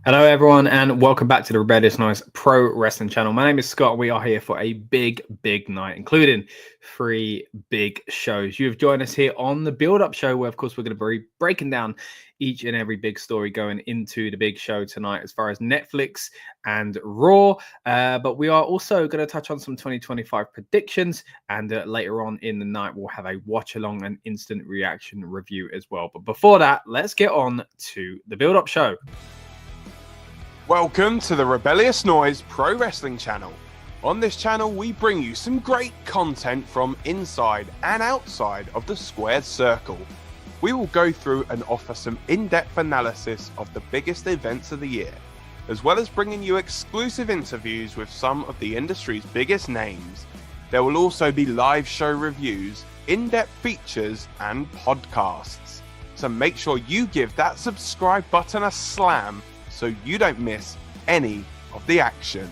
Hello, everyone, and welcome back to the Rebellious Noise Pro Wrestling channel. My name is Scott. We are here for a big night, including 3 big shows. You have joined us here on the build-up show, where, of course, we're going to be breaking down each and every big story going into the big show tonight as far as Netflix and Raw. But we are also going to touch on some 2025 predictions, and later on in the night, we'll have a watch-along and instant reaction review as well. But before that, let's get on to the build-up show. Welcome to the Rebellious Noise Pro Wrestling channel. On this channel, we bring you some great content from inside and outside of the squared circle. We will go through and offer some in-depth analysis of the biggest events of the year, as well as bringing you exclusive interviews with some of the industry's biggest names. There will also be live show reviews, in-depth features, and podcasts. So make sure you give that subscribe button a slam so you don't miss any of the action.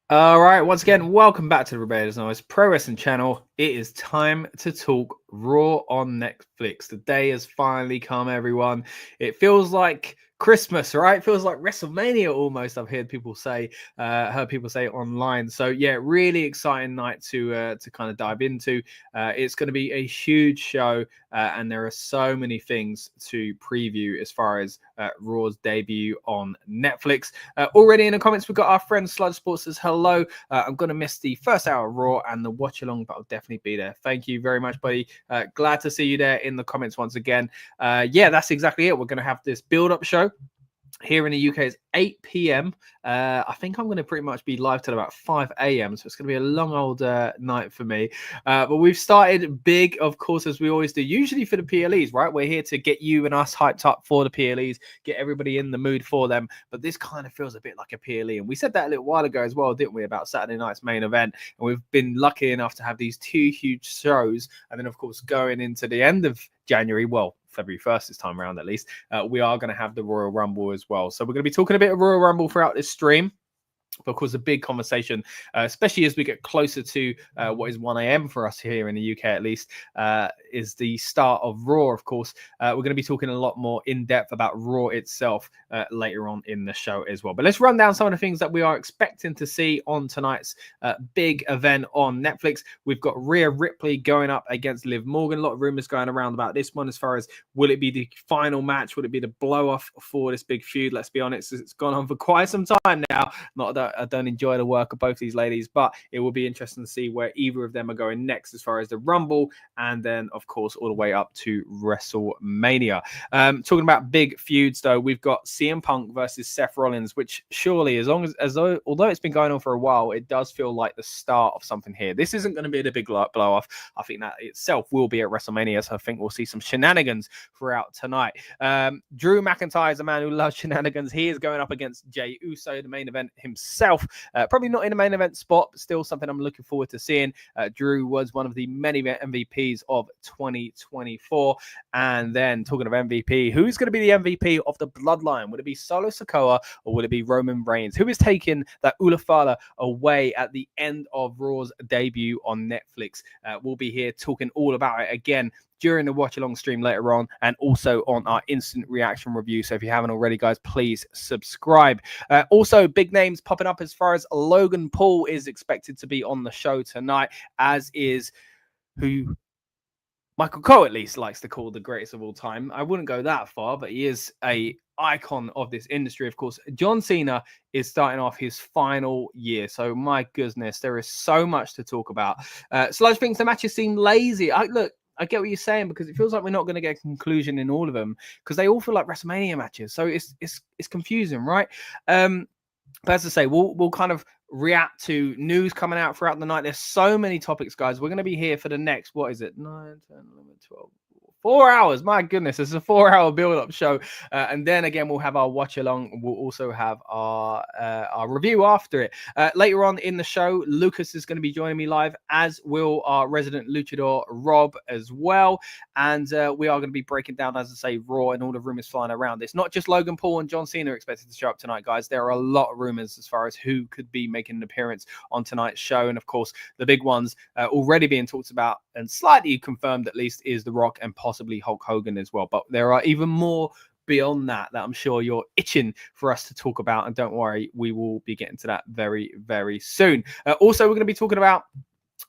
All right, once again, welcome back to the Rebellious Noise Pro Wrestling channel. It is time to talk Raw on Netflix. The day has finally come, everyone. It feels like Christmas, right? It feels like WrestleMania almost. I've heard people say online. So yeah, really exciting night to kind of dive into. It's going to be a huge show, and there are so many things to preview as far as Raw's debut on Netflix. Already in the comments, we've got our friend Sludge Sports says hello. I'm going to miss the first hour of Raw and the watch along, but I'll definitely be there. Thank you very much, buddy. Glad to see you there in the comments once again. Yeah, that's exactly it. We're going to have this build-up show. Here in the UK, it's 8 p.m. I think I'm going to pretty much be live till about 5 a.m. So it's going to be a long old night for me. But we've started big, of course, as we always do, usually for the PLEs, right? We're here to get you and us hyped up for the PLEs, get everybody in the mood for them. But this kind of feels a bit like a PLE. And we said that a little while ago as well, didn't we, about Saturday night's main event. And we've been lucky enough to have these 2 huge shows. And then, of course, going into the end of January, well, February 1st this time around at least, we are going to have the Royal Rumble as well. So we're going to be talking a bit of Royal Rumble throughout this stream. Of course, a big conversation, especially as we get closer to what is 1 a.m. for us here in the UK, at least, is the start of Raw, of course. We're going to be talking a lot more in depth about Raw itself later on in the show as well. But let's run down some of the things that we are expecting to see on tonight's big event on Netflix. We've got Rhea Ripley going up against Liv Morgan. A lot of rumors going around about this one as far as will it be the final match? Will it be the blow-off for this big feud? Let's be honest, it's gone on for quite some time now. Not that I don't enjoy the work of both these ladies, but it will be interesting to see where either of them are going next as far as the Rumble, and then, of course, all the way up to WrestleMania. Talking about big feuds, though, we've got CM Punk versus Seth Rollins, which surely, although it's been going on for a while, it does feel like the start of something here. This isn't going to be the big blow-off. I think that itself will be at WrestleMania, so I think we'll see some shenanigans throughout tonight. Drew McIntyre is a man who loves shenanigans. He is going up against Jey Uso, the main event himself. Probably not in a main event spot, but still something I'm looking forward to seeing. Drew was one of the many MVPs of 2024. And then talking of MVP, who's going to be the MVP of the Bloodline? Would it be Solo Sikoa or would it be Roman Reigns? Who is taking that Ulafala away at the end of Raw's debut on Netflix? We'll be here talking all about it again during the watch along stream later on, and also on our instant reaction review. So if you haven't already, guys, please subscribe. Also, big names popping up as far as Logan Paul is expected to be on the show tonight, as is who Michael Cole at least likes to call the greatest of all time. I wouldn't go that far, but he is a icon of this industry, of course. John Cena is starting off his final year. So my goodness, there is so much to talk about. Sludge thinks the matches seem lazy. I get what you're saying, because it feels like we're not going to get a conclusion in all of them, because they all feel like WrestleMania matches. So it's confusing, right? But as I say, we'll kind of react to news coming out throughout the night. There's so many topics, guys. We're going to be here for the next, what is it? 9, 10, 11, 12, 4 hours. My goodness, it's a 4-hour build-up show. And then again, we'll have our watch along. We'll also have our review after it. Later on in the show, Lucas is going to be joining me live, as will our resident luchador, Rob, as well. And we are going to be breaking down, as I say, Raw and all the rumors flying around. It's not just Logan Paul and John Cena are expected to show up tonight, guys. There are a lot of rumors as far as who could be making an appearance on tonight's show. And of course, the big ones already being talked about and slightly confirmed, at least, is The Rock and possibly Hulk Hogan as well. But there are even more beyond that I'm sure you're itching for us to talk about. And don't worry, we will be getting to that very, very soon. Also, we're going to be talking about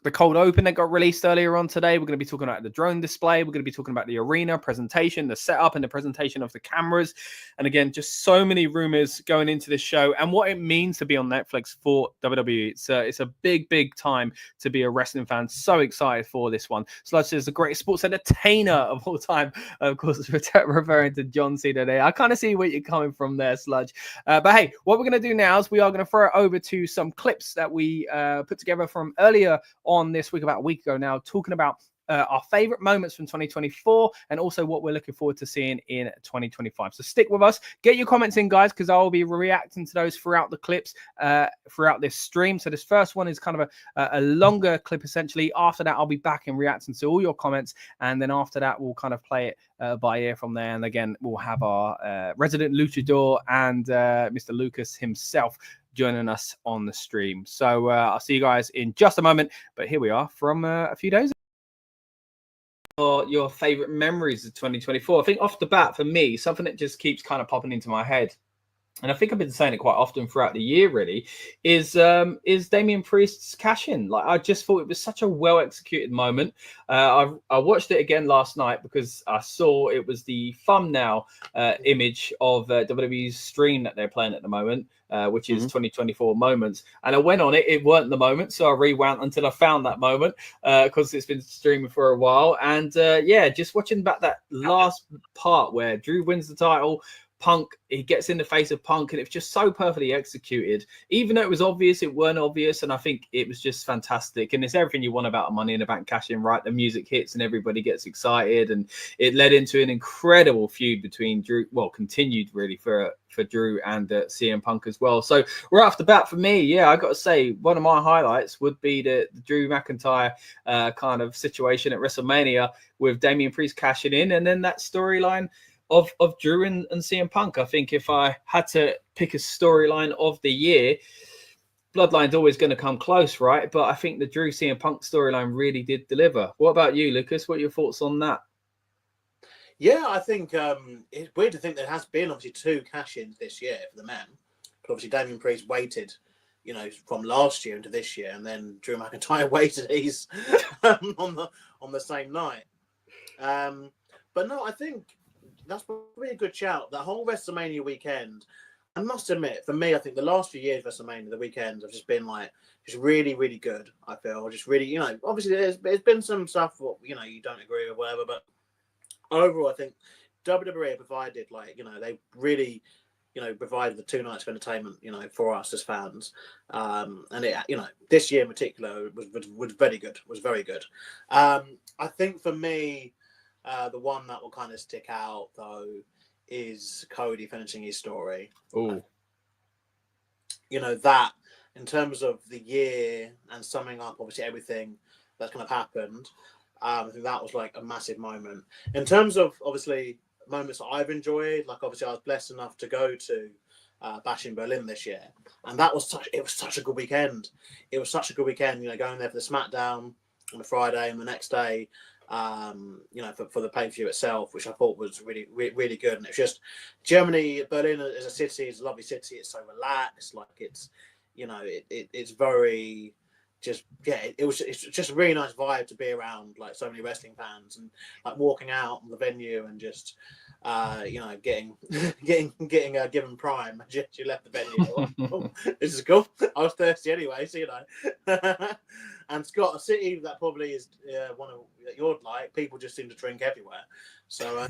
the cold open that got released earlier on today. We're going to be talking about the drone display. We're going to be talking about the arena presentation, the setup and the presentation of the cameras. And again, just so many rumors going into this show and what it means to be on Netflix for WWE. It's a big, big time to be a wrestling fan. So excited for this one. Sludge is the greatest sports entertainer of all time. Of course, referring to John Cena there. I kind of see where you're coming from there, Sludge. But hey, what we're going to do now is we are going to throw it over to some clips that we put together from earlier on this week, about a week ago now, talking about our favorite moments from 2024 and also what we're looking forward to seeing in 2025. So stick with us, get your comments in, guys, because I'll be reacting to those throughout the clips throughout this stream. So this first one is kind of a longer clip, essentially. After that, I'll be back and reacting to all your comments, and then after that, we'll kind of play it by ear from there. And again, we'll have our resident luchador and Mr. Lucas himself joining us on the stream. So I'll see you guys in just a moment, but here we are from a few days ago. Your favorite memories of 2024? I think off the bat, for me, something that just keeps kind of popping into my head, and I think I've been saying it quite often throughout the year, really, is Damian Priest's cash-in. Like, I just thought it was such a well-executed moment. I watched it again last night because I saw it was the thumbnail image of WWE's stream that they're playing at the moment, which is 2024 moments. And I went on it. It weren't the moment, so I rewound until I found that moment because it's been streaming for a while. And yeah, just watching back that last part where Drew wins the title, Punk, he gets in the face of Punk, and it's just so perfectly executed. Even though it was obvious, it weren't obvious, and I think it was just fantastic. And it's everything you want about a Money in the Bank cash-in, right? The music hits and everybody gets excited, and it led into an incredible feud between Drew, well, continued really for Drew and CM Punk as well. So right off the bat, for me, yeah, I got to say, one of my highlights would be the Drew McIntyre kind of situation at WrestleMania with Damian Priest cashing in, and then that storyline of Drew and CM Punk. I think if I had to pick a storyline of the year, Bloodline's always going to come close, right? But I think the Drew CM Punk storyline really did deliver. What about you, Lucas? What are your thoughts on that? Yeah, I think it's weird to think there has been obviously 2 cash-ins this year for the men. But obviously Damian Priest waited, you know, from last year into this year, and then Drew McIntyre waited his on the same night. But no, I think that's probably a good shout. That whole WrestleMania weekend, I must admit, for me, I think the last few years WrestleMania, the weekends have just been like just really, really good. I feel just really, you know, obviously there's been some stuff what you know you don't agree with, whatever, but overall, I think WWE provided, like, you know, they really, you know, provided the 2 nights of entertainment, you know, for us as fans. And it, you know, this year in particular was very good. Was very good. I think for me, the one that will kind of stick out though is Cody finishing his story. Oh, you know, that in terms of the year and summing up obviously everything that's kind of happened. I think that was like a massive moment. In terms of obviously moments that I've enjoyed, like obviously I was blessed enough to go to Bash in Berlin this year, and that was such a good weekend. It was such a good weekend, you know, going there for the SmackDown on the Friday and the next day, you know, for the pay-per-view itself, which I thought was really, really, really good. And it's just Germany, Berlin as a city is a lovely city. It's so relaxed, like it's, you know, it's very. Just it's just a really nice vibe to be around, like so many wrestling fans, and like walking out on the venue and just you know getting given prime as you left the venue. Oh, this is cool. I was thirsty anyway, so you know. And Scott, a city that probably is one of that you'd like. People just seem to drink everywhere. So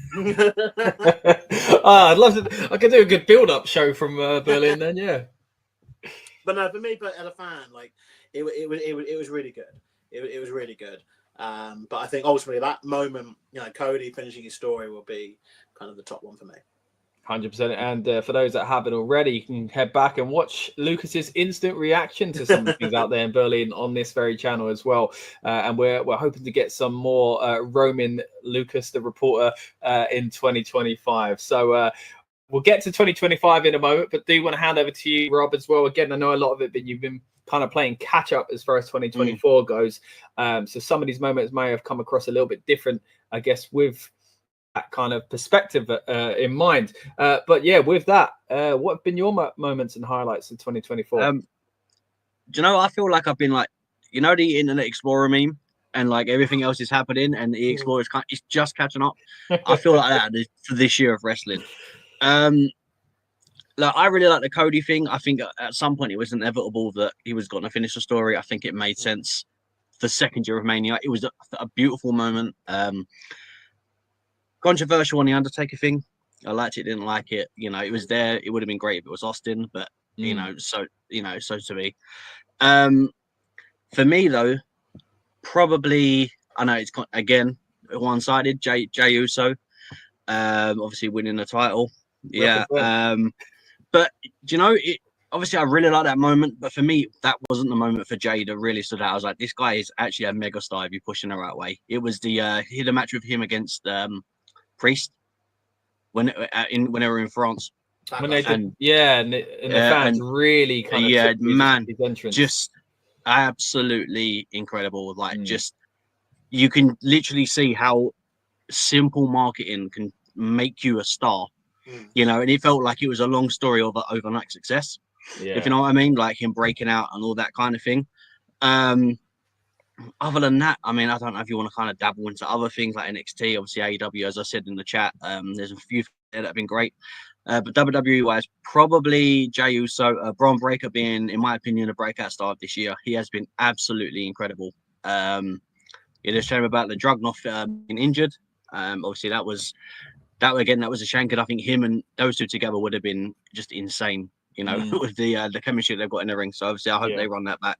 I'd love to. I could do a good build-up show from Berlin then, yeah. But no, for me, but as a fan, like it was really good. It was really good. But I think ultimately that moment, Cody finishing his story will be kind of the top one for me. 100%. And for those that haven't already, you can head back and watch Lucas's instant reaction to some of the things out there in Berlin on this very channel as well. And we're hoping to get some more Roman Lucas, the reporter, in 2025. So we'll get to 2025 in a moment, but do want to hand over to you, Rob, as well. Again, I know a lot of it, but you've been kind of playing catch up as far as 2024 goes. So some of these moments may have come across a little bit different, I guess, with that kind of perspective in mind. But yeah, with that, what have been your moments and highlights of 2024? Do you know, I feel like I've been like, the Internet Explorer meme, and like everything else is happening, and the Explorer is just catching up. I feel like that for this year of wrestling. Like, I really like the Cody thing. I think at some point it was inevitable that he was going to finish the story. I think it made sense. The second year of Mania, it was a beautiful moment. Controversial on the Undertaker thing. I liked it, didn't like it. It was there. It would have been great if it was Austin, but so to be. For me though, probably, I know it's again one-sided. Jey Uso, obviously winning the title. Yeah. But obviously I really like that moment. But for me, that wasn't the moment for Jey that really stood out. I was like, this guy is actually a mega star if you push in the right way. It was he had a match with him against Priest when they were in France. When they did, and the fans really kind of took his entrance. Just absolutely incredible. Like just you can literally see how simple marketing can make you a star. And it felt like it was a long story of overnight success. If you know what I mean, like him breaking out and all that kind of thing. Other than that, I mean, I don't know if you want to kind of dabble into other things like NXT, obviously AEW, as I said in the chat. There's a few there that have been great. But WWE wise, probably Jey Uso, Braun Breaker being, in my opinion, a breakout star of this year. He has been absolutely incredible. It is a shame about the Dragunov being injured. Obviously, that was a shame, because I think him and those two together would have been just insane, with the chemistry they've got in the ring. So obviously, I hope they run that back.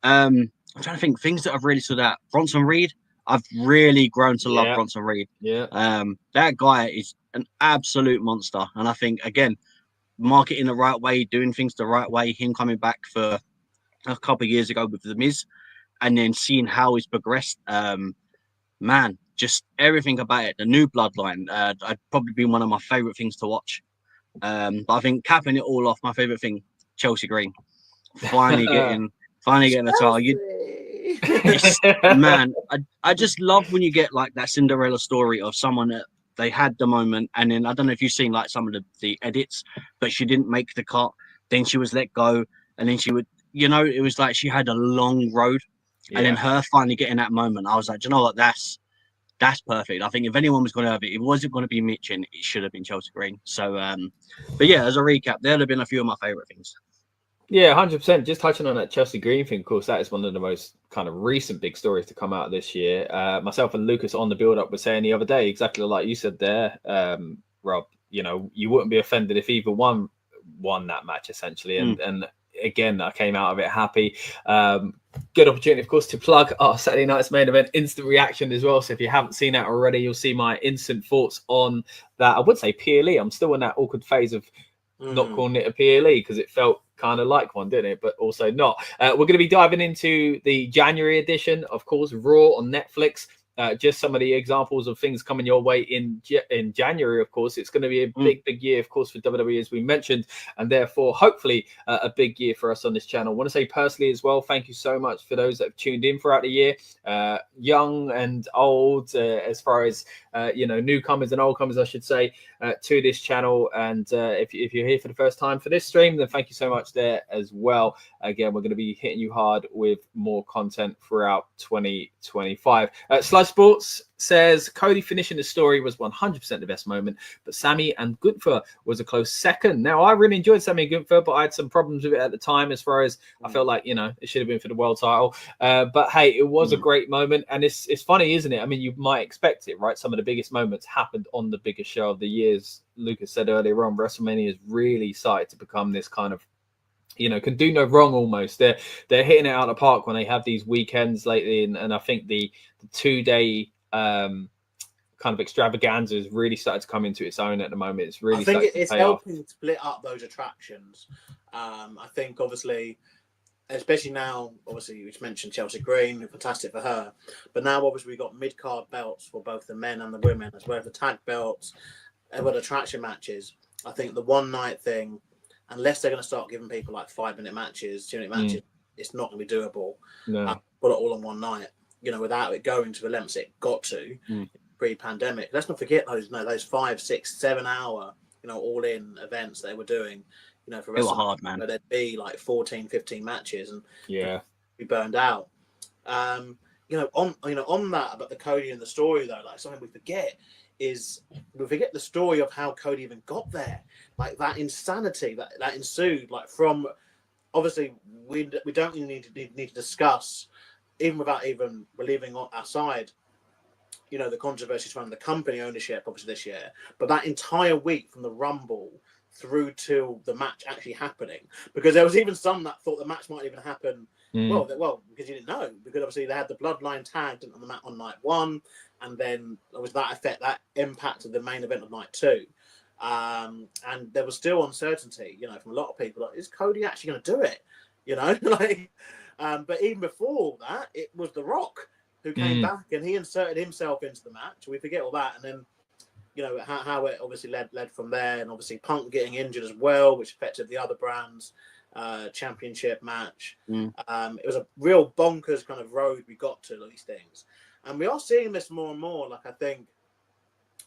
I'm trying to think things that have really stood out. Bronson Reed, I've really grown to love Bronson Reed. That guy is an absolute monster, and I think again, marketing the right way, doing things the right way. Him coming back for a couple of years ago with The Miz, and then seeing how he's progressed. Man, just everything about it. The new bloodline, I'd probably been one of my favorite things to watch. But I think capping it all off, my favorite thing, Chelsea Green, finally getting the title. Man, I just love when you get like that Cinderella story of someone that they had the moment, and then I don't know if you've seen like some of the edits, but she didn't make the cut. Then she was let go, and then she would, it was like she had a long road, and then her finally getting that moment. I was like, you know what, that's perfect. I think if anyone was going to have it, it wasn't going to be Mitch, and it should have been Chelsea Green. So, but yeah, as a recap, there have been a few of my favorite things. Yeah, 100%. Just touching on that Chelsea Green thing, of course, that is one of the most kind of recent big stories to come out this year. Myself and Lucas on the build-up were saying the other day, exactly like you said there, Rob, you wouldn't be offended if either one won that match, essentially. And again, I came out of it happy. Good opportunity, of course, to plug our Saturday night's main event, Instant Reaction, as well. So if you haven't seen that already, you'll see my instant thoughts on that. I would say PLE. I'm still in that awkward phase of not calling it a PLE because it felt kind of like one, didn't it? But also not. We're going to be diving into the January edition, of course, Raw on Netflix. Just some of the examples of things coming your way in January, of course. It's going to be a big year, of course, for WWE, as we mentioned, and therefore, hopefully, a big year for us on this channel. I want to say personally as well, thank you so much for those that have tuned in throughout the year, young and old, as far as, newcomers and oldcomers, I should say, to this channel. And if you're here for the first time for this stream, then thank you so much there as well. Again, we're going to be hitting you hard with more content throughout 2025. Sludge Sports says Cody finishing the story was 100% the best moment, but Sammy and Gunther was a close second. Now, I really enjoyed Sammy and Gunther, but I had some problems with it at the time, as far as I felt like, it should have been for the world title. But hey, it was a great moment, and it's funny, isn't it? I mean, you might expect it, right? Some of the biggest moments happened on the biggest show of the years. Lucas said earlier on, WrestleMania has really started to become this kind of can do no wrong almost. They're hitting it out of the park when they have these weekends lately, and I think the 2-day kind of extravaganza has really started to come into its own at the moment. It's really I think starting to it's pay off. helping split up those attractions. I think obviously, especially now, obviously you mentioned Chelsea Green, fantastic for her, but now obviously we've got mid-card belts for both the men and the women, as well as the tag belts, and what attraction matches. I think the one night thing, unless they're going to start giving people like 5-minute matches, 2-minute matches, it's not going to be doable. No. Put it all on one night, without it going to the lengths it got to pre-pandemic. Let's not forget those 5, 6, 7 hour, all in events they were doing, for It was hard, man. There'd be like 14, 15 matches and be burned out. On that about the Cody and the story though, like something we forget the story of how Cody even got there, like that insanity that ensued, like from obviously we don't even need to discuss, even without even leaving aside the controversies around the company ownership obviously this year, but that entire week from the Rumble through to the match actually happening, because there was even some that thought the match might even happen well because you didn't know, because obviously they had the bloodline tagged on the mat on night 1, and then there was that impacted the main event of night 2, and there was still uncertainty from a lot of people, like, is Cody actually going to do it, but even before that it was The Rock who came back and he inserted himself into the match. We forget all that, and then how it obviously led from there, and obviously Punk getting injured as well, which affected the other brands championship match. It was a real bonkers kind of road we got to these things, and we are seeing this more and more. Like, I think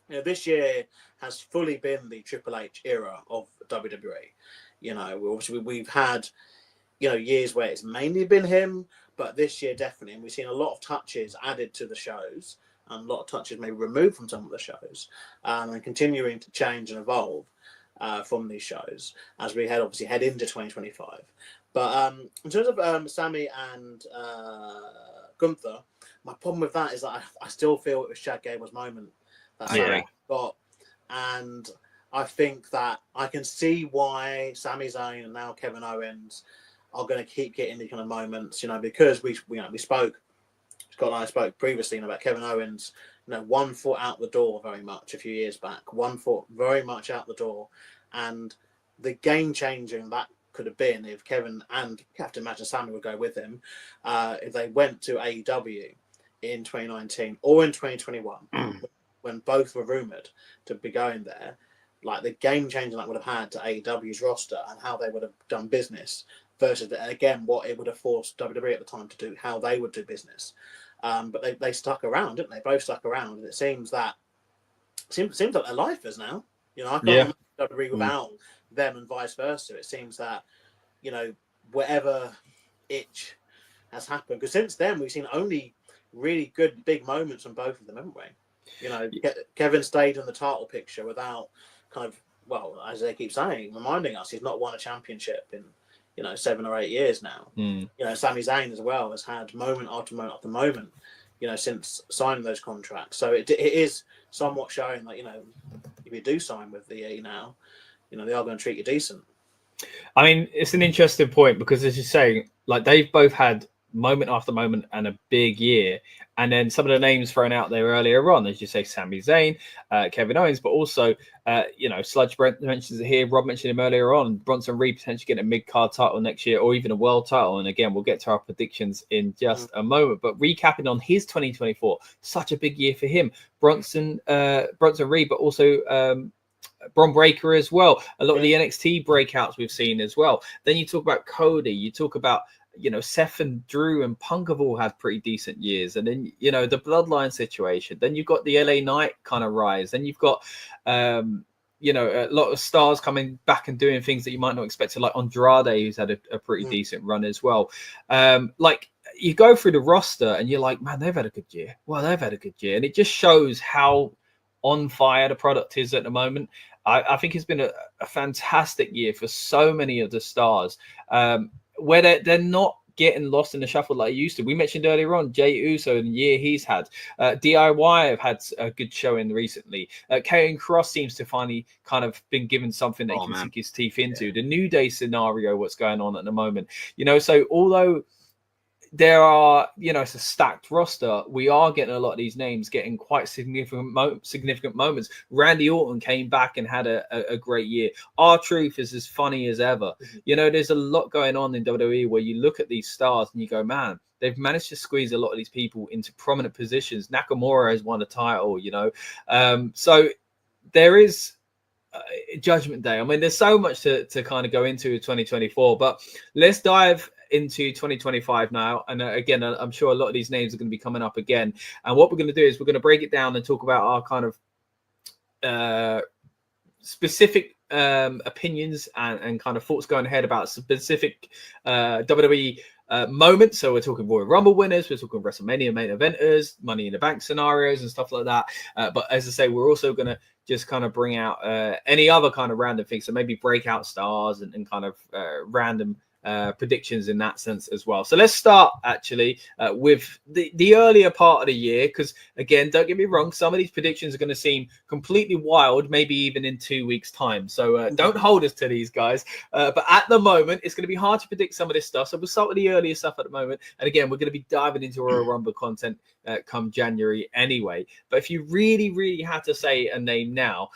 this year has fully been the Triple H era of WWE. We've had years where it's mainly been him, but this year definitely, and we've seen a lot of touches added to the shows, and a lot of touches maybe removed from some of the shows, and continuing to change and evolve from these shows as we head into 2025. But in terms of Sammy and Gunther, my problem with that is that I still feel it was Chad Gable's moment that Sammy got, and I think that I can see why Sami Zayn and now Kevin Owens are going to keep getting these kind of moments, because we spoke, Scott and I spoke previously about Kevin Owens, 1 foot out the door very much a few years back, 1 foot very much out the door, and the game changing that could have been if Kevin, and you have to imagine Sammy would go with him, if they went to AEW in 2019 or in 2021, when both were rumoured to be going there, like the game changing that would have had to AEW's roster and how they would have done business versus, again, what it would have forced WWE at the time to do, how they would do business. But they stuck around, didn't they? Both stuck around, and it seems like they're lifers now. I can't imagine WWE without them, and vice versa. It seems that whatever itch has happened, because since then we've seen only really good big moments from both of them, haven't we? Kevin stayed in the title picture without kind of, well, as they keep saying, reminding us, he's not won a championship in 7 or 8 years now. Sami Zayn as well has had moment after moment after moment, since signing those contracts. So it is somewhat showing that, if you do sign with VE now, they are going to treat you decent. I mean, it's an interesting point because, as you're saying, like, they've both had moment after moment and a big year. And then some of the names thrown out there earlier on, as you say, Sami Zayn, Kevin Owens, but also, Sludge Brent mentions it here. Rob mentioned him earlier on. Bronson Reed potentially getting a mid-card title next year, or even a world title. And again, we'll get to our predictions in just a moment. But recapping on his 2024, such a big year for him. Bronson Reed, but also Bron Breakker as well. A lot of the NXT breakouts we've seen as well. Then you talk about Cody. You talk about Seth and Drew and Punk have all had pretty decent years. And then, the bloodline situation. Then you've got the LA Knight kind of rise. Then you've got, a lot of stars coming back and doing things that you might not expect, like Andrade, who's had a pretty decent run as well. Like, you go through the roster and you're like, man, they've had a good year. Well, they've had a good year. And it just shows how on fire the product is at the moment. I think it's been a fantastic year for so many of the stars, where they're not getting lost in the shuffle like he used to. We mentioned earlier on Jey Uso and the year he's had. DIY have had a good showing recently. Karrion Kross seems to finally kind of been given something that he can sink his teeth into. The New Day scenario, what's going on at the moment, you know. So although there are, you know, it's a stacked roster, we are getting a lot of these names getting quite significant moments. Randy Orton came back and had a great year. R-Truth is as funny as ever. You know, there's a lot going on in WWE where you look at these stars and you go, man, they've managed to squeeze a lot of these people into prominent positions. Nakamura has won a title, you know. So there is Judgment Day. I mean, there's so much to kind of go into 2024, but let's dive into 2025 now. And again, I'm sure a lot of these names are going to be coming up again. And what we're going to do is we're going to break it down and talk about our kind of specific opinions and kind of thoughts going ahead about specific WWE moments. So we're talking Royal Rumble winners, we're talking WrestleMania main eventers, Money in the Bank scenarios and stuff like that. But as I say, we're also going to just kind of bring out any other kind of random things. So maybe breakout stars and kind of random predictions in that sense as well. So let's start actually with the earlier part of the year, because again, don't get me wrong, some of these predictions are going to seem completely wild, maybe even in 2 weeks time. So don't hold us to these guys, but at the moment it's going to be hard to predict some of this stuff. So we'll start with the earlier stuff at the moment, and again, we're going to be diving into Royal Rumble content come January anyway. But if you really had to say a name now,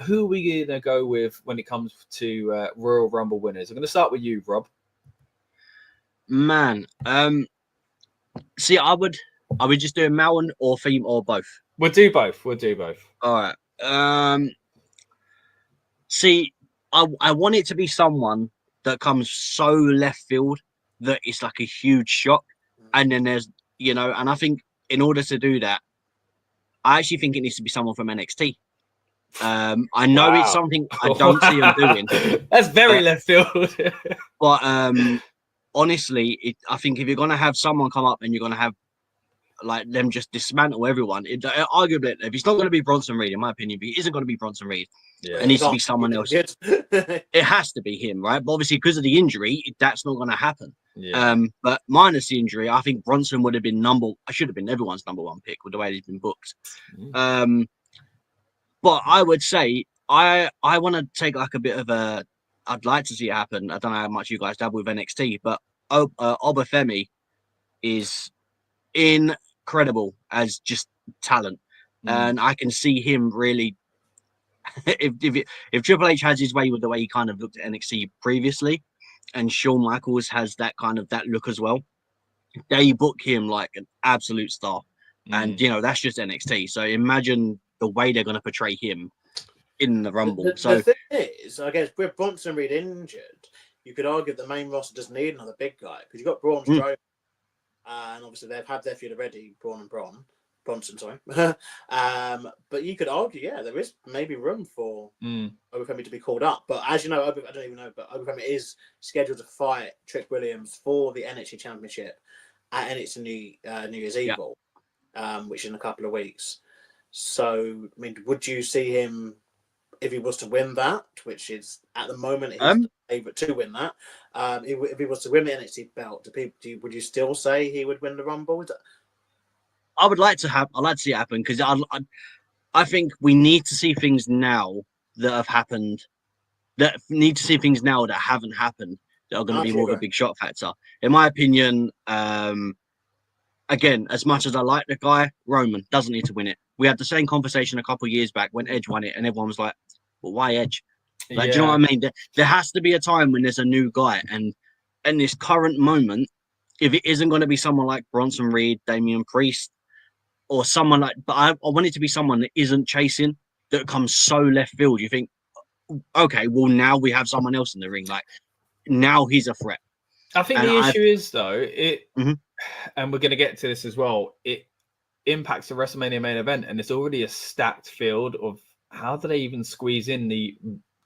who are we going to go with when it comes to Royal Rumble winners? I'm going to start with you, Rob. Man, see, I would just do a male or female or both. We'll do both. All right. See, I want it to be someone that comes so left field that it's like a huge shock, and then there's, you know, and I think in order to do that, I actually think it needs to be someone from NXT. I know it's something I don't see them doing. That's very left field. But honestly, I think if you're going to have someone come up and you're going to have like them just dismantle everyone, arguably, if it's not going to be Bronson Reed, in my opinion, if it isn't going to be Bronson Reed, it needs to be someone else. It has to be him, right? But obviously, because of the injury, that's not going to happen. Yeah. But minus the injury, I think Bronson would have been I should have been everyone's number one pick with the way he's been booked. But I would say I want to take like a bit of a. I'd like to see it happen. I don't know how much you guys dabble with NXT, but Obafemi is incredible as just talent, and I can see him really. If Triple H has his way with the way he kind of looked at NXT previously, and Shawn Michaels has that kind of that look as well, they book him like an absolute star, and you know that's just NXT. So imagine the way they're going to portray him in the Rumble. The thing is, I guess with Bronson Reed injured, you could argue the main roster doesn't need another big guy because you've got Braun Strowman, and obviously they've had their feud already, Bronson, sorry. But you could argue, there is maybe room for Obafemi to be called up. But as you know, I don't even know, but Obafemi is scheduled to fight Trick Williams for the NXT Championship at NXT New Year's Evil, which is in a couple of weeks. So, I mean, would you see him, if he was to win that, which is at the moment he's the favourite to win that, if he was to win the NXT belt, would you still say he would win the Rumble? I'd like to see it happen because I think we need to see things now that have happened, that need to see things now that haven't happened that are going to be more of a big shock factor. In my opinion, again, as much as I like the guy, Roman doesn't need to win it. We had the same conversation a couple of years back when Edge won it, and everyone was like, well, why Edge? Like, do you know what I mean? There has to be a time when there's a new guy. And in this current moment, if it isn't going to be someone like Bronson Reed, Damian Priest, or someone like, but I want it to be someone that isn't chasing, that comes so left field. You think, okay, well, now we have someone else in the ring. Like, now he's a threat. I think the issue is, though, and we're going to get to this as well, it impacts the WrestleMania main event, and it's already a stacked field of how do they even squeeze in the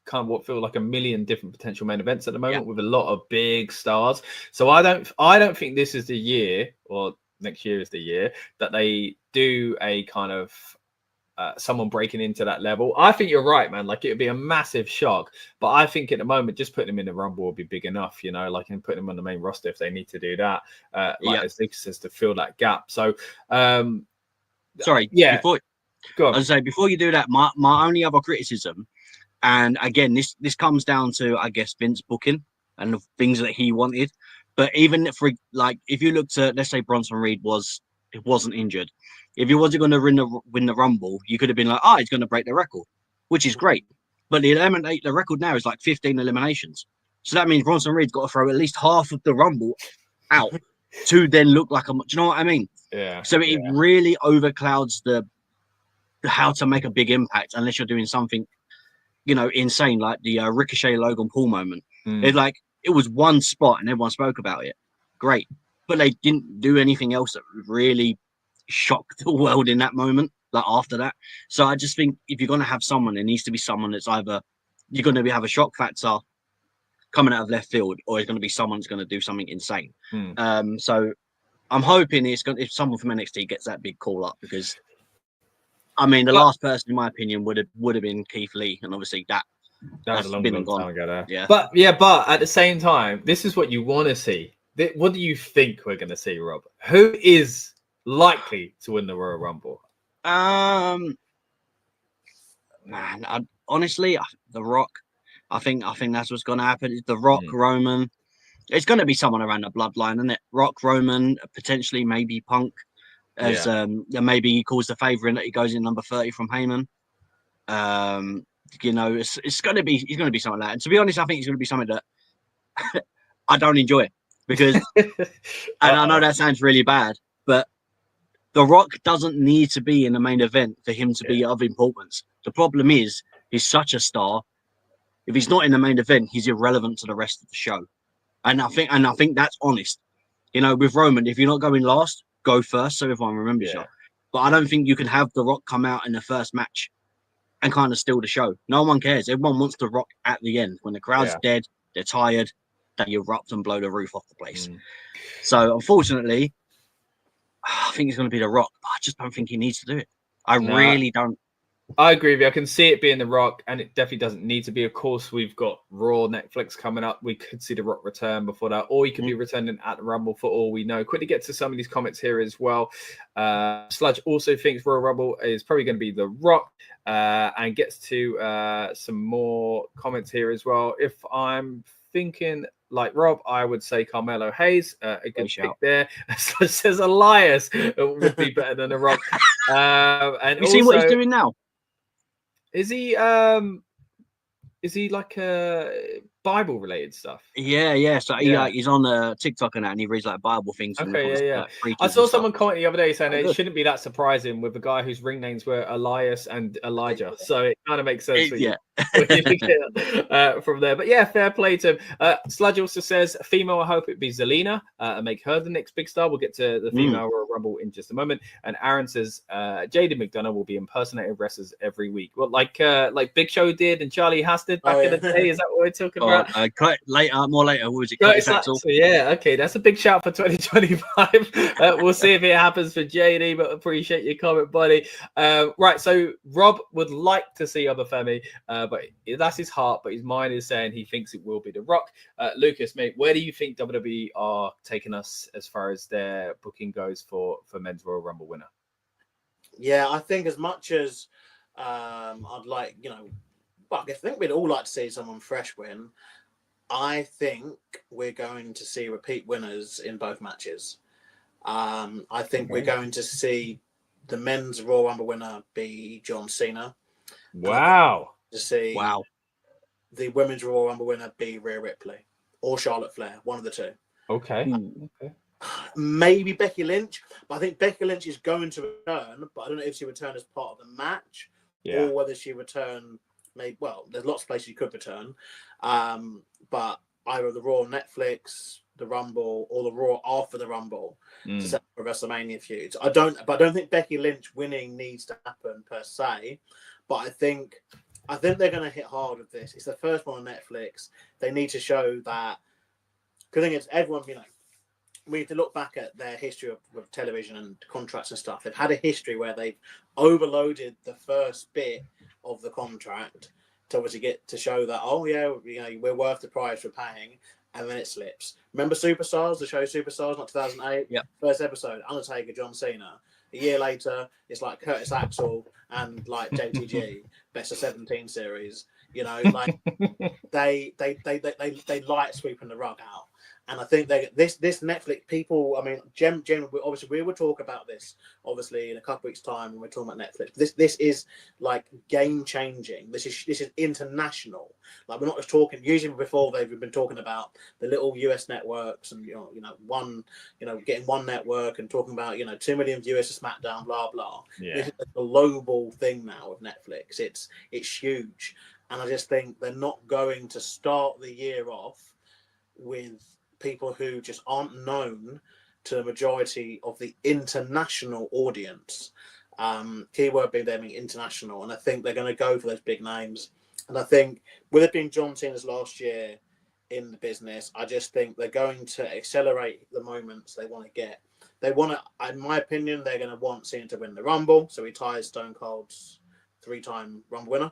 kind of what feel like a million different potential main events at the moment with a lot of big stars. So I don't think this is the year, or next year is the year, that they do a kind of someone breaking into that level. I think you're right, man. Like, it would be a massive shock. But I think at the moment, just putting him in the Rumble would be big enough, you know, like, and putting him on the main roster if they need to do that, as Luke says, to fill that gap. So, sorry, yeah, go on. I was say before you do that, my only other criticism, and again, this comes down to, I guess, Vince booking and the things that he wanted. But even for, like, if you looked at, let's say Bronson Reed wasn't injured, if he wasn't going to win the Rumble, you could have been like, he's going to break the record, which is great. But the record now is like 15 eliminations. So that means Bronson Reed's got to throw at least half of the Rumble out to then look like do you know what I mean? Yeah. So it really overclouds the how to make a big impact unless you're doing something, you know, insane, like the Ricochet Logan Paul moment. It's like, it was one spot and everyone spoke about it. Great. But they didn't do anything else that really shocked the world in that moment, like after that. So I just think if you're going to have someone, it needs to be someone that's either you're going to have a shock factor coming out of left field, or it's going to be someone that's going to do something insane. So I'm hoping if someone from NXT gets that big call up, because I mean, the last person, in my opinion, would have been Keith Lee, and obviously that was a long time ago there. Yeah. But at the same time, this is what you want to see. What do you think we're going to see, Rob? Who is likely to win the Royal Rumble? Man, honestly, The Rock. I think that's what's going to happen. The Rock, Roman. It's going to be someone around the bloodline, isn't it? Rock, Roman, potentially maybe Punk. As maybe he calls the favor in that he goes in number 30 from Heyman. You know, he's going to be something like that. And to be honest, I think it's going to be something that I don't enjoy, because and I know that sounds really bad, but The Rock doesn't need to be in the main event for him to be of importance. The problem is he's such a star. If he's not in the main event, he's irrelevant to the rest of the show. And I think that's honest. You know, with Roman, if you're not going last, go first so everyone remembers you. But I don't think you can have The Rock come out in the first match and kind of steal the show. No one cares. Everyone wants The Rock at the end. When the crowd's dead, they're tired, they erupt and blow the roof off the place. So unfortunately, I think it's going to be The Rock. But I just don't think he needs to do it. I really don't. I agree with you. I can see it being The Rock, and it definitely doesn't need to be. Of course, we've got Raw, Netflix coming up. We could see The Rock return before that, or he could be returning at the Rumble for all we know. Quickly get to some of these comments here as well. Sludge also thinks Royal Rumble is probably going to be The Rock, and gets to some more comments here as well. If I'm thinking like Rob, I would say Carmelo Hayes, a good pick there. So it says Elias would be better than The Rock. And you see what he's doing now? Is he like Bible related stuff? Yeah. So he's on TikTok and he reads like Bible things. Okay, I saw someone comment the other day saying it shouldn't be that surprising with a guy whose ring names were Elias and Elijah. So it kind of makes sense when you look at from there. But yeah, fair play to him. Sludge also says female. I hope it be Zelina and make her the next big star. We'll get to the female Royal Rumble in just a moment. And Aaron says Jaden McDonough will be impersonating wrestlers every week. Well, like Big Show did and Charlie Haas did back in the day. Is that what we're talking about? More later. What was it? Yeah, okay, that's a big shout for 2025. We'll see if it happens for JD, but appreciate your comment, buddy. Right, so Rob would like to see Obafemi, but that's his heart, but his mind is saying he thinks it will be The Rock. Lucas, mate, where do you think WWE are taking us as far as their booking goes for men's Royal Rumble winner? Yeah, I think as much as I'd like, but I think we'd all like to see someone fresh win. I think we're going to see repeat winners in both matches. I think we're going to see the men's Royal Rumble winner be John Cena. Wow. To see the women's Royal Rumble winner be Rhea Ripley or Charlotte Flair, one of the two. Okay. Maybe Becky Lynch, but I think Becky Lynch is going to return, but I don't know if she return as part of the match or whether she return. Well, there's lots of places you could return, but either the Raw Netflix, the Rumble, or the Raw after the Rumble to set up a WrestleMania feud. I don't think Becky Lynch winning needs to happen per se, but I think they're going to hit hard with this. It's the first one on Netflix. They need to show that. Because I think it's everyone, we have to look back at their history of television and contracts and stuff. They've had a history where they've overloaded the first bit of the contract to obviously get to show that, oh yeah, you know, we're worth the price we're paying, and then it slips. Remember Superstars, the show Superstars, not 2008? Yep. First episode, Undertaker, John Cena. A year later, it's like Curtis Axel and like JTG, best of 17 series. You know, like they light sweeping the rug out. And I think this Netflix people, I mean, obviously we will talk about this obviously in a couple weeks' time when we're talking about Netflix. This is like game changing. This is international. Like we're not just talking. Usually before they've been talking about the little US networks and getting one network and talking about 2 million viewers to SmackDown, blah blah. Yeah. This is a global thing now with Netflix. It's huge, and I just think they're not going to start the year off with people who just aren't known to the majority of the international audience. Keyword being there being international, and I think they're going to go for those big names. And I think with it being John Cena's last year in the business, I just think they're going to accelerate the moments they want to get. They want to, in my opinion, they're going to want Cena to win the Rumble, so he ties Stone Cold's 3-time Rumble winner.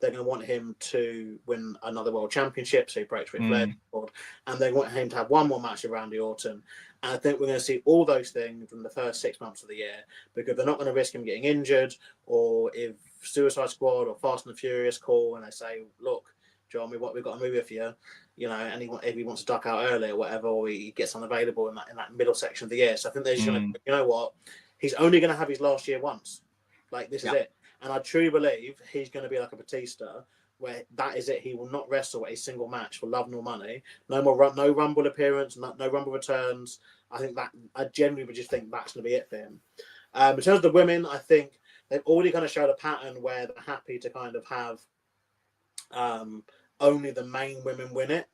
They're going to want him to win another world championship, so he breaks Ric Flair's record, and they want him to have one more match with Randy Orton. And I think we're going to see all those things in the first 6 months of the year, because they're not going to risk him getting injured, or if Suicide Squad or Fast and the Furious call and they say, "Look, John, we've got a movie for you," and if he wants to duck out early or whatever, or he gets unavailable in that middle section of the year. So I think they're just going to, you know what, he's only going to have his last year once. Like this is it. And I truly believe he's going to be like a Batista, where that is it. He will not wrestle a single match for love nor money. No Rumble appearance, no Rumble returns. I genuinely just think that's going to be it for him. In terms of the women, I think they've already kind of showed a pattern where they're happy to kind of have only the main women win it.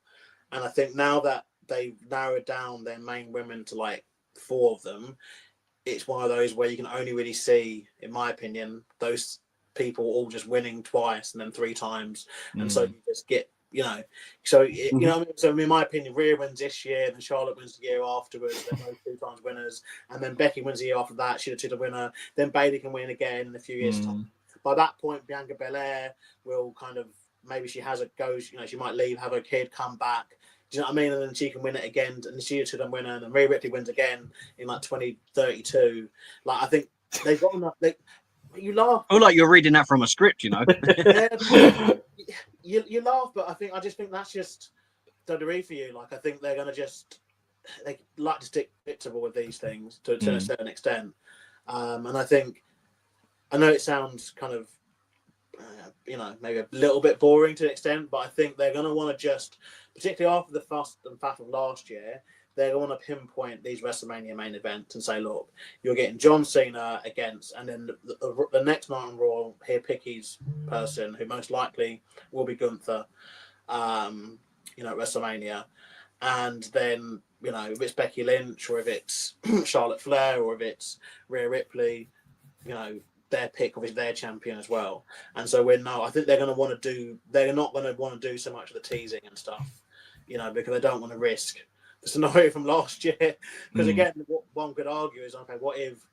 And I think now that they've narrowed down their main women to like 4 of them, it's one of those where you can only really see, in my opinion, those people all just winning twice and then 3 times, and so you just get, so in my opinion, Rhea wins this year, then Charlotte wins the year afterwards. They're both 2 times winners, and then Becky wins the year after that. She's a 2-time winner. Then Bayley can win again in a few years' time. By that point, Bianca Belair will kind of maybe she might leave, have her kid, come back. Do you know what I mean? And then she can win it again, and she's a 2-time winner, and then Rhea Ripley wins again in like 2032. Like I think they've got enough. You laugh. Oh, like you're reading that from a script, you laugh, but I just think that's just WWE for you. Like I think they're gonna they like to stick predictable with these things to a certain extent, and I know it sounds kind of maybe a little bit boring to an extent, but I think they're going to want to just, particularly after the Fast and Fat of last year, they're going to want to pinpoint these WrestleMania main events and say, look, you're getting John Cena against, and then the next night on Raw, here pick his person, who most likely will be Gunther, at WrestleMania. And then, if it's Becky Lynch, or if it's Charlotte Flair, or if it's Rhea Ripley, their pick of their champion as well. And so I think they're not going to want to do so much of the teasing and stuff, because they don't want to risk the scenario from last year. Because again, what one could argue is, okay, what if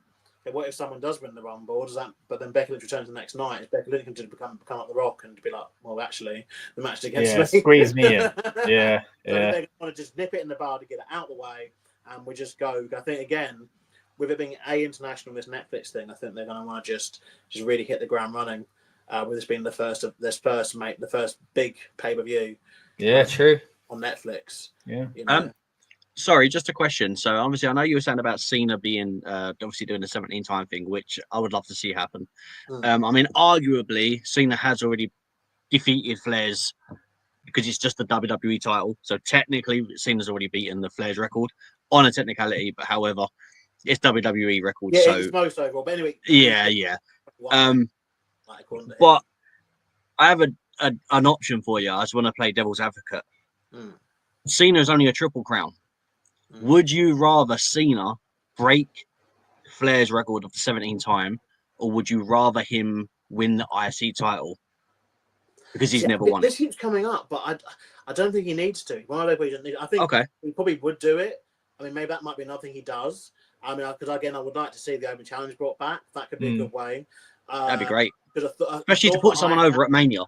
someone does win the Rumble? But then Becky Lynch returns the next night. Is Becky Lynch can just become up the Rock and be like, well, actually, the match is against me. Squeeze me in. Yeah. They want to just nip it in the bud to get it out of the way, and we just go. I think again, with it being international, this Netflix thing, I think they're going to want to just really hit the ground running. With this being the first big pay-per-view. Yeah, true. On Netflix. Yeah. Sorry, just a question. So obviously, I know you were saying about Cena being obviously doing the 17-time thing, which I would love to see happen. I mean, arguably, Cena has already defeated Flair's, because it's just the WWE title. So technically, Cena's already beaten the Flair's record on a technicality, but however, it's WWE record. Yeah, so it's most overall. But anyway. Yeah. But I have an option for you. I just want to play devil's advocate. Cena's only a triple crown. Would you rather Cena break Flair's record of the 17-time, or would you rather him win the IC title? Because he's never won. This keeps coming up, but I don't think he needs to. I think he probably would do it, I mean, maybe that might be another thing he does. I mean, because again, I would like to see the Open Challenge brought back. That could be a good way. That'd be great. Especially to put someone over at Mania.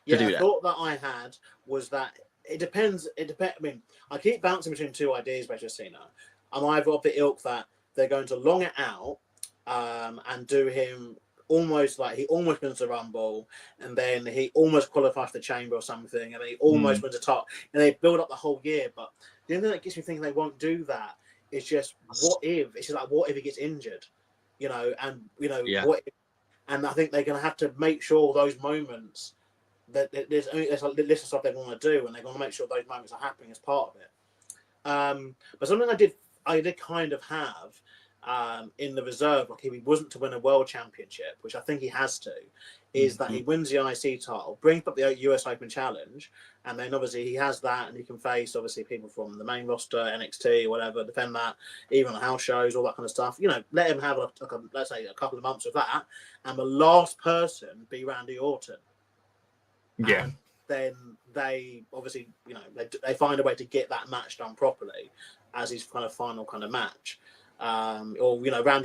Yeah, a thought that I had was that it depends. I mean, I keep bouncing between two ideas with Cena. I'm either of the ilk that they're going to long it out and do him almost like he almost wins the Rumble, and then he almost qualifies for the Chamber or something, and then he almost wins the top, and they build up the whole year. But the only thing that gets me thinking they won't do that is just what if? It's just like, what if he gets injured? And what if, and I think they're going to have to make sure those moments that there's a list of stuff they want to do, and they're going to make sure those moments are happening as part of it. But something I did kind of have in the reserve, like if he wasn't to win a world championship, which I think he has to, is that he wins the IC title, brings up the US Open Challenge, and then obviously he has that, and he can face obviously people from the main roster, NXT, whatever, defend that, even on house shows, all that kind of stuff. Let him have let's say a couple of months of that, and the last person be Randy Orton. Yeah. And then they obviously, they find a way to get that match done properly as his kind of final kind of match. Randy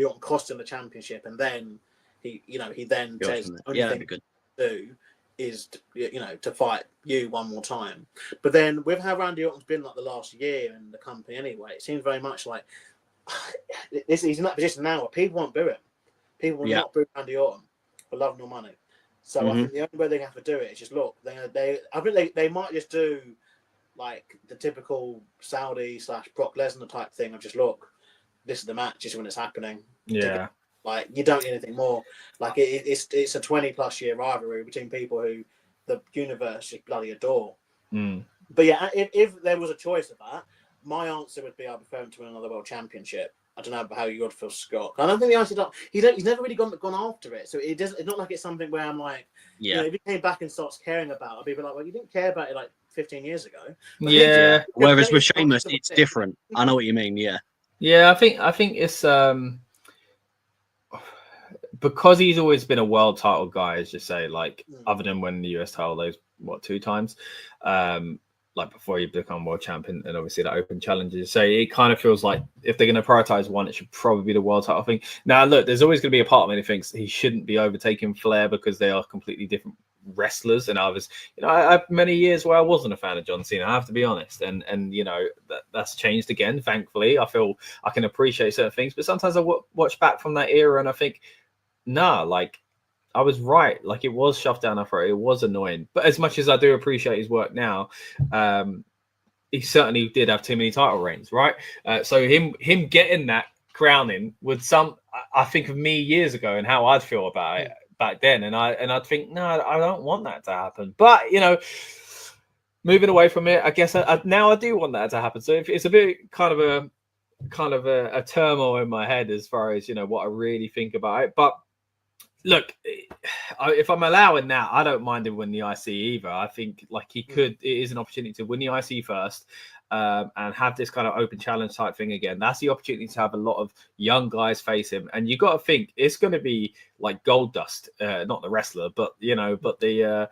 Orton cost him the championship, and then he then says the only thing to do is to fight you one more time. But then with how Randy Orton's been like the last year in the company anyway, it seems very much like he's in that position now where people won't boo him. People will not boo Randy Orton for love nor money. So I think the only way they have to do it is just look. I think they might just do like the typical Saudi / Brock Lesnar type thing of just look. This is the match. This is when it's happening. Yeah. Like you don't need anything more. Like it's a 20+ year rivalry between people who the universe just bloody adore. But yeah, if there was a choice of that, my answer would be I prefer him to win another world championship. I don't know how you would feel, Scott. I don't think the answer. He's never really gone after it, so it doesn't. It's not like it's something where I'm like, if he came back and starts caring about it, I'd be like, well, you didn't care about it like 15 years ago. But Whereas with Sheamus, it's different. I know what you mean. Yeah. Yeah, I think it's because he's always been a world title guy, as you say, like other than winning the US title those 2 times, like before you become world champion, and obviously that open challenges. So it kind of feels like if they're going to prioritize one, it should probably be the world title thing. Now, look, there's always going to be a part of me that thinks he shouldn't be overtaking Flair because they are completely different wrestlers. And I was, I have many years where I wasn't a fan of John Cena, I have to be honest. And that's changed again, thankfully. I feel I can appreciate certain things, but sometimes I watch back from that era and I think, nah, like I was right. Like it was shoved down our throat. It was annoying. But as much as I do appreciate his work now, he certainly did have too many title reigns, right? So him getting that crowning would I think of me years ago and how I'd feel about it back then, and I'd think, no, I don't want that to happen. But moving away from it, I guess now I do want that to happen. So it's a bit kind of a turmoil in my head as far as what I really think about it. But look, if I'm allowing that, I don't mind him win the IC either. I think like he could. It is an opportunity to win the IC first. And have this kind of open challenge type thing again. That's the opportunity to have a lot of young guys face him. And you got to think it's going to be like gold dust, not the wrestler, but the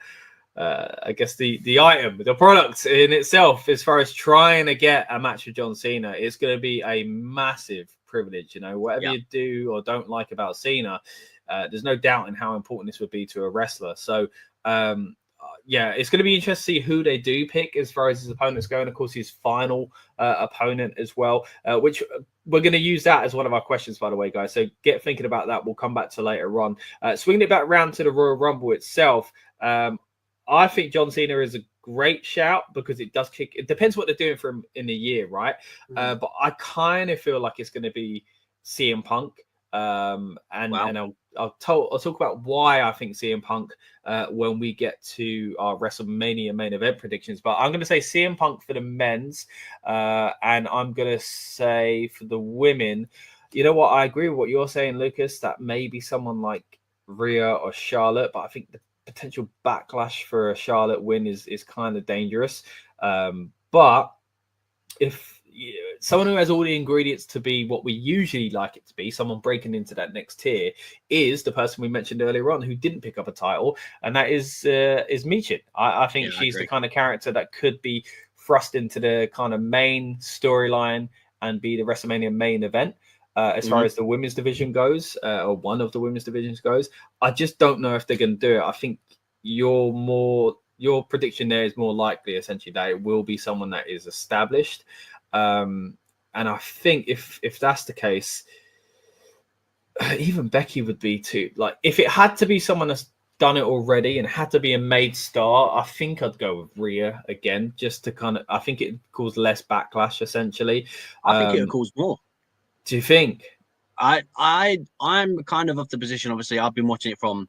I guess the item, the product in itself, as far as trying to get a match with John Cena, it's going to be a massive privilege. Whatever you do or don't like about Cena, there's no doubt in how important this would be to a wrestler. So it's going to be interesting to see who they do pick as far as his opponents go, and of course his final opponent as well, which we're going to use that as one of our questions, by the way, guys. So get thinking about that. We'll come back to later on. Swinging it back round to the Royal Rumble itself, I think John Cena is a great shout because it does kick. It depends what they're doing for him in a year, right? But I kind of feel like it's going to be CM Punk. And I'll talk about why I think CM Punk when we get to our WrestleMania main event predictions. But I'm going to say CM Punk for the men's, and I'm going to say for the women. You know what? I agree with what you're saying, Lucas. That maybe someone like Rhea or Charlotte, but I think the potential backlash for a Charlotte win is kind of dangerous. But if someone who has all the ingredients to be what we usually like it to be, someone breaking into that next tier, is the person we mentioned earlier on who didn't pick up a title, and that is Michin. I think she's the kind of character that could be thrust into the kind of main storyline and be the WrestleMania main event. As far as the women's division goes, or one of the women's divisions goes, I just don't know if they're going to do it. I think your prediction there is more likely, essentially, that it will be someone that is established. And I think if that's the case, even Becky would be too. Like, if it had to be someone that's done it already and had to be a made star, I think I'd go with Rhea again, just to kind of. I think it cause less backlash. Essentially, I think it would cause more. Do you think? I'm kind of the position. Obviously, I've been watching it from,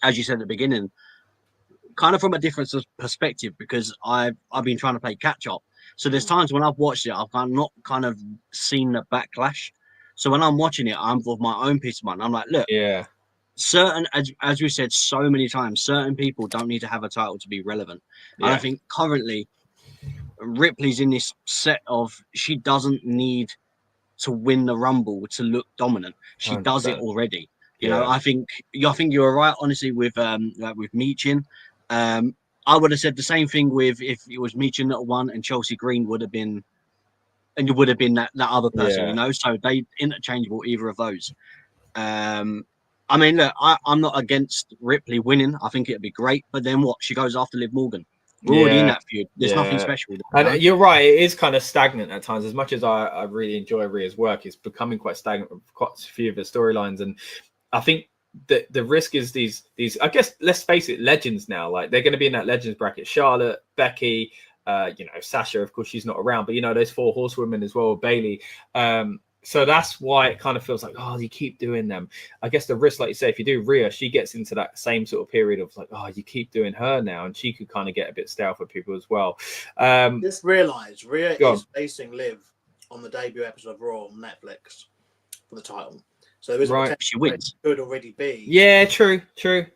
as you said at the beginning, kind of from a different perspective, because I've been trying to play catch up. So there's times when I've watched it, I've not kind of seen the backlash. So when I'm watching it, I'm with my own peace of mind. I'm like, look, certain, as we said so many times, certain people don't need to have a title to be relevant. And I think currently Ripley's in this set of, she doesn't need to win the Rumble to look dominant. She 100%. does it already. You know, I think you're right, honestly, with Meechin. I would have said the same thing with if it was Meechin that won and Chelsea Green would have been, and you would have been that other person, you know. So they interchangeable, either of those. I mean, look, I'm not against Ripley winning. I think it'd be great. But then what? She goes after Liv Morgan. We're already in that feud. There's nothing special. And you're right. It is kind of stagnant at times. As much as I really enjoy Rhea's work, it's becoming quite stagnant with quite a few of the storylines. And I think that the risk is these. I guess, let's face it, legends now. Like, they're going to be in that legends bracket. Charlotte, Becky, Sasha. Of course, she's not around, but those 4 horsewomen as well, Bailey. So that's why it kind of feels like, oh, you keep doing them. I guess the risk, like you say, if you do Rhea, she gets into that same sort of period of like, oh, you keep doing her now, and she could kind of get a bit stale for people as well. Just realised Rhea is facing Liv on the debut episode of Raw on Netflix for the title. So there is a she wins. Could already be. Yeah, true.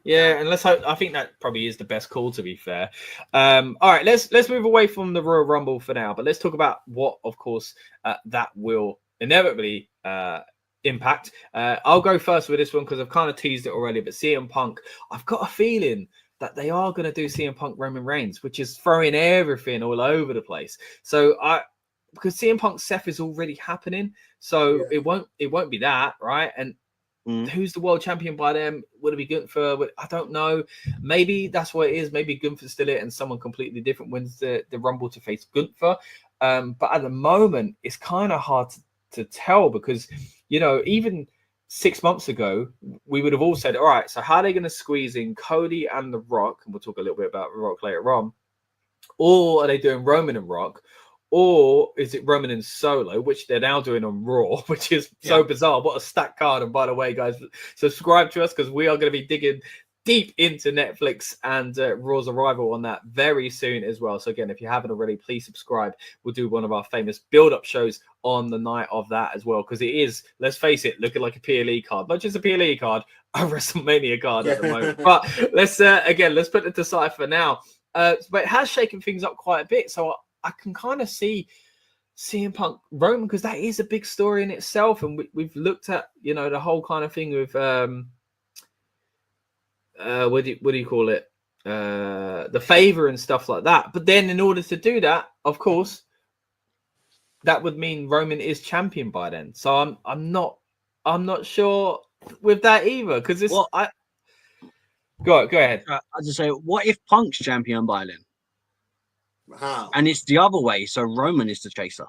Yeah, and let's hope. I think that probably is the best call, to be fair. All right, let's move away from the Royal Rumble for now, but let's talk about what, of course, that will inevitably impact. I'll go first with this one because I've kind of teased it already, but CM Punk, I've got a feeling that they are going to do CM Punk Roman Reigns, which is throwing everything all over the place. So because CM Punk Seth is already happening, so it won't be that, right? And who's the world champion by then? Would it be Gunther? I don't know. Maybe that's what it is. Maybe Gunther's still it and someone completely different wins the Rumble to face Gunther. But at the moment, it's kind of hard to tell because, even 6 months ago, we would have all said, all right, so how are they going to squeeze in Cody and The Rock? And we'll talk a little bit about The Rock later on. Or are they doing Roman and Rock? Or is it Roman and Solo, which they're now doing on Raw, which is so bizarre. What a stacked card. And by the way, guys, subscribe to us because we are going to be digging deep into Netflix and Raw's arrival on that very soon as well. So again, if you haven't already, please subscribe. We'll do one of our famous build-up shows on the night of that as well, because it is, let's face it, looking like a PLE card. Not just a PLE card, a WrestleMania card at the moment. But let's put it aside for now. But it has shaken things up quite a bit. So I can kind of see CM Punk Roman, because that is a big story in itself. And we've looked at, the whole kind of thing with what do you call it? The favor and stuff like that. But then in order to do that, of course, that would mean Roman is champion by then. So I'm not sure with that either, because it's go ahead. I just say, what if Punk's champion by then? How? And it's the other way, so Roman is the chaser.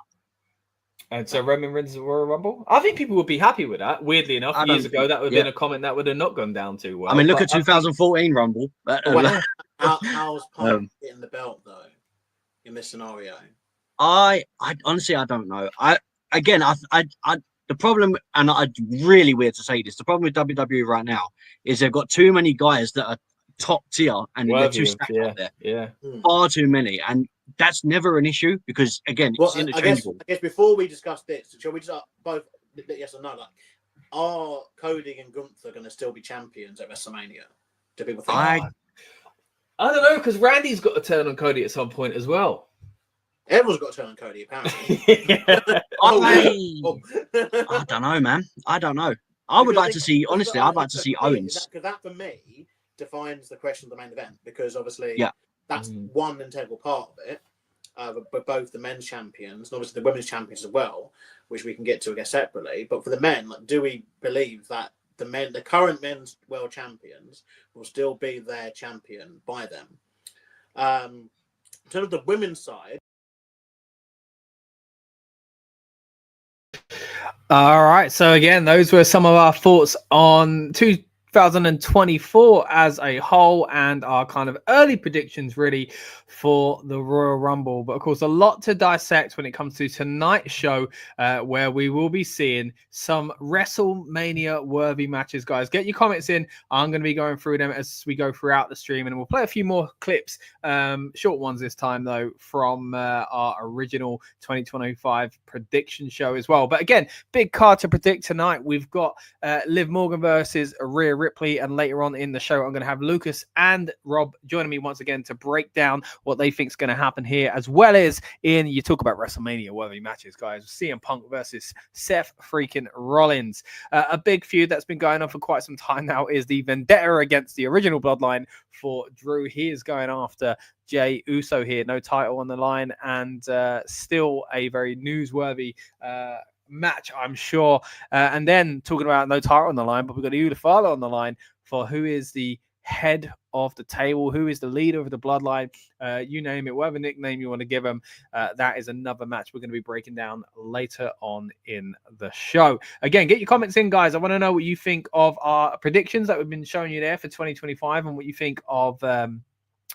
And so Roman wins the Royal Rumble. I think people would be happy with that. Weirdly enough, years ago, that would have been a comment that would have not gone down too well. I mean, look at 2014 Rumble. How's Punk getting the belt though in this scenario? I honestly, I don't know. The problem, and it's really weird to say this, the problem with WWE right now is they've got too many guys that are top tier and they're too stacked up there. Yeah. Far too many. And that's never an issue because, again, it's interchangeable. I guess before we discuss this, shall we just both, yes or no, like, are Cody and Gunther going to still be champions at WrestleMania? Do people think I don't know, because Randy's got to turn on Cody at some point as well. Everyone's got to turn on Cody, apparently. I don't know, man. I don't know. I would like to see, honestly, I'd like to see Owens. Because that, for me, defines the question of the main event. Because, obviously, that's one integral part of it. both the men's champions and obviously the women's champions as well, which we can get to, I guess, separately. But for the men, like, do we believe that the current men's world champions will still be their champion by them? In terms of the women's side. All right. So again, those were some of our thoughts on 2024 as a whole and our kind of early predictions really for the Royal Rumble. But of course, a lot to dissect when it comes to tonight's show, where we will be seeing some WrestleMania worthy matches. Guys, get your comments in. I'm going to be going through them as we go throughout the stream, and we'll play a few more clips, short ones this time though, from our original 2025 prediction show as well. But again, big card to predict tonight. We've got Liv Morgan versus Rhea Ripley, and later on in the show I'm going to have Lucas and Rob joining me once again to break down what they think is going to happen here, as well as in you talk about WrestleMania worthy matches, guys. CM Punk versus Seth freaking Rollins. A big feud that's been going on for quite some time now is the vendetta against the original bloodline for Drew. He is going after Jey Uso here, no title on the line, and still a very newsworthy match, I'm sure. And then talking about no title on the line, but we've got Yuta Father on the line for who is the head of the table, who is the leader of the bloodline, you name it, whatever nickname you want to give them. That is another match we're going to be breaking down later on in the show. Again, get your comments in, guys. I want to know what you think of our predictions that we've been showing you there for 2025 and what you think of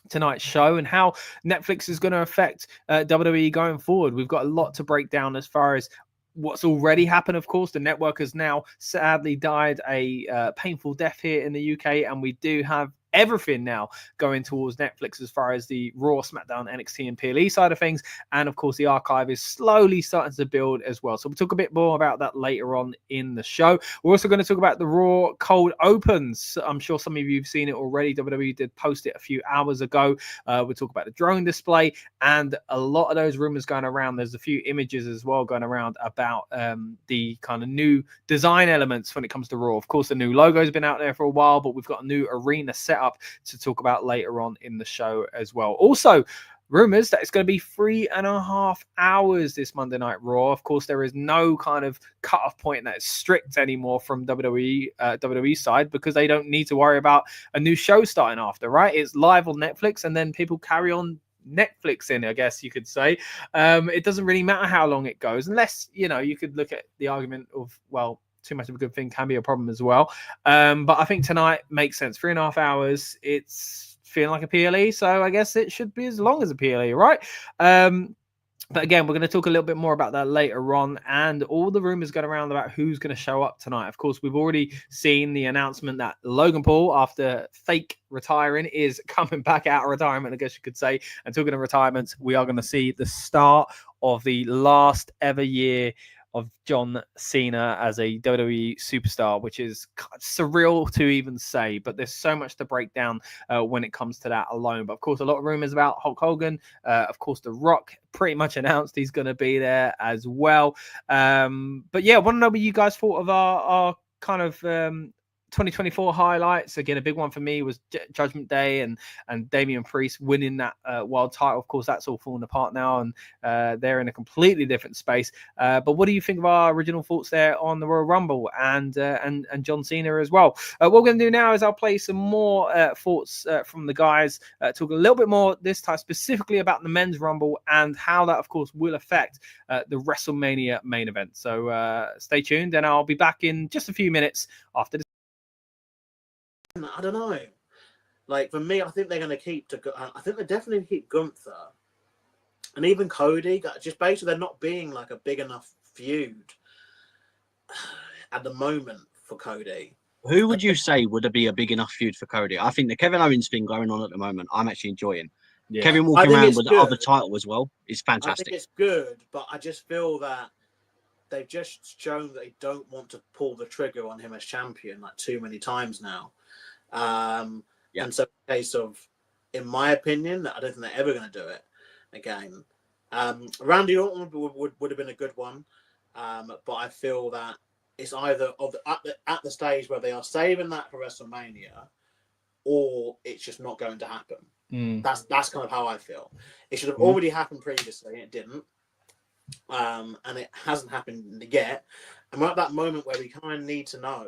tonight's show and how Netflix is going to affect WWE going forward. We've got a lot to break down as far as what's already happened. Of course, the network has now sadly died a painful death here in the UK, and we do have everything now going towards Netflix as far as the Raw, SmackDown, NXT, and PLE side of things. And of course, the archive is slowly starting to build as well. So we'll talk a bit more about that later on in the show. We're also going to talk about the Raw cold opens. I'm sure some of you have seen it already. WWE did post it a few hours ago. We'll talk about the drone display and a lot of those rumors going around. There's a few images as well going around about the kind of new design elements when it comes to Raw. Of course, the new logo has been out there for a while, but we've got a new arena setup to talk about later on in the show as well. Also, rumors that it's going to be 3.5 hours this Monday Night Raw. Of course, there is no kind of cutoff point that is strict anymore from WWE side, because they don't need to worry about a new show starting after, right? It's live on Netflix, and then people carry on Netflix in, I guess you could say. It doesn't really matter how long it goes, unless, you know, you could look at the argument of, well, too much of a good thing can be a problem as well. But I think tonight makes sense. 3.5 hours. It's feeling like a PLE, so I guess it should be as long as a PLE, right? But again, we're going to talk a little bit more about that later on, and all the rumors going around about who's going to show up tonight. Of course, we've already seen the announcement that Logan Paul, after fake retiring, is coming back out of retirement, I guess you could say. And talking of retirements, we are going to see the start of the last ever year of John Cena as a WWE superstar, which is surreal to even say, but there's so much to break down when it comes to that alone. But of course, a lot of rumors about Hulk Hogan. Of course, The Rock pretty much announced he's going to be there as well. But yeah, I want to know what you guys thought of our kind of 2024 highlights. Again, a big one for me was Judgment Day and Damian Priest winning that world title. Of course, that's all falling apart now, and they're in a completely different space. But what do you think of our original thoughts there on the Royal Rumble and John Cena as well? What we're going to do now is I'll play some more thoughts from the guys, talk a little bit more this time specifically about the men's Rumble and how that, of course, will affect the WrestleMania main event. So stay tuned, and I'll be back in just a few minutes after this. I don't know. Like, for me, I think they're going to keep I think they're definitely going to keep Gunther and even Cody. Just basically, they're not being like a big enough feud at the moment for Cody. Who would you say would be a big enough feud for Cody? I think the Kevin Owens thing going on at the moment, I'm actually enjoying. Yeah. Kevin walking around with the other title as well is fantastic. I think it's good, but I just feel that they've just shown that they don't want to pull the trigger on him as champion like too many times now. And so, in case of, in my opinion, I don't think they're ever going to do it again. Randy Orton would have been a good one, but I feel that it's either at the stage where they are saving that for WrestleMania, or it's just not going to happen. That's kind of how I feel. It should have already happened previously, and it didn't. And it hasn't happened yet. And we're at that moment where we kind of need to know.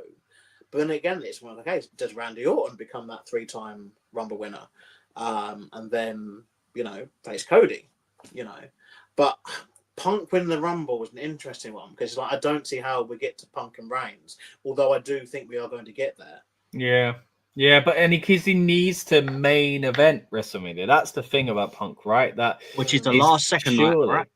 But then again, it's one of the case. Does Randy Orton become that 3-time Rumble winner? And then, face Cody, But Punk winning the Rumble was an interesting one because I don't see how we get to Punk and Reigns, although I do think we are going to get there. Yeah, but because he needs to main event WrestleMania. That's the thing about Punk, right? Which is the last second night, right?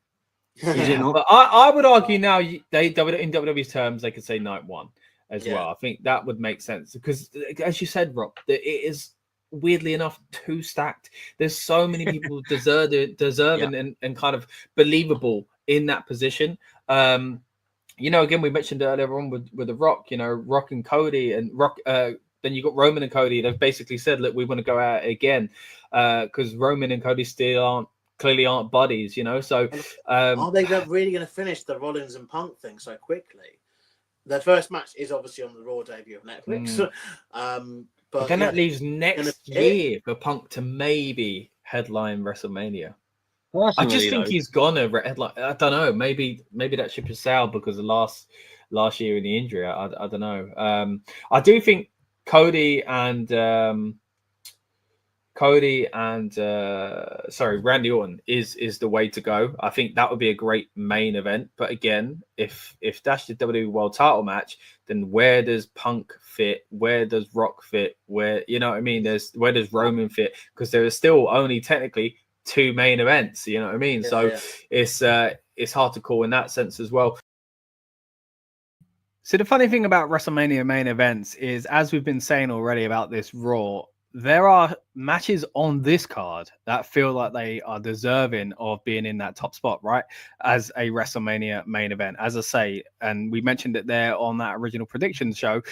Is it not? But I would argue now in WWE's terms they could say night one as well. I think that would make sense because, as you said, Rob, it is weirdly enough too stacked. There's so many people deserving and kind of believable in that position. Again, we mentioned earlier on with the Rock, Rock and Cody and Rock. Then you got Roman and Cody. They've basically said, look, we want to go out again because Roman and Cody still clearly aren't buddies, So are they really going to finish the Rollins and Punk thing so quickly? Their first match is obviously on the Raw debut of Netflix. But then that leaves next year for Punk to maybe headline WrestleMania. Personally, I just think he's gonna headline. I don't know. Maybe that ship has sailed because of last year in the injury. I don't know. I do think Randy Orton is the way to go. I think that would be a great main event. But again, if that's the WWE World Title match, then where does Punk fit? Where does Rock fit? Where what I mean? Where does Roman fit? Because there is still only technically 2 main events. You know what I mean? It's hard to call in that sense as well. So the funny thing about WrestleMania main events is, as we've been saying already about this Raw, there are matches on this card that feel like they are deserving of being in that top spot, right? As a WrestleMania main event, as I say, and we mentioned it there on that original predictions show.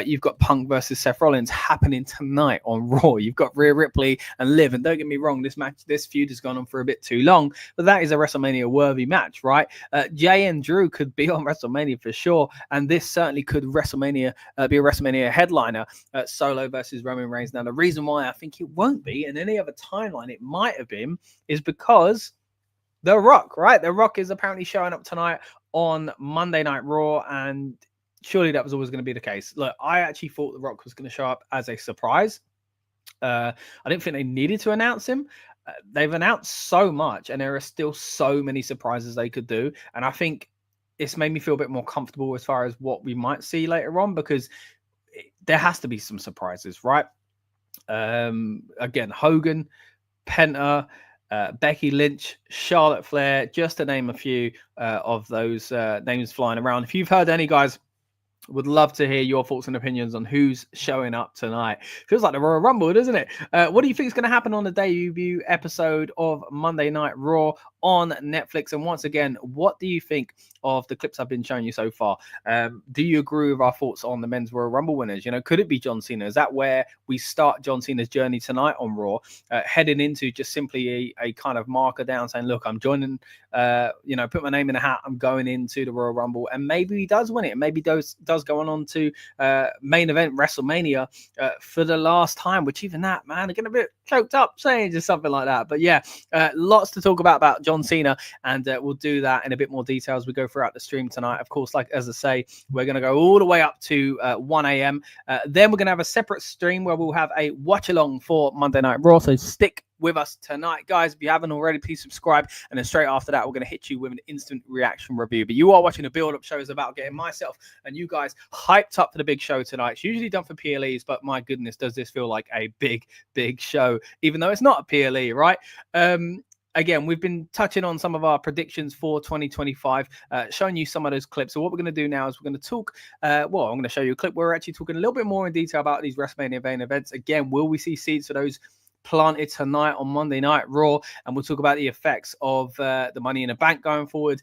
You've got Punk versus Seth Rollins happening tonight on Raw. You've got Rhea Ripley and Liv, and don't get me wrong, this feud has gone on for a bit too long, but that is a WrestleMania worthy match, right? Jay and Drew could be on WrestleMania for sure, and this certainly could be a WrestleMania headliner. Solo versus Roman Reigns. Now, the reason why I think it won't be in any other timeline it might have been is because The Rock, right? The Rock is apparently showing up tonight on Monday Night Raw, and surely that was always going to be the case. Look, I actually thought The Rock was going to show up as a surprise. I didn't think they needed to announce him. They've announced so much, and there are still so many surprises they could do. And I think it's made me feel a bit more comfortable as far as what we might see later on, because there has to be some surprises, right? Again, Hogan, Penta, Becky Lynch, Charlotte Flair, just to name a few of those names flying around. If you've heard any, guys, would love to hear your thoughts and opinions on who's showing up tonight. Feels like the Royal Rumble, doesn't it? What do you think is going to happen on the debut episode of Monday Night Raw on Netflix? And once again, what do you think of the clips I've been showing you so far? Do you agree with our thoughts on the men's Royal Rumble winners? Could it be John Cena? Is that where we start John Cena's journey tonight on Raw, heading into just simply a kind of marker down saying, look, I'm joining, put my name in a hat, I'm going into the Royal Rumble, and maybe he does win it. Maybe does go on to main event WrestleMania for the last time, which even that, man, I get a bit choked up saying just something like that. But yeah, lots to talk about John Cena, and we'll do that in a bit more detail as we go throughout the stream tonight. Of course, like as I say, we're going to go all the way up to 1 a.m. Then we're going to have a separate stream where we'll have a watch along for Monday Night Raw. So stick with us tonight, guys. If you haven't already, please subscribe, and then straight after that we're going to hit you with an instant reaction review. But you are watching a build-up show. Is about getting myself and you guys hyped up for the big show tonight. It's usually done for PLEs, but my goodness, does this feel like a big show, even though it's not a PLE, right? Again, we've been touching on some of our predictions for 2025, showing you some of those clips. So what we're going to do now is we're going to talk, I'm going to show you a clip where we're actually talking a little bit more in detail about these WrestleMania main events. Again, will we see seeds for those planted tonight on Monday Night Raw? And we'll talk about the effects of the Money in the Bank going forward,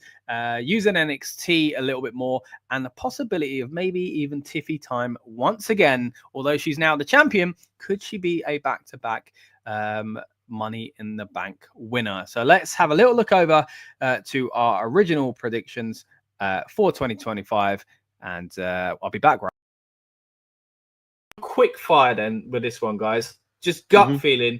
using NXT a little bit more, and the possibility of maybe even Tiffy time once again. Although she's now the champion, could she be a back-to-back Money in the Bank winner? So let's have a little look over to our original predictions for 2025, and I'll be back. Right, quick fire then with this one, guys. Just gut feeling.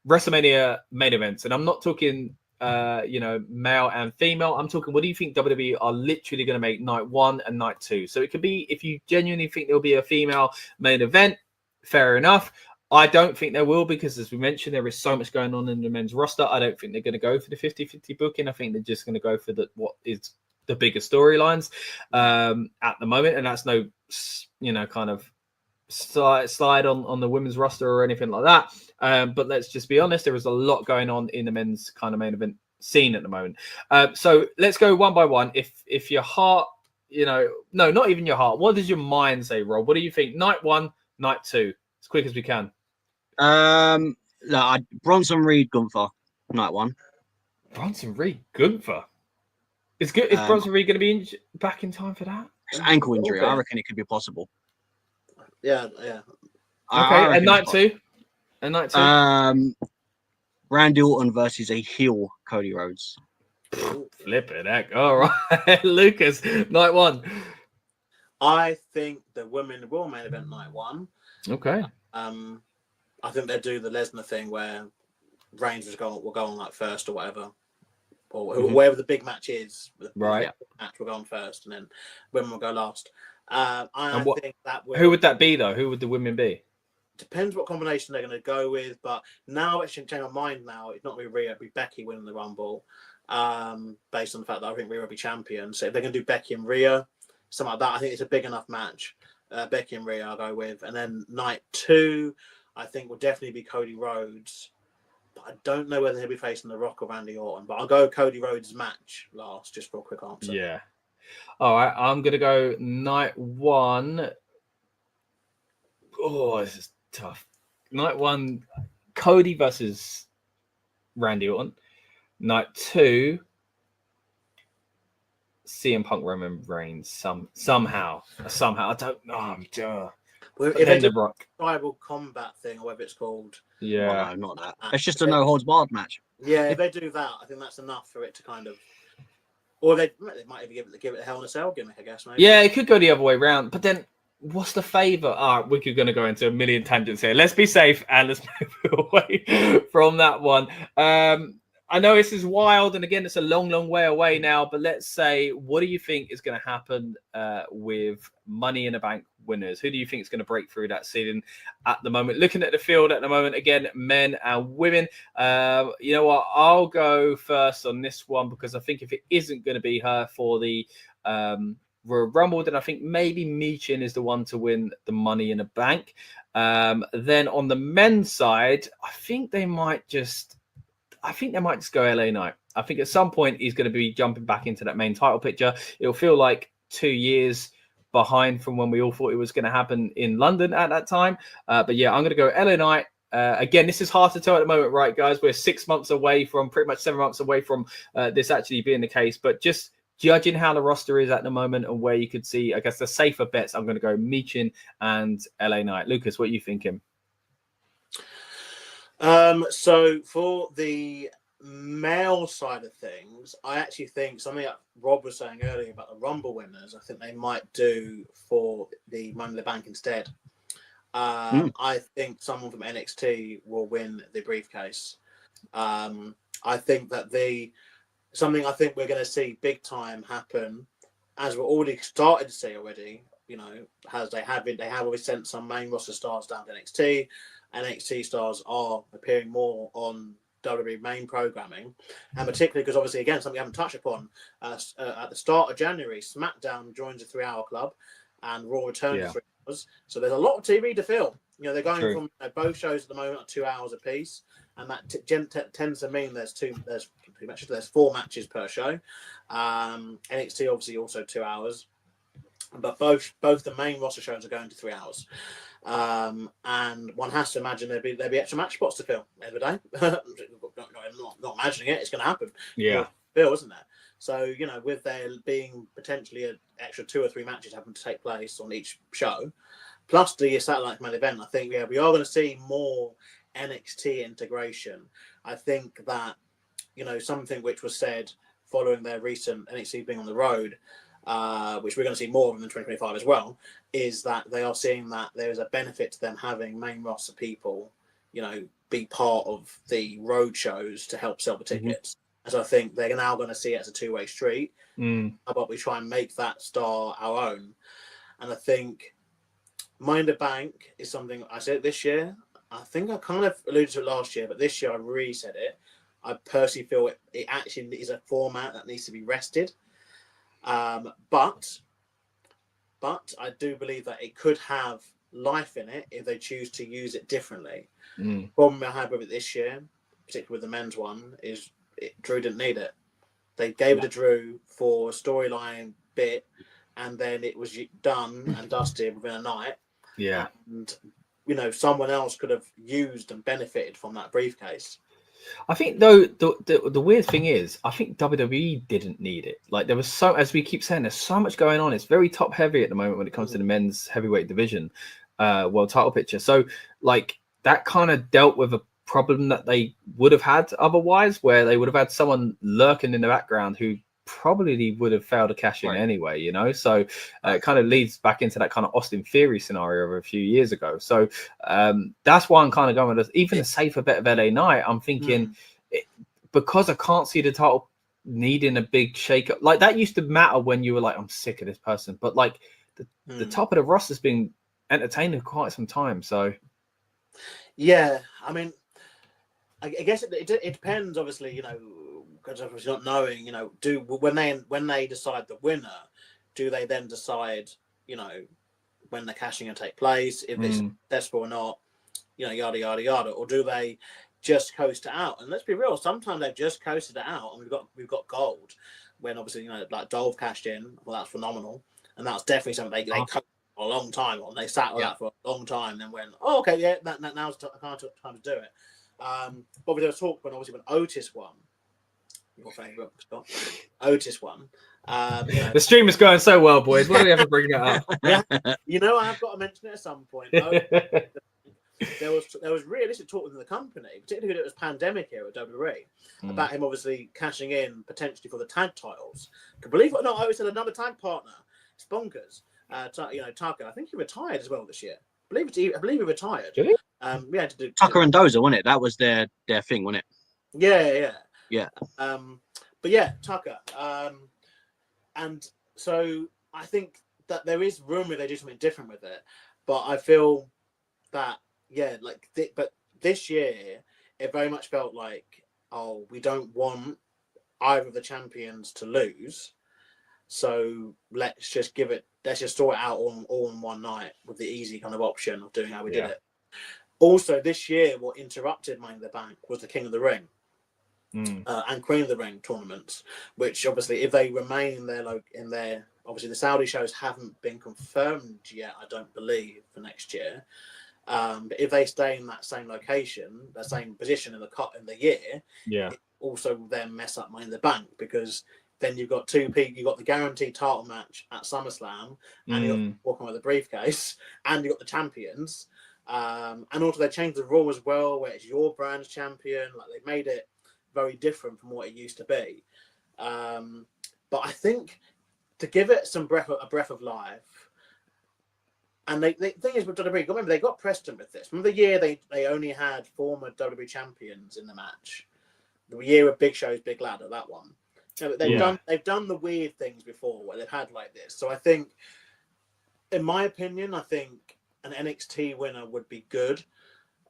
WrestleMania main events, and I'm not talking male and female. I'm talking, what do you think WWE are literally going to make night 1 and night 2? So it could be, if you genuinely think there'll be a female main event, fair enough. I don't think there will, because as we mentioned, there is so much going on in the men's roster. I don't think they're going to go for the 50-50 booking. I think they're just going to go for what is the bigger storylines at the moment, and that's no kind of slide on the women's roster or anything like that. But let's just be honest, there is a lot going on in the men's kind of main event scene at the moment. So let's go one by one. If your heart, no, not even your heart, what does your mind say, Rob? What do you think? Night 1, night 2, as quick as we can. Bronson Reed, Gunther, night 1. Bronson Reed, Gunther. Is Bronson Reed going to be back in time for that? It's ankle injury. I reckon it could be possible. Yeah. Okay, and night 2? And night 2? Randy Orton versus a heel Cody Rhodes. Flipping heck. All right. Lucas, night 1. I think the women will main event night 1. Okay. I think they'll do the Lesnar thing where Reigns will go on like first or whatever. Or wherever the big match is. Right. The match will go on first and then women will go last. Think that who would that be, though? Who would the women be? Depends what combination they're going to go with, but now it's changed my mind. Now it's not going to be Rhea, it'll be Becky winning the Rumble, based on the fact that I think Rhea will be champion. So if they're going to do Becky and Rhea, something like that, I think it's a big enough match. Becky and Rhea I'll go with, and then night 2, I think will definitely be Cody Rhodes, but I don't know whether he'll be facing The Rock or Randy Orton. But I'll go Cody Rhodes match last, just for a quick answer. Yeah. All right, I'm going to go night 1. Oh, this is tough. Night 1, Cody versus Randy Orton. Night 2, CM Punk Roman Reigns. Somehow. I don't know. Well, if it's The a Rock. tribal combat thing, or whatever it's called. Yeah. No, not that. It's just a no holds barred match. Yeah, if they do that, I think that's enough for it to kind of. Or they might even give it a Hell in a Cell gimmick, I guess. Maybe. Yeah, it could go the other way around. But then, what's the favour? We're going to go into a million tangents here. Let's be safe and let's move away from that one. I know this is wild, and again, it's a long, long way away now. But let's say, what do you think is going to happen with Money in the Bank winners? Who do you think is going to break through that ceiling at the moment? Looking at the field at the moment, again, men and women. You know what? I'll go first on this one, because I think if it isn't going to be her for the Royal Rumble, then I think maybe Michin is the one to win the Money in the Bank. Then on the men's side, I think they might just go LA Knight. I think at some point he's going to be jumping back into that main title picture. It'll feel like 2 years behind from when we all thought it was going to happen in London at that time. But yeah, I'm going to go LA Knight. Again, this is hard to tell at the moment, right, guys? We're 6 months away from, pretty much 7 months away from this actually being the case. But just judging how the roster is at the moment and where you could see, I guess, the safer bets, I'm going to go Michin and LA Knight. Lucas, what are you thinking? So for the male side of things, I actually think something that Rob was saying earlier about the Rumble winners, I think they might do for the Money in the Bank instead. I think someone from NXT will win the briefcase. I think that something I think we're going to see big time happen, as we're already started to see already. You know, as they have always sent some main roster stars down to NXT. NXT stars are appearing more on WWE main programming, and particularly because obviously, again, something we haven't touched upon, at the start of January, SmackDown joins the 3-hour club and Raw returns to 3 hours. So there's a lot of TV to film. You know, they're going from both shows at the moment are 2 hours apiece, and that tends to mean there's 4 matches per show. NXT obviously also 2 hours, but both the main roster shows are going to 3 hours. And one has to imagine there'd be extra match spots to fill every day. not imagining it, it's going to happen. Yeah, Bill, isn't there? So, you know, with there being potentially an extra 2 or 3 matches having to take place on each show, plus the satellite main event, I think we are going to see more NXT integration. I think that, you know, something which was said following their recent NXT being on the road, which we're going to see more of in 2025 as well, is that they are seeing that there is a benefit to them having main roster people be part of the road shows to help sell the tickets. And so I think they're now going to see it as a two-way street. How about we try and make that star our own? And I think Money in the Bank is something I said this year. I think I kind of alluded to it last year, but this year I really said it. I personally feel it actually is a format that needs to be rested. But I do believe that it could have life in it if they choose to use it differently. Problem I had with it this year, particularly with the men's one, is Drew didn't need it. They gave it to Drew for a storyline bit, and then it was done and dusted within a night. Yeah. And, someone else could have used and benefited from that briefcase. I think, though, the weird thing is, I think WWE didn't need it. Like, there was as we keep saying, there's so much going on. It's very top heavy at the moment when it comes to the men's heavyweight division, world title picture. So, like, that kind of dealt with a problem that they would have had otherwise, where they would have had someone lurking in the background who probably would have failed to cash in anyway, so it kind of leads back into that kind of Austin Theory scenario of a few years ago. So that's why I'm kind of going with even a safer bet of LA Knight. I'm thinking because I can't see the title needing a big shake up. Like, that used to matter when you were like, I'm sick of this person, but like the top of the roster's been entertaining for quite some time. So yeah, I mean, I guess it depends, obviously, because obviously not knowing, when they decide the winner, do they then decide, when the cashing will take place, if it's successful or not, yada yada yada, or do they just coast it out? And let's be real, sometimes they've just coasted it out, and we've got gold. When obviously, like Dolph cashed in, well, that's phenomenal, and that's definitely something they coasted for a long time on. They sat with that for a long time, then went, oh, okay, yeah, now's time to do it. But there was talk when Otis won, your favourite Scott, Otis won. The stream is going so well, boys. Why do we have to bring that up? I've got to mention it at some point. There was realistic talk within the company, particularly when it was pandemic here at WWE, about him obviously cashing in potentially for the tag titles. Believe it or not, Otis had another tag partner. It's bonkers. Tucker. I think he retired as well this year. I believe he retired. Did he? To do Tucker and Dozer, wasn't it? That was their thing, wasn't it? Yeah. But yeah, Tucker. And so I think that there is rumor they do something different with it, but I feel that but this year it very much felt like, oh, we don't want either of the champions to lose, so let's just sort it out all in one night with the easy kind of option of doing how we did it. Also, this year, what interrupted Money in the Bank was the King of the Ring and Queen of the Ring tournaments, which obviously, if they remain in their obviously the Saudi shows haven't been confirmed yet, I don't believe, for next year. But if they stay in that same location, the same position in the year, it also then mess up Money in the Bank, because then you've got two people. You've got the guaranteed title match at SummerSlam, and you're walking with the briefcase, and you've got the champions. And also they changed the rule as well, where it's your brand's champion. Like, they made it very different from what it used to be. But I think to give it a breath of life, and the thing is with WWE, remember they got precedent with this. Remember the year they only had former WWE champions in the match, the year of Big Show's Big Ladder, that one. They've done the weird things before where they've had like this. So I think, in my opinion, I think an NXT winner would be good.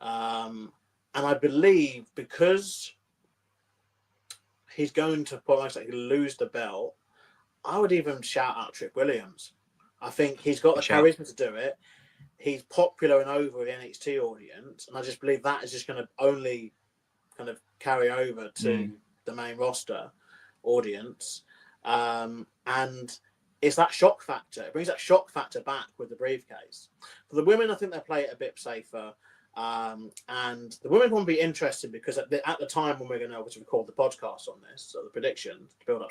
And I believe because he's going to lose the belt, I would even shout out Trick Williams. I think he's got the charisma to do it. He's popular and over with the NXT audience. And I just believe that is just going to only kind of carry over to the main roster audience. And it's that shock factor. It brings that shock factor back with the briefcase. For the women, I think they play it a bit safer. And the women won't be interested because at the time when we're going to obviously record the podcast on this, so the prediction, build up,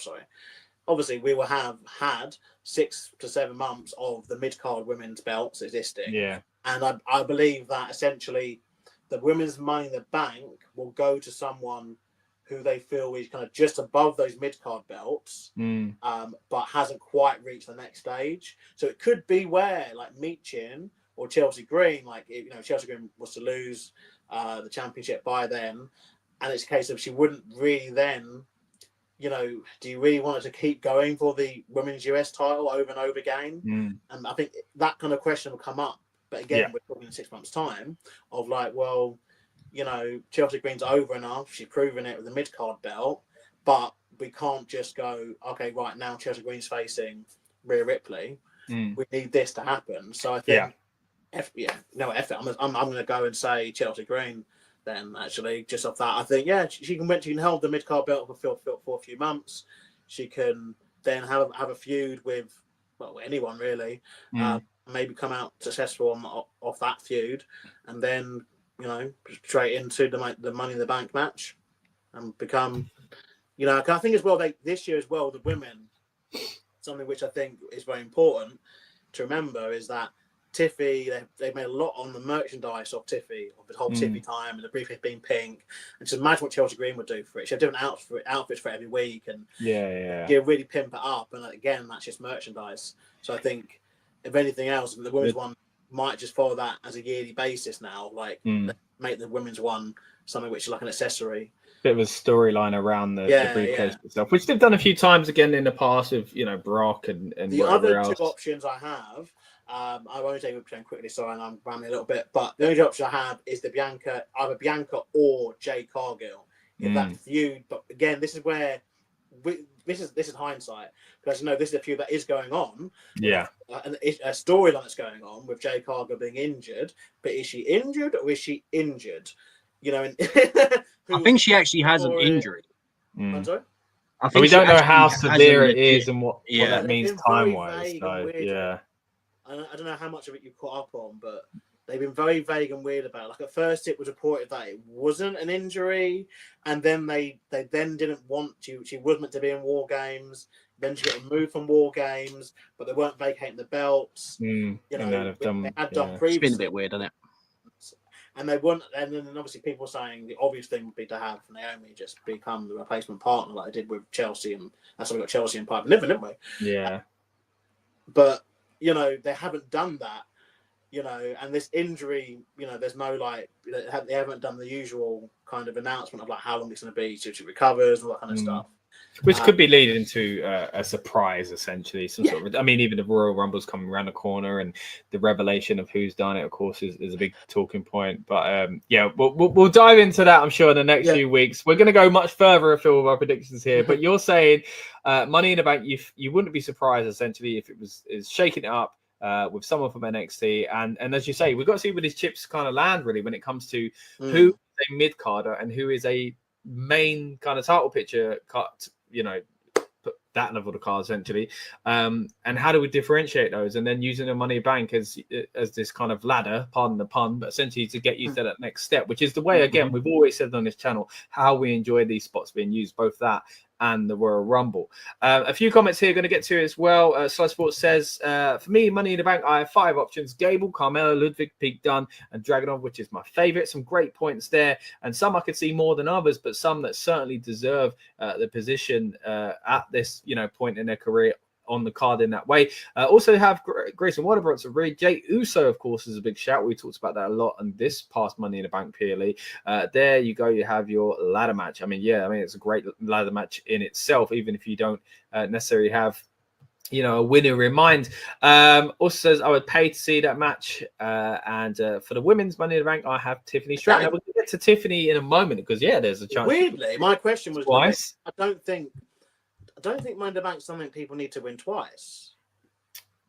obviously we will have had 6 to 7 months of the mid-card women's belts existing. Yeah. And I believe that essentially the women's Money in the Bank will go to someone who they feel is kind of just above those mid-card belts, but hasn't quite reached the next stage. So it could be where, like, Meechin or Chelsea Green, Chelsea Green was to lose the championship by then, and it's a case of she wouldn't really then, you know, do you really want her to keep going for the women's US title over and over again? And I think that kind of question will come up. But again, we're talking in 6 months' time of like, well, you know, Chelsea Green's over enough. She's proven it with the mid-card belt, but we can't just go, okay, right now Chelsea Green's facing Rhea Ripley. We need this to happen. So I think, I'm going to go and say Chelsea Green. Then actually, just off that, I think she can hold the mid card belt for a few months. She can then have a feud with anyone really. Maybe come out successful off that feud, and then straight into the Money in the Bank match, and become I think as well this year as well the women, something which I think is very important to remember is that Tiffy, they've made a lot on the merchandise of Tiffy, of the whole Tiffy time, and the briefcase being pink. And just imagine what Chelsea Green would do for it. She had different outfits for every week, and really pimp it up. And again, that's just merchandise. So I think, if anything else, the women's one might just follow that as a yearly basis now. Like, make the women's one something which is like an accessory. Bit of a storyline around the briefcase itself, which they've done a few times again in the past with Brock and the other two options I have. I won't take it quickly, sorry, and I'm rambling a little bit. But the only option I have is either Bianca or Jade Cargill. If that feud, but again, this is where this is hindsight, because this is a feud that is going on. Yeah, and it's a storyline that's going on with Jade Cargill being injured. But is she injured or is she injured? I think she actually has an injury. I'm sorry? But we don't know how severe it is and what that means time-wise. So, I don't know how much of it you caught up on, but they've been very vague and weird about it. Like at first it was reported that it wasn't an injury, and then they then didn't want to. She was meant to be in War Games. Then she got removed from War Games, but they weren't vacating the belts. They had done previously. It's been a bit weird, hasn't it? And they wouldn't. And then obviously people saying the obvious thing would be to have Naomi just become the replacement partner, like they did with Chelsea, and that's why we got Chelsea and Piper Niven, didn't we? Yeah. But they haven't done that. And this injury, there's no they haven't done the usual kind of announcement of like how long it's going to be till she recovers and all that kind of stuff. Which could be leading into a surprise, essentially. Sort of, I mean, even the Royal Rumble's coming around the corner, and the revelation of who's done it, of course, is a big talking point. But we'll dive into that, I'm sure, in the next few weeks. We're going to go much further afield with our predictions here. But you're saying Money in the Bank, you wouldn't be surprised, essentially, if it is shaking it up with someone from NXT. And as you say, we've got to see where these chips kind of land, really, when it comes to who is a mid-carder and who is a main kind of title picture cut, that level of cards essentially, and how do we differentiate those, and then using the Money Bank as this kind of ladder, pardon the pun, but essentially to get you to that next step, which is the way, again, we've always said on this channel how we enjoy these spots being used, both that and the Royal Rumble. A few comments here going to get to as well. Sly Sports says, for me, Money in the Bank, I have 5 options: Gable, Carmella, Ludwig, Pete Dunne, and Dragunov, which is my favorite. Some great points there, and some I could see more than others, but some that certainly deserve the position at this point in their career on the card in that way. Also have Grayson Waterbrooks of Reed. Jay Uso, of course, is a big shout. We talked about that a lot on this past Money in the Bank PLE. There you go. You have your ladder match. I mean, it's a great ladder match in itself, even if you don't necessarily have a winner in mind. Also says I would pay to see that match. And for the women's Money in the Bank, I have Tiffany Stratton. Now, we'll get to Tiffany in a moment because there's a chance. Weirdly, my question was twice. I don't think Money in the Bank is something people need to win twice.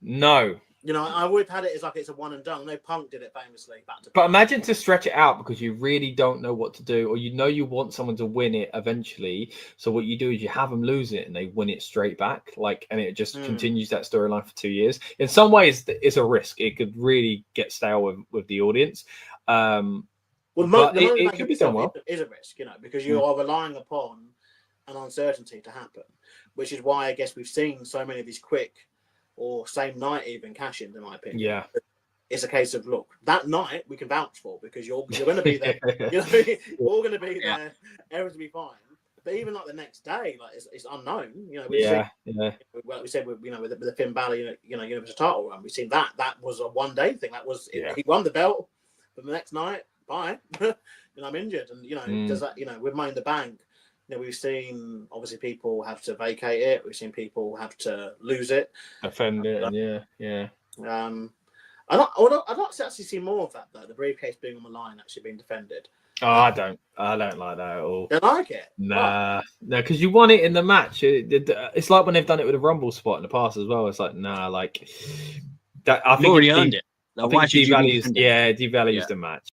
No. I would have had it as like it's a one and done. No, Punk did it famously back to back. But imagine to stretch it out because you really don't know what to do, or you want someone to win it eventually. So what you do is you have them lose it and they win it straight back, and it just continues that storyline for 2 years. In some ways, it's a risk. It could really get stale with the audience. But it could be done well. Is a risk, because you are relying upon an uncertainty to happen, which is why I guess we've seen so many of these quick or same night even cash-ins, in my opinion. Yeah. It's a case of, look, that night we can vouch for because you're going to be there. You're all going to be there. Everything will be fine. But even like the next day, it's unknown. We said with the Finn Balor, Universal title run, we've seen that was a one-day thing. That was he won the belt, but the next night bye. I'm injured, and does that, with Money in the Bank, we've seen obviously people have to vacate it. We've seen people have to lose it, defend it, yeah. I'd like to actually see more of that though. The briefcase being on the line, actually being defended. Oh, I don't like that at all. Don't like it? Nah, no, because you want it in the match. It's like when they've done it with a Rumble spot in the past as well. It's like, nah, like that. I think already earned it. I think devalues the match.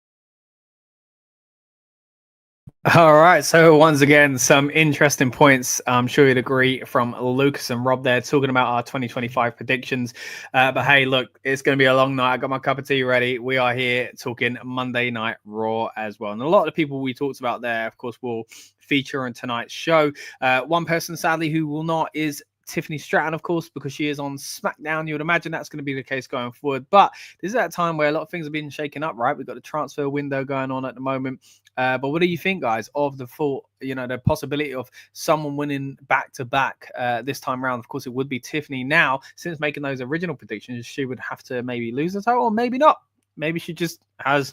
All right, so once again, some interesting points. I'm sure you'd agree from Lucas and Rob there talking about our 2025 predictions. But hey, look, it's going to be a long night. I got my cup of tea ready. We are here talking Monday Night Raw as well. And a lot of the people we talked about there, of course, will feature on tonight's show. One person, sadly, who will not is Tiffany Stratton, of course, because she is on SmackDown. You would imagine that's going to be the case going forward. But this is that time where a lot of things have been shaken up, right? We've got the transfer window going on at the moment. But what do you think, guys, of the full, the possibility of someone winning back-to-back this time around? Of course, it would be Tiffany. Now, since making those original predictions, she would have to maybe lose the title, or maybe not. Maybe she just has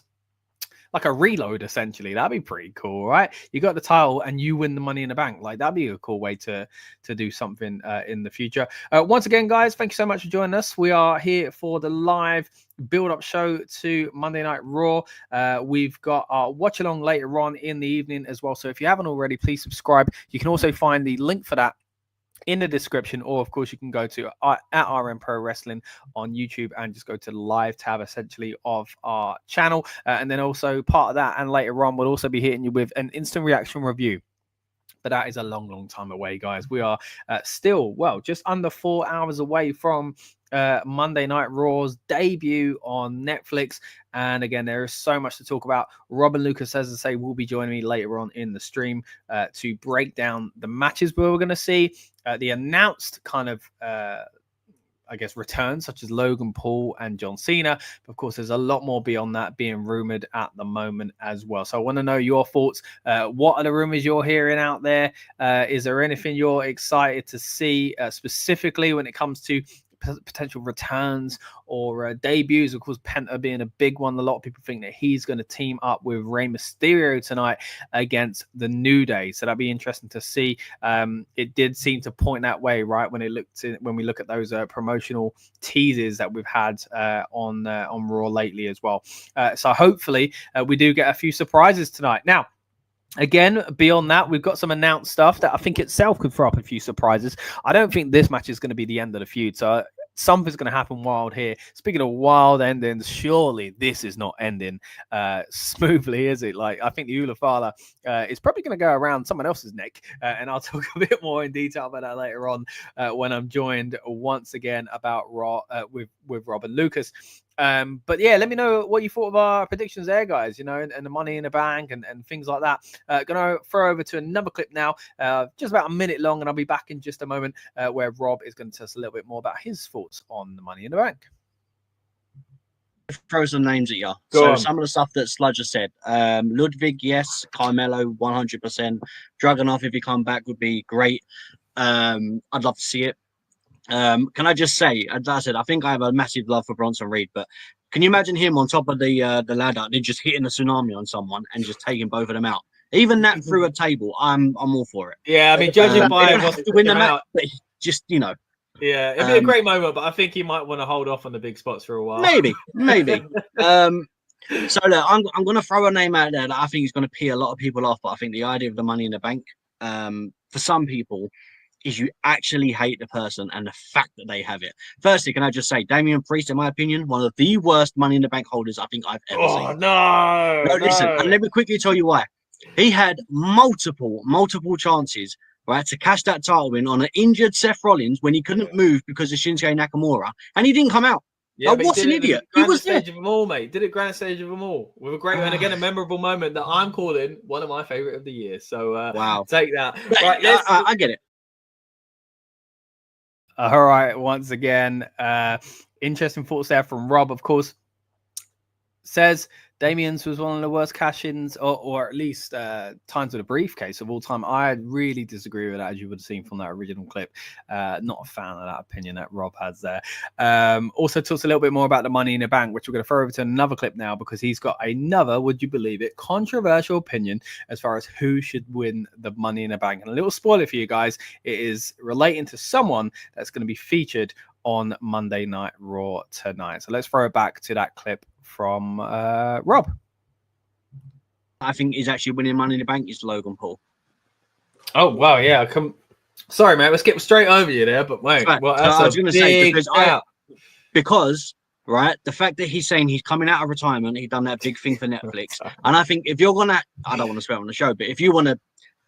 like a reload, essentially. That'd be pretty cool, right? You got the title and you win the Money in the Bank. Like, that'd be a cool way to do something in the future. Once again, guys, thank you so much for joining us. We are here for the live build-up show to Monday Night Raw. We've got our watch along later on in the evening as well. So if you haven't already, please subscribe. You can also find the link for that in the description, or of course you can go to at RN Pro Wrestling on YouTube and just go to the live tab essentially of our channel, and then also part of that and later on we'll also be hitting you with an instant reaction review. But that is a long time away, guys. We are still, just under 4 hours away from Monday Night Raw's debut on Netflix. And again, there is so much to talk about. Rob and Lucas, as I say, will be joining me later on in the stream to break down the matches where we're going to see the announced kind of returns, such as Logan Paul and John Cena. But of course, there's a lot more beyond that being rumored at the moment as well. So I want to know your thoughts. What are the rumors you're hearing out there? Is there anything you're excited to see specifically when it comes to potential returns or debuts? Of course, Penta being a big one. A lot of people think that he's going to team up with Rey Mysterio tonight against the New Day, so that'd be interesting to see. It did seem to point that way, right, when we look at those promotional teases that we've had on Raw lately as well. So hopefully we do get a few surprises tonight. Now, again, beyond that, we've got some announced stuff that I think itself could throw up a few surprises. I don't think this match is going to be the end of the feud, so something's going to happen wild here. Speaking of wild endings, surely this is not ending smoothly, is it? Like, I think the Ula Fala is probably going to go around someone else's neck, and I'll talk a bit more in detail about that later on when I'm joined once again about Raw with Rob and Lucas. But yeah, let me know what you thought of our predictions there, guys, and the Money in the Bank and things like that. Gonna throw over to another clip now, just about a minute long, and I'll be back in just a moment where Rob is going to tell us a little bit more about his thoughts on the Money in the Bank. Throw some names at you. Some of the stuff that Sludge has said. Ludwig, yes. Carmelo, 100%. Dragunov, if he come back, would be great. I'd love to see it. Can I just say, as I said, I think I have a massive love for Bronson Reed, but can you imagine him on top of the ladder and just hitting a tsunami on someone and just taking both of them out? Even that through a table, I'm all for it. Yeah, I mean, judging by what's to win the match, but just yeah, it'd be a great moment, but I think he might want to hold off on the big spots for a while. Maybe. So look, I'm going to throw a name out there that I think is going to pee a lot of people off, but I think the idea of the Money in the Bank, for some people, is you actually hate the person and the fact that they have it. Firstly, can I just say, Damian Priest, in my opinion, one of the worst Money in the Bank holders I think I've ever seen. No, listen, and let me quickly tell you why. He had multiple chances, right, to cash that title in on an injured Seth Rollins when he couldn't move because of Shinsuke Nakamura, and he didn't come out. Yeah, what an idiot! He was stage of them all, mate. Did it grand stage of them all with a great and again a memorable moment that I'm calling one of my favorite of the year. So wow, take that. Right, I get it. All right, once again, interesting thoughts there from Rob, of course. Says Damien's was one of the worst cash-ins, or at least times with a briefcase of all time. I really disagree with that, as you would have seen from that original clip. Not a fan of that opinion that Rob has there. Also talks a little bit more about the Money in the Bank, which we're going to throw over to another clip now, because he's got another, would you believe it, controversial opinion as far as who should win the Money in the Bank. And a little spoiler for you guys, it is relating to someone that's going to be featured on Monday Night Raw tonight. So let's throw it back to that clip from Rob. I think is actually winning Money in the Bank is Logan Paul. Oh wow, yeah. Sorry, mate. Let's get straight over you there, but mate, well, that's I was going to say because right, the fact that he's saying he's coming out of retirement, he's done that big thing for Netflix, and I think if you're gonna, I don't want to swear on the show, but if you want to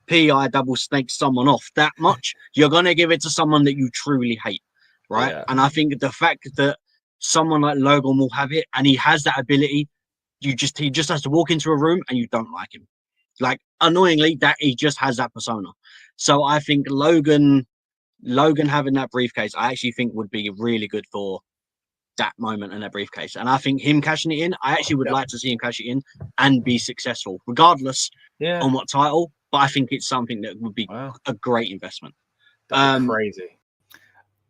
PI double snake someone off that much, you're gonna give it to someone that you truly hate, right? Yeah. And I think the fact that someone like Logan will have it, and he has that ability, he just has to walk into a room and you don't like him. Like, annoyingly, that he just has that persona. So I think Logan having that briefcase, I actually think would be really good for that moment and that briefcase. And I think him cashing it in, I actually would like to see him cash it in and be successful, regardless on what title. But I think it's something that would be a great investment. Crazy.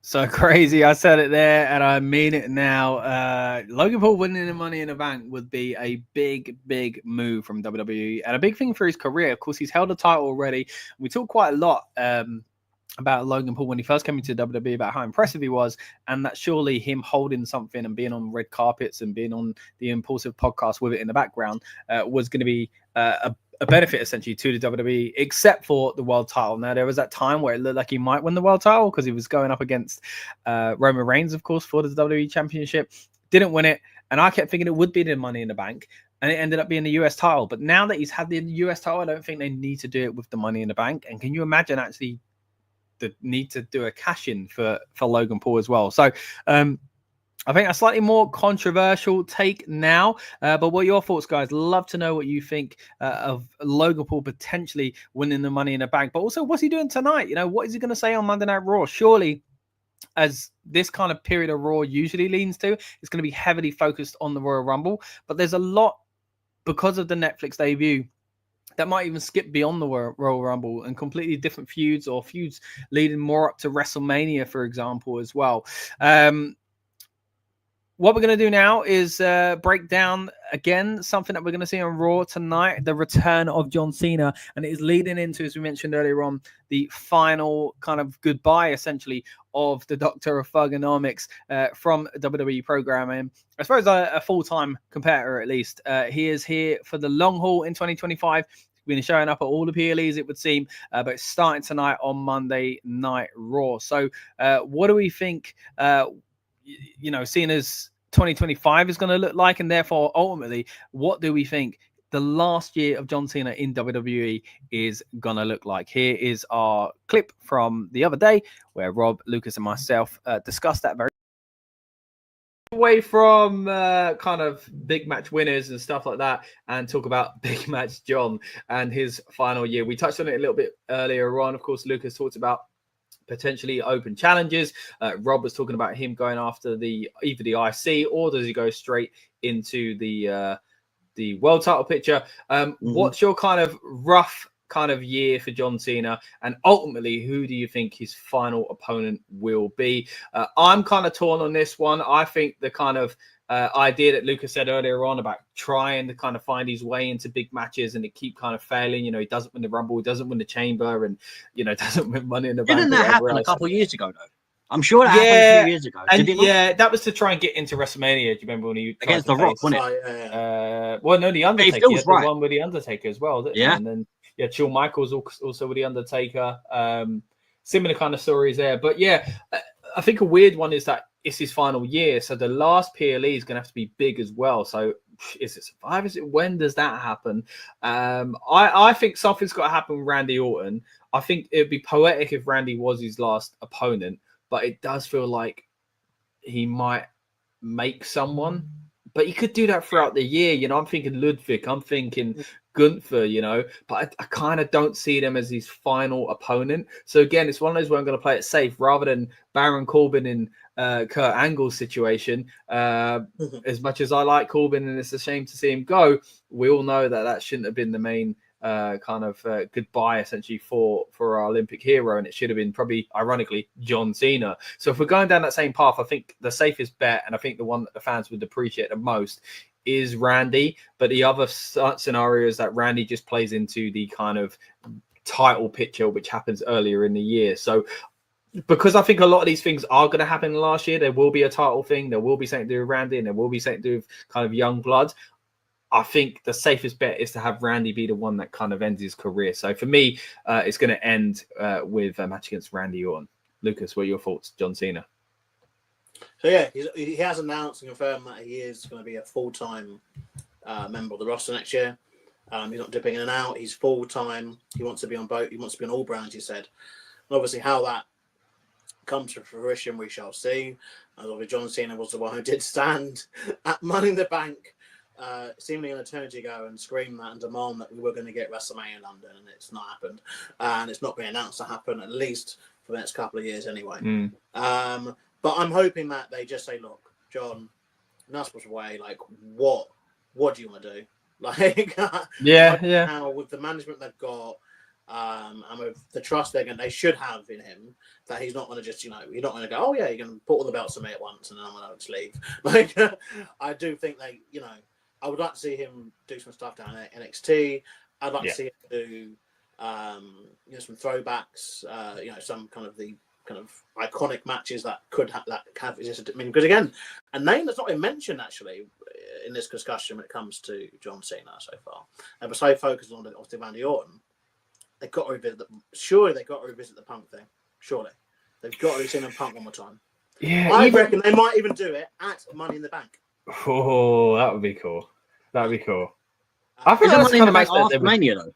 So crazy. I said it there and I mean it now. Logan Paul winning the Money in the Bank would be a big, big move from WWE and a big thing for his career. Of course, he's held a title already. We talk quite a lot about Logan Paul when he first came into WWE, about how impressive he was, and that surely him holding something and being on red carpets and being on the Impulsive podcast with it in the background was going to be a benefit essentially to the WWE, except for the world title. Now, there was that time where it looked like he might win the world title because he was going up against Roman Reigns, of course, for the WWE Championship. Didn't win it, and I kept thinking it would be the Money in the Bank, and it ended up being the US title. But now that he's had the US title, I don't think they need to do it with the Money in the Bank. And can you imagine actually the need to do a cash-in for Logan Paul as well? So I think a slightly more controversial take now, but what are your thoughts, guys? Love to know what you think of Logan Paul potentially winning the Money in the Bank, but also what's he doing tonight? You know, what is he going to say on Monday Night Raw? Surely, as this kind of period of Raw usually leans to, it's going to be heavily focused on the Royal Rumble, but there's a lot, because of the Netflix debut, that might even skip beyond the Royal Rumble and completely different feuds, or feuds leading more up to WrestleMania, for example, as well. What we're going to do now is break down, again, something that we're going to see on Raw tonight, the return of John Cena. And it is leading into, as we mentioned earlier on, the final kind of goodbye, essentially, of the Doctor of Thugonomics from WWE programming. As far as a full-time competitor, at least, he is here for the long haul in 2025. Been showing up at all the PLEs, it would seem, but it's starting tonight on Monday Night Raw. So what do we think Cena's 2025 is going to look like, and therefore ultimately what do we think the last year of John Cena in WWE is going to look like? Here is our clip from the other day where Rob, Lucas and myself discussed that very away from kind of big match winners and stuff like that, and talk about big match John and his final year. We touched on it a little bit earlier on. Of course, Lucas talked about potentially open challenges. Rob was talking about him going after either the IC, or does he go straight into the world title picture? What's your kind of rough kind of year for John Cena, and ultimately who do you think his final opponent will be? I'm kind of torn on this one. I think the kind of idea that Lucas said earlier on about trying to kind of find his way into big matches and it keep kind of failing. You know, he doesn't win the Rumble, he doesn't win the Chamber, and doesn't win Money in the Bank. Didn't that happen a couple of years ago though? I'm sure that happened a few years ago. And that was to try and get into WrestleMania. Do you remember when he against The Rock, wasn't it? Well, no, the Undertaker. He the one with the Undertaker as well. Yeah, and then Shawn Michaels also with the Undertaker. Similar kind of stories there, but I think a weird one is that it's his final year, so the last PLE is going to have to be big as well. So is it Survivor? When does that happen? I think something's got to happen with Randy Orton. I think it would be poetic if Randy was his last opponent, but it does feel like he might make someone. But he could do that throughout the year. I'm thinking Ludwig. I'm thinking Gunther, you know, but I kind of don't see them as his final opponent. So again, it's one of those where I'm going to play it safe rather than Baron Corbin in Kurt Angle's situation. As much as I like Corbin and it's a shame to see him go, we all know that shouldn't have been the main goodbye essentially for our Olympic hero, and it should have been probably ironically John Cena. So if we're going down that same path, I think the safest bet, and I think the one that the fans would appreciate the most, is Randy. But the other scenario is that Randy just plays into the kind of title picture which happens earlier in the year. So because I think a lot of these things are going to happen last year, there will be a title thing, there will be something to do with Randy, and there will be something to do with kind of young blood. I think the safest bet is to have Randy be the one that kind of ends his career. So for me, it's going to end with a match against Randy Orton. Lucas, what are your thoughts? John Cena. So yeah, he has announced and confirmed that he is going to be a full-time member of the roster next year. He's not dipping in and out. He's full-time. He wants to be on both. He wants to be on all brands, he said. And obviously how that comes to fruition, we shall see. And obviously John Cena was the one who did stand at Money in the Bank seemingly an eternity ago and scream that and demand that we were going to get WrestleMania in London, and it's not happened, and it's not been announced to happen at least for the next couple of years anyway. But I'm hoping that they just say, look, John, Nussbaum's away, like what do you want to do? Like now with the management they've got, and with the trust they should have in him, that he's not going to just, you're not going to go, oh yeah, you're going to put all the belts on me at once and then I'm going to just leave. Like I do think they, I would like to see him do some stuff down at NXT. I'd like to see him do, some throwbacks. Some kind of the kind of iconic matches that could have existed. I mean, because again, a name that's not been mentioned actually in this discussion when it comes to John Cena so far, and we're so focused on obviously Randy Orton. They've got to revisit the Punk thing. Surely they've got to do Cena and Punk one more time. Yeah, I reckon they might even do it at Money in the Bank. Oh, that would be cool. That'd be cool. I think that's kind of match after Mania though.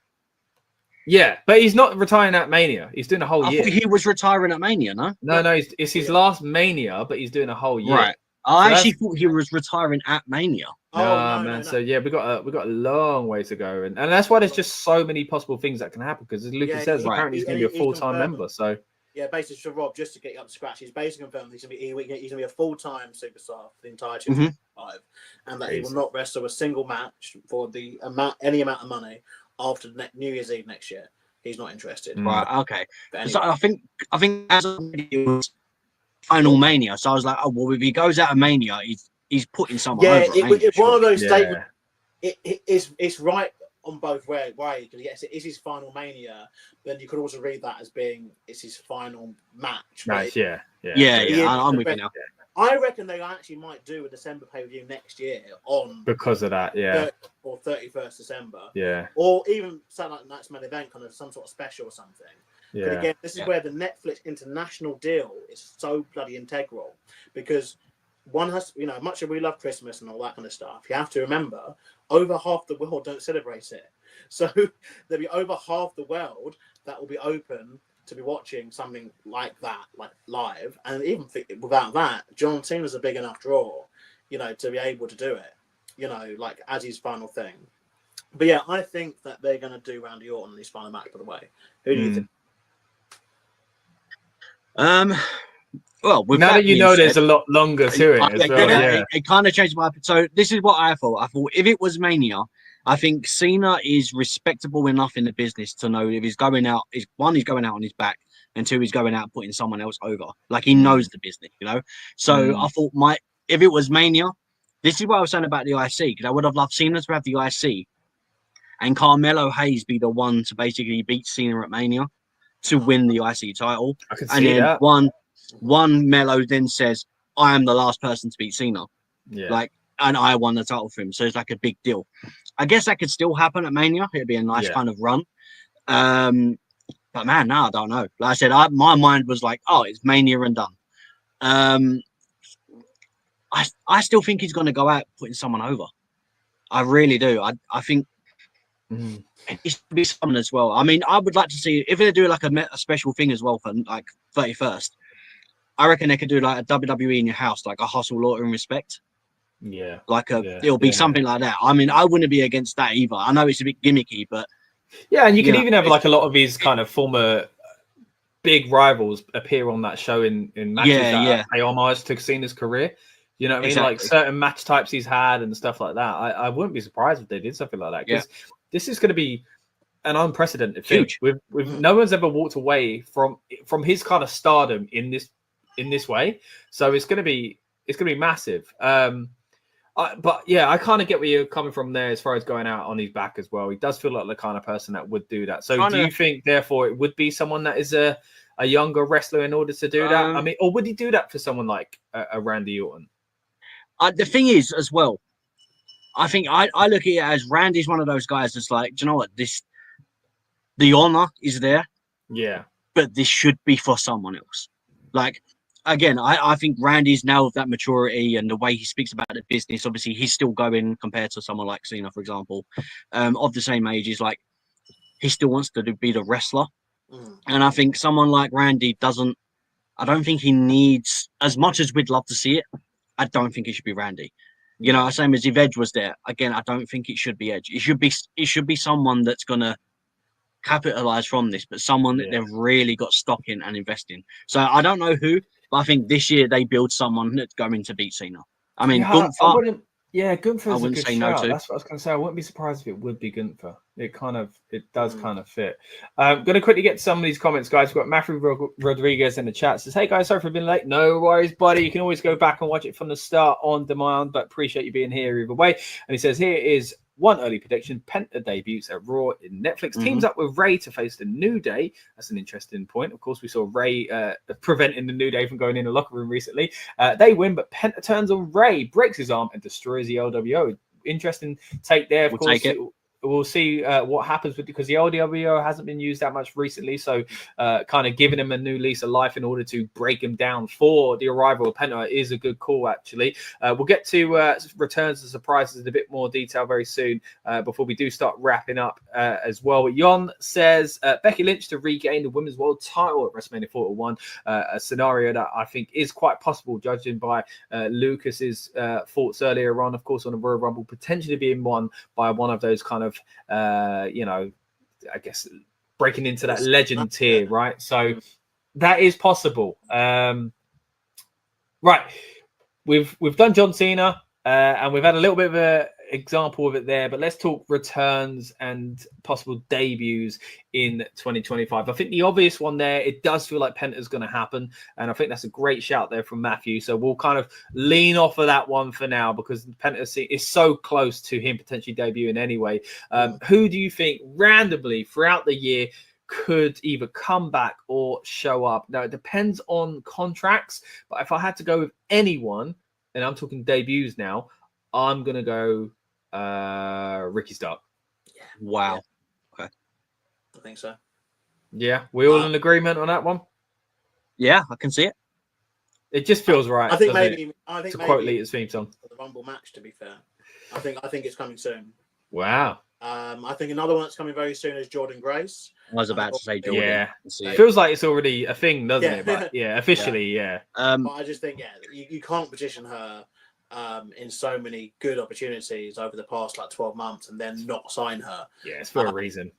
Yeah, but he's not retiring at Mania. He's doing a whole year. I thought he was retiring at Mania, no? No, it's his last Mania, but he's doing a whole year. Right. I actually thought he was retiring at Mania. No. So yeah, we got a long way to go, and that's why there's just so many possible things that can happen. Because as Lucas says, apparently he's going to be a full-time member. So yeah, basically, so Rob, just to get you up to scratch, he's basically confirmed he's going to be a full-time superstar for the entire 2005, and that he will not wrestle a single match for any amount of money after New Year's Eve next year. He's not interested. Right. Okay. So I think as it was final Mania, so I was like, oh well, if he goes out of Mania, he's putting someone over. It's one of those statements. It's right on both ways. Because yes, it is his final Mania. Then you could also read that as being it's his final match. Right? Yeah. I'm with you now. I reckon they actually might do a December pay-per-view next year on because of that, 31st December, or even something like Night's Main Event, kind of some sort of special or something. Yeah. But again, this is where the Netflix international deal is so bloody integral, because one has, much as we love Christmas and all that kind of stuff, you have to remember over half the world don't celebrate it. So there'll be over half the world that will be open to be watching something like that, like live, and even without that, John Cena's a big enough draw, to be able to do it, like as his final thing. But yeah, I think that they're going to do Randy Orton in his final match. By the way, who do you think? Well, now that there's a lot longer to it as well. It kind of changed my opinion. So this is what I thought. I thought if it was Mania, I think Cena is respectable enough in the business to know if he's going out, he's going out on his back, and two, he's going out putting someone else over. Like he knows the business, So I thought if it was Mania, this is what I was saying about the IC, because I would have loved Cena to have the IC and Carmelo Hayes be the one to basically beat Cena at Mania to win the IC title. I can see that. One Melo then says, I am the last person to beat Cena. Yeah. And I won the title for him. So it's like a big deal. I guess that could still happen at Mania. It'd be a nice kind of run. But man, no, I don't know. Like I said, my mind was like, oh, it's Mania and done. I still think he's going to go out putting someone over. I really do. I think it's to be someone as well. I mean, I would like to see if they do like a special thing as well for like 31st. I reckon they could do like a WWE in your house, like a Hustle, Order, and Respect. Yeah. Like Yeah. it'll be something like that. I mean, I wouldn't be against that either. I know it's a bit gimmicky, but Yeah, and you can know, even have like a lot of his kind of former big rivals appear on that show in matches that pay homage to Cena's career. You know what I mean? Like certain match types he's had and stuff like that. I wouldn't be surprised if they did something like that, because this is going to be an unprecedented thing. With no one's ever walked away from his kind of stardom in this way. So it's going to be massive. But yeah, I kind of get where you're coming from there as far as going out on his back as well. He does feel like the kind of person that would do that. So do you think, therefore, it would be someone that is a younger wrestler in order to do that? I mean, or would he do that for someone like a Randy Orton? The thing is, as well, I think I look at it as Randy's one of those guys that's like, do you know what? The honor is there. Yeah. But this should be for someone else. Like, again, I think Randy's now of that maturity and the way he speaks about the business. Obviously, he's still going compared to someone like Cena, for example, of the same age. He's like, he still wants to be the wrestler. And I think someone like Randy I don't think he needs, as much as we'd love to see it, I don't think it should be Randy. You know, same as if Edge was there. Again, I don't think it should be Edge. It should be someone that's going to capitalize from this, but someone that they've really got stock in and invest in. So I don't know who, but I think this year they build someone that's going to beat Cena. I mean, Gunther. Gunther's I wouldn't a good say shout. no to. That's what I was going to say. I wouldn't be surprised if it would be Gunther. It does kind of fit. Going to quickly get some of these comments, guys. We've got Matthew Rodriguez in the chat. Says, "Hey guys, sorry for being late. No worries, buddy. You can always go back and watch it from the start on demand, but appreciate you being here either way." And he says, "Here is one early prediction: Penta debuts at Raw in Netflix. Teams up with Ray to face the New Day." That's an interesting point. Of course, we saw Ray preventing the New Day from going in the locker room recently. They win, but Penta turns on Ray, breaks his arm, and destroys the LWO. Interesting take there. Of course, we'll see what happens with, because the LWO hasn't been used that much recently. So kind of giving him a new lease of life in order to break him down for the arrival of Penta is a good call, actually. We'll get to returns and surprises in a bit more detail very soon before we do start wrapping up as well. Yon says Becky Lynch to regain the Women's World title at WrestleMania 41, a scenario that I think is quite possible, judging by Lucas's thoughts earlier on, of course, on the Royal Rumble potentially being won by one of those kind of I guess breaking into that legend tier, right? So that is possible. Right, we've done John Cena, and we've had a little bit of an example of it there, but let's talk returns and possible debuts in 2025. I think the obvious one there, it does feel like Penta's going to happen, and I think that's a great shout there from Matthew. So we'll kind of lean off of that one for now, because Penta is so close to him potentially debuting anyway. Who do you think randomly throughout the year could either come back or show up? Now, it depends on contracts, but if I had to go with anyone, and I'm talking debuts now, I'm going to go Ricky Stark. Yeah. Wow. Yeah. Okay. I think so. Yeah, we all in agreement on that one? Yeah, I can see it. It just feels right. I think maybe quote Lita's theme song. The Rumble match, to be fair. I think it's coming soon. Wow. I think another one that's coming very soon is Jordan Grace. I was about to say Jordan. Yeah. It feels like it's already a thing, doesn't it? But yeah, officially, but I just think, you can't position her in so many good opportunities over the past 12 months and then not sign her. Yeah, it's for a reason.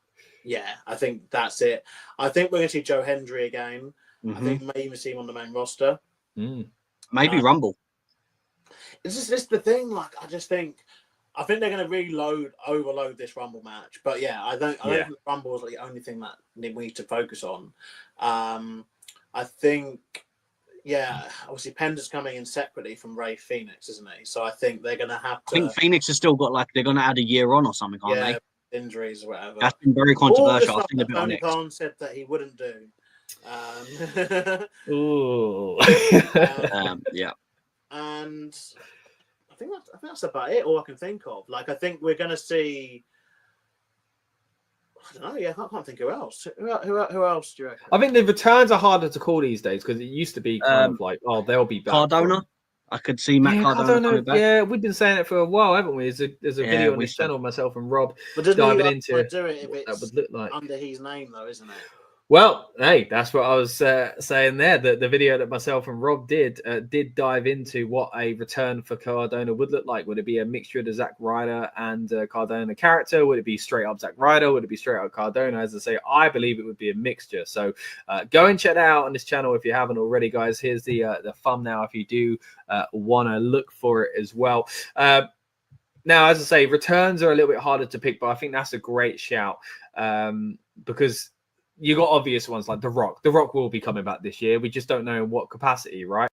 Yeah, I think that's it. I think we're going to see Joe Hendry again. I think we may even see him on the main roster. Maybe Rumble. It's just the thing. I think they're going to really overload this Rumble match. But yeah, I don't think Rumble is the only thing that we need to focus on. I think, obviously Penta's coming in separately from Ray Phoenix, isn't he? So I think they're going to have to. I think Phoenix has still got they're going to add a year on or something, aren't they? Injuries or whatever. That's been very controversial. I think Tony Khan said that he wouldn't do. Ooh. Yeah. And I think that's about it. All I can think of. I think we're going to see. I don't know. Yeah, I can't think who else. Who else do you reckon? I think the returns are harder to call these days, because it used to be kind of they'll be back. Cardona. I could see Matt Cardona coming back. Yeah, we've been saying it for a while, haven't we? There's a video on this channel, myself and Rob diving into do it if that would look like under his name, though, isn't it? Well, hey, that's what I was saying there. The video that myself and Rob did dive into what a return for Cardona would look like. Would it be a mixture of the Zack Ryder and Cardona character? Would it be straight up Zack Ryder? Would it be straight up Cardona? As I say, I believe it would be a mixture. So go and check that out on this channel if you haven't already, guys. Here's the thumbnail if you do want to look for it as well. Now, as I say, returns are a little bit harder to pick, but I think that's a great shout because you got obvious ones like The Rock. The Rock will be coming back this year. We just don't know in what capacity, right?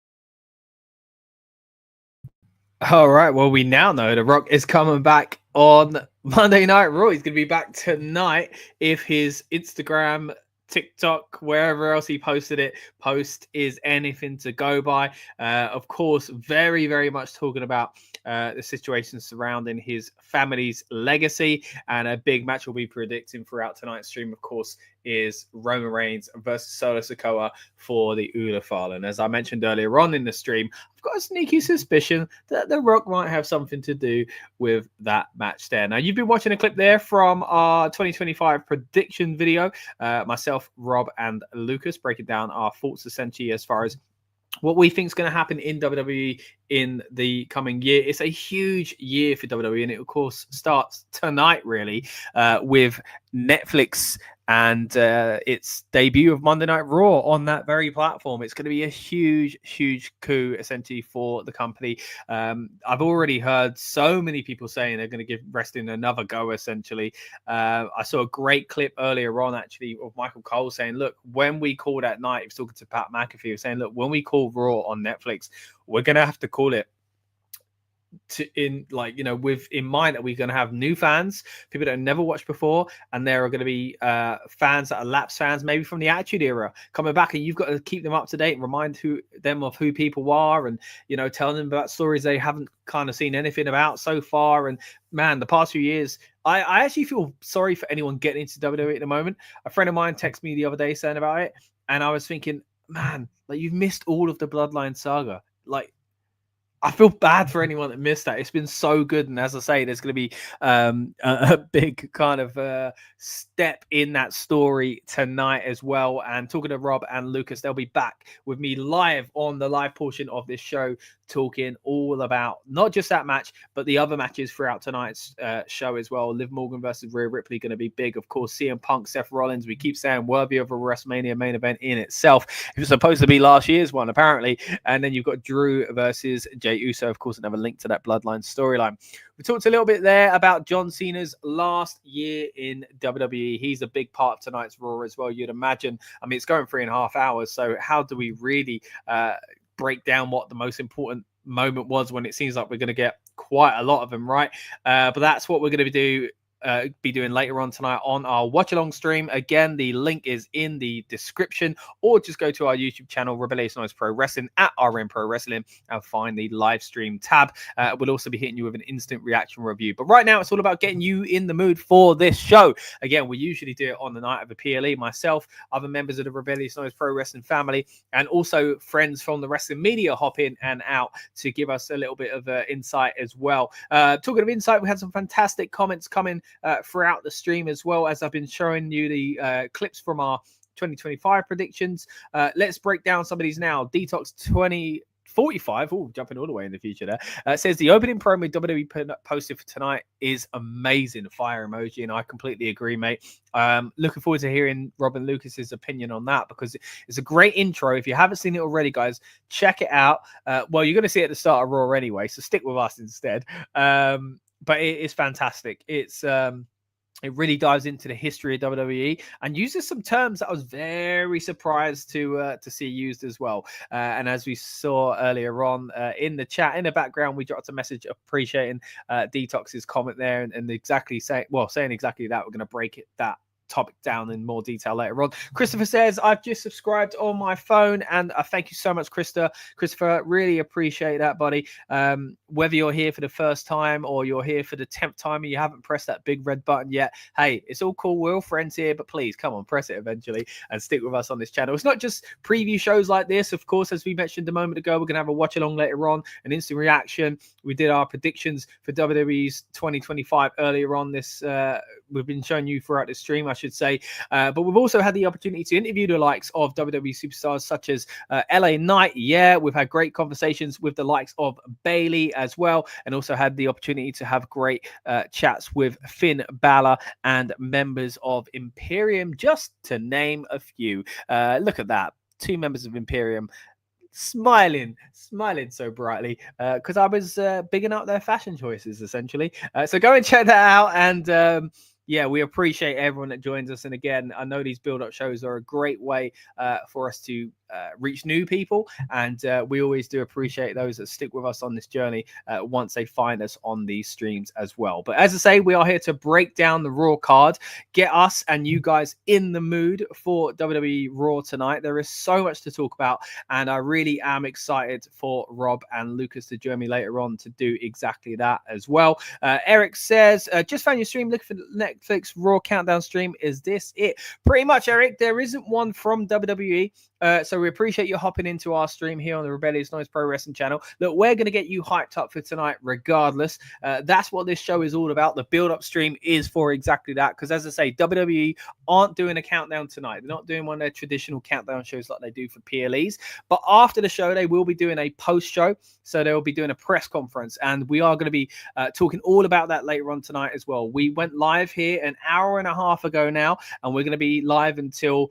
All right. Well, we now know The Rock is coming back on Monday Night Raw. He's going to be back tonight if his Instagram, TikTok, wherever else he posted it, post is anything to go by. Of course, very, very much talking about the situation surrounding his family's legacy, and a big match we'll be predicting throughout tonight's stream, of course, is Roman Reigns versus Solo Sikoa for the Ula file. And as I mentioned earlier on in the stream, I've got a sneaky suspicion that The Rock might have something to do with that match there. Now, you've been watching a clip there from our 2025 prediction video. Myself, Rob, and Lucas breaking down our thoughts essentially as far as what we think is going to happen in WWE in the coming year. It's a huge year for WWE, and it, of course, starts tonight, really, with Netflix and its debut of Monday Night Raw on that very platform. It's going to be a huge, huge coup, essentially, for the company. I've already heard so many people saying they're going to give wrestling another go, essentially. I saw a great clip earlier on, actually, of Michael Cole saying, look, when we call that night, he was talking to Pat McAfee, he was saying, look, when we call Raw on Netflix, we're going to have to call it with in mind that we're going to have new fans, people that have never watched before, and there are going to be fans that are lapsed fans, maybe from the Attitude Era, coming back, and you've got to keep them up to date and remind them of who people are, and tell them about stories they haven't kind of seen anything about so far. And man, the past few years, I actually feel sorry for anyone getting into WWE at the moment. A friend of mine texted me the other day saying about it, and I was thinking, man, like, you've missed all of the Bloodline saga. Like, I feel bad for anyone that missed that. It's been so good. And as I say, there's going to be a big kind of step in that story tonight as well. And talking to Rob and Lucas, they'll be back with me live on the live portion of this show, talking all about not just that match, but the other matches throughout tonight's show as well. Liv Morgan versus Rhea Ripley going to be big. Of course, CM Punk, Seth Rollins, we keep saying worthy of a WrestleMania main event in itself. It was supposed to be last year's one, apparently. And then you've got Drew versus Jey Uso, of course, another link to that Bloodline storyline. We talked a little bit there about John Cena's last year in WWE. He's a big part of tonight's Raw as well, you'd imagine. I mean, it's going 3.5 hours, so how do we really break down what the most important moment was when it seems like we're going to get quite a lot of them, right? But that's what we're going to be doing later on tonight on our watch along stream. Again, the link is in the description, or just go to our YouTube channel, Rebellious Noise Pro Wrestling, at RN Pro Wrestling, and find the live stream tab. We'll also be hitting you with an instant reaction review. But right now, it's all about getting you in the mood for this show. Again, we usually do it on the night of a PLE. Myself, other members of the Rebellious Noise Pro Wrestling family, and also friends from the wrestling media hop in and out to give us a little bit of insight as well. Talking of insight, we had some fantastic comments coming throughout the stream, as well as I've been showing you the clips from our 2025 predictions. Let's break down some of these now. Detox 2045, jumping all the way in the future there, says the opening promo WWE posted for tonight is amazing. Fire emoji, and I completely agree, mate. Looking forward to hearing Robin Lucas's opinion on that, because it's a great intro. If you haven't seen it already, guys, check it out. Well, you're going to see it at the start of Raw anyway, so stick with us instead. But it is fantastic. It really dives into the history of WWE and uses some terms that I was very surprised to see used as well. And as we saw earlier on in the chat, in the background, we dropped a message appreciating Detox's comment there, and exactly saying exactly that. We're going to break that topic down in more detail later on. Christopher says, I've just subscribed on my phone, and thank you so much, Christopher. Really appreciate that, buddy. Whether you're here for the first time or you're here for the 10th time and you haven't pressed that big red button yet, hey, it's all cool. We're all friends here, but please come on, press it eventually and stick with us on this channel. It's not just preview shows like this. Of course, as we mentioned a moment ago, we're going to have a watch along later on, an instant reaction. We did our predictions for WWE's 2025 earlier on this. We've been showing you throughout the stream. I should should say. But we've also had the opportunity to interview the likes of WWE superstars such as LA Knight. Yeah, we've had great conversations with the likes of Bailey as well, and also had the opportunity to have great chats with Finn Balor and members of Imperium, just to name a few. Look at that. 2 members of Imperium smiling so brightly because I was bigging up their fashion choices, essentially. So go and check that out. And yeah, we appreciate everyone that joins us. And again, I know these build-up shows are a great way for us to reach new people. And we always do appreciate those that stick with us on this journey once they find us on these streams as well. But as I say, we are here to break down the Raw card, get us and you guys in the mood for WWE Raw tonight. There is so much to talk about, and I really am excited for Rob and Lucas to join me later on to do exactly that as well. Eric says, just found your stream looking for Netflix Raw countdown stream. Is this it? Pretty much, Eric. There isn't one from WWE. So we appreciate you hopping into our stream here on the Rebellious Noise Pro Wrestling channel. Look, we're going to get you hyped up for tonight regardless. That's what this show is all about. The build-up stream is for exactly that. Because as I say, WWE aren't doing a countdown tonight. They're not doing one of their traditional countdown shows like they do for PLEs. But after the show, they will be doing a post-show. So they'll be doing a press conference. And we are going to be talking all about that later on tonight as well. We went live here an hour and a half ago now. And we're going to be live until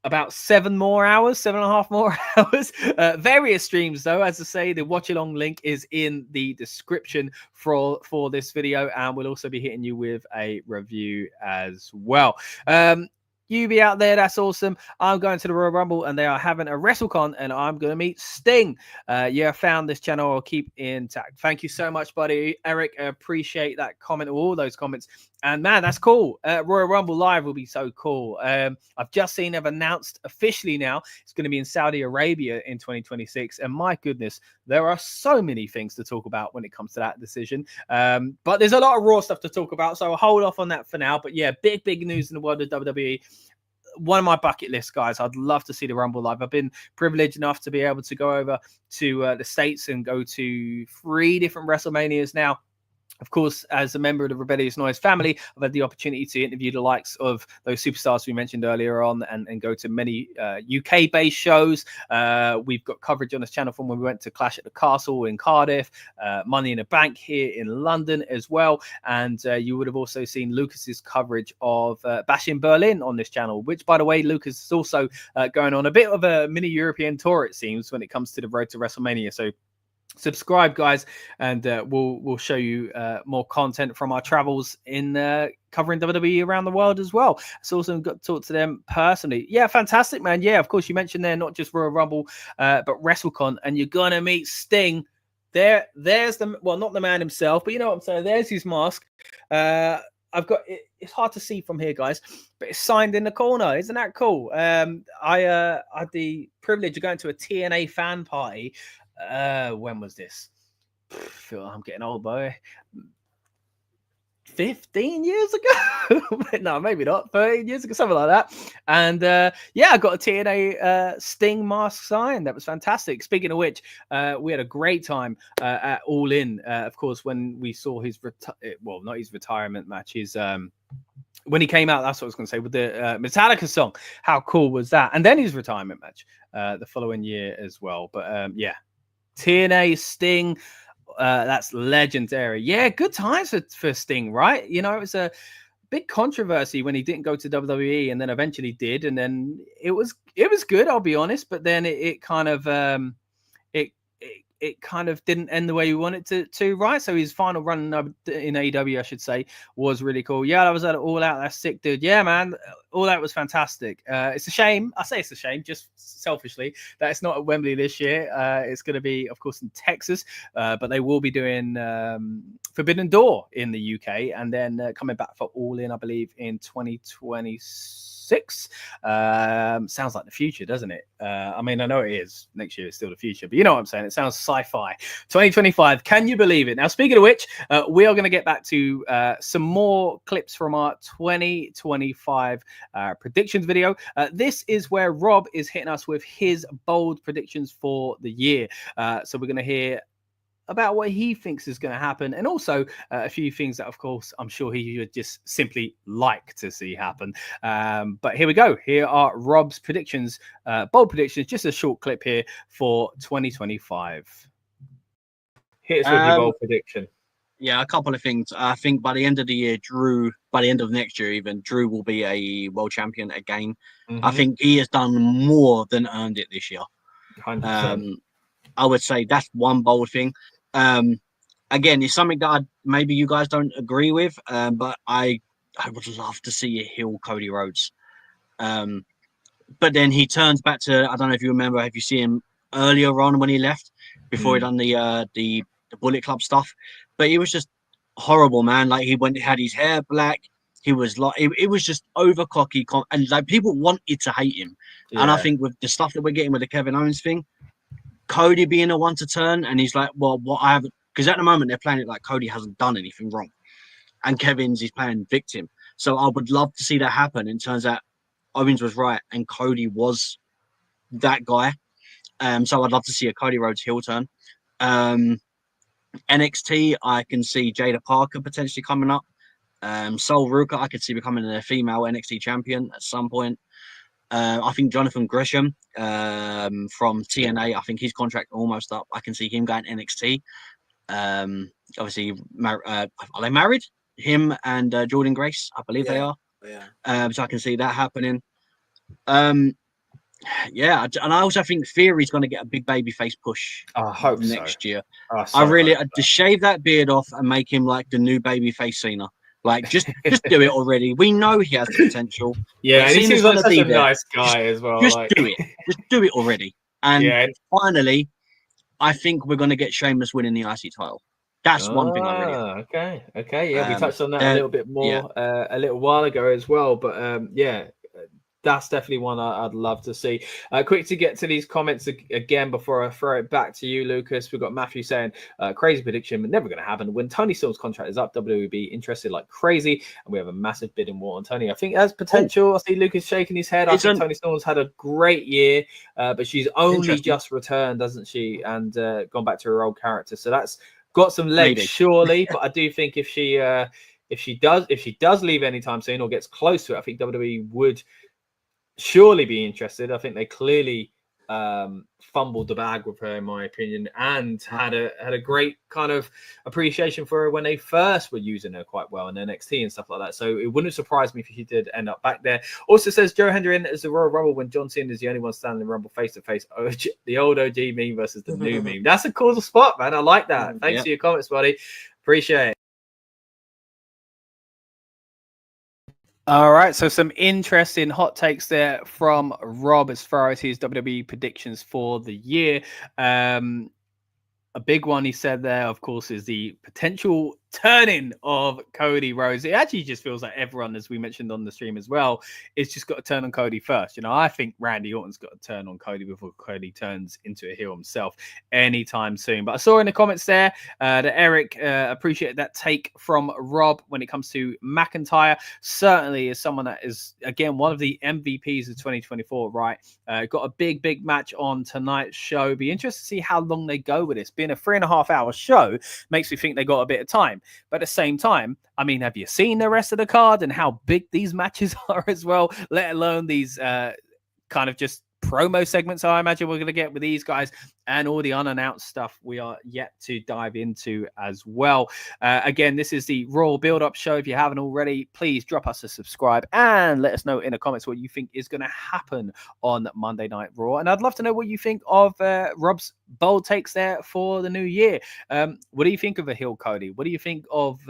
about 7.5 more hours. Various streams, though, as I say, the watch along link is in the description for this video, and we'll also be hitting you with a review as well. You be out there, that's awesome. I'm going to the Royal Rumble and they are having a WrestleCon and I'm going to meet Sting. Yeah, found this channel. I'll keep intact. Thank you so much, buddy. Eric, I appreciate that comment, all those comments. And man, that's cool. Royal Rumble Live will be so cool. I've just seen they've announced officially now it's going to be in Saudi Arabia in 2026. And my goodness, there are so many things to talk about when it comes to that decision. But there's a lot of Raw stuff to talk about, so I'll hold off on that for now. But yeah, big news in the world of WWE. One of my bucket lists, guys. I'd love to see the Rumble live. I've been privileged enough to be able to go over to the States and go to 3 different WrestleManias now. Of course, as a member of the Rebellious Noise family, I've had the opportunity to interview the likes of those superstars we mentioned earlier on and go to many UK-based shows. We've got coverage on this channel from when we went to Clash at the Castle in Cardiff, Money in the Bank here in London as well. And you would have also seen Lucas's coverage of Bash in Berlin on this channel, which, by the way, Lucas is also going on a bit of a mini European tour, it seems, when it comes to the road to WrestleMania. So subscribe, guys, and we'll show you more content from our travels in covering WWE around the world as well. It's also got to talk to them personally. Yeah, fantastic, man. Yeah, of course, you mentioned there not just Royal Rumble, but WrestleCon, and you're gonna meet Sting. There's the, well, not the man himself, but you know what I'm saying. There's his mask. I've got it. It's hard to see from here, guys, but it's signed in the corner. Isn't that cool? I had the privilege of going to a TNA fan party. When was this? Feel I'm getting old, boy. 15 years ago? No, maybe not. 13 years ago, something like that. And yeah, I got a TNA Sting mask signed. That was fantastic. Speaking of which, we had a great time at All In. Of course, when we saw his well, not his retirement match, his when he came out, that's what I was going to say, with the Metallica song. How cool was that? And then his retirement match the following year as well. But yeah, TNA Sting, that's legendary. Yeah, good times for Sting, right? You know, it was a big controversy when he didn't go to WWE and then eventually did. And then it was good, I'll be honest. But then it kind of it kind of didn't end the way we wanted to, right? So his final run in AEW, I should say, was really cool. Yeah, that was at All Out. That's sick, dude. Yeah, man. All Out was fantastic. It's a shame. I say it's a shame, just selfishly, that it's not at Wembley this year. It's going to be, of course, in Texas, but they will be doing Forbidden Door in the UK and then coming back for All In, I believe, in 2026. Sounds like the future, doesn't it? I mean, I know it is. Next year is still the future, but you know what I'm saying? It sounds sci-fi. 2025. Can you believe it? Now, speaking of which, we are going to get back to some more clips from our 2025 predictions video. This is where Rob is hitting us with his bold predictions for the year. So we're going to hear about what he thinks is going to happen, and also a few things that, of course, I'm sure he would just simply like to see happen. But here we go. Here are Rob's predictions, bold predictions, just a short clip here for 2025. Hit us with your bold prediction. Yeah, a couple of things. I think by the end of the year, by the end of next year even, Drew will be a world champion again. I think he has done more than earned it this year. 100%. I would say that's one bold thing. Again, it's something that maybe you guys don't agree with, but I would love to see a heel Cody Rhodes. But then he turns back to, I don't know if you remember, have you seen him earlier on when he left, before he done the Bullet Club stuff? But he was just horrible, man. Like, he had his hair black. He was like, it was just over cocky, and like people wanted to hate him. Yeah. And I think with the stuff that we're getting with the Kevin Owens thing, Cody being the one to turn, and he's like, well, what I have, because at the moment they're playing it like Cody hasn't done anything wrong, and he's playing victim. So I would love to see that happen. And it turns out Owens was right, and Cody was that guy. So I'd love to see a Cody Rhodes heel turn. NXT, I can see Jada Parker potentially coming up. Sol Ruka, I could see becoming a female NXT champion at some point. I think Jonathan Gresham from TNA, I think his contract almost up. I can see him going NXT. Obviously, are they married? Him and Jordan Grace, I believe they are. Yeah. So I can see that happening. Yeah, and I also think Theory's going to get a big babyface push. I hope next year. I really to shave that beard off and make him like the new babyface Cena. Like, just do it already. We know he has the potential. Yeah, and he seems like such a nice guy as well. Just do it. Just do it already. And finally, I think we're going to get Sheamus winning the IC title. That's one thing I really like. Okay. Yeah, we touched on that a little bit more a little while ago as well. But yeah, that's definitely one I'd love to see. Quick to get to these comments again before I throw it back to you, Lucas. We've got Matthew saying, crazy prediction, but never going to happen. When Tony Storm's contract is up, WWE will be interested like crazy, and we have a massive bidding war on Tony. I think it has potential. I see Lucas shaking his head. I think Tony Storm's had a great year, but she's only just returned, doesn't she? And gone back to her old character. So that's got some legs, surely. But I do think if she does leave anytime soon or gets close to it, I think WWE would surely be interested. I think they clearly fumbled the bag with her, in my opinion, and had a great kind of appreciation for her when they first were using her quite well in NXT and stuff like that. So it wouldn't surprise me if she did end up back there. Also says Joe Hendry as the Royal Rumble when John Cena is the only one standing in the Rumble face to face. The old OG meme versus the new meme. That's a cool spot, man. I like that. Thanks for your comments, buddy. Appreciate it. All right, so some interesting hot takes there from Rob as far as his WWE predictions for the year. A big one he said there, of course, is the potential turning of Cody Rhodes. It actually just feels like everyone, as we mentioned on the stream as well, is just got to turn on Cody first. You know, I think Randy Orton's got to turn on Cody before Cody turns into a heel himself anytime soon. But I saw in the comments there that Eric appreciated that take from Rob when it comes to McIntyre. Certainly is someone that is, again, one of the MVPs of 2024, right? Got a big match on tonight's show. Be interested to see how long they go with this. Being a 3.5 hour show makes me think they got a bit of time. But at the same time, I mean, have you seen the rest of the card and how big these matches are as well, let alone these kind of just promo segments I imagine we're going to get with these guys and all the unannounced stuff we are yet to dive into as well. Again, this is the Raw Build-Up Show. If you haven't already, please drop us a subscribe and let us know in the comments what you think is going to happen on Monday Night Raw. And I'd love to know what you think of Rob's bold takes there for the new year. What do you think of a heel Cody? What do you think of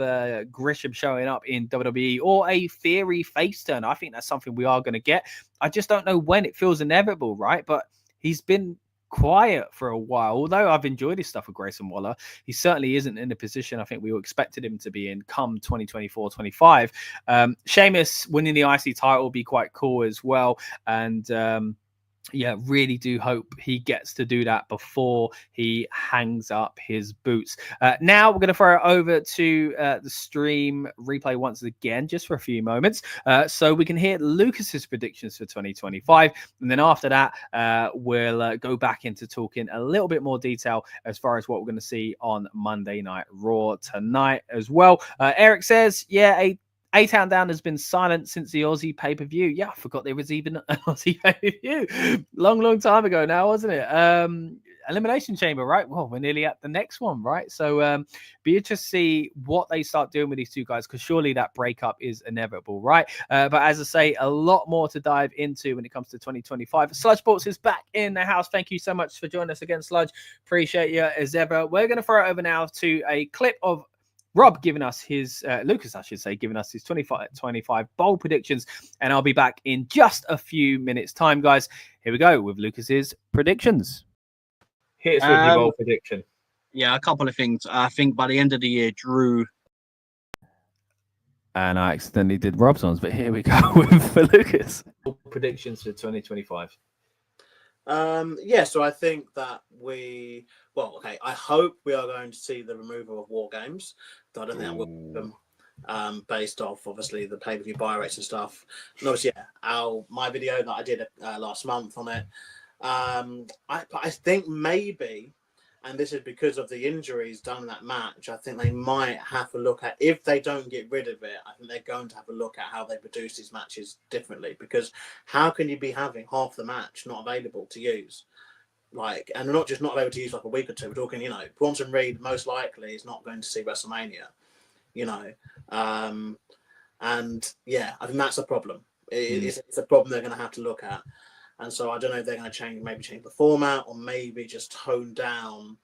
Gresham showing up in WWE or a Theory face turn? I think that's something we are going to get. I just don't know when. It feels inevitable, right? But he's been quiet for a while. Although I've enjoyed his stuff with Grayson Waller, he certainly isn't in the position I think we all expected him to be in come 2024-25. Sheamus winning the IC title will be quite cool as well. And yeah, really do hope he gets to do that before he hangs up his boots. Now we're going to throw it over to the stream replay once again, just for a few moments, so we can hear Lucas's predictions for 2025. And then after that, we'll go back into talking a little bit more detail as far as what we're going to see on Monday Night Raw tonight as well. Eric says, yeah, A-Town Down has been silent since the Aussie pay-per-view. Yeah, I forgot there was even an Aussie pay-per-view. Long time ago now, wasn't it? Elimination Chamber, right? Well, we're nearly at the next one, right? So be interested to see what they start doing with these two guys, because surely that breakup is inevitable, right? But as I say, a lot more to dive into when it comes to 2025. Sludge Sports is back in the house. Thank you so much for joining us again, Sludge. Appreciate you as ever. We're going to throw it over now to a clip of Rob giving us his, Lucas, I should say, giving us his 25 bold predictions. And I'll be back in just a few minutes' time, guys. Here we go with Lucas's predictions. Here's with your bold prediction. Yeah, a couple of things. I think by the end of the year, Drew. And I accidentally did Rob's ones, but here we go for Lucas. Predictions for 2025. Yeah, so I think that I hope we are going to see the removal of War Games. I don't think that will happen, based off obviously the pay-per-view buy rates and stuff. And obviously, my video that I did last month on it. I think maybe, and this is because of the injuries done in that match, I think they might have to look at, if they don't get rid of it, I think they're going to have a look at how they produce these matches differently. Because how can you be having half the match not available to use? Like, and not just not available to use like a week or two. We're talking, Bronson Reed most likely is not going to see WrestleMania, and yeah, I think that's a problem. It's a problem they're going to have to look at. And so I don't know if they're going to change the format, or maybe just tone down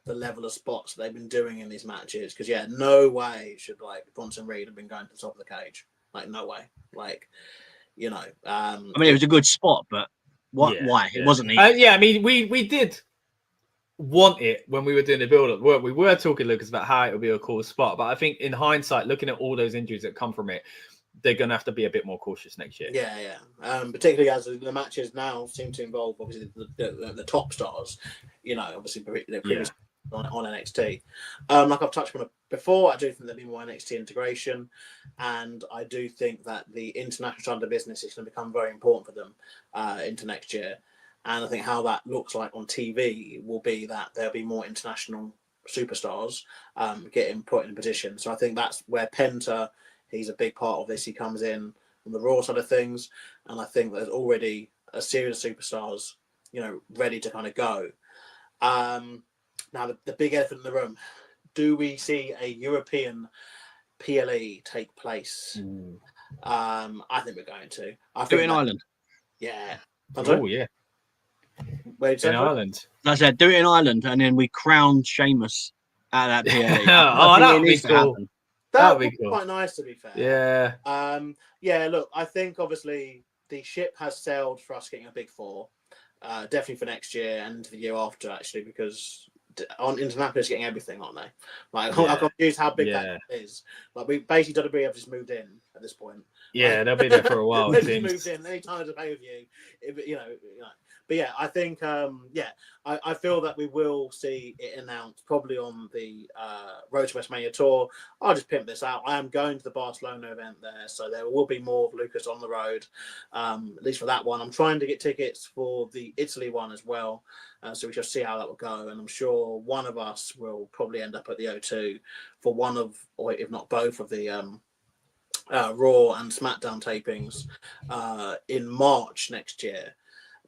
the level of spots that they've been doing in these matches. Because no way should Bronson Reed have been going to the top of the cage. Like, no way. Like, I mean, it was a good spot, but why? It wasn't needed. Yeah, I mean, we did want it when we were doing the build-up. We were talking, Lucas, about how it would be a cool spot. But I think in hindsight, looking at all those injuries that come from it, they're going to have to be a bit more cautious next year. Yeah. Particularly as the matches now seem to involve, obviously, the top stars, obviously previously on NXT. Like I've touched on it before, I do think there'll be more NXT integration. And I do think that the international side of the business is going to become very important for them into next year. And I think how that looks like on TV will be that there'll be more international superstars getting put in position. So I think that's where Penta, he's a big part of this. He comes in on the Raw side of things, and I think there's already a series of superstars, ready to kind of go. Now, the big elephant in the room: do we see a European PLE take place? I think we're going to. Do it in Ireland. Yeah. Oh yeah. In Ireland. I said, do it in Ireland, and then we crown Sheamus at that PLE. That would be cool. That would be cool. Quite nice, to be fair. Yeah. Yeah. Look, I think obviously the ship has sailed for us getting a big four, definitely for next year and the year after, actually, because on Indianapolis getting everything, aren't they? Like, I'm confused how big that is. Like, we basically WWE have just moved in at this point. Yeah, they'll be there for a while. They've just moved in any time to pay with you, But yeah, I think I feel that we will see it announced probably on the Road to WrestleMania tour. I'll just pimp this out. I am going to the Barcelona event there, so there will be more of Lucas on the road, at least for that one. I'm trying to get tickets for the Italy one as well, so we shall see how that will go. And I'm sure one of us will probably end up at the O2 for one of, or if not both of the Raw and SmackDown tapings in March next year.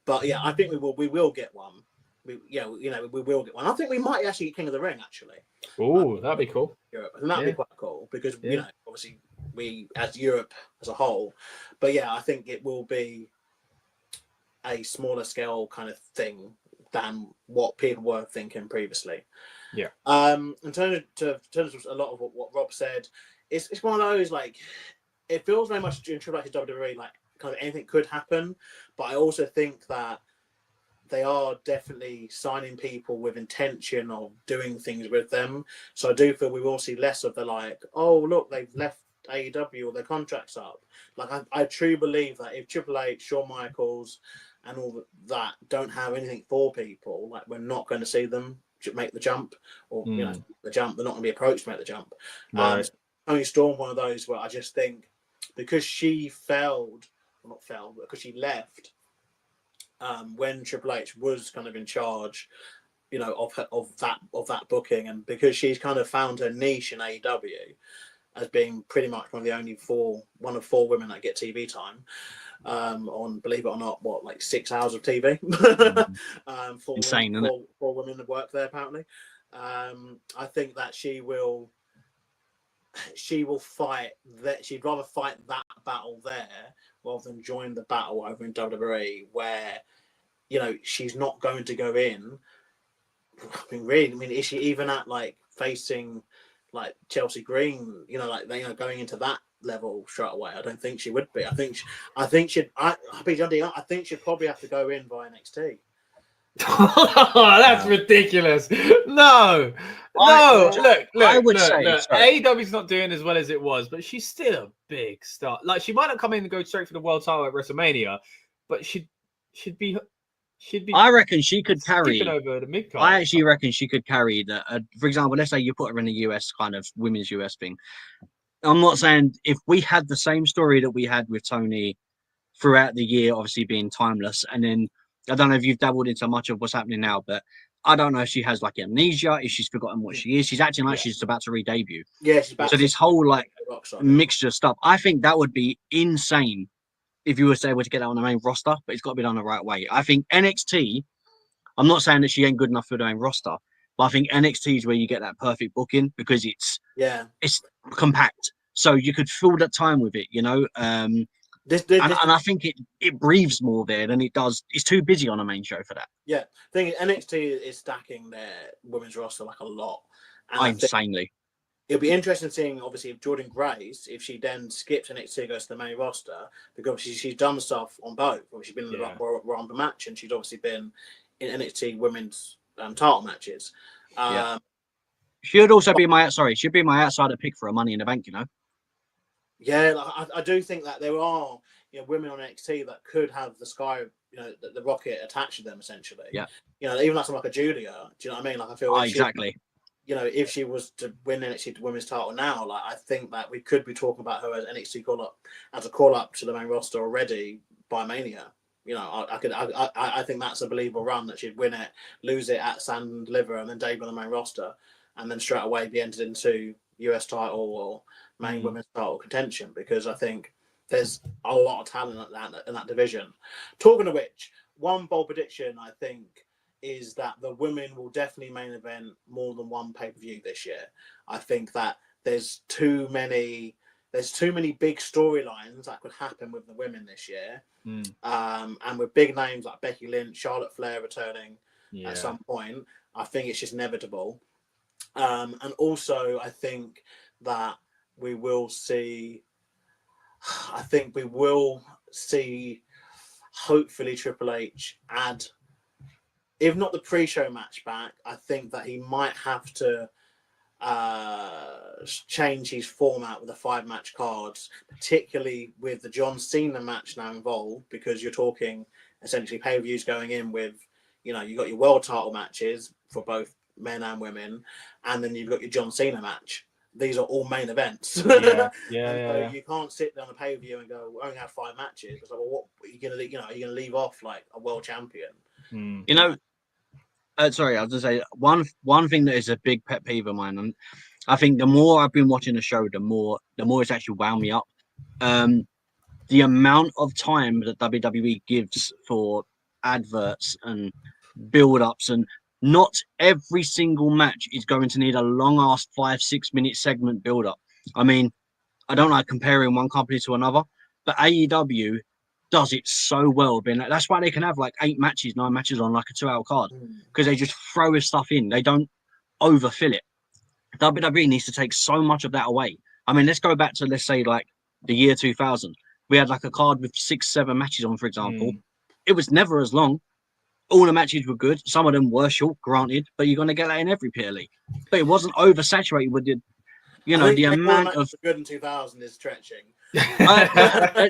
But yeah, I think we will get one. We will get one. I think we might actually get King of the Ring, actually. Oh, that'd be cool. Europe. And that'd be quite cool because obviously we as Europe as a whole. But yeah, I think it will be a smaller scale kind of thing than what people were thinking previously. Yeah. In terms of a lot of what Rob said, it's one of those, like, it feels very much in Triple H WWE like kind of anything could happen, but I also think that they are definitely signing people with intention of doing things with them. So I do feel we will see less of the like, oh look, they've left AEW or their contract's up. Like I truly believe that if Triple H, Shawn Michaels, and all that don't have anything for people, like we're not going to see them make the jump, or the jump. They're not going to be approached to make the jump. Right. Tony Storm, one of those where I just think because she because she left when Triple H was kind of in charge, of that booking, and because she's kind of found her niche in AEW as being pretty much one of four women that get TV time on, believe it or not, like 6 hours of TV. Insane, isn't it? Four women that work there apparently. I think that she will fight that. She'd rather fight that battle there rather than join the battle over in WWE, where she's not going to go in. I mean, is she even at like facing like Chelsea Green? Going into that level straight away. I don't think she would be. I think she'd probably have to go in by NXT. That's ridiculous. No. Look. AEW's not doing as well as it was, but she's still a big star. Like, she might not come in and go straight for the world title at WrestleMania, but she'd be. I reckon she could carry over the mid card. I actually reckon she could carry the. For example, let's say you put her in the US kind of women's US thing. I'm not saying if we had the same story that we had with Tony throughout the year, obviously being timeless, and then I don't know if you've dabbled into much of what's happening now, but I don't know if she has like amnesia, if she's forgotten what she is. She's acting like she's about to re-debut. Yeah, she's about so this whole like mixture of stuff. I think that would be insane if you were able to get that on the main roster, but it's got to be done the right way. I think NXT, I'm not saying that she ain't good enough for the main roster, but I think NXT is where you get that perfect booking because it's compact. So you could fill that time with it, and I think it breathes more there than it does. It's too busy on a main show for that. Yeah, thing is, NXT is stacking their women's roster like a lot. And insanely. It'll be interesting seeing, obviously, if Jordan Grace, if she then skips NXT and goes to the main roster, because she's done stuff on both. She's been in the Royal Rumble match, and she's obviously been in NXT women's title matches. She'd also be she'd be my outsider pick for a Money in the Bank, Yeah, I do think that there are women on NXT that could have the sky, the rocket attached to them essentially. Yeah. Even like someone like a Julia. Do you know what I mean? Like I feel exactly. If she was to win NXT women's title now, like I think that we could be talking about her as NXT call up to the main roster already by Mania. I think that's a believable run that she'd win it, lose it at Sand Deliver, and then debut on the main roster, and then straight away be entered into US title or main women's title contention, because I think there's a lot of talent in that division. Talking of which, one bold prediction I think is that the women will definitely main event more than one pay-per-view this year. I think that there's too many big storylines that could happen with the women this year. And with big names like Becky Lynch, Charlotte Flair returning at some point, I think it's just inevitable. And also I think that we will see hopefully Triple H add, if not the pre-show match back, I think that he might have to change his format with the 5-match cards, particularly with the John Cena match now involved, because you're talking essentially pay-per-views going in with, you got your world title matches for both men and women, and then you've got your John Cena match. These are all main events. So you can't sit there on a pay-per-view and go, we only have 5 matches. It's like, well, what are you gonna, are you gonna leave off like a world champion? Sorry, I was gonna say one thing that is a big pet peeve of mine, and I think the more I've been watching the show, the more it's actually wound me up. The amount of time that WWE gives for adverts and build-ups, and not every single match is going to need a long-ass 5-6 minute segment build-up. I mean, I don't like comparing one company to another, but AEW does it so well. That's why they can have like 8 matches, 9 matches on like a 2-hour card, because they just throw stuff in. They don't overfill it. WWE needs to take so much of that away. I mean, let's go back to, let's say, like the year 2000. We had like a card with 6-7 matches on, for example. It was never as long. All the matches were good. Some of them were short, granted, but you're going to get that in every PLE. But it wasn't oversaturated with You I know, think the All amount Night of for Good in 2000 is stretching.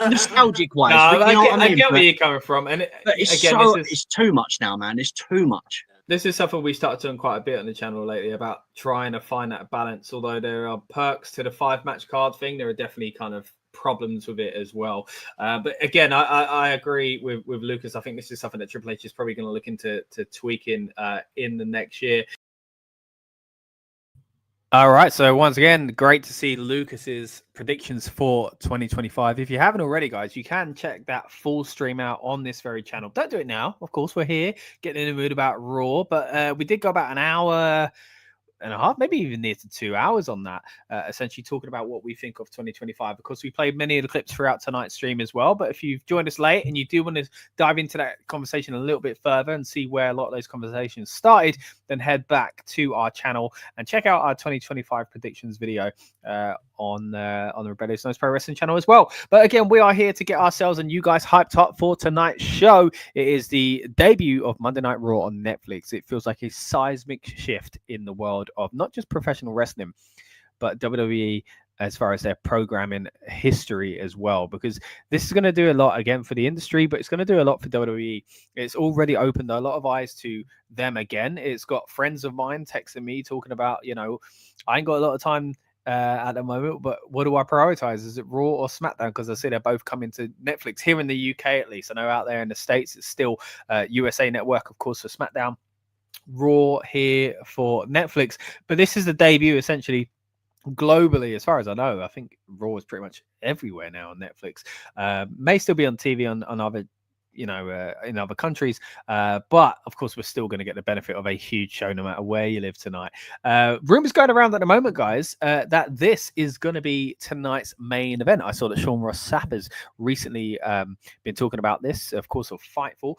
nostalgic wise, No, but you know what I I mean. get where you're coming from, and But it's again, it's too much now, man. It's too much. this is something we started doing quite a bit on the channel lately about trying to find that balance. Although there are perks to the 5-match card thing, there are definitely kind of problems with it as well. But again, I agree with Lucas. I think this is something that Triple H is probably going to look into tweaking in the next year. All right, so once again, great to see Lucas's predictions for 2025. If you haven't already, guys, you can check that full stream out on this very channel. Don't do it now, of course. We're here getting in the mood about Raw, but we did go about an hour and a half, maybe even near to 2 hours on that, essentially talking about what we think of 2025. Of course, we played many of the clips throughout tonight's stream as well. But if you've joined us late and you do want to dive into that conversation a little bit further and see where a lot of those conversations started, then head back to our channel and check out our 2025 predictions video on the Rebellious Noise Pro Wrestling channel as well. But again, we are here to get ourselves and you guys hyped up for tonight's show. It is the debut of Monday Night Raw on Netflix. It feels like a seismic shift in the world of not just professional wrestling, but WWE as far as their programming history as well, because this is going to do a lot again for the industry, but it's going to do a lot for WWE. It's already opened a lot of eyes to them again. It's got friends of mine texting me talking about, you know, I ain't got a lot of time at the moment, but what do I prioritize? Is it Raw or SmackDown? Because I see they're both coming to Netflix here in the UK, at least. I know out there in the States, it's still USA Network, of course, for SmackDown, Raw here for Netflix. But this is the debut, essentially, globally, as far as I know. I think Raw is pretty much everywhere now on Netflix. May still be on TV on other, you know, in other countries, but of course we're still going to get the benefit of a huge show no matter where you live tonight. Rumors going around at the moment, guys, that this is going to be tonight's main event. I saw that Sean Ross Sapp's recently been talking about this, of course, of Fightful.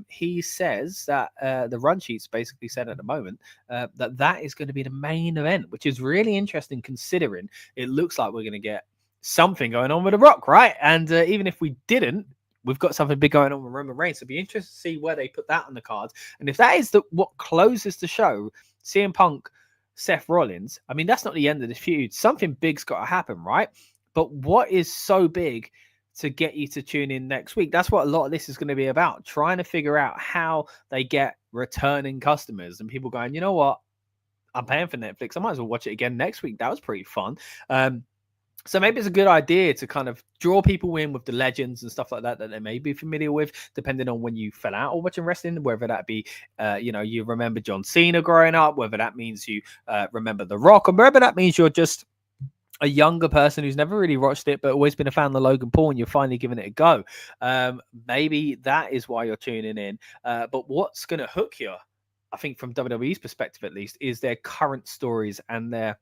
He says that the run sheets basically said at the moment that is going to be the main event, which is really interesting considering it looks like we're going to get something going on with The Rock, right? And even if we didn't, we've got something big going on with Roman Reigns. So it'll be interesting to see where they put that on the cards. And if that is what closes the show, CM Punk, Seth Rollins, I mean, that's not the end of the feud. Something big's got to happen, right? But what is so big to get you to tune in next week? That's what a lot of this is going to be about, trying to figure out how they get returning customers and people going, you know what? I'm paying for Netflix. I might as well watch it again next week. That was pretty fun. So maybe it's a good idea to kind of draw people in with the legends and stuff like that they may be familiar with, depending on when you fell out or watching wrestling, whether that be, you know, you remember John Cena growing up, whether that means you remember The Rock, or whether that means you're just a younger person who's never really watched it, but always been a fan of Logan Paul and you're finally giving it a go. Maybe that is why you're tuning in. But what's going to hook you, I think from WWE's perspective at least, is their current stories and their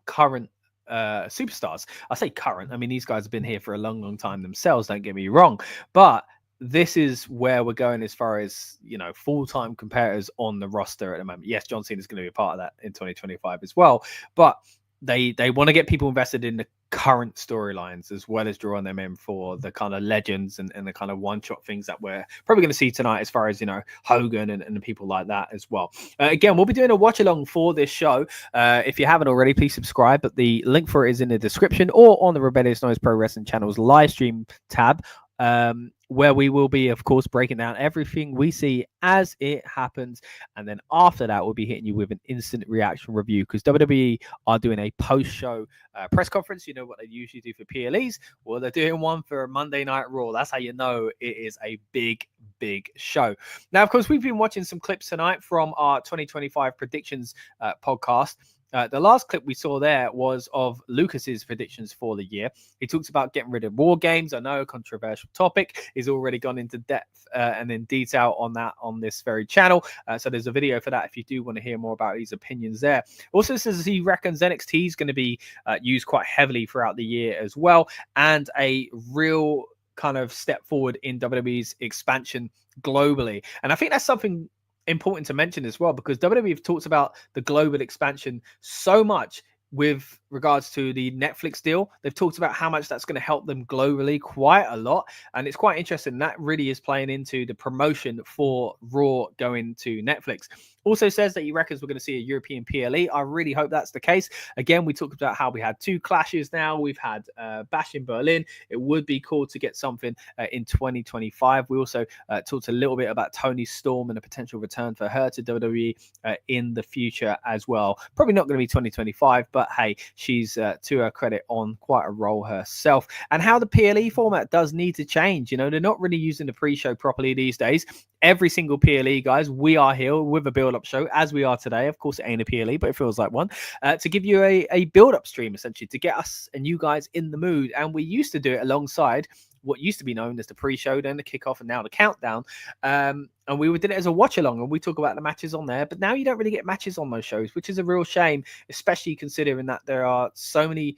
current superstars. I say current, I mean these guys have been here for a long time themselves, don't get me wrong, but this is where we're going as far as, you know, full-time competitors on the roster at the moment. Yes, John Cena is going to be a part of that in 2025 as well, but they want to get people invested in the current storylines as well as drawing them in for the kind of legends and the kind of one-shot things that we're probably going to see tonight, as far as, you know, Hogan and people like that as well. Again, we'll be doing a watch along for this show. If you haven't already, please subscribe, but the link for it is in the description or on the Rebellious Noise Pro Wrestling channel's live stream tab, where we will be, of course, breaking down everything we see as it happens. And then after that, we'll be hitting you with an instant reaction review, because WWE are doing a post-show press conference. You know what they usually do for PLEs? Well, they're doing one for Monday Night Raw. That's how you know it is a big show. Now, of course, we've been watching some clips tonight from our 2025 predictions podcast. The last clip we saw there was of Lucas's predictions for the year. He talks about getting rid of War Games. I know, a controversial topic. He's already gone into depth and in detail on that on this very channel. So there's a video for that if you do want to hear more about his opinions there. Also says he reckons NXT is going to be used quite heavily throughout the year as well, and a real kind of step forward in WWE's expansion globally. And I think that's something important to mention as well, because WWE have talked about the global expansion so much with regards to the Netflix deal. They've talked about how much that's going to help them globally quite a lot, and it's quite interesting. That really is playing into the promotion for Raw going to Netflix. Also says that he reckons we're going to see a European PLE. I really hope that's the case. Again, we talked about how we had 2 clashes now. We've had Bash in Berlin. It would be cool to get something in 2025. We also talked a little bit about Toni Storm and a potential return for her to WWE in the future as well. Probably not going to be 2025, but hey, she's to her credit on quite a roll herself. And how the PLE format does need to change. You know, they're not really using the pre-show properly these days. Every single PLE, guys, we are here with a build-up show, as we are today. Of course, it ain't a PLE, but it feels like one, to give you a build-up stream, essentially, to get us and you guys in the mood. And we used to do it alongside what used to be known as the pre-show, then the kickoff, and now the countdown. And we did it as a watch-along, and we talk about the matches on there. But now you don't really get matches on those shows, which is a real shame, especially considering that there are so many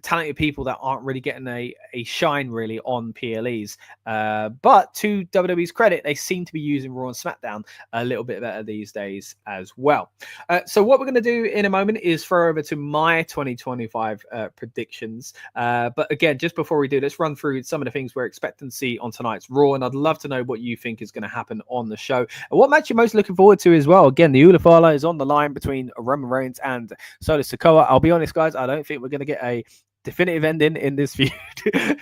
talented people that aren't really getting a shine really on PLEs, but to WWE's credit, they seem to be using Raw and SmackDown a little bit better these days as well. So what we're going to do in a moment is throw over to my 2025 predictions, but again, just before we do, let's run through some of the things we're expecting to see on tonight's Raw, and I'd love to know what you think is going to happen on the show and what match you're most looking forward to as well. Again, the Ulafala is on the line between Roman Reigns and Solo Sikoa. I'll be honest, guys, I don't think we're going to get a definitive ending in this feud.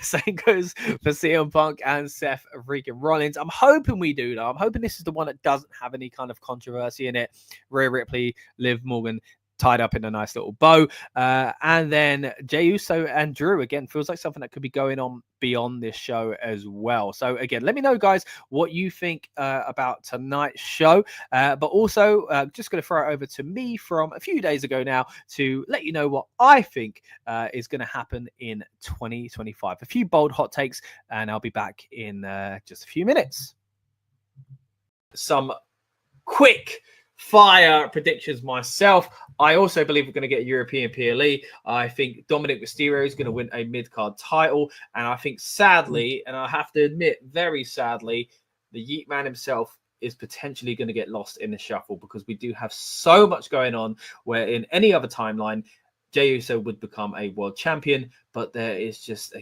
Same goes for CM Punk and Seth freaking Rollins. I'm hoping we do, though. I'm hoping this is the one that doesn't have any kind of controversy in it. Rhea Ripley, Liv Morgan tied up in a nice little bow. And then Jey Uso and Drew, again, feels like something that could be going on beyond this show as well. So again, let me know, guys, what you think about tonight's show. But also, just going to throw it over to me from a few days ago now to let you know what I think is going to happen in 2025. A few bold hot takes, and I'll be back in just a few minutes. Some quick fire predictions myself. I also believe we're going to get a European PLE. I think Dominic Mysterio is going to win a mid-card title. And I think sadly, and I have to admit very sadly, the Yeet Man himself is potentially going to get lost in the shuffle, because we do have so much going on where in any other timeline, Jey Uso would become a world champion, but there is just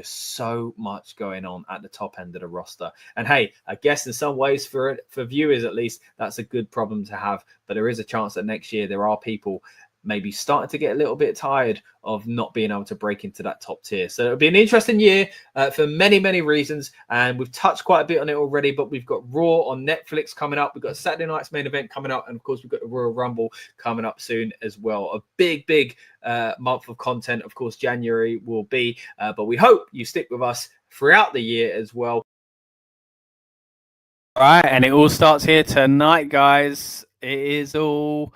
so much going on at the top end of the roster. And hey, I guess in some ways for viewers at least, that's a good problem to have. But there is a chance that next year there are people maybe starting to get a little bit tired of not being able to break into that top tier. So it'll be an interesting year for many, many reasons. And we've touched quite a bit on it already, but we've got Raw on Netflix coming up. We've got Saturday night's main event coming up. And of course, we've got the Royal Rumble coming up soon as well. A big month of content. Of course, January will be, but we hope you stick with us throughout the year as well. All right. And it all starts here tonight, guys. It is all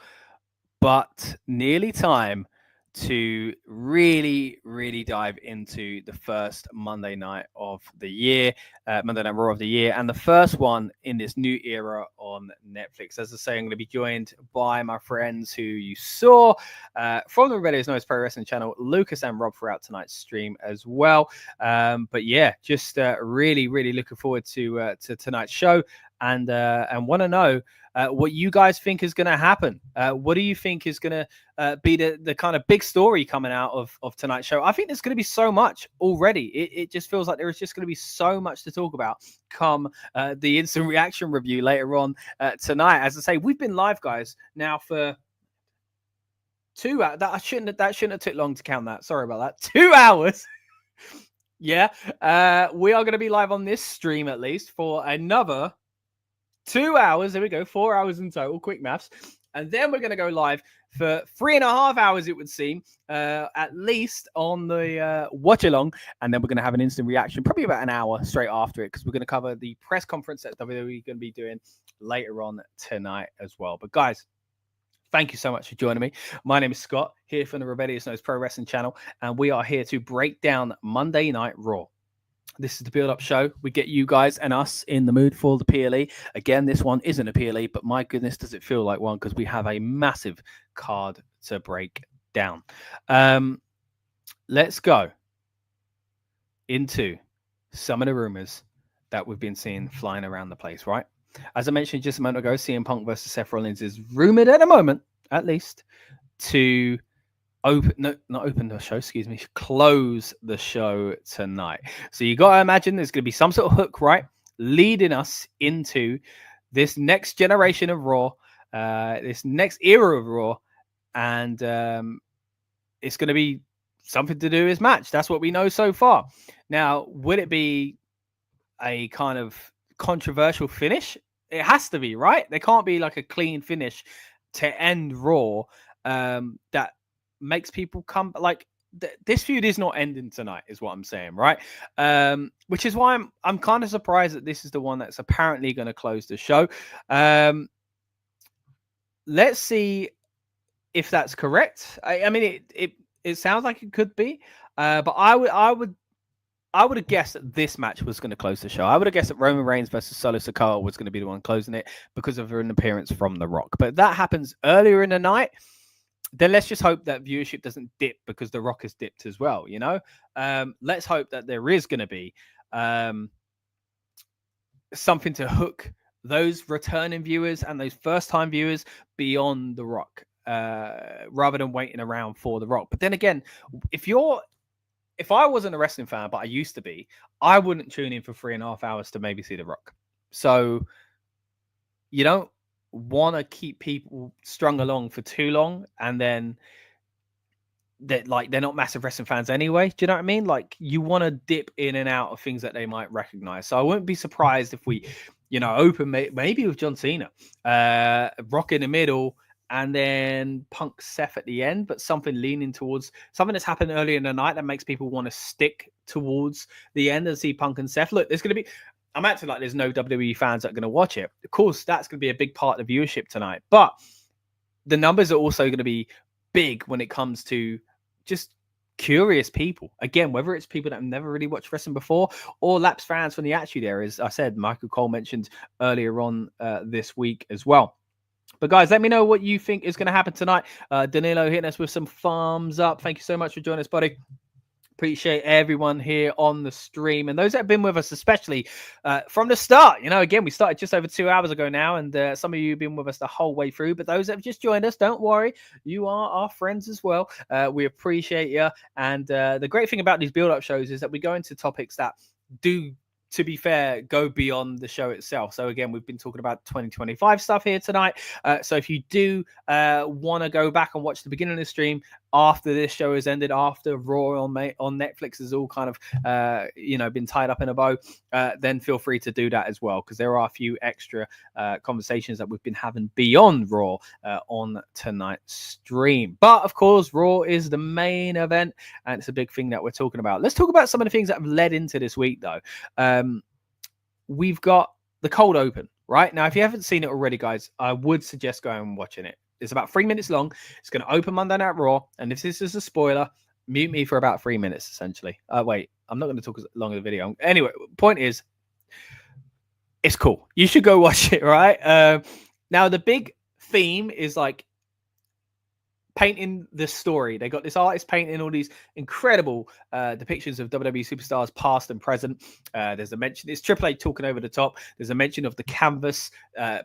but nearly time to really dive into the first Monday night of the year, Monday Night Raw of the year, and the first one in this new era on Netflix. As I say, I'm going to be joined by my friends who you saw from the Rebellious Noise Pro Wrestling channel, Lucas and Rob, throughout tonight's stream as well. But yeah, just really looking forward to tonight's show, and want to know what you guys think is going to happen. What do you think is going to be the kind of big story coming out of tonight's show? I think there's going to be so much already. It just feels like there is just going to be so much to talk about come the instant reaction review later on tonight. As I say, we've been live, guys, now for 2 hours. That shouldn't have took long to count that. Sorry about that. 2 hours. Yeah. We are going to be live on this stream at least for another 2 hours. There we go. 4 hours in total. Quick maths. And then we're going to go live for 3.5 hours, it would seem, at least on the watch along. And then we're going to have an instant reaction, probably about an hour straight after it, because we're going to cover the press conference that WWE is going to be doing later on tonight as well. But guys, thank you so much for joining me. My name is Scott, here from the Rebellious Noise Pro Wrestling channel, and we are here to break down Monday Night Raw. This is the build-up show. We get you guys and us in the mood for the PLE. Again, this one isn't a PLE, but my goodness, does it feel like one, because we have a massive card to break down. Let's go into some of the rumors that we've been seeing flying around the place, right? As I mentioned just a moment ago, CM Punk versus Seth Rollins is rumored at the moment, at least, to close the show tonight. So you got to imagine there's going to be some sort of hook, right, leading us into this next generation of Raw, this next era of Raw, and it's going to be something to do with his match. That's what we know so far. Now, would it be a kind of controversial finish? It has to be, right? There can't be like a clean finish to end Raw that makes people come. Like this feud is not ending tonight, is what I'm saying, right? Which is why I'm kind of surprised that this is the one that's apparently going to close the show. Let's see if that's correct. I mean, it sounds like it could be, but I would have guessed that this match was going to close the show. I would have guessed that Roman Reigns versus Solo Sikoa was going to be the one closing it because of an appearance from The Rock. But if that happens earlier in the night, then let's just hope that viewership doesn't dip because The Rock has dipped as well, you know? Let's hope that there is going to be something to hook those returning viewers and those first-time viewers beyond The Rock, rather than waiting around for The Rock. But then again, if I wasn't a wrestling fan, but I used to be, I wouldn't tune in for 3.5 hours to maybe see The Rock. So you don't want to keep people strung along for too long, and then they're not massive wrestling fans anyway. Do you know what I mean? Like, you want to dip in and out of things that they might recognize. So I wouldn't be surprised if we, open maybe with John Cena, Rock in the middle, and then Punk Seth at the end, but something leaning towards something that's happened earlier in the night that makes people want to stick towards the end and see Punk and Seth. Look, there's going to be, I'm acting like there's no WWE fans that are going to watch it. Of course, that's going to be a big part of the viewership tonight, but the numbers are also going to be big when it comes to just curious people. Again, whether it's people that have never really watched wrestling before or lapsed fans from the Attitude Era, as I said, Michael Cole mentioned earlier on this week as well. But guys, let me know what you think is going to happen tonight. Danilo hitting us with some thumbs up. Thank you so much for joining us, buddy. Appreciate everyone here on the stream and those that have been with us, especially from the start. Again, we started just over 2 hours ago now, and some of you have been with us the whole way through. But those that have just joined us, don't worry, you are our friends as well. We appreciate you. And the great thing about these build-up shows is that we go into topics that do, to be fair, go beyond the show itself. So again, we've been talking about 2025 stuff here tonight. So if you do want to go back and watch the beginning of the stream after this show has ended, after Raw on Netflix has all kind of been tied up in a bow, then feel free to do that as well, because there are a few extra conversations that we've been having beyond Raw on tonight's stream. But of course, Raw is the main event, and it's a big thing that we're talking about. Let's talk about some of the things that have led into this week, though. We've got the cold open right now. If you haven't seen it already, guys, I would suggest going and watching it. It's about 3 minutes long. It's going to open Monday Night Raw, and if this is a spoiler, mute me for about 3 minutes, essentially. Wait, I'm not going to talk as long as the video. Anyway, point is, it's cool. You should go watch it, right? Now, the big theme is like painting the story. They got this artist painting all these incredible depictions of WWE superstars past and present. There's a mention, it's Triple H talking over the top. There's a mention of the canvas,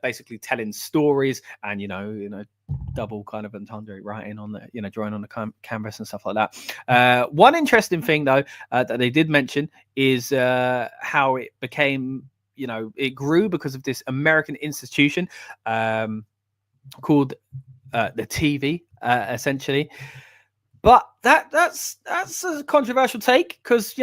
basically telling stories, and double kind of entendre writing on the, drawing on the canvas and stuff like that. One interesting thing though that they did mention is how it became, it grew because of this American institution called the TV, essentially. But that's a controversial take, because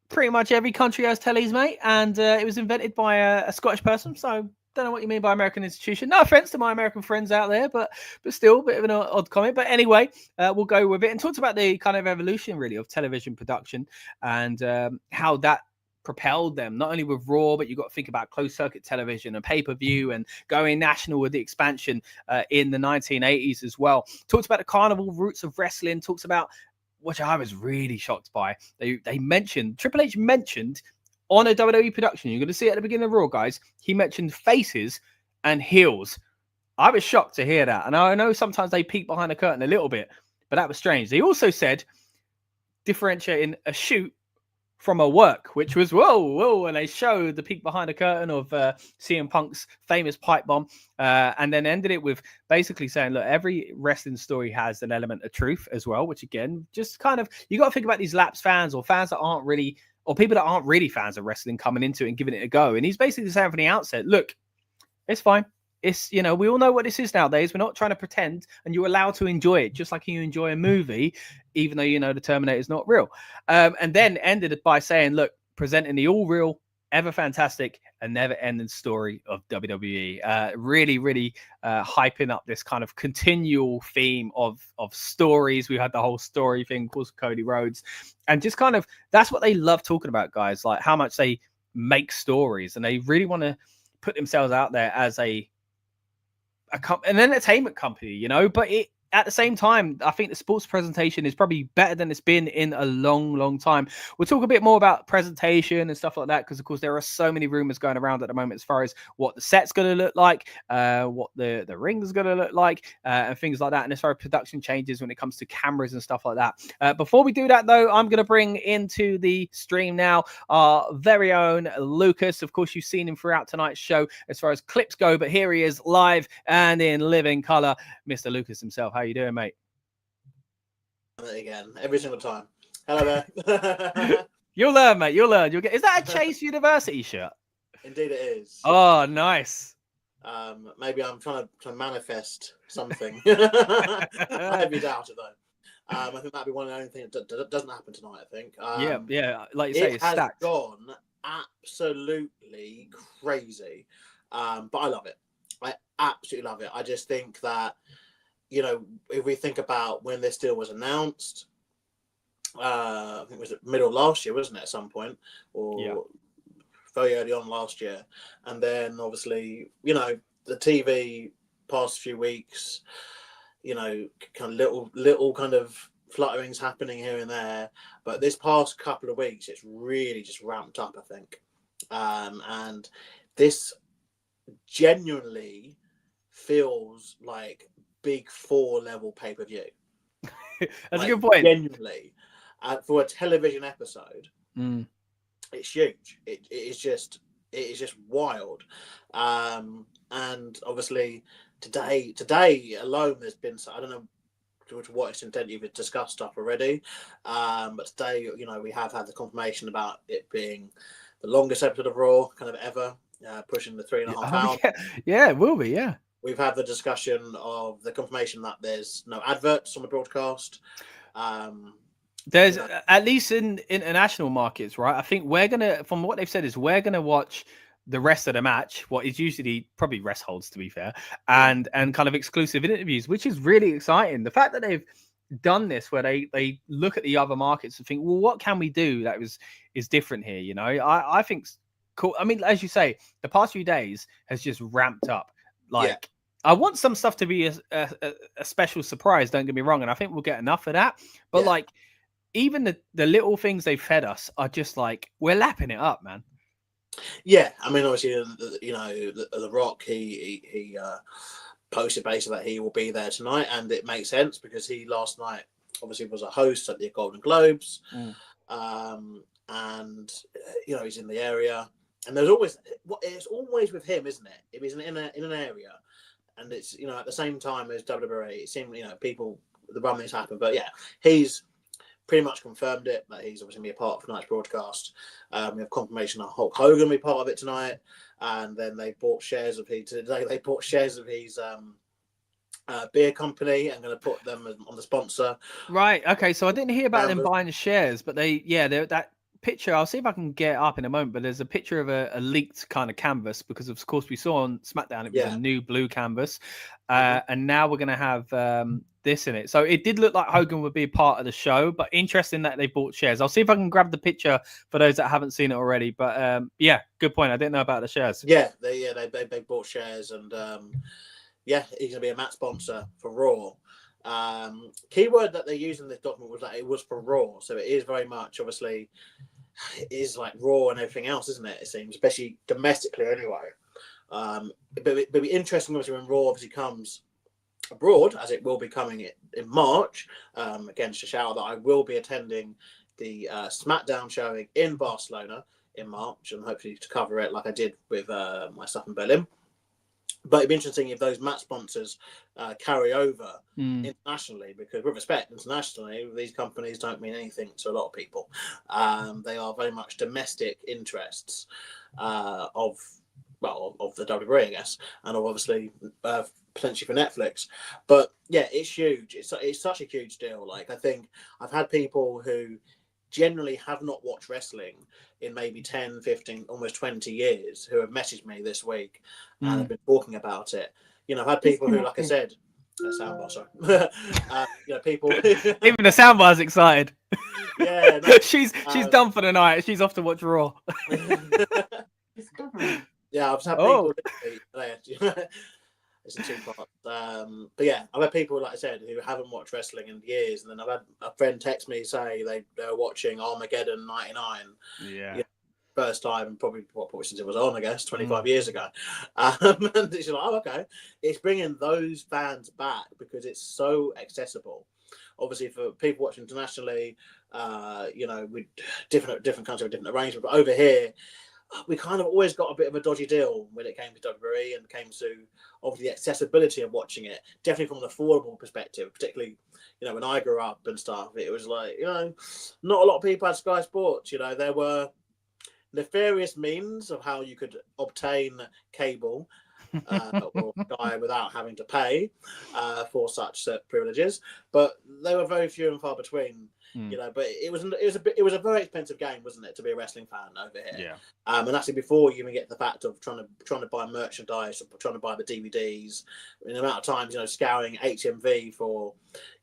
pretty much every country has tellies, mate, and it was invented by a Scottish person. So don't know what you mean by American institution. No offense to my American friends out there, but still a bit of an odd comment. But anyway, we'll go with it and talked about the kind of evolution really of television production and how that propelled them, not only with Raw, but you've got to think about closed circuit television and pay-per-view and going national with the expansion in the 1980s as well. Talks about the carnival roots of wrestling, talks about, which I was really shocked by, they mentioned, Triple H mentioned on a WWE production, you're going to see it at the beginning of Raw, guys, he mentioned faces and heels. I was shocked to hear that, and I know sometimes they peek behind the curtain a little bit, but that was strange. They also said differentiating a shoot from a work, which was whoa, and they showed the peek behind the curtain of CM Punk's famous pipe bomb, and then ended it with basically saying, look, every wrestling story has an element of truth as well, which again, just kind of, you got to think about these lapsed fans or fans that aren't really, or people that aren't really fans of wrestling coming into it and giving it a go. And he's basically saying from the outset, look, it's fine. it's, you know, we all know what this is nowadays. We're not trying to pretend, and you're allowed to enjoy it just like you enjoy a movie, even though you know the Terminator is not real. And then ended it by saying, look, presenting the all real, ever fantastic, and never ending story of WWE. Really hyping up this kind of continual theme of stories. We had the whole story thing, of course, Cody Rhodes, and just kind of, that's what they love talking about, guys, like how much they make stories, and they really want to put themselves out there as an entertainment company, you know. But at the same time, I think the sports presentation is probably better than it's been in a long time. We'll talk a bit more about presentation and stuff like that, because of course there are so many rumors going around at the moment as far as what the set's going to look like, what the ring is going to look like, and things like that, and as far as production changes when it comes to cameras and stuff like that. Before we do that though, I'm going to bring into the stream now our very own Lucas. Of course, you've seen him throughout tonight's show as far as clips go, but here he is live and in living color, Mr. Lucas himself. How you doing, mate? Again, every single time. Hello there. You'll learn, mate. You'll learn. You'll get. Is that a Chase University shirt? Indeed, it is. Oh, nice. Maybe I'm trying to manifest something. I heavy doubt it though. I think that'd be one of the only things that doesn't happen tonight. I think. Yeah. Like you say, it's has stacked. Gone absolutely crazy, but I love it. I absolutely love it. I just think that, you know, if we think about when this deal was announced, I think it was middle of last year, wasn't it, at some point, or very early on last year, and then obviously, you know, the TV past few weeks, you know, kind of little kind of flutterings happening here and there, but this past couple of weeks, it's really just ramped up, I think, and this genuinely feels like Big Four level pay-per-view. That's a good point. Genuinely, for a television episode, it's huge. It is just wild. And obviously today alone, there's been, I don't know to what extent you've discussed stuff already, but today, you know, we have had the confirmation about it being the longest episode of Raw kind of ever, pushing the 3.5 hours. Yeah, it will be. Yeah. We've had the discussion of the confirmation that there's no adverts on the broadcast. There's, at least in international markets, right? I think we're gonna, from what they've said, is we're gonna watch the rest of the match, what is usually probably rest holds, to be fair, and kind of exclusive interviews, which is really exciting. The fact that they've done this, where they look at the other markets and think, well, what can we do that is different here? You know, I think cool. I mean, as you say, the past few days has just ramped up. Like, I want some stuff to be a special surprise, don't get me wrong, and I think we'll get enough of that. But like, even the little things they've fed us are just like, we're lapping it up, man. Yeah, I mean, obviously, you know, the Rock, he posted basically that he will be there tonight, and it makes sense because he last night obviously was a host at the Golden Globes, and you know, he's in the area, and there's always, it's always with him, isn't it? If he's in an area, and it's, you know, at the same time as WWE, it seems, you know, people, the rumblings happen, but yeah, he's pretty much confirmed it, that he's obviously going to be a part of tonight's broadcast. We have confirmation that Hulk Hogan will be part of it tonight, and then they bought shares of his beer company and going to put them on the sponsor. Right. Okay. So I didn't hear about them buying shares, but that picture, I'll see if I can get it up in a moment, but there's a picture of a leaked kind of canvas, because of course we saw on SmackDown it was a new blue canvas, and now we're going to have this in it. So it did look like Hogan would be a part of the show, but interesting that they bought shares. I'll see if I can grab the picture for those that haven't seen it already, but yeah, good point. I didn't know about the shares. They bought shares, and he's going to be a match sponsor for Raw. Keyword that they used in this document was that it was for Raw, so it is very much, obviously, it is like Raw and everything else, isn't it? It seems, especially domestically, anyway. But it'll be interesting, obviously, when Raw obviously comes abroad, as it will be coming in March. Again, just a shout out that I will be attending the SmackDown showing in Barcelona in March, and hopefully to cover it like I did with my stuff in Berlin. But it'd be interesting if those match sponsors carry over internationally, because with respect, internationally, these companies don't mean anything to a lot of people. They are very much domestic interests of of the WWE, I guess, and obviously potentially for Netflix. But yeah, it's huge. It's such a huge deal. Like, I think I've had people who generally have not watched wrestling in maybe 10, 15, almost 20 years who have messaged me this week and have been talking about it. You know, I've had people who, like I said, soundbar, sorry. You know, people. Even the soundbar's excited. Yeah, no, she's done for the night. She's off to watch Raw. Yeah, I've had people. It's a two-part. But yeah, I've had people, like I said, who haven't watched wrestling in years, and then I've had a friend text me say they were watching Armageddon '99. Yeah. First time, probably since it was on, I guess, 25 years ago. And it's like, oh, okay. It's bringing those fans back because it's so accessible. Obviously, for people watching internationally, you know, with different countries with different arrangements, but over here, we kind of always got a bit of a dodgy deal when it came to WWE and came to obviously the accessibility of watching it. Definitely from an affordable perspective, particularly, you know, when I grew up and stuff, it was like, you know, not a lot of people had Sky Sports. You know, there were nefarious means of how you could obtain cable or Sky without having to pay for such privileges, but they were very few and far between. You know, but it was a very expensive game, wasn't it, to be a wrestling fan over here? Yeah. And that's before you even get the fact of trying to buy merchandise or trying to buy the DVDs. In the amount of times, you know, scouring HMV for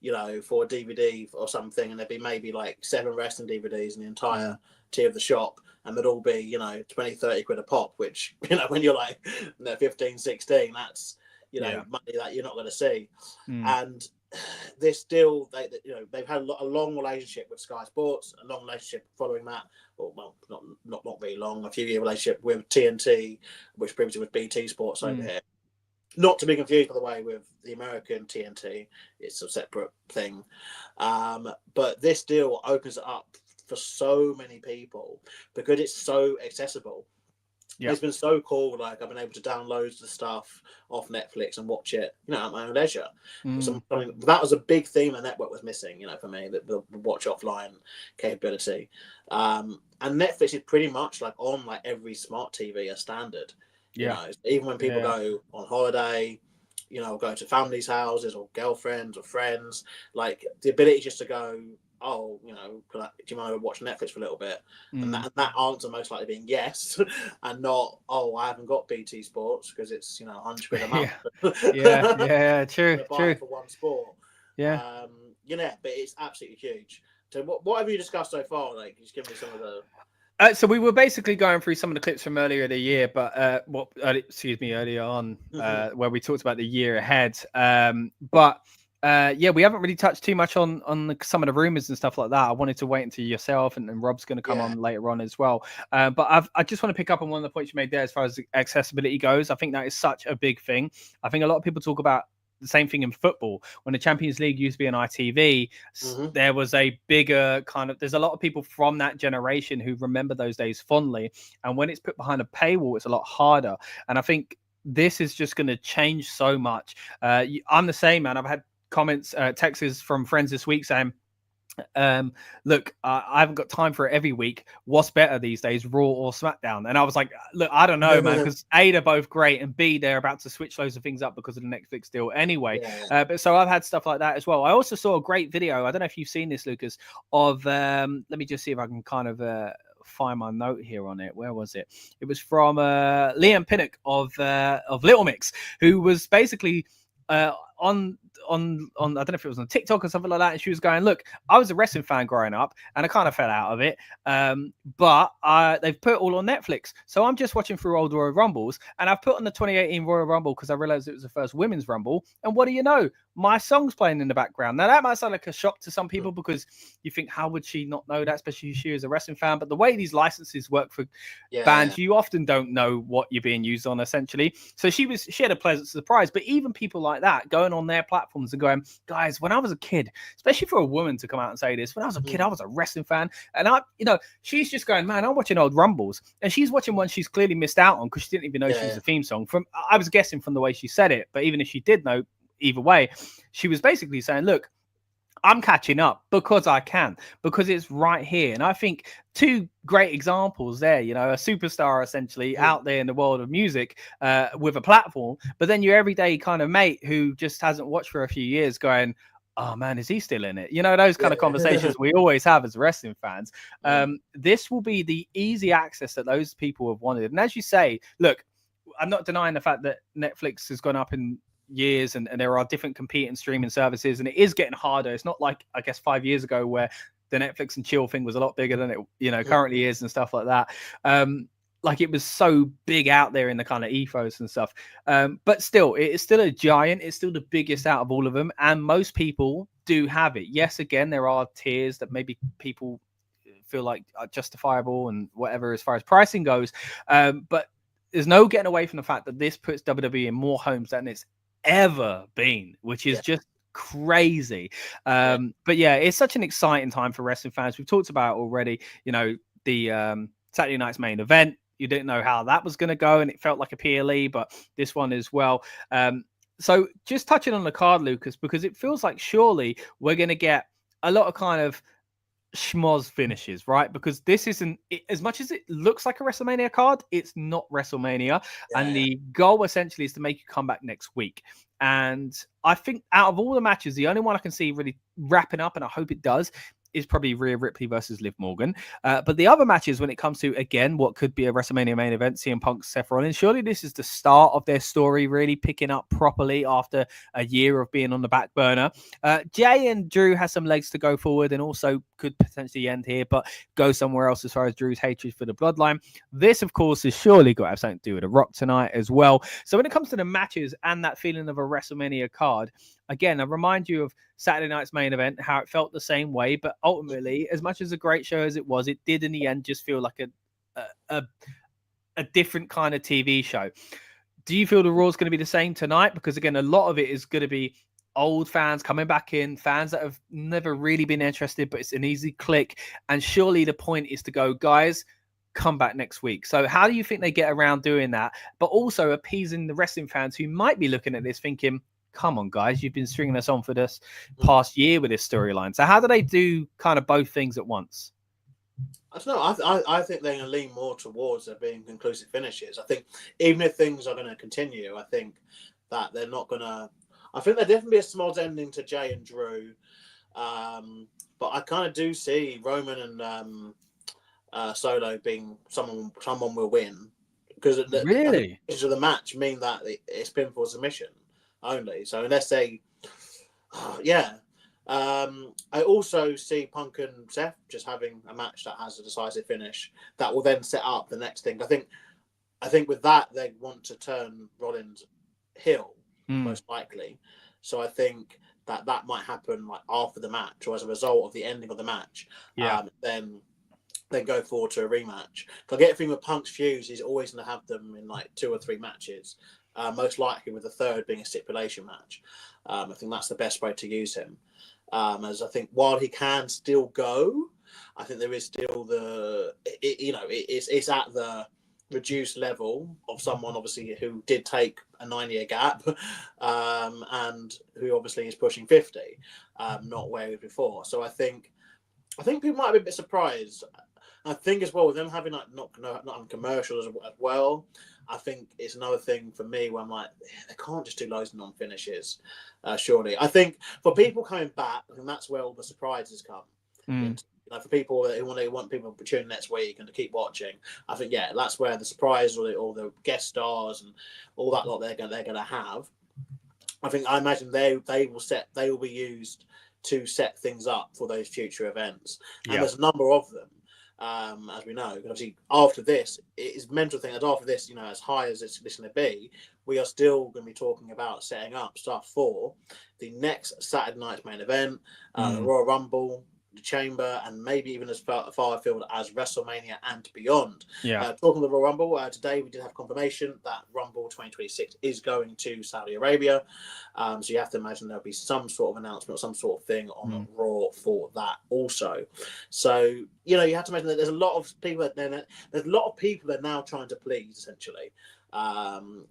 a DVD or something, and there'd be maybe like 7 wrestling DVDs in the entire tier of the shop, and they'd all be, you know, 20, 30 quid a pop, which, you know, when you're like 15, 16, that's, you know, money that you're not going to see. And this still, they've had a long relationship with Sky Sports, a long relationship following that, well, not very long, a few year relationship with TNT, which previously was BT Sports over here. Not to be confused, by the way, with the American TNT. It's a separate thing. But this deal opens it up for so many people because it's so accessible. Yeah. It's been so cool. Like, I've been able to download the stuff off Netflix and watch it, you know, at my own leisure. That was a big theme the network was missing, you know, for me, the watch offline capability. And Netflix is pretty much like on like every smart TV as standard. You know, even when people go on holiday, you know, go to families' houses or girlfriends or friends, like the ability just to go, oh, you know, do you mind if I watch Netflix for a little bit? And that answer most likely being yes, and not, oh, I haven't got BT Sports because it's, you know, 100 quid a month. True. For one sport. You know, but it's absolutely huge. So what have you discussed so far? Like, just give me some of the... So we were basically going through some of the clips from earlier in the year, but earlier on, where we talked about the year ahead. We haven't really touched too much on some of the rumors and stuff like that. I wanted to wait until yourself and Rob's going to come on later on as well. But I just want to pick up on one of the points you made there as far as accessibility goes. I think that is such a big thing. I think a lot of people talk about the same thing in football. When the Champions League used to be on ITV, there was a bigger there's a lot of people from that generation who remember those days fondly. And when it's put behind a paywall, it's a lot harder. And I think this is just going to change so much. I'm the same, man. I've had comments, texts from friends this week saying, look, I haven't got time for it every week. What's better these days, Raw or SmackDown? And I was like, look, I don't know, man, because A, they're both great, and B, they're about to switch loads of things up because of the Netflix deal anyway. But so I've had stuff like that as well. I also saw a great video, I don't know if you've seen this, Lucas, of let me just see if I can kind of find my note here on it. Where was it? It was from Liam Pinnock of Little Mix, who was basically on I don't know if it was on TikTok or something like that, and she was going, look, I was a wrestling fan growing up and I kind of fell out of it, but they've put it all on Netflix, so I'm just watching through old Royal Rumbles, and I've put on the 2018 Royal Rumble because I realized it was the first women's Rumble, and what do you know, my song's playing in the background. Now that might sound like a shock to some people because you think, how would she not know that, especially if she is a wrestling fan? But the way these licenses work for bands, you often don't know what you're being used on, essentially. So she had a pleasant surprise. But even people like that going on their platforms and going, guys, when I was a kid, especially for a woman to come out and say this, when I was a kid, I was a wrestling fan, and she's just going, man, I'm watching old Rumbles, and she's watching one she's clearly missed out on because she didn't even know she was a theme song. I was guessing from the way she said it, but even if she did know, either way, she was basically saying, look, I'm catching up because I can, because it's right here. And I think two great examples there, you know, a superstar essentially out there in the world of music with a platform, but then your everyday kind of mate who just hasn't watched for a few years going, oh man, is he still in it? You know, those kind of conversations we always have as wrestling fans. This will be the easy access that those people have wanted. And as you say, look, I'm not denying the fact that Netflix has gone up in years and there are different competing streaming services, and it is getting harder. It's not like, I guess, 5 years ago where the Netflix and chill thing was a lot bigger than it, you know, currently is and stuff like that. Like it was so big out there in the kind of ethos and stuff. But still, it is still a giant. It's still the biggest out of all of them. And most people do have it. Yes, again, there are tiers that maybe people feel like are justifiable and whatever as far as pricing goes. But there's no getting away from the fact that this puts WWE in more homes than it's ever been, which is just crazy. But yeah, it's such an exciting time for wrestling fans. We've talked about it already, you know, the Saturday night's main event. You didn't know how that was going to go, and it felt like a PLE, but this one as well. So just touching on the card, Lucas, because it feels like surely we're going to get a lot of kind of schmoz finishes, right? Because this isn't, as much as it looks like a WrestleMania card, it's not WrestleMania. And the goal essentially is to make you come back next week. And I think out of all the matches, the only one I can see really wrapping up, and I hope it does, is probably Rhea Ripley versus Liv Morgan. But the other matches, when it comes to, again, what could be a WrestleMania main event, CM Punk, Seth Rollins, surely this is the start of their story really picking up properly after a year of being on the back burner. Jay and Drew has some legs to go forward and also could potentially end here, but go somewhere else as far as Drew's hatred for the bloodline. This, of course, has surely got to have something to do with The Rock tonight as well. So when it comes to the matches and that feeling of a WrestleMania card, again, I remind you of Saturday night's main event, how it felt the same way, but ultimately, as much as a great show as it was, it did in the end just feel like a different kind of TV show. Do you feel the Raw is going to be the same tonight? Because again, a lot of it is going to be old fans coming back in, fans that have never really been interested, but it's an easy click. And surely the point is to go, guys, come back next week. So how do you think they get around doing that, but also appeasing the wrestling fans who might be looking at this thinking, come on, guys, you've been stringing us on for this past year with this storyline. So how do they do kind of both things at once? I don't know. I think they're going to lean more towards there being conclusive finishes. I think even if things are going to continue, I think that they're not going to. I think there'll definitely be a small ending to Jay and Drew, but I kind of do see Roman and Solo being someone will win, because really the the match mean that it's pinfall submission only. So unless they, I also see Punk and Seth just having a match that has a decisive finish that will then set up the next thing. I think with that they want to turn Rollins heel most likely. So I think that might happen like after the match or as a result of the ending of the match. Then go forward to a rematch. If I get a thing with Punk's feuds, he's always going to have them in like 2 or 3 matches. Most likely with the third being a stipulation match. I think that's the best way to use him. As I think while he can still go, I think there is still it's at the reduced level of someone obviously who did take a 9-year gap and who obviously is pushing 50, not where he was before. So I think people might be a bit surprised. I think as well with them having like not having commercials as well, I think it's another thing for me where I'm like, they can't just do loads of non-finishes, surely. I think for people coming back, I think that's where all the surprises come. For people who want people to tune next week and to keep watching, I think that's where the surprise or the guest stars and all that lot they're going to have. I imagine they will be used to set things up for those future events, and there's a number of them. As we know, obviously after this, it is mental thing. As after this, as high as it's going to be, we are still going to be talking about setting up stuff for the next Saturday night's main event, the Royal Rumble, the Chamber, and maybe even as far afield as WrestleMania and beyond. Talking of the Royal Rumble, today we did have confirmation that Rumble 2026 is going to Saudi Arabia. So you have to imagine there'll be some sort of announcement or some sort of thing on Raw for that also. So you have to imagine that there's a lot of people that are now trying to please essentially.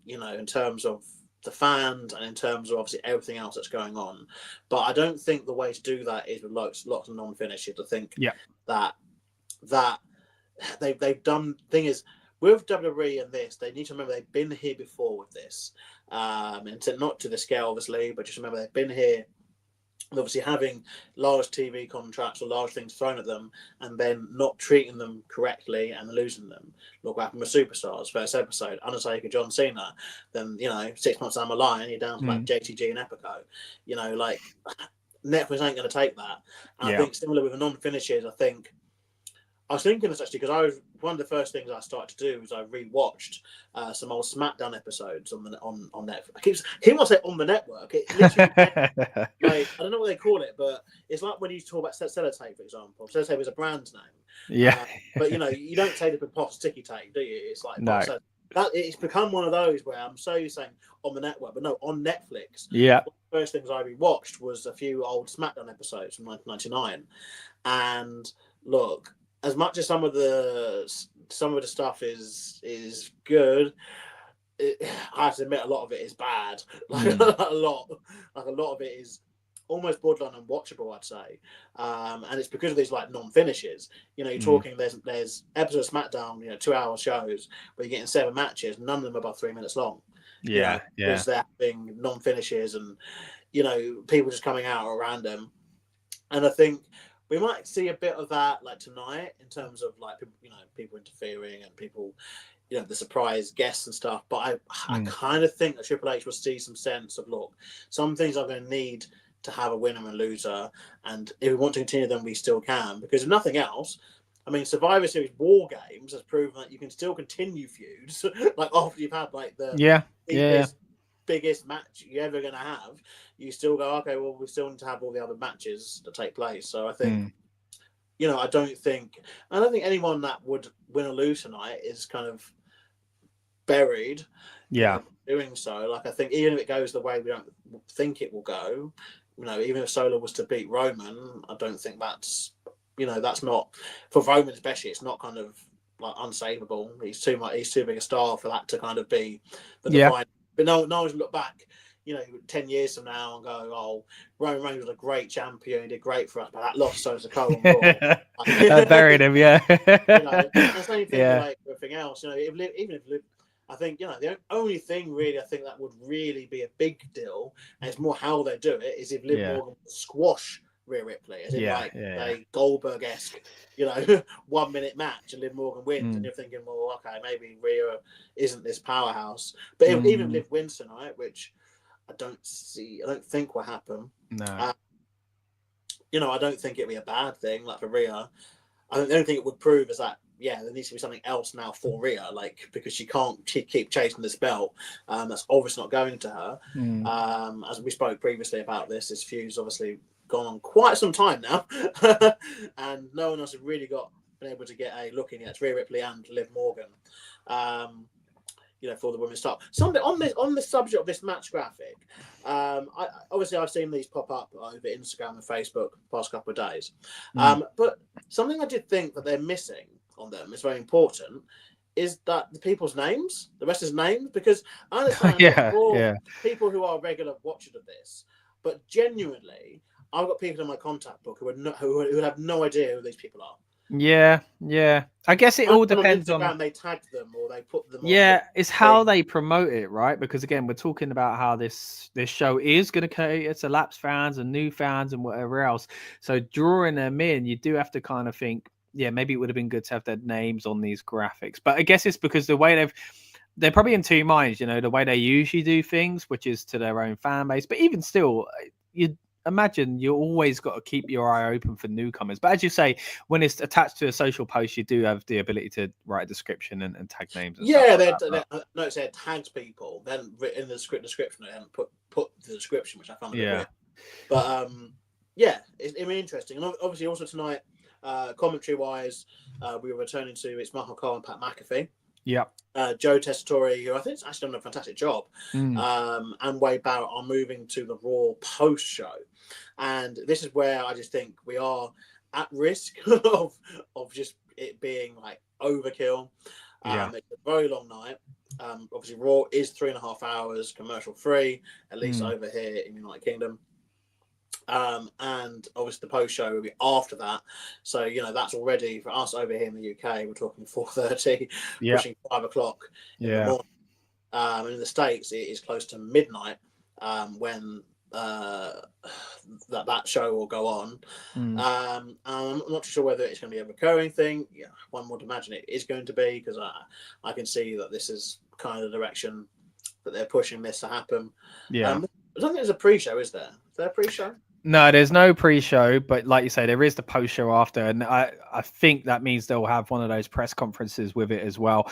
In terms of the fans and in terms of obviously everything else that's going on. But I don't think the way to do that is with lots of non-finishes. I think that they've done. Thing is, with WWE and this, they need to remember they've been here before with this, and not to the scale obviously, but just remember they've been here. And obviously having large TV contracts or large things thrown at them and then not treating them correctly and losing them. Look what happened with Superstars, first episode, Undertaker, John Cena. Then, 6 months down the line, you're down to like JTG and Epico. Netflix ain't going to take that. And I think similar with the non-finishes, I was thinking this actually because one of the first things I started to do was I rewatched some old SmackDown episodes on Netflix. I keep wanting to say on the network. It literally, I don't know what they call it, but it's like when you talk about Sellotape, for example. Sellotape is a brand name. Yeah. But you don't say the Pops Sticky Tape, do you? It's like no. It's become one of those where I'm so used to saying on the network, but no, on Netflix. Yeah. One of the first things I rewatched was a few old SmackDown episodes from 1999, and look. As much as some of the stuff is good, I have to admit a lot of it is bad. A lot of it is almost borderline unwatchable, I'd say. And it's because of these like non-finishes. You're talking. There's episodes of SmackDown, 2-hour shows where you're getting 7 matches, none of them above 3 minutes long. Because they're having non-finishes and people just coming out at random. And I think we might see a bit of that like tonight in terms of like people interfering and people, the surprise guests and stuff. But I kind of think that Triple H will see some sense of look, some things are going to need to have a winner and loser, and if we want to continue them, we still can. Because if nothing else, I mean, Survivor Series War Games has proven that you can still continue feuds like after you've had like the biggest match you're ever going to have. You still go, okay, well, we still need to have all the other matches to take place. So I think, I don't think anyone that would win or lose tonight is kind of buried. Doing so. Like, I think even if it goes the way we don't think it will go, even if Solo was to beat Roman, I don't think that's not, for Roman especially, it's not kind of like unsavable. He's too big a star for that to kind of be the divine. But no one's look back, 10 years from now and go, oh, Roman Reigns was a great champion, he did great for us, but that lost so to Cole on Raw. I buried him, the same thing like everything else. Even if I think, the only thing really I think that would really be a big deal, and it's more how they do it, is if Liv Morgan squash Rhea Ripley, as in a Goldberg-esque, 1 minute match, and Liv Morgan wins, and you're thinking, well, okay, maybe Rhea isn't this powerhouse. But even Liv wins tonight, which I don't think will happen. No. I don't think it'd be a bad thing, like for Rhea. I think the only thing it would prove is that, there needs to be something else now for Rhea, like, because she can't keep chasing this belt. That's obviously not going to her. As we spoke previously about this feud's obviously gone on quite some time now, and no one else has really been able to get a look in yet. Rhea Ripley and Liv Morgan, for the women's stuff. Something on the subject of this match graphic. I've seen these pop up over Instagram and Facebook the past couple of days, but something I did think that they're missing on them is very important. Is that the people's names, the wrestlers' names? Because I understand people who are regular watchers of this, but genuinely, I've got people in my contact book who would have no idea who these people are. Yeah. I guess it all depends on they tag them or they put them. It's how they promote it, right? Because again, we're talking about how this show is going to cater to lapsed fans and new fans and whatever else. So drawing them in, you do have to kind of think, maybe it would have been good to have their names on these graphics. But I guess it's because the way they're probably in two minds, the way they usually do things, which is to their own fan base. But even still, you imagine you always got to keep your eye open for newcomers. But as you say, when it's attached to a social post, you do have the ability to write a description and tag names. And no, it said tagged people. Then in the description, they haven't put the description, which I found a bit weird. But it's interesting. And obviously, also tonight, commentary wise, we were returning to it's Michael Cole and Pat McAfee. Yeah. Joe Tessitore, who I think has actually done a fantastic job, and Wade Barrett are moving to the Raw post show. And this is where I just think we are at risk of just it being like overkill. It's a very long night. Obviously, Raw is 3.5 hours commercial free, at least Mm. over here in the United Kingdom. And obviously the post show will be after that. So, that's already for us over here in the UK, we're talking 4:30, pushing 5 o'clock in the morning. And in the States, it is close to midnight when that show will go on. I'm not sure whether it's going to be a recurring thing. Yeah, one would imagine it is going to be, because I can see that this is kind of the direction that they're pushing this to happen. I don't think there's a pre-show, is there? Is there a pre-show? No, there's no pre-show, but like you say, there is the post-show after, and I think that means they'll have one of those press conferences with it as well.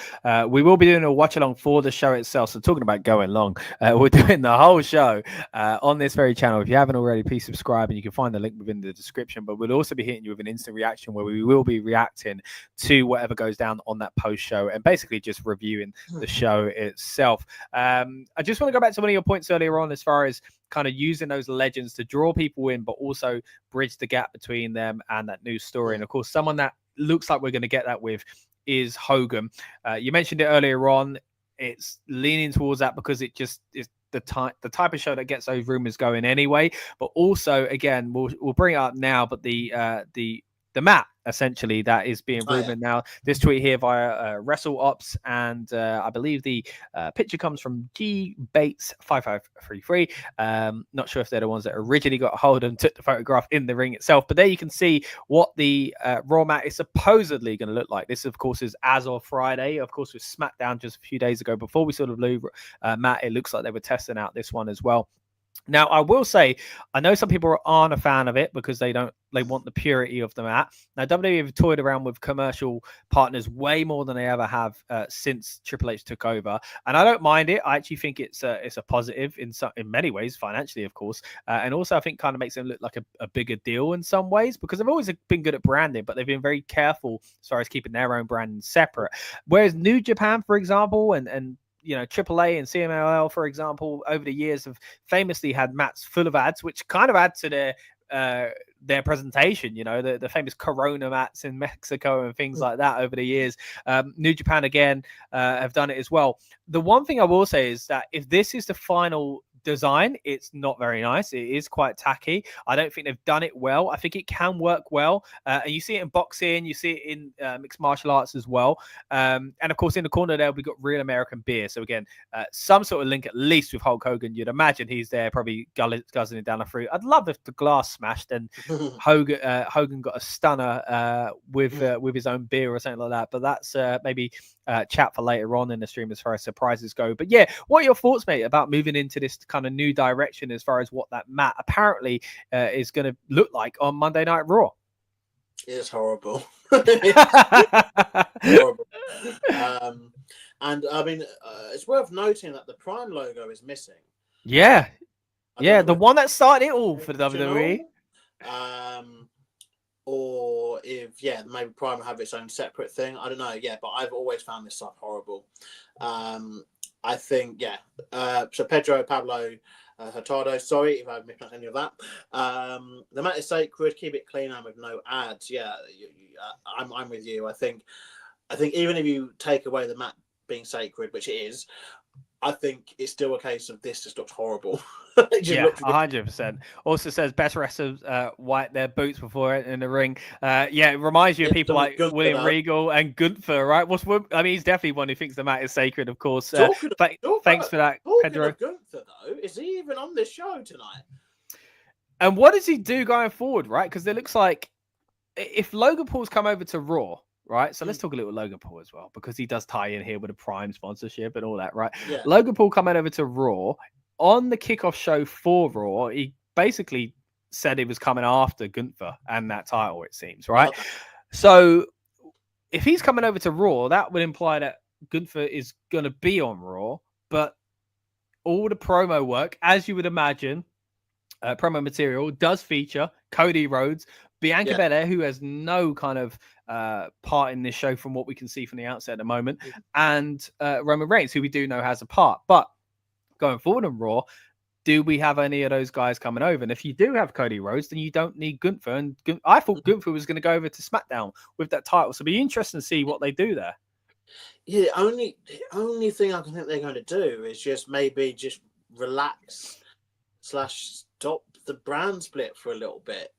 We will be doing a watch-along for the show itself, so talking about going long, we're doing the whole show on this very channel. If you haven't already, please subscribe, and you can find the link within the description, but we'll also be hitting you with an instant reaction where we will be reacting to whatever goes down on that post-show and basically just reviewing the show itself. I just want to go back to one of your points earlier on as far as kind of using those legends to draw people in, but also bridge the gap between them and that new story. And of course, someone that looks like we're going to get that with is Hogan. You mentioned it earlier on. It's leaning towards that because it just is the type of show that gets those rumors going anyway. But also, again, we'll bring it up now. But the map essentially that is being rumored now. This tweet here via WrestleOps, and I believe the picture comes from G Bates 5533. Not sure if they're the ones that originally got a hold and took the photograph in the ring itself, but there you can see what the Raw mat is supposedly going to look like. This, of course, is as of Friday. Of course, with SmackDown just a few days ago before we saw the blue mat, it looks like they were testing out this one as well. Now, I will say, I know some people aren't a fan of it because they want the purity of the mat. Now, WWE have toyed around with commercial partners way more than they ever have since Triple H took over, and I don't mind it. I actually think it's a positive in many ways, financially, of course, and also I think kind of makes them look like a bigger deal in some ways because they've always been good at branding, but they've been very careful as far as keeping their own branding separate. Whereas New Japan, for example, and AAA and CMLL, for example, over the years have famously had mats full of ads, which kind of add to their presentation, the famous Corona mats in Mexico and things like that over the years. New Japan, again, have done it as well. The one thing I will say is that if this is the final design, it's not very nice. It is quite tacky. I don't think they've done it well. I think it can work well, and you see it in boxing, you see it in mixed martial arts as well, and of course in the corner there we've got Real American Beer, so again some sort of link at least with Hulk Hogan. You'd imagine he's there probably guzzling down the fruit. I'd love if the glass smashed and Hogan got a stunner with his own beer or something like that, but that's maybe chat for later on in the stream as far as surprises go. But yeah, what are your thoughts, mate, about moving into this kind of new direction as far as what that mat apparently is going to look like on Monday Night Raw? It's horrible. Horrible. And I mean, it's worth noting that the Prime logo is missing. Yeah, the one that started it all for the WWE. Or if maybe Prime will have its own separate thing. I don't know. Yeah, but I've always found this stuff horrible. I think so Pedro Pablo Hurtado, sorry if I've mispronounced any of that. The mat is sacred. Keep it clean and with no ads. Yeah, I'm with you. I think even if you take away the mat being sacred, which it is, I think it's still a case of this just looks horrible. Yeah, 100%. Also says best wrestlers wipe their boots before it in the ring. It reminds you of people like Gunther, William Regal and Gunther, right? He's definitely one who thinks the mat is sacred, of course. Thanks for that, Pedro. Gunther, though, is he even on this show tonight? And what does he do going forward, right? Because it looks like if Logan Paul's come over to Raw, right? So let's talk a little Logan Paul as well, because he does tie in here with a Prime sponsorship and all that, right? Yeah. Logan Paul coming over to Raw. On the kickoff show for Raw, he basically said he was coming after Gunther and that title, it seems, right? Okay. So if he's coming over to Raw, that would imply that Gunther is going to be on Raw, but all the promo work, as you would imagine, promo material does feature Cody Rhodes, Bianca Belair, who has no kind of part in this show from what we can see from the outset at the moment, and Roman Reigns, who we do know has a part. But going forward on Raw, do we have any of those guys coming over? And if you do have Cody Rhodes, then you don't need Gunther. And I thought Gunther was going to go over to SmackDown with that title. So it'll be interesting to see what they do there. Yeah, the only thing I can think they're going to do is just maybe just relax / stop the brand split for a little bit,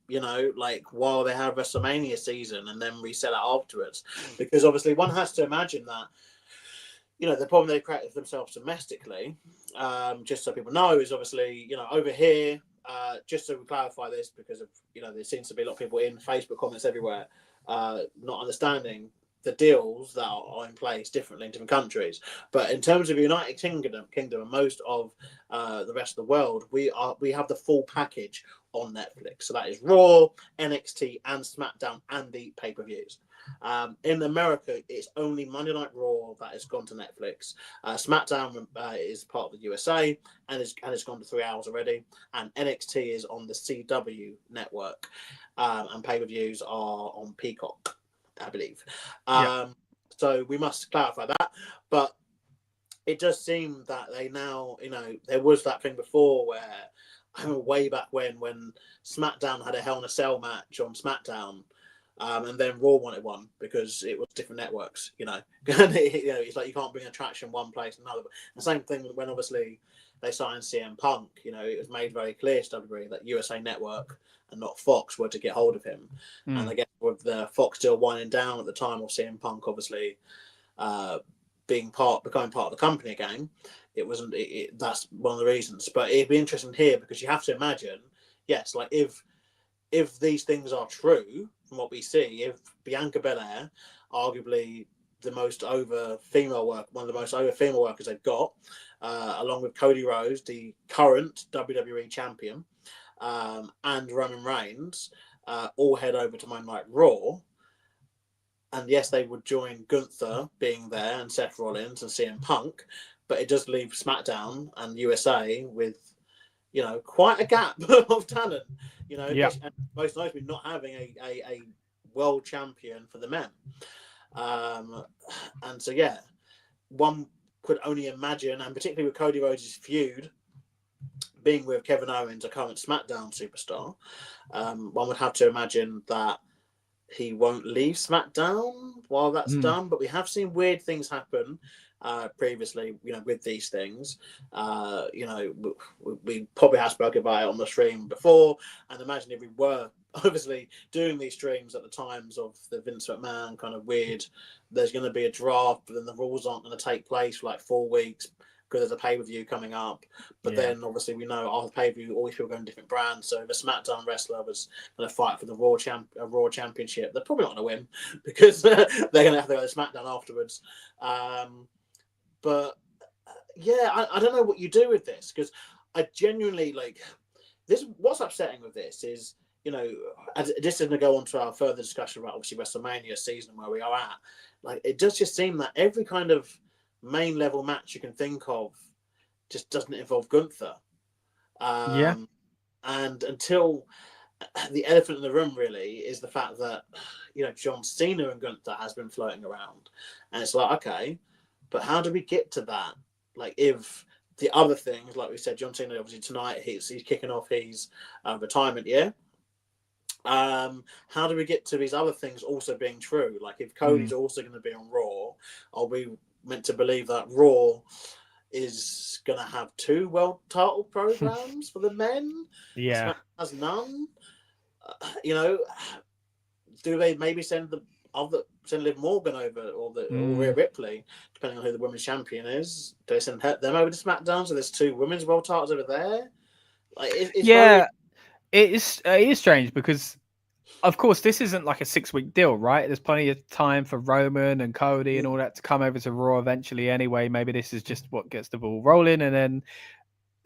like while they have WrestleMania season and then reset it afterwards. Because obviously one has to imagine that, the problem they created themselves domestically, just so people know, is obviously, over here, just to clarify this, because of, there seems to be a lot of people in Facebook comments everywhere, not understanding the deals that are in place differently in different countries. But in terms of United Kingdom and most of the rest of the world, we have the full package on Netflix. So that is Raw, NXT, and SmackDown, and the pay-per-views. In America, it's only Monday Night Raw that has gone to Netflix. SmackDown is part of the USA and it's gone to 3 hours already. And NXT is on the CW network, and pay-per-views are on Peacock, I believe. So we must clarify that. But it does seem that they now, there was that thing before where, I remember way back when SmackDown had a Hell in a Cell match on SmackDown, and then Raw wanted one because it was different networks, and it's like you can't bring attraction one place and another. The same thing when obviously they signed CM Punk, it was made very clear to WWE that USA Network and not Fox were to get hold of him. And I guess with the Fox still winding down at the time of CM Punk, obviously becoming part of the company again, it wasn't. That's one of the reasons. But it'd be interesting here because you have to imagine, yes, like if these things are true from what we see, if Bianca Belair, arguably one of the most over female workers they've got, along with Cody Rhodes, the current WWE champion, and Roman Reigns, all head over to Monday Night Raw. And yes, they would join Gunther being there and Seth Rollins and CM Punk, but it does leave SmackDown and USA with, quite a gap of talent. Most notably not having a world champion for the men. And so, yeah, one could only imagine, and particularly with Cody Rhodes' feud being with Kevin Owens, a current SmackDown superstar, one would have to imagine that he won't leave SmackDown while that's done. But we have seen weird things happen previously, with these things. We probably have spoken about it on the stream before, and imagine if we were obviously doing these streams at the times of the Vince McMahon kind of weird, there's going to be a draft, but then the rules aren't going to take place for like 4 weeks because there's a pay-per-view coming up. But then obviously we know after the pay-per-view, all these people go in different brands. So if a SmackDown wrestler was going to fight for the Raw Championship, they're probably not going to win because they're going to have to go to SmackDown afterwards. But yeah, I don't know what you do with this, because I genuinely this. What's upsetting with this is, this is going to go on to our further discussion about obviously WrestleMania season where we are at. It does just seem that every kind of main level match you can think of just doesn't involve Gunther. And until the elephant in the room really is the fact that, John Cena and Gunther has been floating around, and it's like, okay, but how do we get to that? If the other things, like we said, John Cena obviously tonight he's kicking off his retirement year. How do we get to these other things also being true? If Cody's also going to be on Raw, are we meant to believe that Raw is going to have 2 world title programs for the men? Yeah. SmackDown has none. Do they maybe send Liv Morgan over, or Rhea Ripley, depending on who the women's champion is? Do they send them over to SmackDown so there's 2 women's world titles over there? It is strange because, of course, this isn't like a 6-week deal, right? There's plenty of time for Roman and Cody and all that to come over to Raw eventually anyway. Maybe this is just what gets the ball rolling, and then.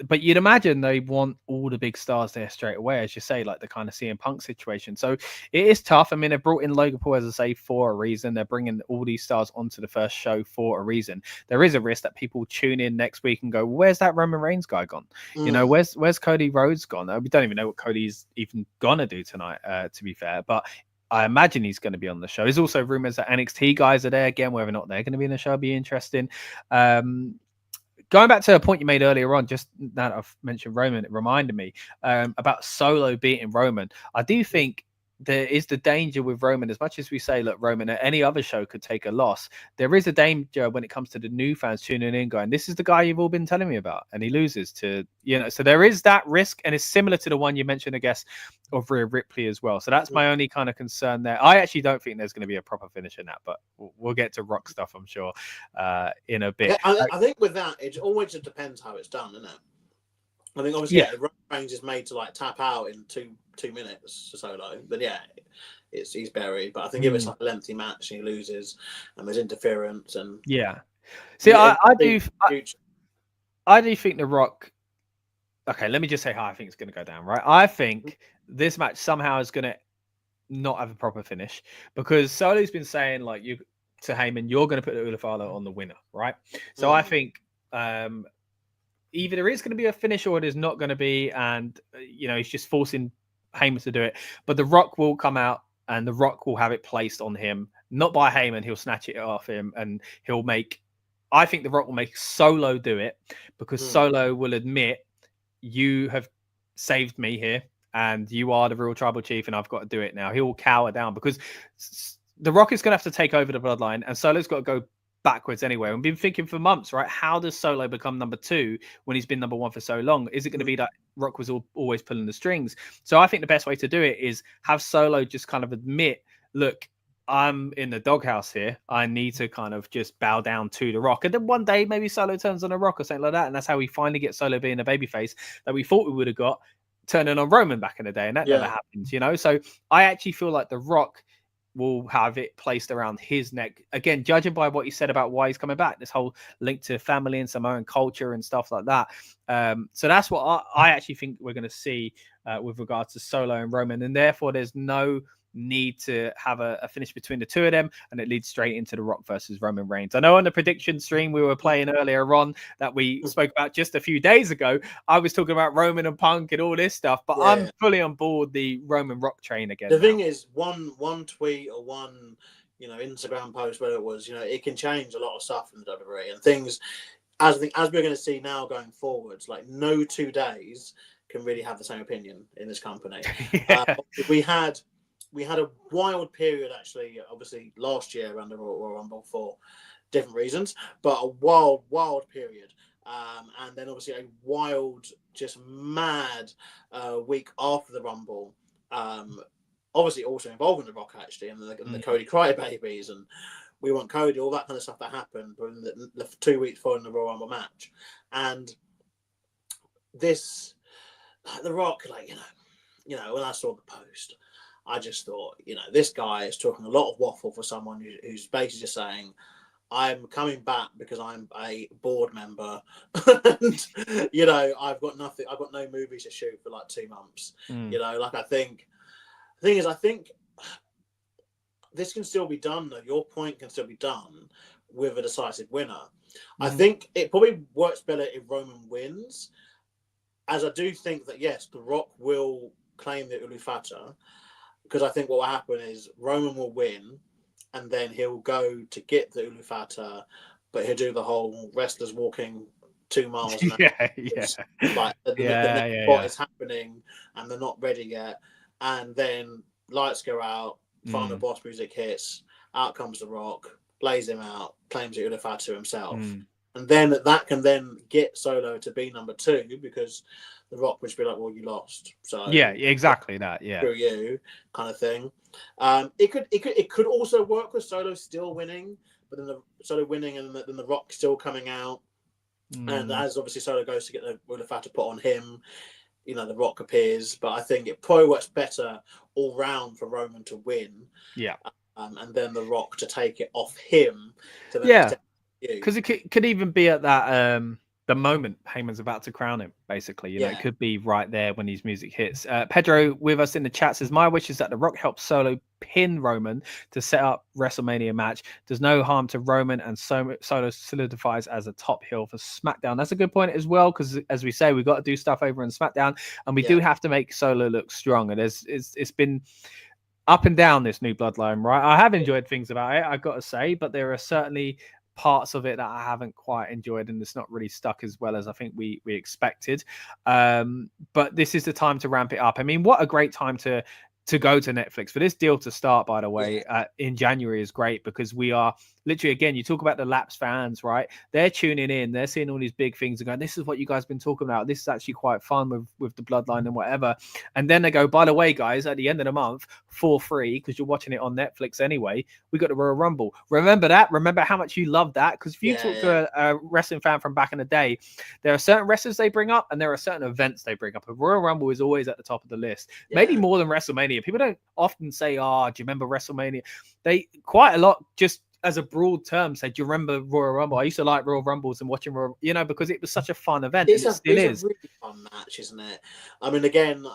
But you'd imagine they want all the big stars there straight away, as you say, like the kind of CM Punk situation. So it is tough. I mean, they brought in Logan Paul, as I say, for a reason. They're bringing all these stars onto the first show for a reason. There is a risk that people tune in next week and go, where's that Roman Reigns guy gone? Where's Cody Rhodes gone? We don't even know what Cody's even gonna do tonight, to be fair. But I imagine he's going to be on the show. There's also rumors that NXT guys are there again. Whether or not they're going to be in the show will be interesting. Going back to a point you made earlier on, just that I've mentioned Roman, it reminded me about Solo beating Roman. I do think there is the danger with Roman. As much as we say, look, Roman at any other show could take a loss, there is a danger when it comes to the new fans tuning in going, this is the guy you've all been telling me about, and he loses to, so there is that risk, and it's similar to the one you mentioned, I guess, of Rhea Ripley as well. So that's my only kind of concern there. I actually don't think there's going to be a proper finish in that, but we'll get to Rock stuff, I'm sure, in a bit. I think with that, it always just depends how it's done, isn't it? I think obviously, Roman Reigns is made to like tap out in two minutes to Solo, then he's buried. But I think if it's like a lengthy match and he loses, and there's interference, and see, I do think The Rock. Okay, let me just say how I think it's going to go down. Right, I think this match somehow is going to not have a proper finish because Solo's been saying like to Heyman, you're going to put the Ulafalo on the winner, right? So I think. Either there is going to be a finish or there's not going to be, and he's just forcing Heyman to do it. But The Rock will come out and The Rock will have it placed on him, not by Heyman. He'll snatch it off him, and I think The Rock will make Solo do it because Solo will admit, you have saved me here, and you are the real tribal chief, and I've got to do it now. He will cower down because The Rock is going to have to take over the bloodline, and Solo's got to go backwards anyway. We've been thinking for months, right? How does Solo become number 2 when he's been number 1 for so long? Is it going to be that Rock was always pulling the strings? So I think the best way to do it is have Solo just kind of admit, look, I'm in the doghouse here. I need to kind of just bow down to The Rock. And then one day maybe Solo turns on The Rock or something like that. And that's how we finally get Solo being a babyface that we thought we would have got turning on Roman back in the day. And that never happens, So I actually feel like The Rock will have it placed around his neck. Again, judging by what he said about why he's coming back, this whole link to family and Samoan culture and stuff like that. So that's what I actually think we're going to see with regards to Solo and Roman. And therefore, there's no need to have a finish between the two of them, and it leads straight into The Rock versus Roman Reigns. I know on the prediction stream we were playing earlier on that we spoke about just a few days ago, I was talking about Roman and Punk and all this stuff, but I'm fully on board the Roman Rock train again. The thing is, one tweet or one Instagram post, whether it was, it can change a lot of stuff in the WWE, and things as we're going to see now going forwards, like no 2 days can really have the same opinion in this company. We had a wild period, actually, obviously, last year around the Royal Rumble for different reasons, but a wild period. And then, obviously, a wild, just mad week after the Rumble. Obviously, also involving The Rock, actually, and the Cody crybabies, and we want Cody, all that kind of stuff that happened in the 2 weeks following the Royal Rumble match. And this, The Rock, when I saw the post, I just thought, this guy is talking a lot of waffle for someone who's basically just saying, I'm coming back because I'm a board member. And, I've got nothing. I've got no movies to shoot for like 2 months. I think this can still be done, though. Your point can still be done with a decisive winner. I think it probably works better if Roman wins, as I do think that, yes, The Rock will claim the Ulufata, because I think what will happen is Roman will win, and then he'll go to get the Ulufata, but he'll do the whole wrestlers walking 2 miles. Like the next spot is happening, and they're not ready yet. And then lights go out, final boss music hits, out comes The Rock, lays him out, claims the Ulufata himself. And then that can then get Solo to be number 2, because The Rock would be like, well, you lost. So exactly that. Screw you, kind of thing. It could also work with Solo still winning, but then Solo winning and then The Rock still coming out. And as obviously Solo goes to get the Ulufata put on him, The Rock appears. But I think it probably works better all round for Roman to win. And then The Rock to take it off him. Because it could even be at that the moment Heyman's about to crown him, basically. It could be right there when his music hits. Pedro with us in the chat says, my wish is that The Rock helps Solo pin Roman to set up WrestleMania match. There's no harm to Roman, and Solo solidifies as a top heel for SmackDown. That's a good point as well, because as we say, we've got to do stuff over in SmackDown, and we do have to make Solo look strong. And it's been up and down, this new bloodline, right? I have enjoyed things about it, I've got to say, but there are certainly parts of it that I haven't quite enjoyed, and it's not really stuck as well as I think we expected. But this is the time to ramp it up. I mean, what a great time to to go to Netflix. For this deal to start, by the way, in January is great because we are literally, again, you talk about the lapsed fans, right? They're tuning in, they're seeing all these big things and going, this is what you guys have been talking about. This is actually quite fun with the bloodline and whatever. And then they go, by the way, guys, at the end of the month, for free, because you're watching it on Netflix anyway, we got the Royal Rumble. Remember that? Remember how much you love that? Because if you talk to a wrestling fan from back in the day, there are certain wrestlers they bring up and there are certain events they bring up. A Royal Rumble is always at the top of the list, maybe more than WrestleMania. People don't often say, oh, do you remember WrestleMania? They quite a lot just as a broad term say, do you remember Royal Rumble? I used to like Royal Rumbles and watching Royal, because it was such a fun event. It's and it still is a really fun match, isn't it? I mean, again,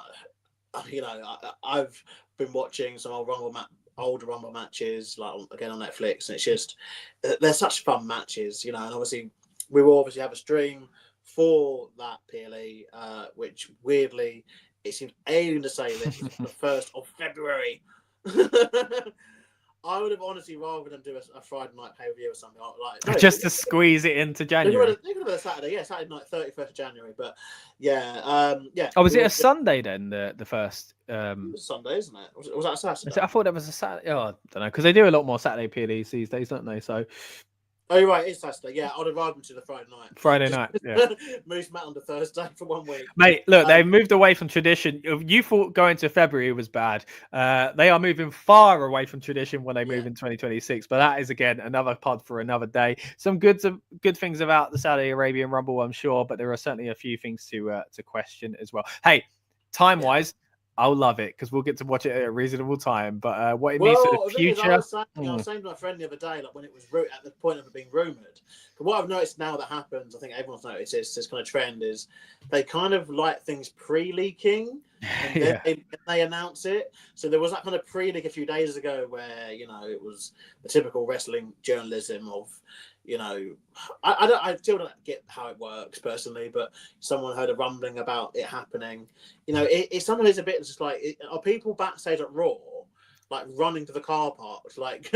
I've been watching some older Rumble matches, like again on Netflix, and it's just they're such fun matches, and obviously we will obviously have a stream for that PLE, which weirdly it seems alien to say that it's the 1st of February. I would have honestly rather than do a Friday night pay-per-view or something like just to squeeze it into January. They could have been a Saturday, Saturday night, 31st of January. But Oh, was it a Sunday then? The first. It was Sunday, isn't it? Was that a Saturday? I thought that was a Saturday. Oh, I don't know, because they do a lot more Saturday PLEs these days, don't they? So. Oh, you're right. It's Saturday. Yeah, I'd have rather to the Friday night. Friday night. Yeah. Moose Matt on the Thursday for 1 week. Mate, look, they've moved away from tradition. You thought going to February was bad. They are moving far away from tradition when they move in 2026. But that is, again, another pod for another day. Some good things about the Saudi Arabian Rumble, I'm sure, but there are certainly a few things to question as well. Hey, time-wise, I'll love it because we'll get to watch it at a reasonable time. But what it means for the future. I was saying to my friend the other day, like when it was at the point of it being rumored. But what I've noticed now that happens, I think everyone's noticed this kind of trend is they kind of like things pre-leaking and then they announce it. So there was that kind of pre-leak a few days ago where it was the typical wrestling journalism of. I still don't get how it works personally, but someone heard a rumbling about it happening. It sometimes is a bit just like, are people backstage at Raw, like running to the car park, like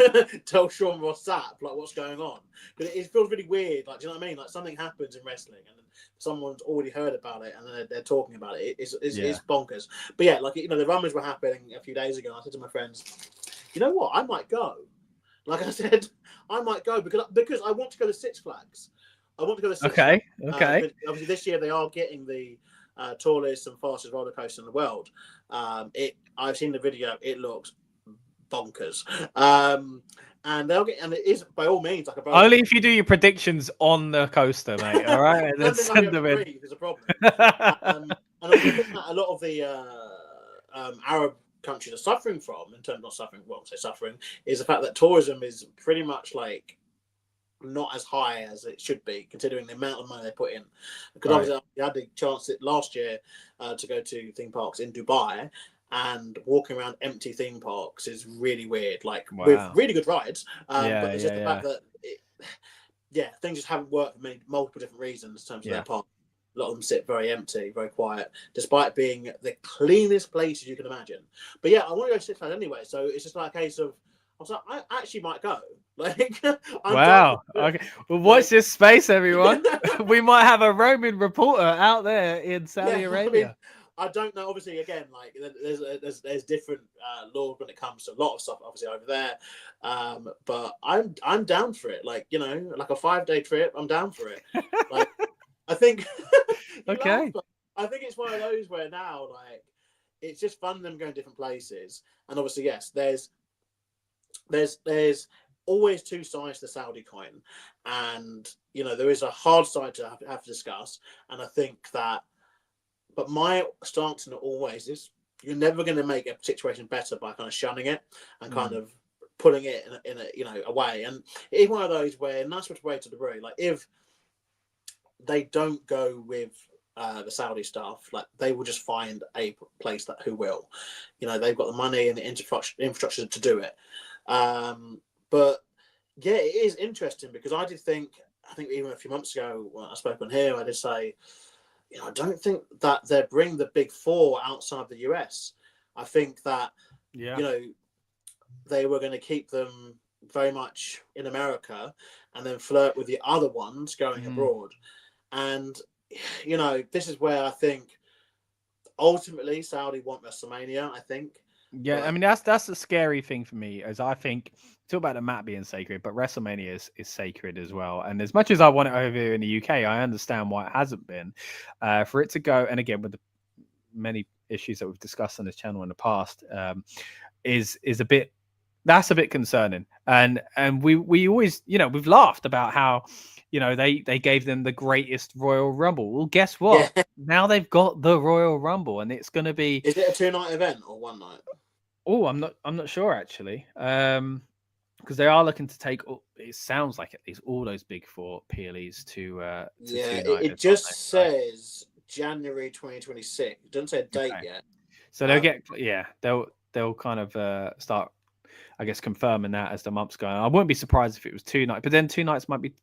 tell Sean Ross Sapp, like what's going on? But it feels really weird. Like, do you know what I mean? Like something happens in wrestling and someone's already heard about it and then they're talking about it. It's bonkers. But yeah, like, the rumors were happening a few days ago. And I said to my friends, you know what? I might go. Like I said, I might go because I want to go to Six Flags. I want to go to Six Flags. Okay. Obviously, this year they are getting the tallest and fastest roller coaster in the world. I've seen the video. It looks bonkers. And it is by all means like a roller only if you do your predictions on the coaster, mate. All right, and then send them in. There's a problem. And I think that a lot of the Arab countries are suffering from, in terms of not suffering, suffering, is the fact that tourism is pretty much like not as high as it should be, considering the amount of money they put in. Because obviously I had the chance last year to go to theme parks in Dubai, and walking around empty theme parks is really weird, like with really good rides. But it's just the fact that things just haven't worked for multiple different reasons in terms of their park. A lot of them sit very empty, very quiet, despite being the cleanest places you can imagine. But yeah, I want to go to Six Flags anyway, so it's just like a case of, I was like, I actually might go. Like, wow. Okay. Well, watch this space, everyone. We might have a roaming reporter out there in Saudi Arabia. I don't know. Obviously, again, like there's different laws when it comes to a lot of stuff. Obviously, over there, but I'm down for it. Like like a 5-day trip, I'm down for it. Like. I think okay. I think it's one of those where now, like, it's just fun them going different places. And obviously, yes, there's always two sides to the Saudi coin. And, there is a hard side to have to discuss. And I think that, but my stance in it always is you're never going to make a situation better by kind of shunning it and kind of putting it in a away. And it's one of those where, nice way to the degree, like if they don't go with the Saudi stuff, like they will just find a place who will. They've got the money and the infrastructure to do it. But yeah, it is interesting because I think even a few months ago when I spoke on here, I did say, I don't think that they're bringing the big four outside the US. I think that, they were going to keep them very much in America and then flirt with the other ones going abroad. And, this is where I think ultimately Saudi want WrestleMania, I think. Yeah, I But mean that's the scary thing for me, as I think talk about the mat being sacred, but WrestleMania is sacred as well. And as much as I want it over here in the UK, I understand why it hasn't been. For it to go, and again with the many issues that we've discussed on this channel in the past, is a bit that's a bit concerning. And we always, we've laughed about how, they gave them the greatest Royal Rumble. Well, guess what? yeah, Now they've got the Royal Rumble, and it's going to be. is it a 2-night event or one night? Oh, I'm not sure actually. Because they are looking to take. It sounds like at least all those big four PLEs to Yeah, 2 night. it just says January 2026. It doesn't say a date yet. So they'll kind of start, I guess, confirming that as the months go on. I wouldn't be surprised if it was 2 nights, but then 2 nights might be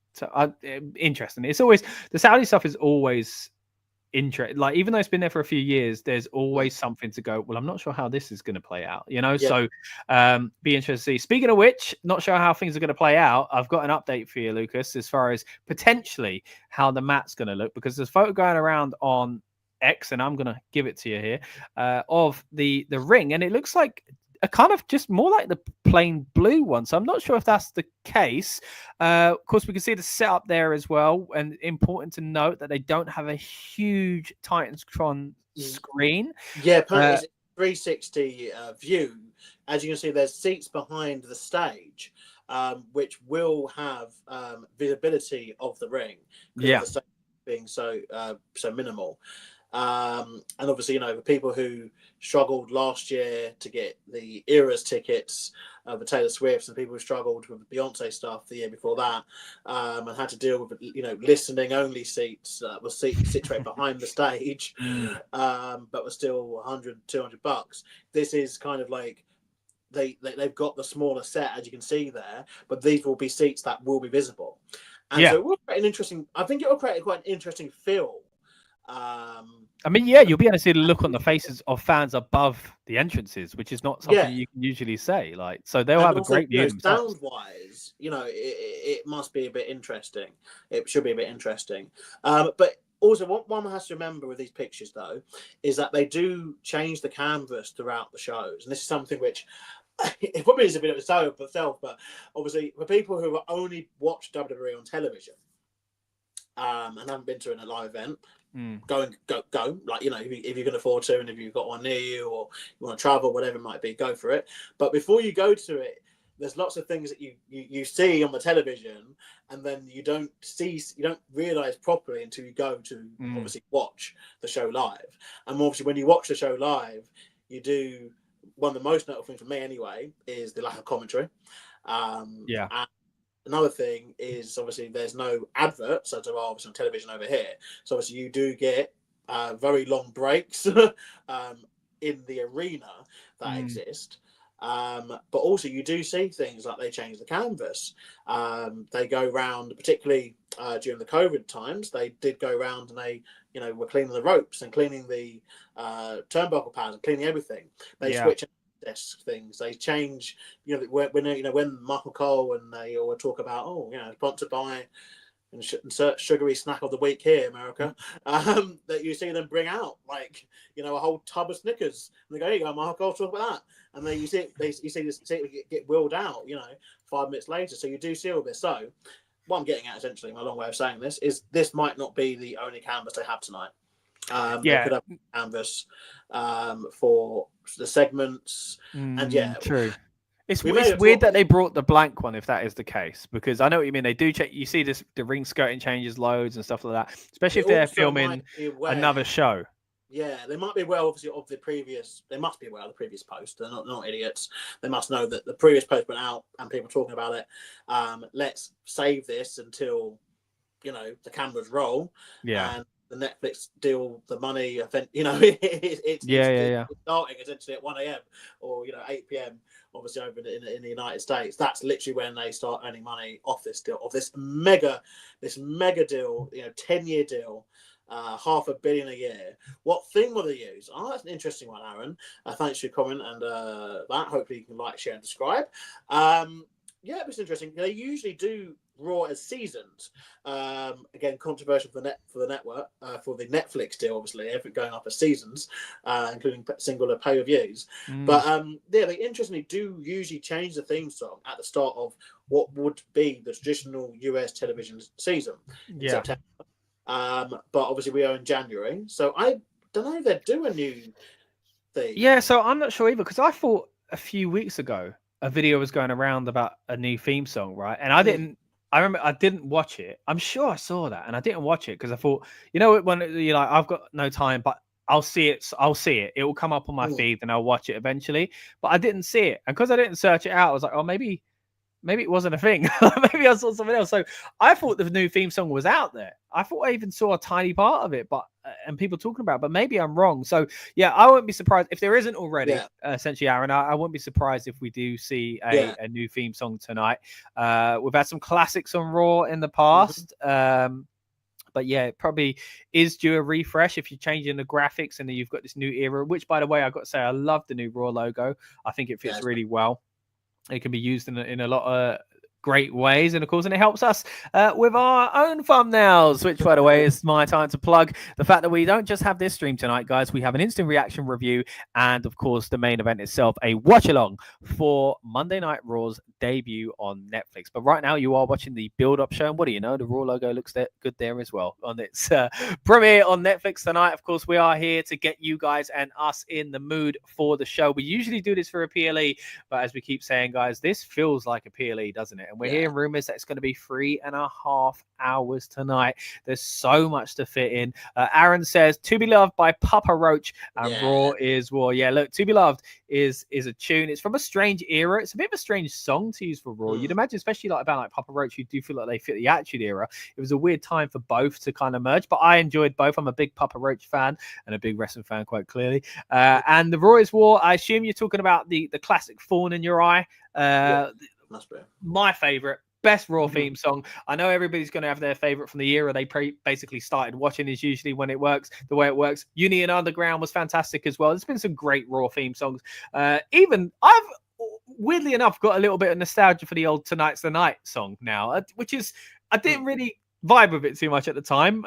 interesting. It's always the Saudi stuff is always interesting. Like, even though it's been there for a few years, there's always something to go, well, I'm not sure how this is going to play out, Yeah. So be interested to see. Speaking of which, not sure how things are going to play out. I've got an update for you, Lucas, as far as potentially how the mat's going to look, because there's a photo going around on X, and I'm going to give it to you here, of the ring, and it looks like a kind of just more like the plain blue one. So I'm not sure if that's the case. Of course, we can see the setup there as well. And important to note that they don't have a huge Titantron screen. Yeah, apparently it's a 360 view. As you can see, there's seats behind the stage, which will have visibility of the ring. Yeah. The stage being so minimal. And obviously, the people who struggled last year to get the Eras tickets for Taylor Swift, and people who struggled with Beyonce stuff the year before that, and had to deal with listening only seats, was situated behind the stage, but was still $100-200. This is kind of like they've got the smaller set, as you can see there, but these will be seats that will be visible, and so it will create an interesting. I think it will create quite an interesting feel. I mean, yeah, you'll be able to see the look on the faces of fans above the entrances, which is not something you can usually say. Like, so they'll have also, a great view themselves. Sound-wise, it must be a bit interesting. It should be a bit interesting. But also, what one has to remember with these pictures, though, is that they do change the canvas throughout the shows, and this is something which it probably is a bit of a sell of itself. But obviously, for people who only watch WWE on television and haven't been to a live event, go. Like, if you can afford to, and if you've got one near you, or you want to travel, whatever it might be, go for it. But before you go to it, there's lots of things that you see on the television, and then you don't realize properly until you go to obviously watch the show live. And obviously, when you watch the show live, you do one of the most notable things for me anyway is the lack of commentary. And another thing is obviously there's no adverts, as there are obviously on television over here. So obviously you do get very long breaks in the arena that exist. But also you do see things like they change the canvas. They go round, particularly during the COVID times, they did go round and they, were cleaning the ropes and cleaning the turnbuckle pads and cleaning everything. They switch desk things. They change, when Michael Cole and they all talk about, sponsored by insert sugary snack of the week here, America, that you see them bring out like, a whole tub of Snickers, and they go, here you go, Michael Cole, talk about that. And then you see this get wheeled out, 5 minutes later. So you do see all this. So what I'm getting at, essentially, my long way of saying this might not be the only canvas they have tonight. They could have canvas for the segments, and true. It's weird that they brought the blank one, if that is the case, because I know what you mean. They do check. You see the ring skirting changes loads and stuff like that, especially if they're filming another show. Yeah, they might be aware, obviously, of the previous. They must be aware of the previous post. They're not idiots. They must know that the previous post went out and people are talking about it. Let's save this until the cameras roll. Yeah. And the Netflix deal, the money, it's starting essentially at 1 a.m. or 8 p.m. obviously over in the United States. That's literally when they start earning money off this deal, of this mega deal, 10-year deal, $500 million a year. What thing will they use? Oh, that's an interesting one, Aaron. Thanks for your comment and that. Hopefully you can like, share, and subscribe. It's interesting. They usually do Raw as seasons. Again, controversial for the network, for the Netflix deal, obviously, everything going up as seasons, including singular pay-per-views. But yeah, they interestingly do usually change the theme song at the start of what would be the traditional US television season in September. But obviously we are in January, so I don't know if they'd do a new theme. Yeah, so I'm not sure either, because I thought a few weeks ago a video was going around about a new theme song, right? And I remember I didn't watch it. I'm sure I saw that, and I didn't watch it because I thought, when you're like, I've got no time, but I'll see it. I'll see it. It will come up on my feed, and I'll watch it eventually. But I didn't see it, and because I didn't search it out, I was like, oh, maybe it wasn't a thing. Maybe I saw something else. So I thought the new theme song was out there. I thought I even saw a tiny part of it, but and people talking about it, but maybe I'm wrong. So yeah, I wouldn't be surprised if there isn't already. Essentially, Aaron, I wouldn't be surprised if we do see a new theme song tonight. We've had some classics on Raw in the past. But yeah, it probably is due a refresh if you're changing the graphics and then you've got this new era, which, by the way, I've got to say, I love the new Raw logo. I think it fits really well. It can be used in a lot of great ways, and of course, and it helps us with our own thumbnails, which, by the way, is my time to plug the fact that we don't just have this stream tonight, guys. We have an instant reaction review and, of course, the main event itself, a watch along for Monday Night Raw's debut on Netflix. But right now, you are watching the build-up show, and what do you know, the Raw logo looks good there as well on its premiere on Netflix tonight. Of course, we are here to get you guys and us in the mood for the show. We usually do this for a PLE, but as we keep saying, guys, this feels like a PLE, doesn't it? And we're hearing rumors that it's going to be 3.5 hours tonight. There's so much to fit in. Aaron says, To Be Loved by Papa Roach and Raw is War. Yeah, look, To Be Loved is a tune. It's from a strange era. It's a bit of a strange song to use for Raw. You'd imagine, especially like a band like Papa Roach, who do feel like they fit the Attitude Era. It was a weird time for both to kind of merge, but I enjoyed both. I'm a big Papa Roach fan and a big wrestling fan, quite clearly. And the Raw is War, I assume you're talking about the classic Thorn in Your Eye. My favorite, best Raw theme song. I know everybody's going to have their favorite from the era they basically started watching, is usually when it works the way it works. Union Underground was fantastic as well. There's been some great Raw theme songs. Even I've weirdly enough got a little bit of nostalgia for the old Tonight's the Night song now, which is, I didn't really vibe with it too much at the time.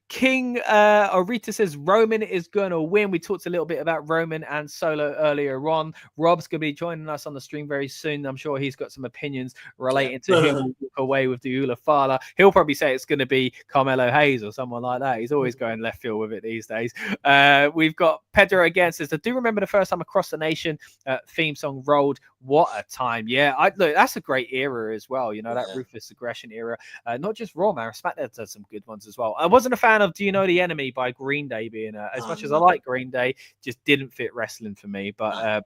King Orita says Roman is going to win. We talked a little bit about Roman and Solo earlier on. Rob's going to be joining us on the stream very soon. I'm sure he's got some opinions relating to who will walk away with the Ula Fala. He'll probably say it's going to be Carmelo Hayes or someone like that. He's always going left field with it these days. We've got Pedro again says, I do remember the first time Across the Nation theme song rolled. What a time. Yeah, look, that's a great era as well. That Ruthless Aggression era. Not just Raw, man. SmackDown does some good ones as well. I wasn't a fan of Do You Know the Enemy by Green Day being as much as I like Green Day, just didn't fit wrestling for me. But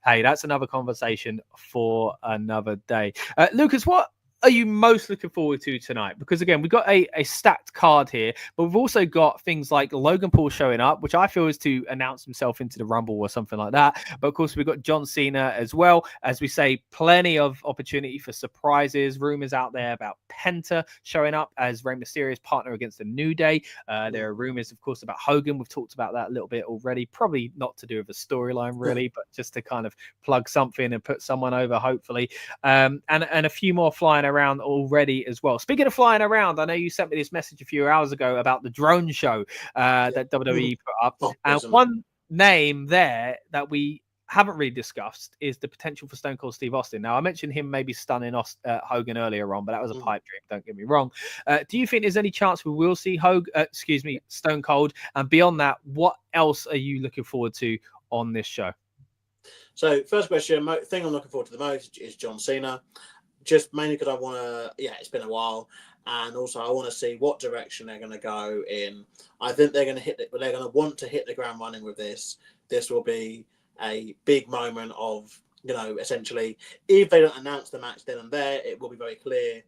hey, that's another conversation for another day. Lucas, what are you most looking forward to tonight? Because again, we've got a stacked card here, but we've also got things like Logan Paul showing up, which I feel is to announce himself into the Rumble or something like that. But of course, we've got John Cena as well. As we say, plenty of opportunity for surprises. Rumors out there about Penta showing up as Rey Mysterio's partner against the New Day. There are rumors, of course, about Hogan. We've talked about that a little bit already. Probably not to do with a storyline, really, but just to kind of plug something and put someone over, hopefully. And a few more flying around already as well. Speaking of flying around, I know you sent me this message a few hours ago about the drone show that WWE put up. And one name there that we haven't really discussed is the potential for Stone Cold Steve Austin. Now, I mentioned him maybe stunning Hogan earlier on, but that was a pipe dream, don't get me wrong. Do you think there's any chance we will see Stone Cold? And beyond that, what else are you looking forward to on this show? So, first question, thing I'm looking forward to the most is John Cena. Just mainly because I want to, it's been a while, and also I want to see what direction they're going to go in. I think they're going to want to hit the ground running with this. This will be a big moment of, essentially, if they don't announce the match then and there, it will be very clear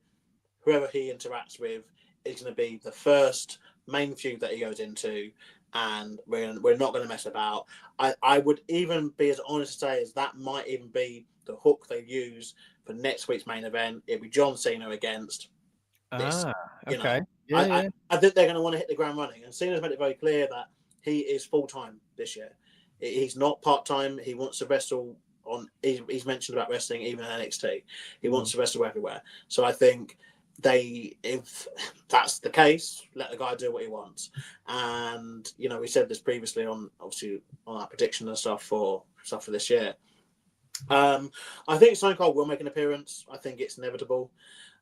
whoever he interacts with is going to be the first main feud that he goes into, and we're not going to mess about. I would even be as honest to say as that might even be the hook they use for next week's main event. It'll be John Cena against this. Okay. I think they're going to want to hit the ground running, and Cena's made it very clear that he is full-time this year. He's not part-time. He wants to wrestle on. He's mentioned about wrestling even in NXT. He wants to wrestle everywhere. So I think if that's the case, let the guy do what he wants. And we said this previously on our prediction and stuff for this year. I think Stone Cold will make an appearance. I think it's inevitable.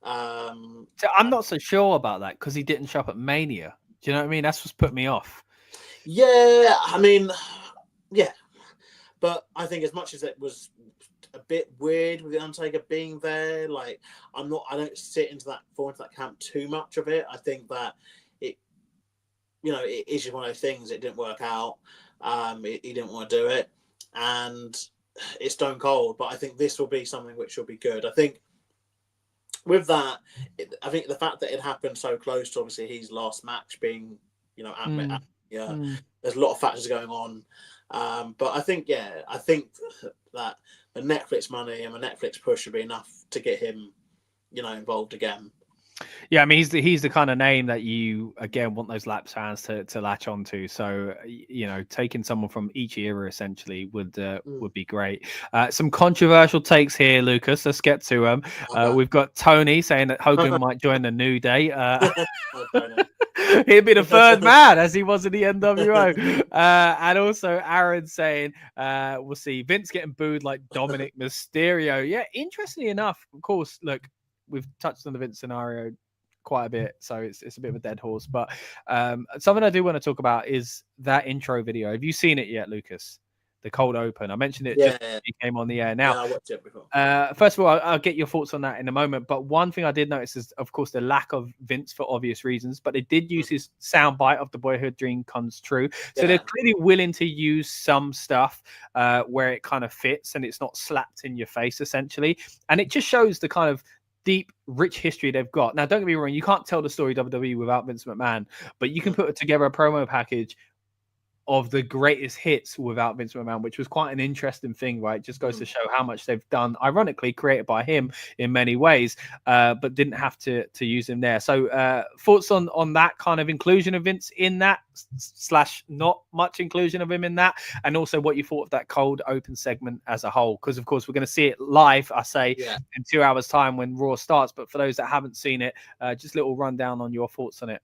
So I'm not so sure about that because he didn't show up at Mania. Do you know what I mean? That's what's put me off. Yeah, I mean, yeah, but I think as much as it was a bit weird with the Undertaker being there, like I don't fall into that camp too much of it. I think that it is just one of those things. It didn't work out. He didn't want to do it, and it's Stone Cold. But I think this will be something which will be good. I think with that, I think the fact that it happened so close to obviously his last match being, there's a lot of factors going on. But I think that the Netflix money and the Netflix push should be enough to get him, involved again. Yeah, I mean he's the kind of name that you again want those lapsed fans to latch onto. So taking someone from each era essentially would be great. Some controversial takes here, Lucas. Let's get to them. We've got Tony saying that Hogan might join the New Day. He'd be the third man as he was in the NWO. And also Aaron saying we'll see Vince getting booed like Dominic Mysterio. Yeah, interestingly enough, of course, look, we've touched on the Vince scenario quite a bit, so it's a bit of a dead horse. But something I do want to talk about is that intro video. Have you seen it yet, Lucas? The cold open. I mentioned it just before you came on the air. Now, I watched it before. First of all, I'll get your thoughts on that in a moment. But one thing I did notice is, of course, the lack of Vince for obvious reasons. But they did use his soundbite of "The Boyhood Dream Comes True," so they're clearly willing to use some stuff where it kind of fits and it's not slapped in your face, essentially. And it just shows the kind of deep, rich history they've got. Now, don't get me wrong, you can't tell the story WWE without Vince McMahon, but you can put together a promo package of the greatest hits without Vince McMahon, which was quite an interesting thing, right? Just goes to show how much they've done, ironically created by him in many ways, but didn't have to use him there. So thoughts on that kind of inclusion of Vince in that / not much inclusion of him in that, and also what you thought of that cold open segment as a whole, because of course we're going to see it live, I say, in 2 hours time when Raw starts. But for those that haven't seen it, just a little rundown on your thoughts on it.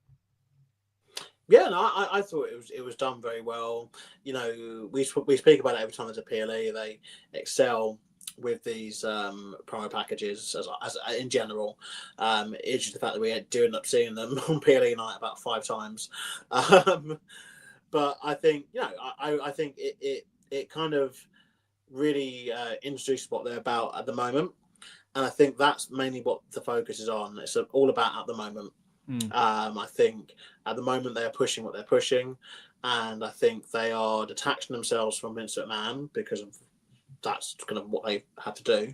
Yeah, no, I thought it was done very well. We speak about it every time there's a PLE. They excel with these promo packages as in general. It's just the fact that we do end up seeing them on PLE night about 5 times. But I think I think it kind of really introduced what they're about at the moment, and I think that's mainly what the focus is on. It's all about at the moment. I think at the moment they are pushing what they're pushing, and I think they are detaching themselves from Vince McMahon because of that's kind of what they have to do.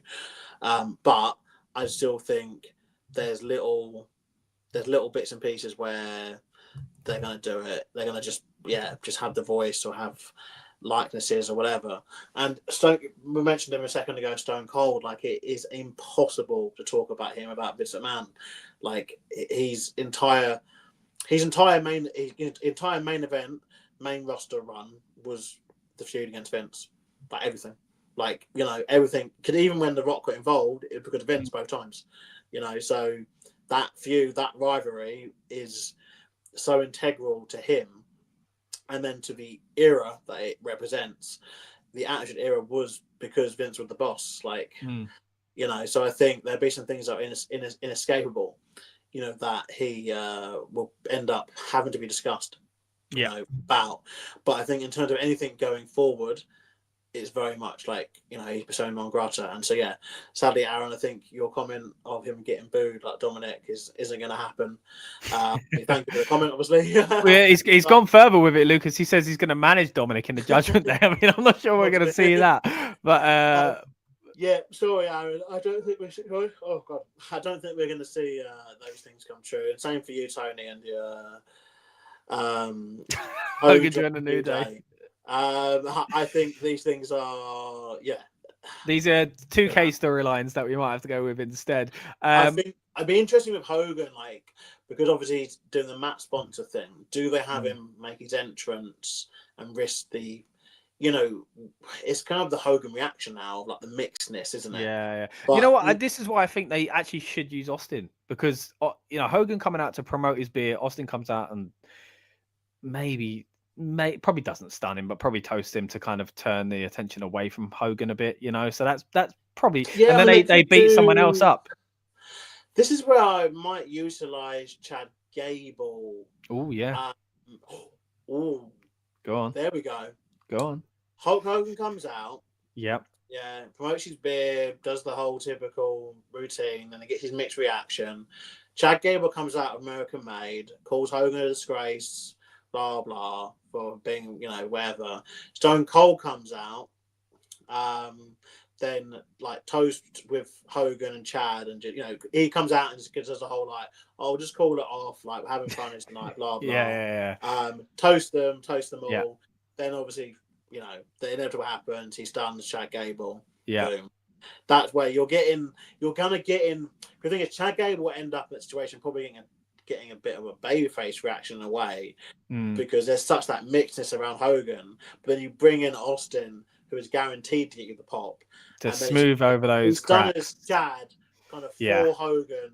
But I still think there's little bits and pieces where they're going to do it. They're going to just have the voice or have likenesses or whatever. And we mentioned him a second ago, Stone Cold. Like, it is impossible to talk about him about Vince McMahon. Like, his entire main event, main roster run was the feud against Vince. Like, everything. Like, everything. Even when The Rock got involved, it was because of Vince both times. So that feud, that rivalry is so integral to him. And then to the era that it represents, the Attitude Era was because Vince was the boss. Like, so I think there'll be some things that are inescapable, that he will end up having to be discussed, about. But I think in terms of anything going forward, it's very much like, he's persona non grata. And so, sadly, Aaron, I think your comment of him getting booed like Dominic isn't going to happen. Thank you for the comment, obviously. Well, he's gone further with it, Lucas. He says he's going to manage Dominic in the Judgment Day. I mean, I'm not sure we're going to see that. But sorry, Aaron. I don't think we should. Oh God, I don't think we're going to see those things come true. And same for you, Tony, and your Hogan join the New Day. I think these things are, these are 2K storylines that we might have to go with instead. I think I'd be interested with Hogan, like, because obviously he's doing the Matt sponsor thing. Do they have him make his entrance and risk the, you know, it's kind of the Hogan reaction now, like the mixedness, isn't it? Yeah. But You know what? This is why I think they actually should use Austin, because you know, Hogan coming out to promote his beer, Austin comes out and probably doesn't stun him, but probably toast him to kind of turn the attention away from Hogan a bit, you know. So that's probably, yeah, and I then mean, they beat someone else up. This is where I might utilize Chad Gable. Oh yeah. Oh, Go on. there we go. Go on. Hulk Hogan comes out. Yep. Yeah, promotes his beer, does the whole typical routine, then he gets his mixed reaction. Chad Gable comes out of American Made, calls Hogan a disgrace, blah blah, for being, you know, whatever. Stone Cold comes out, then like toast with Hogan and Chad, and you know, he comes out and just gives us a whole like, oh, just call it off, like we're having fun tonight, blah blah. Yeah. Toast them all. Yeah. Then obviously, you know, the inevitable happens. He stuns Chad Gable. Yeah. Boom. That's where you're gonna get in. The thing is, Chad Gable will end up in that situation probably getting a bit of a babyface reaction in a way, because there's such that mixedness around Hogan. But then you bring in Austin, who is guaranteed to get you the pop, to smooth over those cracks. He's done as Chad, kind of for Hogan,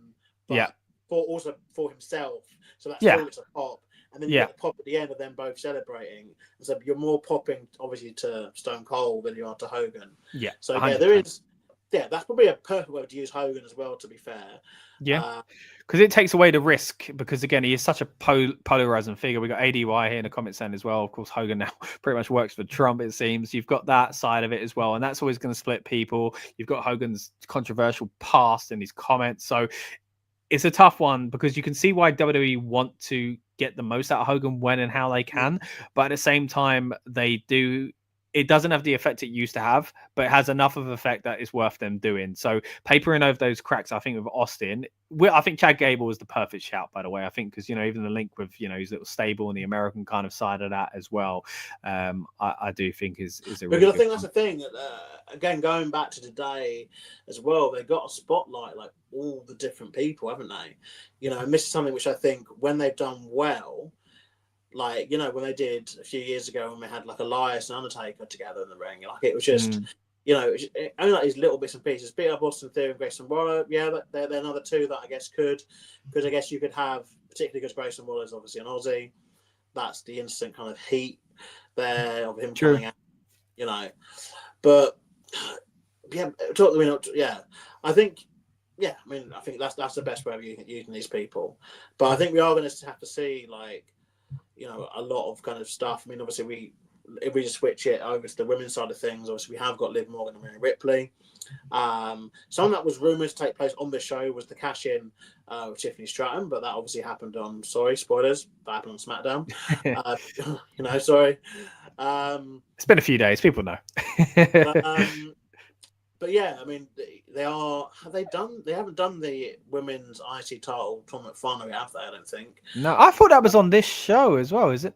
but for himself. So that's still it's a pop. And then you get the pop at the end of them both celebrating. And so you're more popping, obviously, to Stone Cold than you are to Hogan. Yeah. So 100%. there is, that's probably a perfect way to use Hogan as well, to be fair. Yeah. Because it takes away the risk, because again, he is such a polarizing figure. We got ADY here in the comment section as well. Of course, Hogan now pretty much works for Trump, it seems. You've got that side of it as well, and that's always going to split people. You've got Hogan's controversial past and his comments. So it's a tough one, because you can see why WWE want to get the most out of Hogan when and how they can, but at the same time, it doesn't have the effect it used to have, but it has enough of an effect that it's worth them doing. So papering over those cracks, I think, with Austin, I think Chad Gable was the perfect shout, by the way. I think because, you know, even the link with, you know, his little stable and the American kind of side of that as well, I do think is a really because I think that's the thing. Again, going back to today as well, they got a spotlight like all the different people, haven't they? You know, and this is something which I think when they've done well, like, you know, when they did a few years ago when we had like Elias and Undertaker together in the ring, like it was just, you know, only like these little bits and pieces. Beat up Austin Theory and Grayson Waller, they're another two that I guess because I guess you could have, particularly because Grayson Waller is obviously an Aussie, that's the instant kind of heat there of him coming out, you know. But I think that's the best way of using these people. But I think we are going to have to see, like, you know, a lot of kind of stuff. I mean, obviously, if we just switch it over to the women's side of things, obviously we have got Liv Morgan and Rhea Ripley. Something that was rumored to take place on this show was the cash-in with Tiffany Stratton, but that obviously happened on, spoilers, that happened on SmackDown. You know, sorry. It's been a few days, people know. But yeah, I mean, they haven't done the women's IC title tournament final, have they? I don't think. No, I thought that was on this show as well. Is it?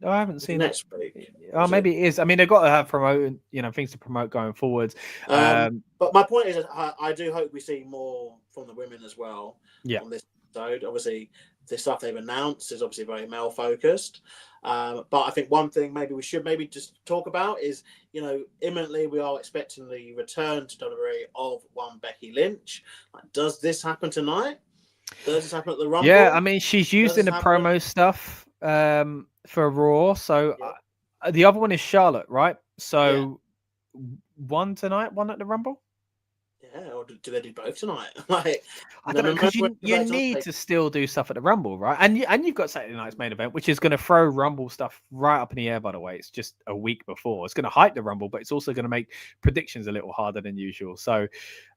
Oh, I haven't seen next week. Oh, maybe it is. I mean, they've got to have things to promote going forwards. But my point is, I do hope we see more from the women as well. Yeah. On this episode, obviously, the stuff they've announced is obviously very male focused. But I think one thing maybe we should just talk about is, you know, imminently we are expecting the return to WWE of one Becky Lynch. Like, does this happen tonight? Does this happen at the Rumble? Yeah, I mean, she's used in the promo stuff for Raw. So the other one is Charlotte, right? So one tonight, one at the Rumble. Yeah, or do they do both tonight? Like, I don't know, because you need to still do stuff at the Rumble, right? And you've got Saturday night's main event, which is going to throw Rumble stuff right up in the air. By the way, it's just a week before. It's going to hype the Rumble, but it's also going to make predictions a little harder than usual. So,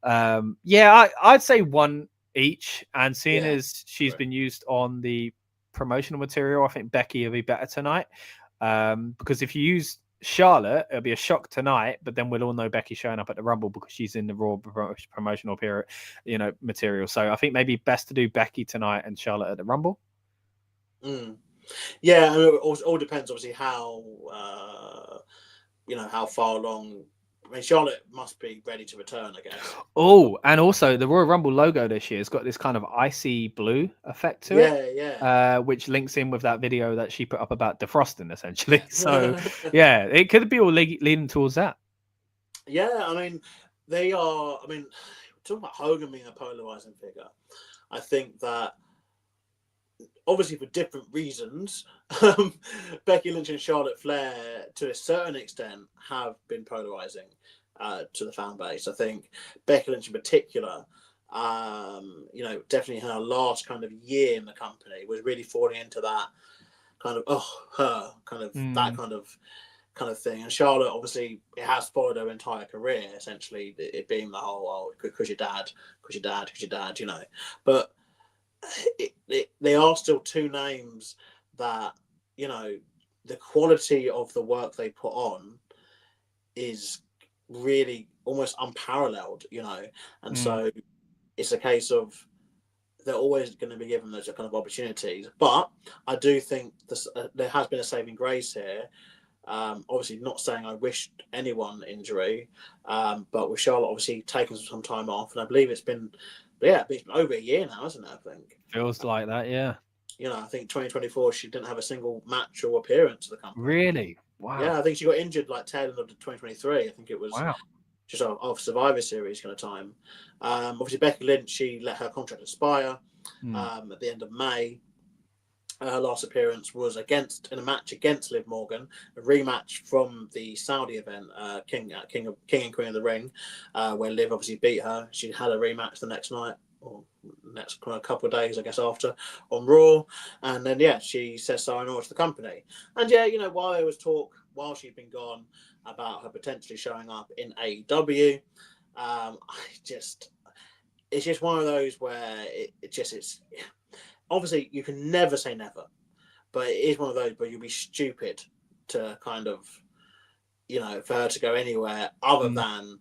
I'd say one each. And seeing as she's been used on the promotional material, I think Becky will be better tonight. Because if you use Charlotte, it'll be a shock tonight, but then we'll all know Becky showing up at the Rumble because she's in the Raw promotional period, you know, material. So I think maybe best to do Becky tonight and Charlotte at the Rumble. Yeah, I mean, it all depends, obviously, how how far along I mean, Charlotte must be ready to return, I guess. Oh, and also the Royal Rumble logo this year has got this kind of icy blue effect to it. Yeah. Which links in with that video that she put up about defrosting, essentially. So, yeah, it could be all leading towards that. Yeah, I mean, they are. I mean, talking about Hogan being a polarizing figure, I think that obviously for different reasons, Becky Lynch and Charlotte Flair, to a certain extent, have been polarizing to the fan base. I think Becky Lynch in particular, definitely her last kind of year in the company was really falling into that kind of that kind of thing. And Charlotte, obviously, it has followed her entire career, essentially, it being the whole, because your dad, you know. But they are still two names that, you know, the quality of the work they put on is really almost unparalleled, you know. And so it's a case of they're always going to be given those kind of opportunities. But I do think there has been a saving grace here. Obviously, not saying I wished anyone injury, but with Charlotte obviously taking some time off, and I believe it's been over a year now, isn't it? I think feels like that, yeah. You know, I think 2024 she didn't have a single match or appearance to the company. Really? Wow. Yeah, I think she got injured like tail end of 2023. I think it was just off Survivor Series kind of time. Obviously, Becky Lynch, she let her contract expire at the end of May. Her last appearance was in a match against Liv Morgan, a rematch from the Saudi event, King and Queen of the Ring, where Liv obviously beat her. She had a rematch the next night, or next couple of days, I guess, after, on Raw. And then, she says sayonara to the company. And while there was talk, while she'd been gone, about her potentially showing up in AEW, it's just one of those where it's obviously you can never say never, but it is one of those where you'll be stupid to kind of, for her to go anywhere other than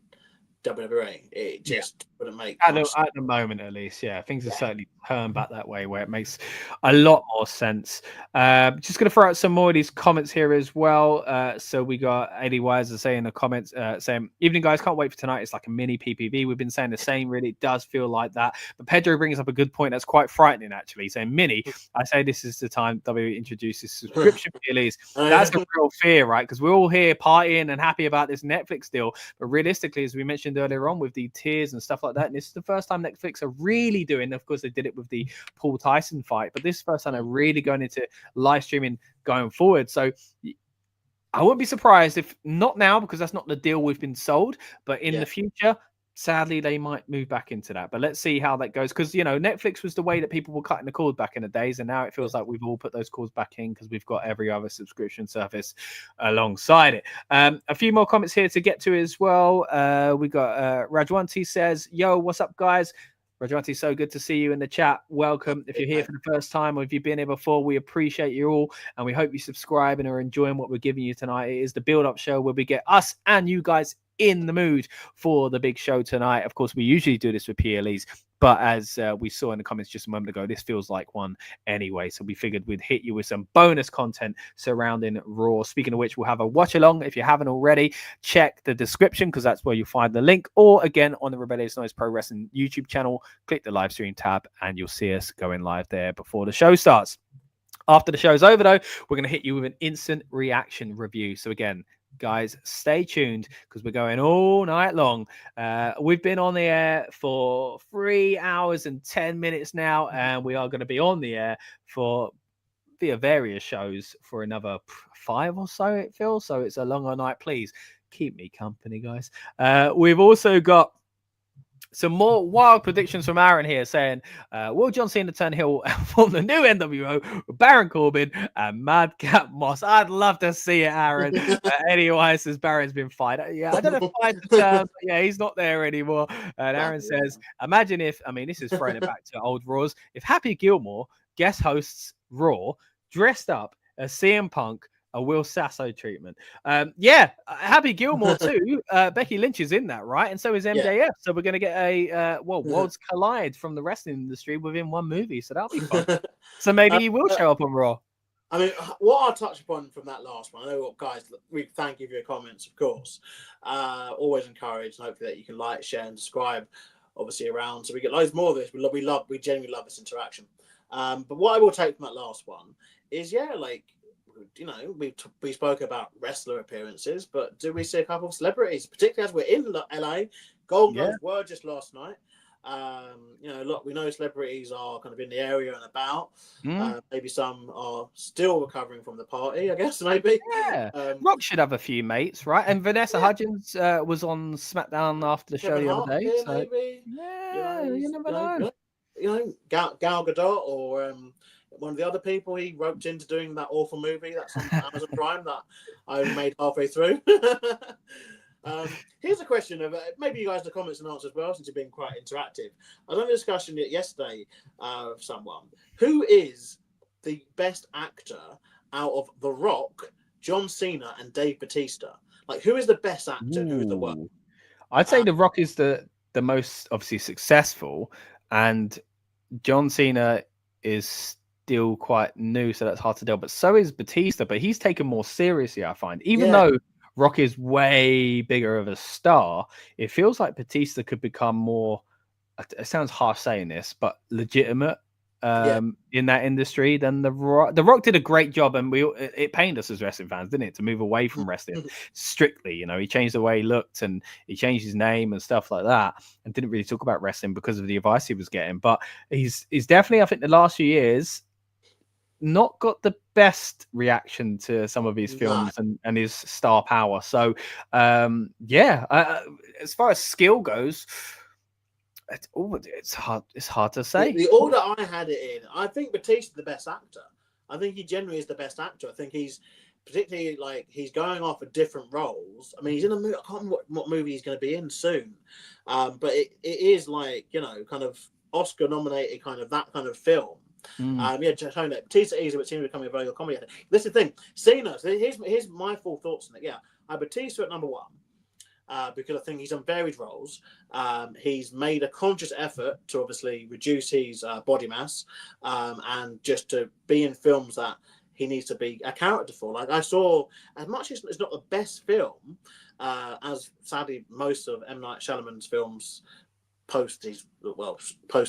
WWE. It just wouldn't make at the moment, at least. Yeah, things have certainly turned back that way, where it makes a lot more sense. Just going to throw out some more of these comments here as well. So we got AD Wise saying in the comments, saying, "Evening guys, can't wait for tonight. It's like a mini PPV. We've been saying the same. Really, it does feel like that." But Pedro brings up a good point that's quite frightening, actually. Saying, "Mini, I say this is the time WWE introduces subscription deals." That's a real fear, right? Because we're all here partying and happy about this Netflix deal, but realistically, as we mentioned earlier on with the tiers and stuff like that, and this is the first time Netflix are really doing. Of course, they did it with the Paul Tyson fight, but this first time they're really going into live streaming going forward. So I wouldn't be surprised if not now, because that's not the deal we've been sold, but in the future, sadly, they might move back into that. But let's see how that goes, because Netflix was the way that people were cutting the cords back in the days, and now it feels like we've all put those cords back in because we've got every other subscription service alongside it. A few more comments here to get to as well. We got Rajwanti says, "Yo, what's up, guys?" Rajwanti, so good to see you in the chat. Welcome. If you're here for the first time or if you've been here before, we appreciate you all, and we hope you subscribe and are enjoying what we're giving you tonight. It is the build-up show where we get us and you guys in the mood for the big show tonight. Of course, we usually do this with PLEs, but as we saw in the comments just a moment ago, this feels like one anyway. So we figured we'd hit you with some bonus content surrounding Raw. Speaking of which, we'll have a watch along. If you haven't already, check the description because that's where you'll find the link. Or again, on the Rebellious Noise Pro Wrestling YouTube channel, click the live stream tab and you'll see us going live there before the show starts. After the show's over, though, we're going to hit you with an instant reaction review. So again, guys, stay tuned because we're going all night long. We've been on the air for 3 hours and 10 minutes now, and we are going to be on the air via various shows for another 5 or so, it feels. So it's a longer night. Please keep me company, guys. We've also got some more wild predictions from Aaron here saying, will John Cena turn heel from the new NWO with Baron Corbin and Madcap Moss? I'd love to see it, Aaron. Anyway, says Baron's been fired. Yeah, I don't know if I the term, but yeah, he's not there anymore. And Aaron says, imagine if, this is throwing it back to old Raws, if Happy Gilmore guest hosts Raw dressed up as CM Punk, a Will Sasso treatment. Happy Gilmore too. Becky Lynch is in that, right? And so is MJF. Yeah. So we're going to get a worlds collide from the wrestling industry within one movie. So that'll be fun. So maybe he will show up on Raw. I mean, what I'll touch upon from that last one, I know what guys, we thank you for your comments, of course. Always encouraged, and hopefully that you can like, share, and subscribe, obviously, around. So we get loads more of this. We genuinely love this interaction. But what I will take from that last one is, like, you know, we spoke about wrestler appearances, but do we see a couple of celebrities, particularly as we're in LA? Golden Globes were just last night. You know, look, we know celebrities are kind of in the area and about. Maybe some are still recovering from the party, I guess, maybe. Yeah. Rock should have a few mates, right? And Vanessa Hudgens was on SmackDown after the show the other day. So, maybe. Yeah, you never know. You know, Gal Gadot or one of the other people he roped into doing that awful movie that's on Amazon Prime that I only made halfway through. Here's a question of maybe you guys in the comments and answer as well, since you've been quite interactive. I was on a discussion yesterday of someone who is the best actor out of The Rock, John Cena, and Dave Bautista. Like, who is the best actor? Who is the worst? I'd say The Rock is the most obviously successful, and John Cena is still quite new, so that's hard to tell. But so is Batista, but he's taken more seriously, I find. Even though Rock is way bigger of a star, it feels like Batista could become more, it sounds harsh saying this, but legitimate in that industry than The Rock. The Rock did a great job, and it pained us as wrestling fans, didn't it, to move away from wrestling strictly. You know, he changed the way he looked, and he changed his name and stuff like that, and didn't really talk about wrestling because of the advice he was getting. But he's definitely, I think, the last few years not got the best reaction to some of his films and his star power. So as far as skill goes, it's hard to say. The order I had it in, I think Batista's the best actor. I think he generally is the best actor. I think he's particularly, like, he's going off of different roles. I mean, he's in a movie, I can't remember what movie he's going to be in soon, but it is, like, you know, kind of Oscar nominated, kind of that kind of film. Showing that Batista easy, but Cena becoming a very good comedy actor. This is the thing, Cena. So here's my full thoughts on it. Yeah, I have Batista at number one because I think he's done varied roles. He's made a conscious effort to obviously reduce his body mass and just to be in films that he needs to be a character for. Like, I saw, as much as it's not the best film, as sadly most of M. Night Shyamalan's films post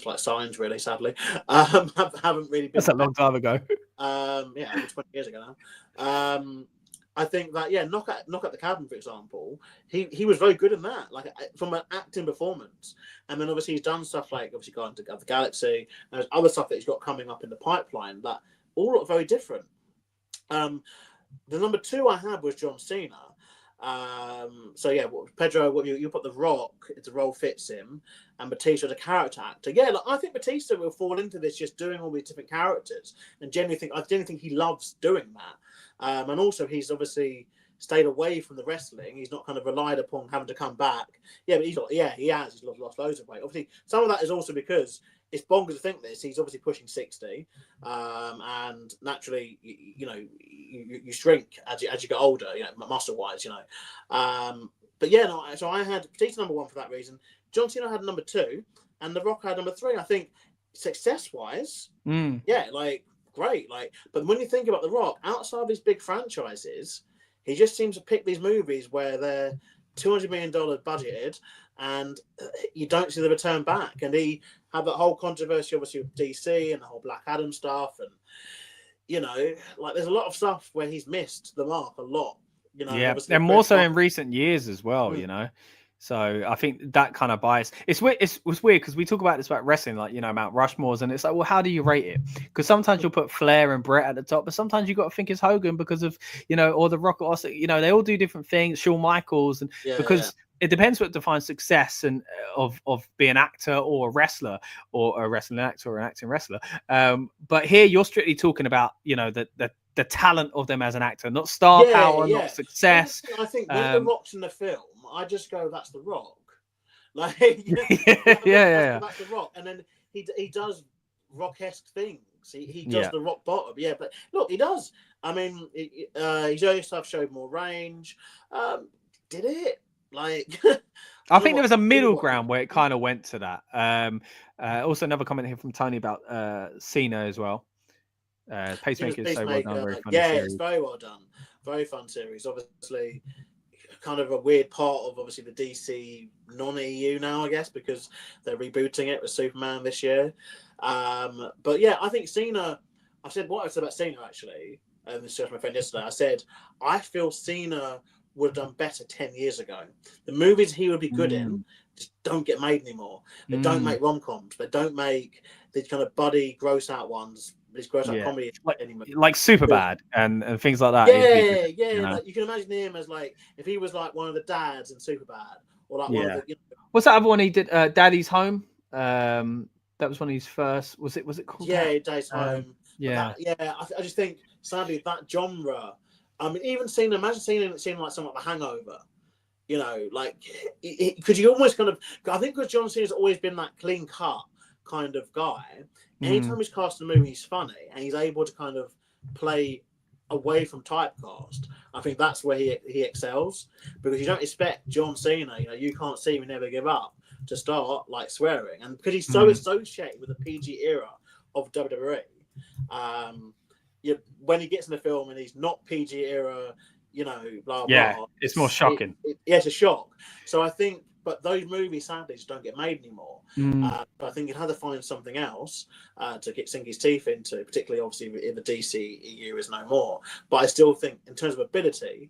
like Signs, really sadly haven't really been. That's a long time ago. Over 20 years ago now. I think that Knock at the Cabin, for example, he was very good in that, like, from an acting performance. And then obviously he's done stuff like obviously Guardians of the Galaxy, and there's other stuff that he's got coming up in the pipeline that all look very different. The number two I had was John Cena. Pedro, you put The Rock, the role fits him, and Batista as a character actor. I think Batista will fall into this just doing all these different characters, and I genuinely think he loves doing that. And also he's obviously stayed away from the wrestling. He's not kind of relied upon having to come back. But he's lost loads of weight. Obviously, some of that is also because it's bonkers to think this. He's obviously pushing 60, and naturally, you shrink as you get older, muscle wise, So I had Batista number one for that reason. John Cena had number two, and The Rock had number three. I think success wise, great. But when you think about The Rock, outside of these big franchises, he just seems to pick these movies where they're $200 million budgeted, and you don't see the return back. And he had that whole controversy, obviously, with DC and the whole Black Adam stuff. And, there's a lot of stuff where he's missed the mark a lot. And more so in recent years as well, So I think that kind of bias. It's weird because we talk about this about wrestling, like, Mount Rushmore's, and it's like, well, how do you rate it? Because sometimes you'll put Flair and Brett at the top, but sometimes you got to think it's Hogan because of, or The Rock, or they all do different things. Shawn Michaels, and it depends what defines success and of being an actor or a wrestler, or a wrestling actor or an acting wrestler. But here you're strictly talking about, the talent of them as an actor, not star power, not success. I think when The Rock's in the film, I just go, that's The Rock. Like, that's The Rock. And then he does Rock-esque things. He does the rock bottom. Yeah, but look, he does. I mean, his early stuff showed more range. Did it? Like, I think there was a middle ground where it kind of went to that. Also, another comment here from Tony about Cena as well. Pacemaker is so well done, very funny yeah, series. it's very well done, very fun series. Obviously, kind of a weird part of obviously the DC non-EU now, I guess, because they're rebooting it with Superman this year. But yeah, I think Cena. I said what I said about Cena actually, and this was my friend yesterday. I said I feel Cena would have done better 10 years ago. The movies he would be good in just don't get made anymore. They don't make rom-coms. They don't make these kind of buddy gross out ones. These gross out comedy anymore. Like Superbad and things like that. Yeah, you know? Like you can imagine him as like if he was like one of the dads in Superbad, or like one of the. You know, what's that other one he did? Daddy's Home. That was one of his first. Was it called? Yeah, Daddy's Home. Yeah, I just think sadly that genre. I mean, even imagine seeing like something like The Hangover. You know, like because you almost kind of. I think because John Cena's always been that clean cut kind of guy. Anytime he's cast in a movie, he's funny and he's able to kind of play away from typecast. I think that's where he excels because you don't expect John Cena. You know, you can't see me never give up to start like swearing, and because he's so associated with the PG era of WWE. When he gets in the film and he's not PG era, you know, blah blah. It's more shocking. It's a shock. So I think. But those movies, sadly, just don't get made anymore. I think you'd have to find something else to sink his teeth into, particularly, obviously, if the DC EU is no more. But I still think, in terms of ability,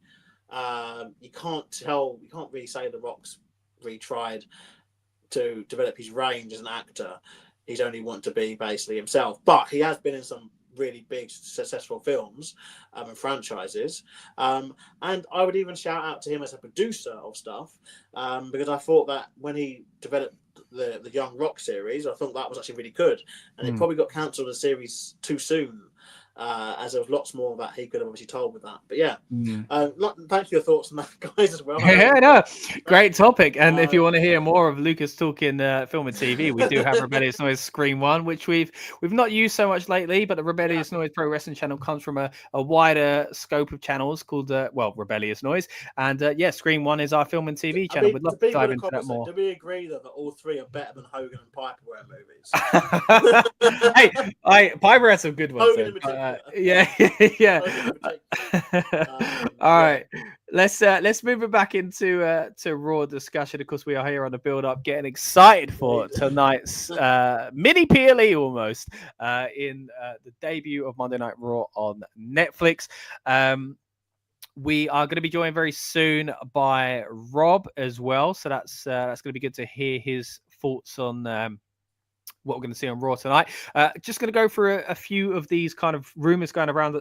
you can't really say The Rock's really tried to develop his range as an actor. He's only wanted to be basically himself. But he has been in some really big successful films and franchises, and I would even shout out to him as a producer of stuff because I thought that when he developed the Young Rock series, I thought that was actually really good, and it probably got cancelled the series too soon, as there was lots more that he could have obviously told with that. But yeah, thanks for your thoughts on that, guys, as well. Great topic. And if you want to hear more of Lucas talking film and TV, we do have Rebellious Noise Screen 1, which we've not used so much lately, but the Rebellious Noise Pro Wrestling channel comes from a wider scope of channels called Rebellious Noise, and Screen 1 is our film and TV channel. We'd love to dive into that more. Do we agree that all three are better than Hogan and Piper were movies? Hey, Piper had some good ones. Hogan in particular. All right, let's move it back into to Raw discussion. Of course, we are here on the build-up, getting excited for tonight's mini PLE almost in the debut of Monday Night Raw on Netflix. We are going to be joined very soon by Rob as well, so that's going to be good to hear his thoughts on what we're going to see on Raw tonight. Just going to go through a few of these kind of rumors going around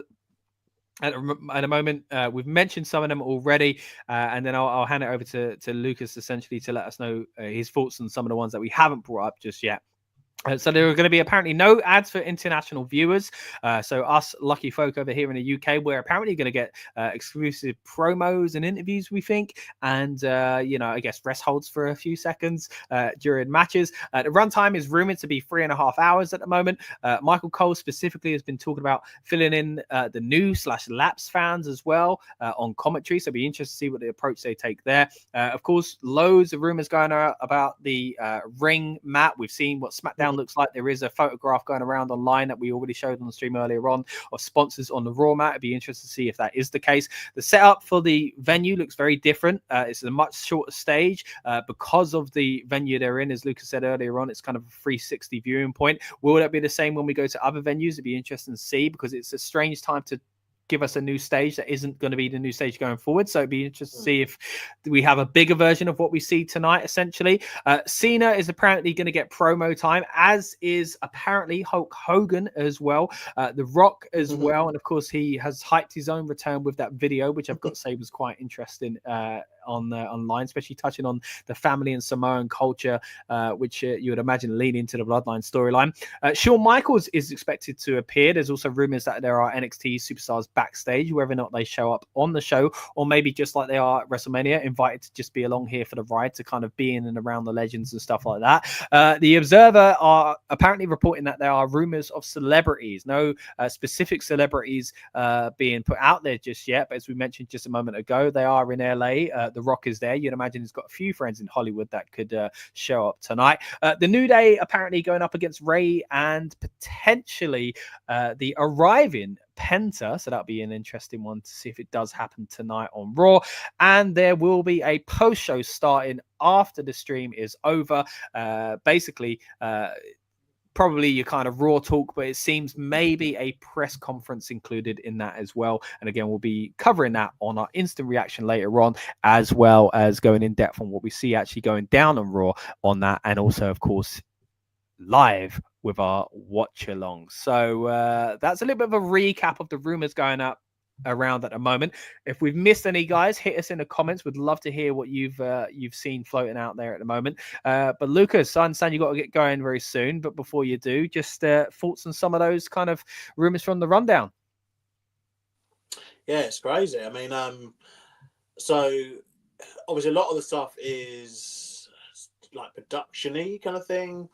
at a moment. We've mentioned some of them already, and then I'll hand it over to Lucas essentially to let us know his thoughts on some of the ones that we haven't brought up just yet. So there are going to be apparently no ads for international viewers. So us lucky folk over here in the UK, we're apparently going to get exclusive promos and interviews, we think. And, I guess rest holds for a few seconds during matches. The runtime is rumored to be 3.5 hours at the moment. Michael Cole specifically has been talking about filling in the new/lapsed fans as well on commentary. So it'll be interesting to see what the approach they take there. Of course, loads of rumors going about the ring mat. We've seen what SmackDown looks like. There is a photograph going around online that we already showed on the stream earlier on of sponsors on the Raw mat. It'd be interesting to see if that is the case. The setup for the venue looks very different. It's a much shorter stage because of the venue they're in. As Lucas said earlier on, it's kind of a 360 viewing point. Will that be the same when we go to other venues? It'd be interesting to see, because it's a strange time to give us a new stage that isn't going to be the new stage going forward. So it'd be interesting to see if we have a bigger version of what we see tonight, essentially. Cena is apparently going to get promo time, as is apparently Hulk Hogan as well. The Rock as well. And of course, he has hyped his own return with that video, which I've got to say was quite interesting online, especially touching on the family and Samoan culture, which you would imagine lean into the bloodline storyline. Shawn Michaels is expected to appear. There's also rumors that there are NXT superstars backstage, whether or not they show up on the show, or maybe just like they are at WrestleMania, invited to just be along here for the ride, to kind of be in and around the legends and stuff like that. The Observer are apparently reporting that there are rumors of celebrities, no specific celebrities being put out there just yet, but as we mentioned just a moment ago, they are in LA. The Rock is there. You'd imagine he's got a few friends in Hollywood that could show up tonight. The New Day apparently going up against Ray and potentially the arriving Penta, so that'll be an interesting one to see if it does happen tonight on Raw. And there will be a post-show starting after the stream is over. Basically, probably your kind of Raw talk, but it seems maybe a press conference included in that as well. And again, we'll be covering that on our instant reaction later on, as well as going in depth on what we see actually going down on Raw on that, and also, of course, live with our watch along. So that's a little bit of a recap of the rumors going up around at the moment. If we've missed any, guys, hit us in the comments. We'd love to hear what you've seen floating out there at the moment. But Lucas, I understand you got to get going very soon, but before you do, just thoughts on some of those kind of rumors from the rundown. Yeah, it's crazy. I mean, so obviously a lot of the stuff is like production-y kind of thing.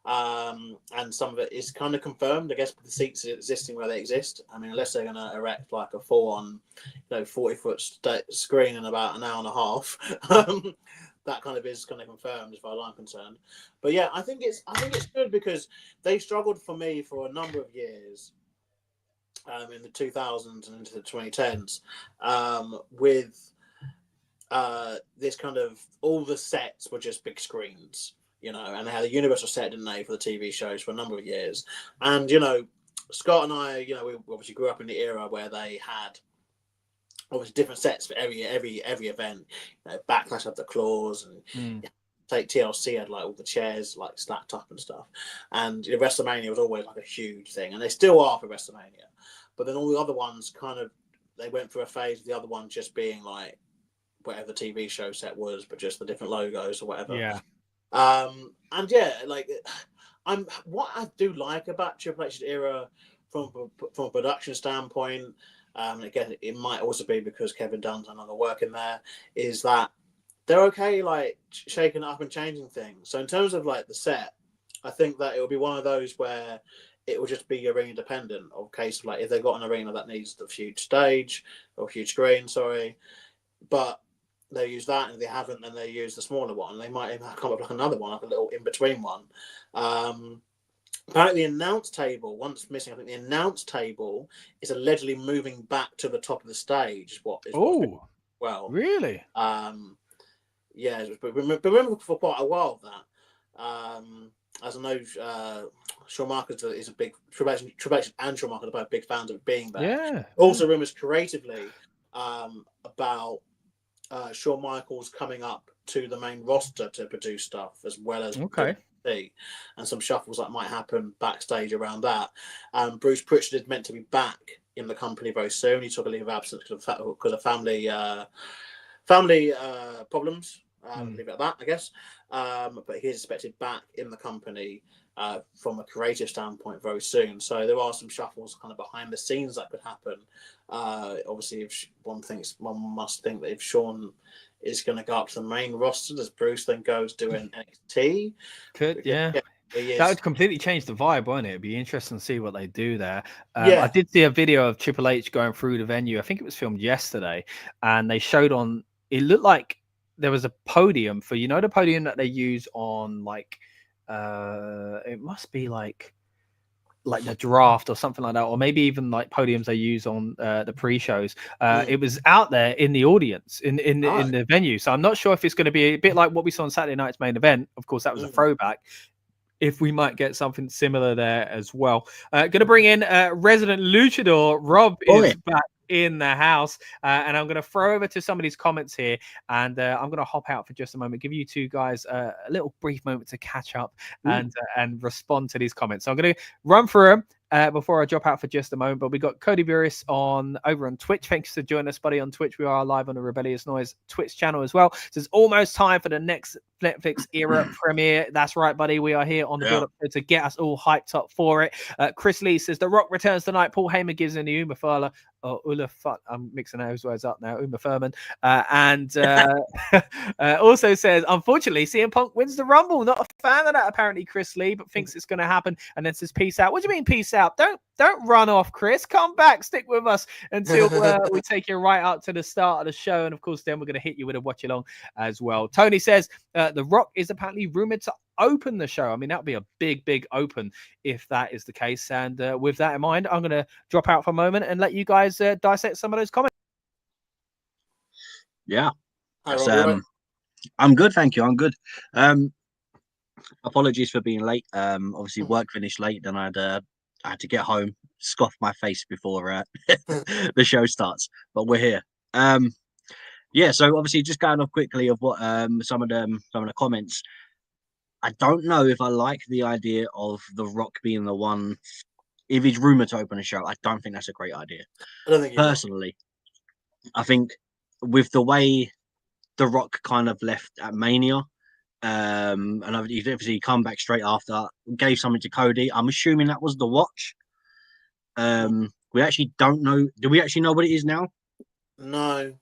And some of it is kind of confirmed, I guess, with the seats existing where they exist. I mean, unless they're going to erect like a full-on, 40-foot screen in about an hour and a half, that kind of is kind of confirmed as far as I'm concerned. But yeah, I think it's good because they struggled for me for a number of years, in the 2000s and into the 2010s, with this kind of, all the sets were just big screens. And they had a universal set, didn't they, for the TV shows for a number of years. And, Scott and I, we obviously grew up in the era where they had obviously different sets for every event. Backlash had the claws, and take TLC had like all the chairs like stacked up and stuff. And WrestleMania was always like a huge thing, and they still are for WrestleMania. But then all the other ones kind of, they went through a phase of the other ones just being like whatever the TV show set was, but just the different logos or whatever. Yeah. And yeah, like what I do like about Triple H's era from a production standpoint, again, it might also be because Kevin Dunn's another work in there, is that they're okay, like shaking it up and changing things. So in terms of like the set, I think that it will be one of those where it will just be arena dependent, of case of like if they've got an arena that needs the huge stage or huge screen, but they use that, and if they haven't, then they use the smaller one. They might even come up with another one, like a little in-between one. Apparently the announce table, once missing, I think the announce table is allegedly moving back to the top of the stage. Well, really? Yeah, but remember for quite a while that, as I know, Shawn Michaels is a big, Triple H and Shawn Michaels are both big fans of it being there. Yeah. Also rumors creatively about Shawn Michaels coming up to the main roster to produce stuff, as well as and some shuffles that might happen backstage around that. Bruce Pritchard is meant to be back in the company very soon. He took a leave of absence because of family problems. Leave it at that, I guess. But he is expected back in the company from a creative standpoint very soon. So there are some shuffles kind of behind the scenes that could happen. Obviously, if one must think that if Shawn is going to go up to the main roster, does Bruce then goes doing NXT? That would completely change the vibe, wouldn't it? It'd be interesting to see what they do there. I did see a video of Triple H going through the venue. I think it was filmed yesterday, and they showed on. It looked like there was a podium for the podium that they use on like it must be like the draft or something like that, or maybe even like podiums they use on the pre-shows. It was out there in the audience in the venue, so I'm not sure if it's going to be a bit like what we saw on Saturday night's main event. Of course, that was a throwback. If we might get something similar there as well. Going to bring in resident luchador Rob is back in the house, and I'm going to throw over to some of these comments here, and I'm going to hop out for just a moment, give you two guys a little brief moment to catch up and respond to these comments. So I'm going to run through them before I drop out for just a moment. But we got Cody Burris over on Twitch. Thanks for joining us, buddy, on Twitch. We are live on the Rebellious Noise Twitch channel as well. So it's almost time for the next Netflix era premiere. That's right, buddy. We are here on the build-up to get us all hyped up for it. Chris Lee says The Rock returns tonight. Paul Heyman gives in the Uma Thurman. I'm mixing those words up now. Uma Thurman. And also says, unfortunately, CM Punk wins the Rumble. Not a fan of that, apparently, Chris Lee, but thinks it's going to happen. And then says, peace out. What do you mean, peace out? up. Don't run off, Chris. Come back. Stick with us until we take you right up to the start of the show. And of course, then we're going to hit you with a watch along as well. Tony says The Rock is apparently rumored to open the show. I mean, that would be a big open if that is the case. And with that in mind, I'm going to drop out for a moment and let you guys dissect some of those comments. Yeah. Hi, Rob, I'm good, thank you. I'm good. Apologies for being late. Obviously work finished late, then I had to get home, scoff my face before the show starts. But we're here. Yeah, so obviously just going off quickly of what some of the comments. I don't know if I like the idea of The Rock being the one. If he's rumored to open a show, I don't think that's a great idea. I don't think personally. I think with the way The Rock kind of left at Mania, and obviously come back straight after, gave something to Cody. I'm assuming that was the watch. We actually don't know. Do we actually know what it is now? No.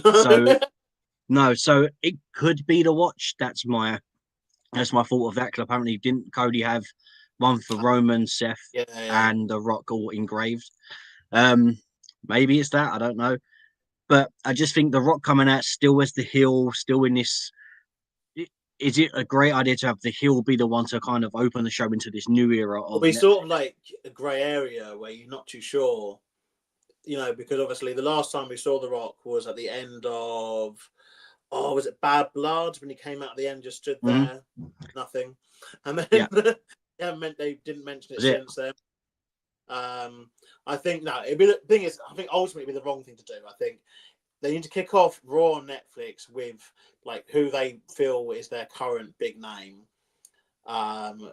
So no. So it could be the watch. That's my thought of that. Because apparently, didn't Cody have one for Roman, Seth, and The Rock all engraved? Maybe it's that. I don't know. But I just think The Rock coming out still as the heel, still in this. Is it a great idea to have the heel be the one to kind of open the show into this new era? Of It'll be sort of like a grey area where you're not too sure, because obviously the last time we saw The Rock was at the end of, was it Bad Blood, when he came out at the end, just stood there, nothing, and then they didn't mention it since then. I think the thing is, I think ultimately it'd be the wrong thing to do. I think they need to kick off Raw on Netflix with like who they feel is their current big name,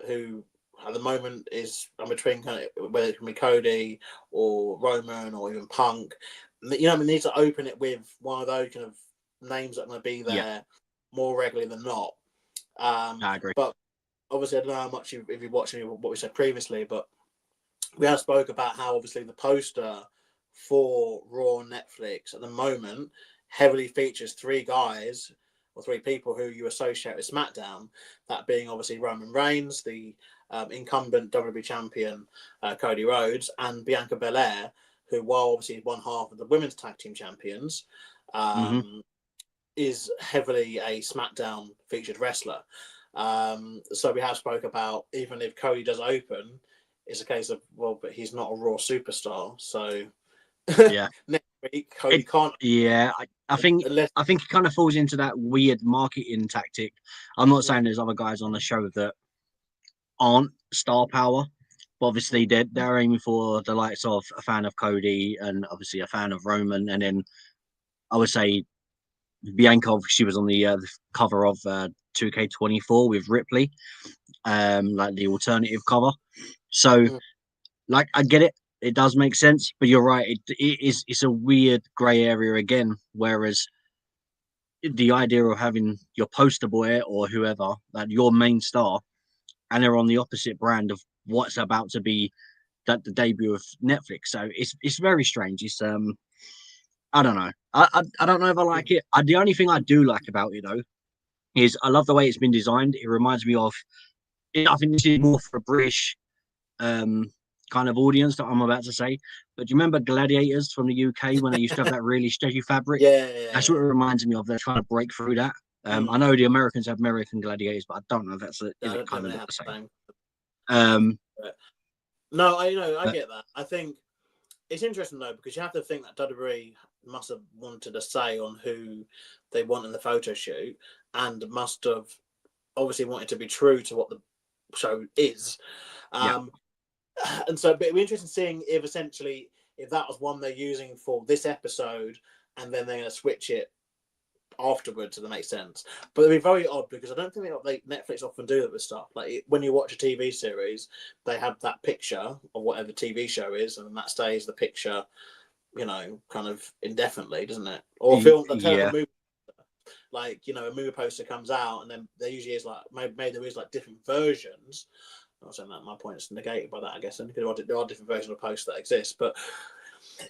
who at the moment is between kind of, whether it can be Cody or Roman or even Punk. They need to open it with one of those kind of names that are going to be there more regularly than not. I agree. But obviously, I don't know how much if you watched what we said previously, but we have spoke about how obviously the poster for Raw on Netflix at the moment heavily features three people who you associate with SmackDown, that being obviously Roman Reigns, the incumbent WWE champion Cody Rhodes, and Bianca Belair, who, while obviously one half of the women's tag team champions, is heavily a SmackDown featured wrestler. So we have spoke about, even if Cody does open, it's a case of, but he's not a Raw superstar, so next week Cody can't. I think it kind of falls into that weird marketing tactic. I'm not saying there's other guys on the show that aren't star power, but obviously they're aiming for the likes of a fan of Cody and obviously a fan of Roman, and then I would say Bianca. She was on the cover of 2K24 with Ripley, like the alternative cover. So, like, I get it. It does make sense, but you're right. It's a weird grey area again. Whereas the idea of having your poster boy or whoever, like your main star, and they're on the opposite brand of what's about to be the debut of Netflix. So it's very strange. It's I don't know. I don't know if I like it. The only thing I do like about it though is I love the way it's been designed. It reminds me of. I think this is more for a British kind of audience that I'm about to say. But do you remember Gladiators from the UK when they used to have that really stretchy fabric? That's what it reminds me of. They're trying to break through that. I know the Americans have American Gladiators, but I don't know if that's kind of the same. No, I get that. I think it's interesting though, because you have to think that WWE must have wanted a say on who they want in the photo shoot, and must have obviously wanted to be true to what the show is. And so it'd be interesting seeing if that was one they're using for this episode, and then they're going to switch it afterwards, if that makes sense. But it'd be very odd, because I don't think Netflix often do that with stuff. Like when you watch a TV series, they have that picture of whatever TV show is, and that stays the picture, kind of indefinitely, doesn't it? Or a film, a movie. Like, a movie poster comes out, and then there usually is maybe there is different versions. I'm not saying that my point is negated by that, I guess, and there are different versions of posts that exist, but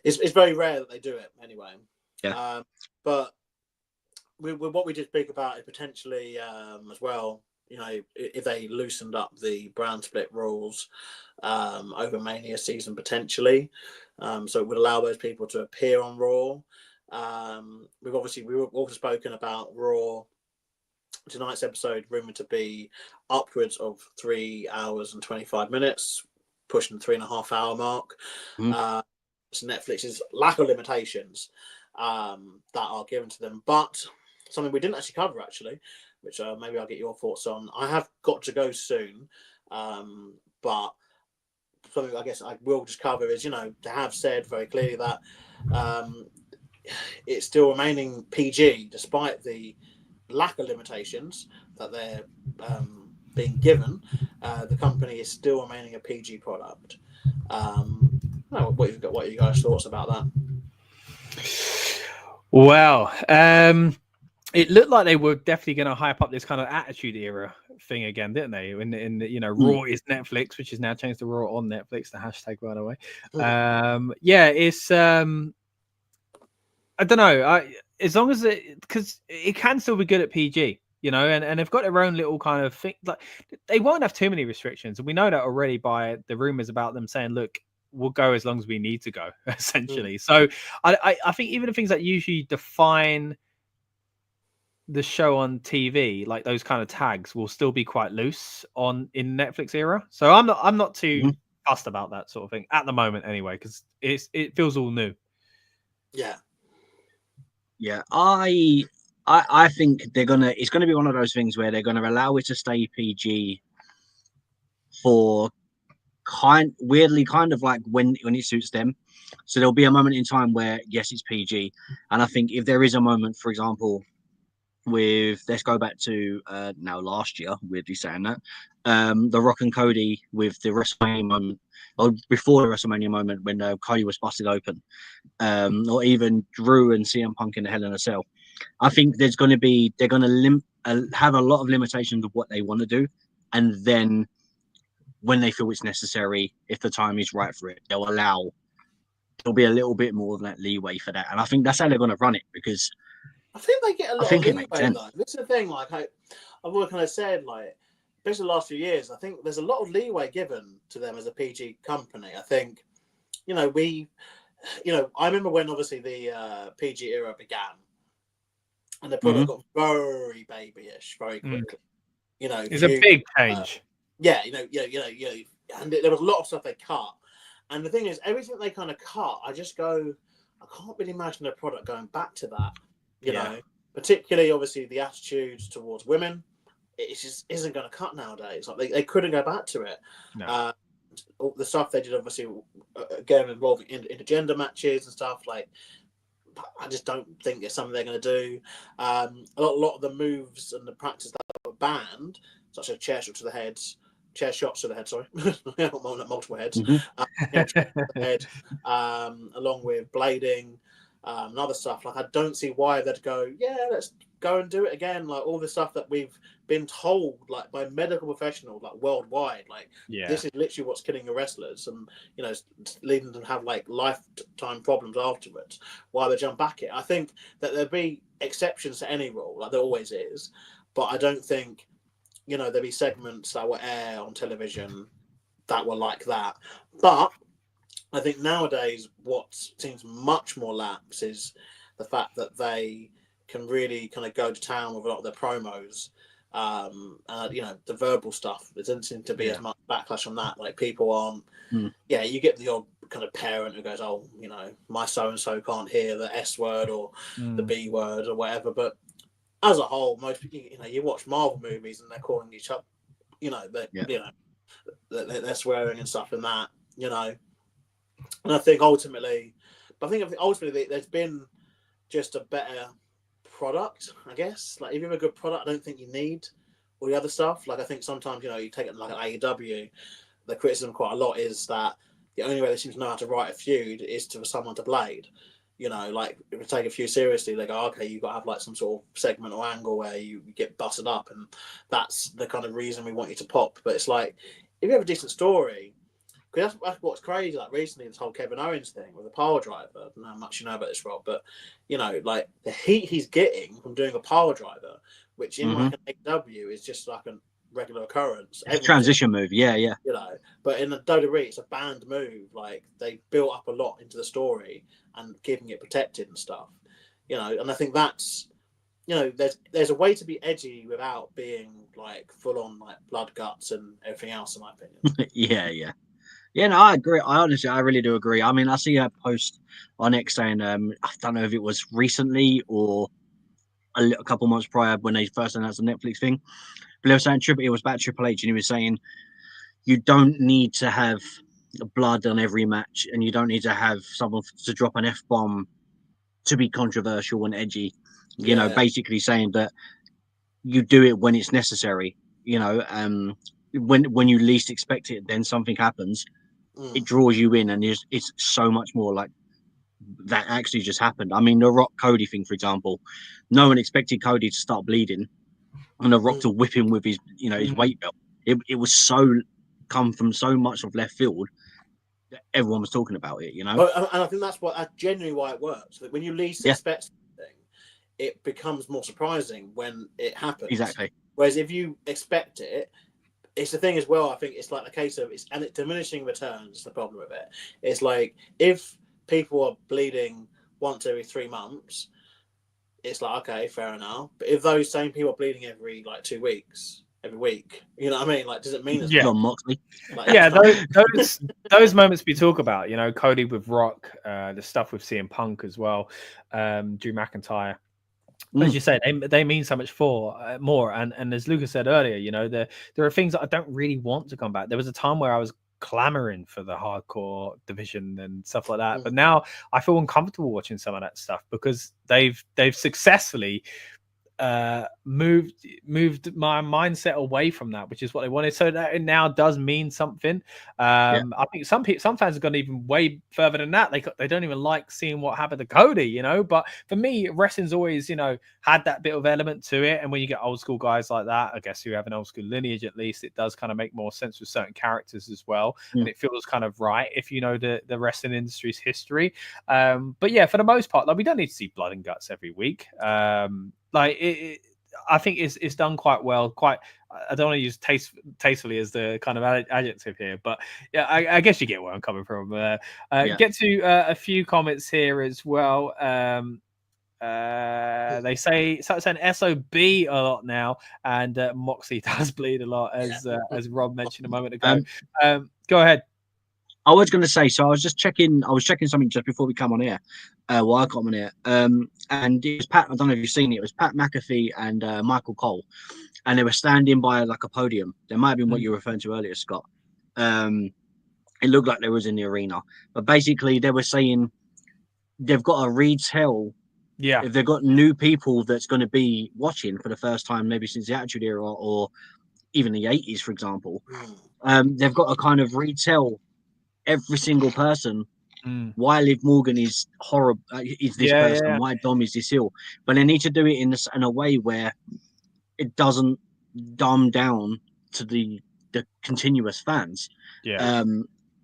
it's very rare that they do it anyway. But with what we did speak about, it potentially as well, you know, if they loosened up the brand split rules over Mania season potentially, so it would allow those people to appear on Raw. We've also spoken about Raw. Tonight's episode rumored to be upwards of 3 hours and 25 minutes, pushing the 3.5 hour mark. So Netflix's lack of limitations that are given to them, but something we didn't actually cover which maybe I'll get your thoughts on. I have got to go soon, but something I guess I will just cover is, you know, they have said very clearly that it's still remaining PG despite the lack of limitations that they're being given. The company is still remaining a PG product. What are you guys' thoughts about that? Well, it looked like they were definitely going to hype up this kind of Attitude Era thing again, didn't they? In you know, Raw is Netflix, which is now changed to Raw on Netflix. The hashtag, by the way. Yeah, it's I don't know. As long as because it can still be good at PG, you know, and they've got their own little kind of thing. Like they won't have too many restrictions, and we know that already by the rumors about them saying, "Look, we'll go as long as we need to go," essentially. So I think even the things that usually define the show on TV, like those kind of tags, will still be quite loose in Netflix era. So I'm not too fussed about that sort of thing at the moment, anyway, because it feels all new. Yeah. I think it's gonna be one of those things where they're gonna allow it to stay PG for weirdly kind of like when it suits them. So there'll be a moment in time where yes, it's PG, and I think if there is a moment, for example, let's go back to now last year, weirdly saying that, the Rock and Cody with the WrestleMania moment, or before the WrestleMania moment when Cody was busted open, or even Drew and CM Punk in the Hell in a Cell. I think they're going to have a lot of limitations of what they want to do, and then when they feel it's necessary, if the time is right for it, there'll be a little bit more of that leeway for that, and I think that's how they're going to run it, because I think they get a lot of leeway though. This is the thing, like I've kind of said, like especially the last few years, I think there's a lot of leeway given to them as a PG company. I think, you know, I remember when obviously the PG era began, and the product got very babyish very quickly. You know, it's a big change. And there was a lot of stuff they cut. And the thing is, everything they kind of cut, I just go, I can't really imagine a product going back to that. You know, particularly obviously the attitudes towards women, it just isn't going to cut nowadays. Like they couldn't go back to it. No. The stuff they did obviously again involving intergender matches and stuff, like I just don't think it's something they're going to do. A lot of the moves and the practice that were banned, such as chair shots to the head, sorry, multiple heads, along with blading. And other stuff, like I don't see why they'd go, let's go and do it again. Like all the stuff that we've been told, like by medical professionals, like worldwide, like this is literally what's killing your wrestlers, and you know, leading them to have like lifetime problems afterwards. Why they jump back it? I think that there'd be exceptions to any rule, like there always is, but I don't think, you know, there'd be segments that will air on television that were like that. But I think nowadays what seems much more lax is the fact that they can really kind of go to town with a lot of their promos. You know, the verbal stuff, there doesn't seem to be as much backlash on that. Like people aren't, you get the odd kind of parent who goes, oh, you know, my so-and-so can't hear the S word or the B word or whatever. But as a whole, most people, you know, you watch Marvel movies and they're calling each other, you know, they're swearing and stuff and that, you know. And I think ultimately there's been just a better product, I guess. Like if you have a good product, I don't think you need all the other stuff. Like I think sometimes, you know, you take it like an AEW, the criticism quite a lot is that the only way they seem to know how to write a feud is for someone to blade. You know, like if you take a feud seriously, they go, okay, you've got to have like some sort of segment or angle where you get busted up, and that's the kind of reason we want you to pop. But it's like if you have a decent story. Because that's what's crazy. Like recently, this whole Kevin Owens thing with the power driver. I don't know how much you know about this, Rob, but you know, like the heat he's getting from doing a power driver, which in like an AEW is just like regular occurrence. It's a transition move, yeah. You know, but in the WWE, it's a banned move. Like they built up a lot into the story and keeping it protected and stuff. You know, and I think that's, you know, there's a way to be edgy without being like full on like blood, guts, and everything else. In my opinion. Yeah, no, I agree. I really do agree. I mean, I see a post on X saying, I don't know if it was recently or a couple months prior when they first announced the Netflix thing, but they were saying it was about Triple H, and he was saying you don't need to have blood on every match, and you don't need to have someone to drop an F-bomb to be controversial and edgy. You know, basically saying that you do it when it's necessary. You know, when you least expect it, then something happens. It draws you in, and it's so much more like that actually just happened. I mean, the Rock Cody thing, for example, no one expected Cody to start bleeding and the Rock to whip him with his, you know, his weight belt. It was so come from so much of left field that everyone was talking about it, you know. And I think that's genuinely why it works. That when you least expect something, it becomes more surprising when it happens. Exactly. Whereas if you expect it, it's the thing as well. I think it's like the case of it's diminishing returns is the problem with it. It's like if people are bleeding once every 3 months, it's like, okay, fair enough. But if those same people are bleeding every like 2 weeks, every week, you know what I mean? Like, does it mean as John Moxley? Like, yeah, those moments we talk about, you know, Cody with Rock, the stuff with CM Punk as well, Drew McIntyre. As you said, they mean so much more. And as Lucas said earlier, you know, there are things that I don't really want to come back. There was a time where I was clamoring for the hardcore division and stuff like that, but now I feel uncomfortable watching some of that stuff because they've successfully moved my mindset away from that, which is what they wanted. So that it now does mean something. I think some fans have gone even way further than that. They don't even like seeing what happened to Cody, you know. But for me, wrestling's always, you know, had that bit of element to it. And when you get old school guys like that, I guess who have an old school lineage at least, it does kind of make more sense with certain characters as well. And it feels kind of right if you know the wrestling industry's history. But yeah, for the most part, like we don't need to see blood and guts every week. Like I think it's done quite well. I don't want to use tastefully as the kind of adjective here, but yeah, I guess you get where I'm coming from. Get to a few comments here as well. They say saying SOB a lot now, and Moxie does bleed a lot, as Rob mentioned a moment ago. Go ahead. I was going to say, so I was checking something just before we come on air. Well, I come on air. And it was Pat, I don't know if you've seen it. It was Pat McAfee and Michael Cole. And they were standing by like a podium. There might have been what you were referring to earlier, Scott. It looked like they was in the arena. But basically, they were saying they've got to retell. Yeah. If they've got new people that's going to be watching for the first time, maybe since the Attitude Era or even the 80s, for example, they've got to kind of retell every single person why Liv Morgan is horrible, is this person, why Dom is this ill, but they need to do it in a way where it doesn't dumb down to the continuous fans.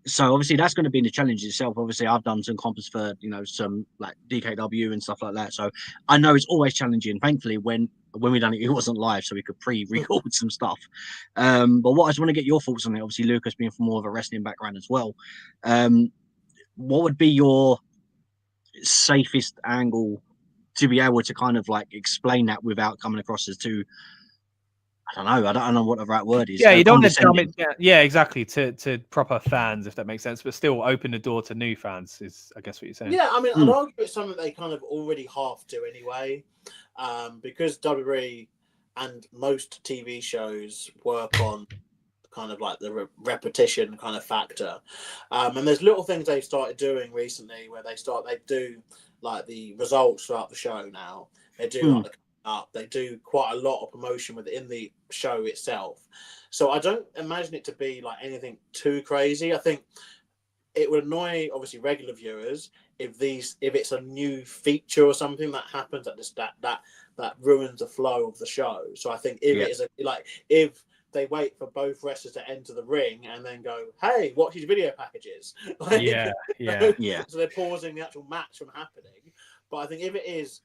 So obviously that's going to be the challenge itself. Obviously I've done some comps for, you know, some like DKW and stuff like that, so I know it's always challenging. Thankfully when we done it, it wasn't live, so we could pre-record some stuff. But what I just want to get your thoughts on it, obviously Lucas being from more of a wrestling background as well, what would be your safest angle to be able to kind of like explain that without coming across as too, I don't know what the right word is. Yeah, you don't want to dumb it down. Yeah, exactly, to proper fans, if that makes sense, but still open the door to new fans is, I guess, what you're saying. Yeah, I mean, I'd argue it's something they kind of already half do anyway, because WWE and most TV shows work on kind of like the repetition kind of factor. And there's little things they've started doing recently where they do like the results throughout the show now. They do like the up. They do quite a lot of promotion within the show itself. So I don't imagine it to be like anything too crazy. I think it would annoy obviously regular viewers if it's a new feature or something that happens that ruins the flow of the show. So I think if it is if they wait for both wrestlers to enter the ring and then go, hey, watch these video packages. So they're pausing the actual match from happening. But I think if it is,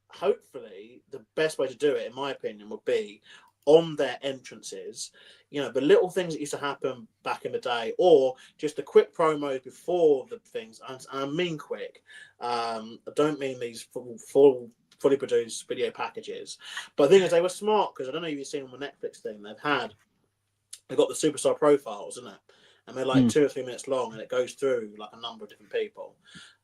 hopefully the best way to do it, in my opinion, would be on their entrances, you know, the little things that used to happen back in the day, or just the quick promos before the things, and I mean quick. I don't mean these fully produced video packages, but the thing is, they were smart, because I don't know if you've seen on the Netflix thing, they've got the superstar profiles, isn't it? And they're like 2 or 3 minutes long, and it goes through like a number of different people.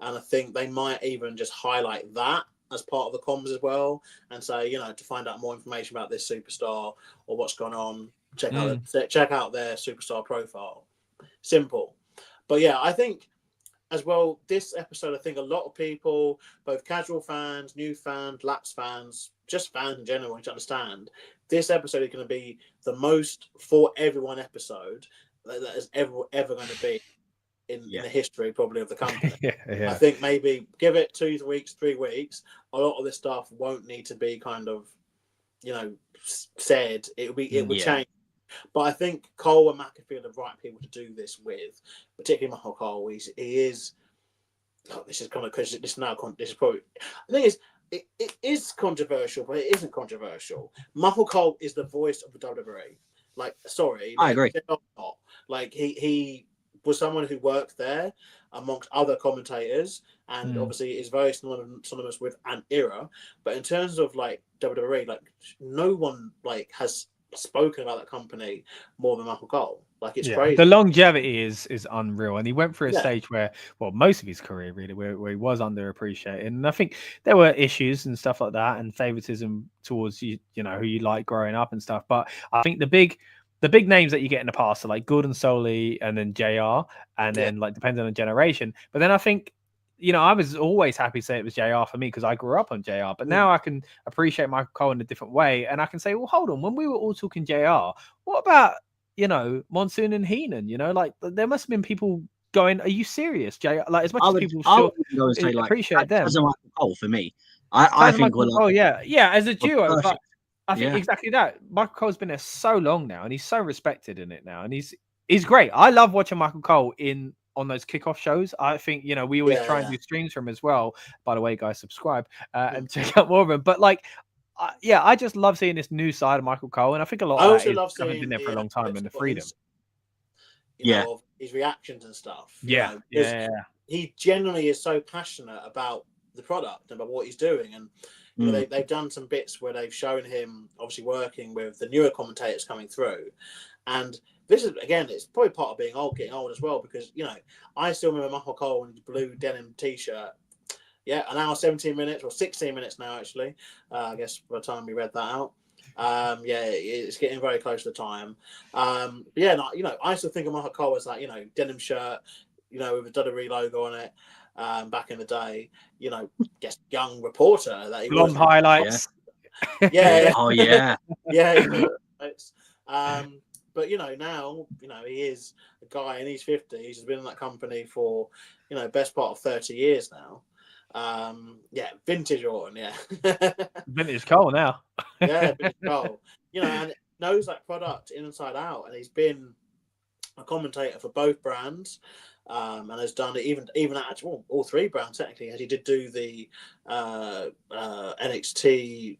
And I think they might even just highlight that as part of the comms as well, and say, you know, to find out more information about this superstar or what's gone on, check out their superstar profile. Simple. But yeah, I think as well, this episode, I think a lot of people, both casual fans, new fans, lapsed fans, just fans in general, need to understand this episode is going to be the most for everyone episode that is ever going to be in the history probably of the company. I think maybe give it 2 weeks, 3 weeks, a lot of this stuff won't need to be kind of, you know, said. It will change. But I think Cole and McAfee are the right people to do this with, particularly Michael Cole. He is. Oh, this is kind of because this is probably. The thing is, it is controversial, but it isn't controversial. Michael Cole is the voice of the WWE. Like, sorry, I agree. Like he was someone who worked there amongst other commentators, and obviously is very synonymous with an era. But in terms of like WWE, like no one like has spoken about that company more than Michael Cole. Like, it's crazy. The longevity is unreal, and he went through a stage where, well, most of his career really, where he was underappreciated, and I think there were issues and stuff like that, and favoritism towards you know, who you like growing up and stuff. But I think the big names that you get in the past are like Gordon Soley and then JR, and then like depending on the generation. But then I think, you know, I was always happy to say it was JR for me because I grew up on JR. But now I can appreciate Michael Cole in a different way, and I can say, well, hold on, when we were all talking JR, what about, you know, Monsoon and Heenan? You know, like there must have been people going, "Are you serious, JR?" Like, as much as people still appreciate them. As a Michael Cole for me, I think we're like, as a duo. But I think exactly that. Michael Cole's been there so long now, and he's so respected in it now, and he's great. I love watching Michael Cole on those kickoff shows. I think, you know, we always try and do streams from him as well. By the way, guys, subscribe and check out more of them. But like, I just love seeing this new side of Michael Cole, and I think a lot of that is having been there for a long time and the freedom. You know, of his reactions and stuff. He genuinely is so passionate about the product and about what he's doing, and you know, they've done some bits where they've shown him obviously working with the newer commentators coming through, and this is, again, it's probably part of getting old as well, because, you know, I still remember Michael Cole in his blue denim t-shirt. Yeah, an hour, 17 minutes, or 16 minutes now, actually. I guess by the time we read that out. It's getting very close to the time. You know, I still think of Michael Cole as that, you know, denim shirt, you know, with a WWE logo on it. Back in the day, you know, just young reporter that he was. Highlights. But, you know, now, you know, he is a guy in his 50s. He's been in that company for, you know, best part of 30 years now. Vintage Orton, Vintage Cole now. Vintage Cole. You know, and knows that product inside out, and he's been a commentator for both brands. And has done it even actually all three brands technically, as he did do the NXT.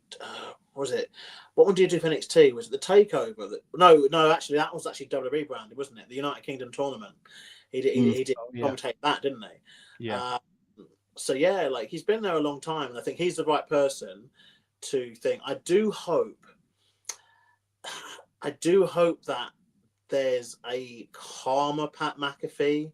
What was it? What one did you do for NXT? Was it the Takeover? No, actually that was actually WWE branded, wasn't it? The United Kingdom tournament. He did commentate that, didn't he? Yeah. So yeah, like, he's been there a long time, and I think he's the right person to think. I do hope that there's a calmer Pat McAfee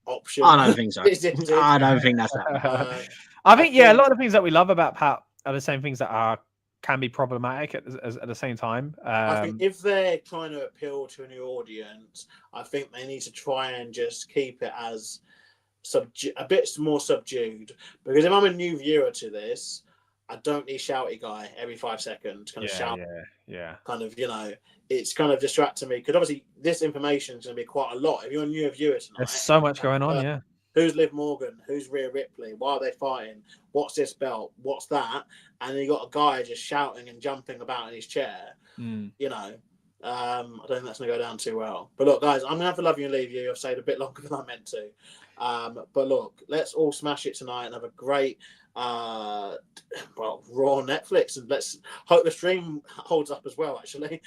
option. I don't think so. I don't think that's that. I think a lot of the things that we love about Pat are the same things that can be problematic at the same time. I think if they're trying to appeal to a new audience, I think they need to try and just keep it as a bit more subdued. Because if I'm a new viewer to this, I don't need shouty guy every 5 seconds kind of shout. Kind of, you know, it's kind of distracting me, because obviously this information is going to be quite a lot. If you're a new viewer tonight, there's so much going on. Who's Liv Morgan? Who's Rhea Ripley? Why are they fighting? What's this belt? What's that? And then you got a guy just shouting and jumping about in his chair. You know, I don't think that's going to go down too well. But look, guys, I'm going to have to love you and leave you. I've stayed a bit longer than I meant to. But look, let's all smash it tonight and have a great Raw on Netflix, and let's hope the stream holds up as well. Actually,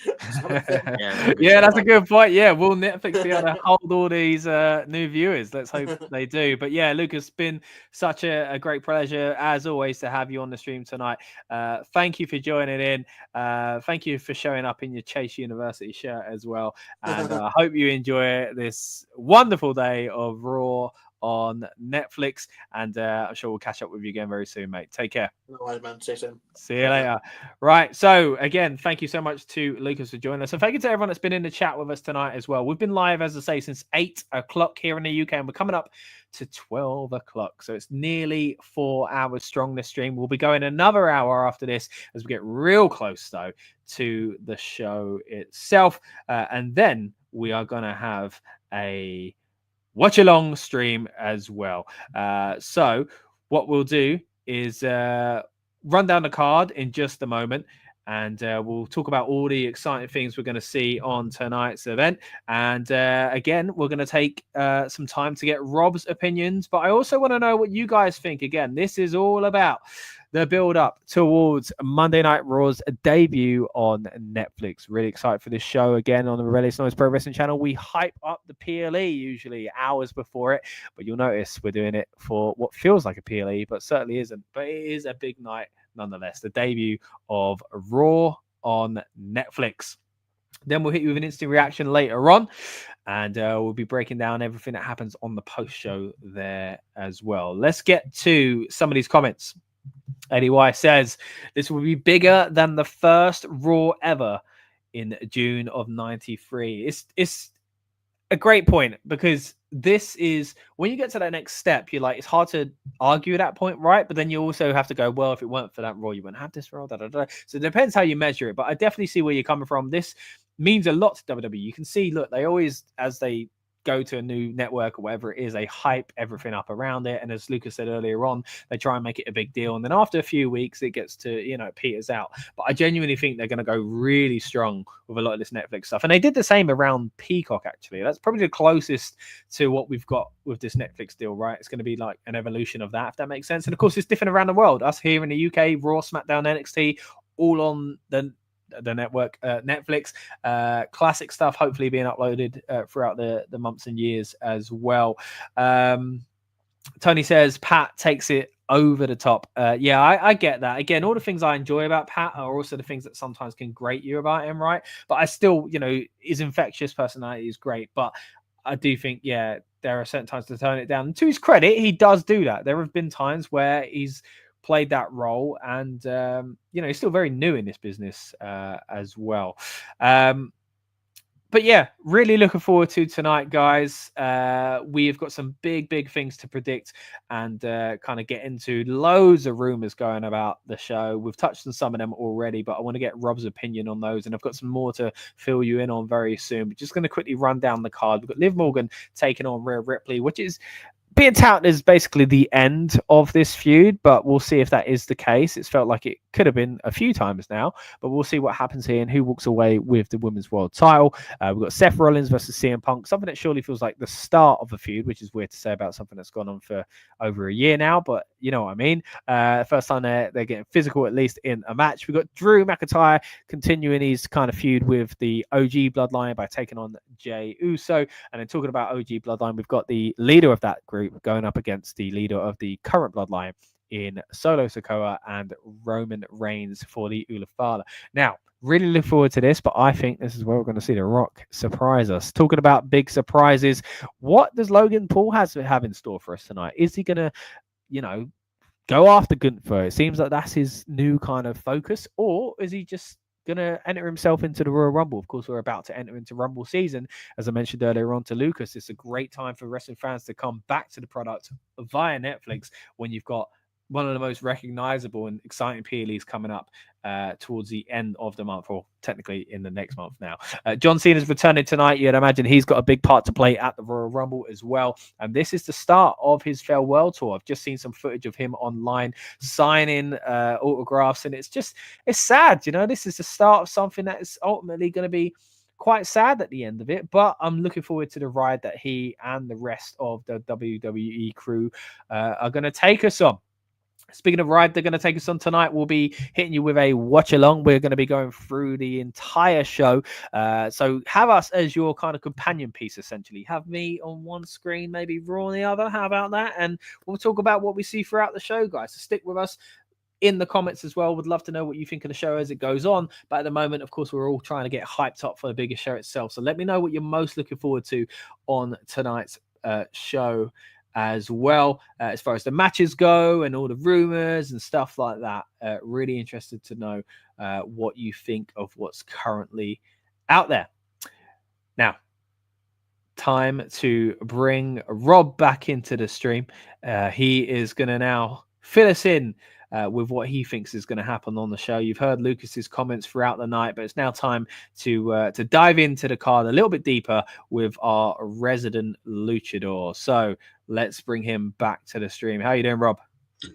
yeah, that's a good point. Yeah, will Netflix be able to hold all these new viewers? Let's hope they do. But yeah, Lucas, been such a great pleasure as always to have you on the stream tonight. Thank you for joining in. Thank you for showing up in your Chase University shirt as well. And I hope you enjoy this wonderful day of Raw on Netflix, and I'm sure we'll catch up with you again very soon, mate. Take care. No worries, man. See you soon. See you later. Right, so again, thank you so much to Lucas for joining us, and thank you to everyone that's been in the chat with us tonight as well. We've been live, as I say, since 8 o'clock here in the UK, and we're coming up to 12 o'clock, so it's nearly 4 hours strong. This stream will be going another hour after this as we get real close though to the show itself, and then we are going to have a watch along stream as well. So what we'll do is run down the card in just a moment, and we'll talk about all the exciting things we're going to see on tonight's event. And again, we're going to take some time to get Rob's opinions, but I also want to know what you guys think. Again, this is all about the build up towards Monday Night Raw's debut on Netflix. Really excited for this show again on the Rebellious Noise Pro Wrestling channel. We hype up the PLE usually hours before it, but you'll notice we're doing it for what feels like a PLE, but certainly isn't. But it is a big night nonetheless. The debut of Raw on Netflix. Then we'll hit you with an instant reaction later on, and we'll be breaking down everything that happens on the post show there as well. Let's get to some of these comments. Eddie Y says this will be bigger than the first Raw ever in June of '93. It's a great point, because this is when you get to that next step, you're like, it's hard to argue at that point, right? But then you also have to go, well, if it weren't for that Raw, you wouldn't have this Raw. So it depends how you measure it. But I definitely see where you're coming from. This means a lot to WWE. You can see, look, they always, as they go to a new network or whatever it is, they hype everything up around it, and as Lucas said earlier on, they try and make it a big deal, and then after a few weeks it gets to, you know, peters out. But I genuinely think they're going to go really strong with a lot of this Netflix stuff, and they did the same around Peacock. Actually, that's probably the closest to what we've got with this Netflix deal, right? It's going to be like an evolution of that, if that makes sense. And of course, it's different around the world. Us here in the UK, Raw, SmackDown, NXT, all on the network, Netflix, classic stuff hopefully being uploaded throughout the months and years as well. Tony says Pat takes it over the top. Yeah, I get that. Again, all the things I enjoy about Pat are also the things that sometimes can grate you about him, right? But I still, you know, his infectious personality is great, but I do think, yeah, there are certain times to tone it down. And to his credit, he does do that. There have been times where he's played that role, and you know, he's still very new in this business as well. But yeah, really looking forward to tonight, guys. We've got some big things to predict and kind of get into. Loads of rumors going about the show. We've touched on some of them already, but I want to get Rob's opinion on those, and I've got some more to fill you in on very soon. But just going to quickly run down the card. We've got Liv Morgan taking on Rhea Ripley, which is being touted as basically the end of this feud, but we'll see if that is the case. It's felt like it could have been a few times now, but we'll see what happens here and who walks away with the Women's World title. We've got Seth Rollins versus CM Punk, something that surely feels like the start of a feud, which is weird to say about something that's gone on for over a year now, but you know what I mean. First time they're getting physical, at least in a match. We've got Drew McIntyre continuing his kind of feud with the OG Bloodline by taking on Jey Uso. And then talking about OG Bloodline, we've got the leader of that group going up against the leader of the current Bloodline in Solo Sikoa and Roman Reigns for the Ula Fala. Now, really look forward to this, but I think this is where we're going to see The Rock surprise us. Talking about big surprises, what does Logan Paul have in store for us tonight? Is he going to, you know, go after Gunther? It seems like that's his new kind of focus, or is he just going to enter himself into the Royal Rumble? Of course, we're about to enter into Rumble season. As I mentioned earlier on to Lucas, it's a great time for wrestling fans to come back to the product via Netflix when you've got one of the most recognizable and exciting PLEs coming up towards the end of the month, or technically in the next month now. John Cena's returning tonight. You'd imagine he's got a big part to play at the Royal Rumble as well. And this is the start of his farewell tour. I've just seen some footage of him online signing autographs, and it's sad. You know, this is the start of something that is ultimately going to be quite sad at the end of it, but I'm looking forward to the ride that he and the rest of the WWE crew are going to take us on. Speaking of ride, they're going to take us on tonight. We'll be hitting you with a watch along. We're going to be going through the entire show. So have us as your kind of companion piece, essentially. Have me on one screen, maybe Raw on the other. How about that? And we'll talk about what we see throughout the show, guys. So stick with us in the comments as well. Would love to know what you think of the show as it goes on. But at the moment, of course, we're all trying to get hyped up for the bigger show itself. So let me know what you're most looking forward to on tonight's show as well, as far as the matches go and all the rumors and stuff like that. Really interested to know what you think of what's currently out there. Now, time to bring Rob back into the stream. He is going to now fill us in with what he thinks is going to happen on the show. You've heard Lucas's comments throughout the night, but it's now time to dive into the card a little bit deeper with our resident luchador. So let's bring him back to the stream. How you doing, Rob?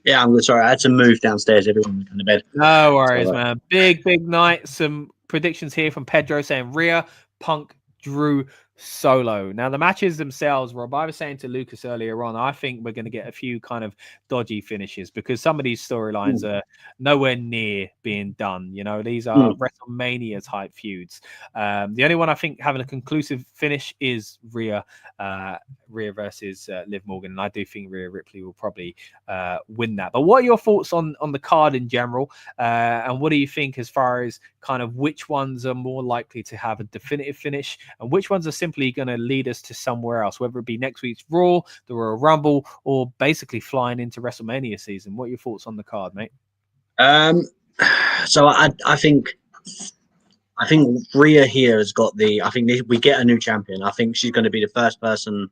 Yeah, I'm good. Sorry, I had to move downstairs. Everyone went to bed. No worries, man. Big night. Some predictions here from Pedro saying Rhea, Punk, Drew, Solo. Now, the matches themselves, Rob, I was saying to Lucas earlier on, I think we're going to get a few kind of dodgy finishes because some of these storylines are nowhere near being done. You know, these are WrestleMania type feuds. The only one I think having a conclusive finish is Rhea versus Liv Morgan. And I do think Rhea Ripley will probably win that. But what are your thoughts on the card in general? And what do you think as far as kind of which ones are more likely to have a definitive finish and which ones are simply going to lead us to somewhere else, whether it be next week's Raw, the Royal Rumble, or basically flying into WrestleMania season? What are your thoughts on the card, mate? So I think Rhea here has got I think we get a new champion. I think she's going to be the first person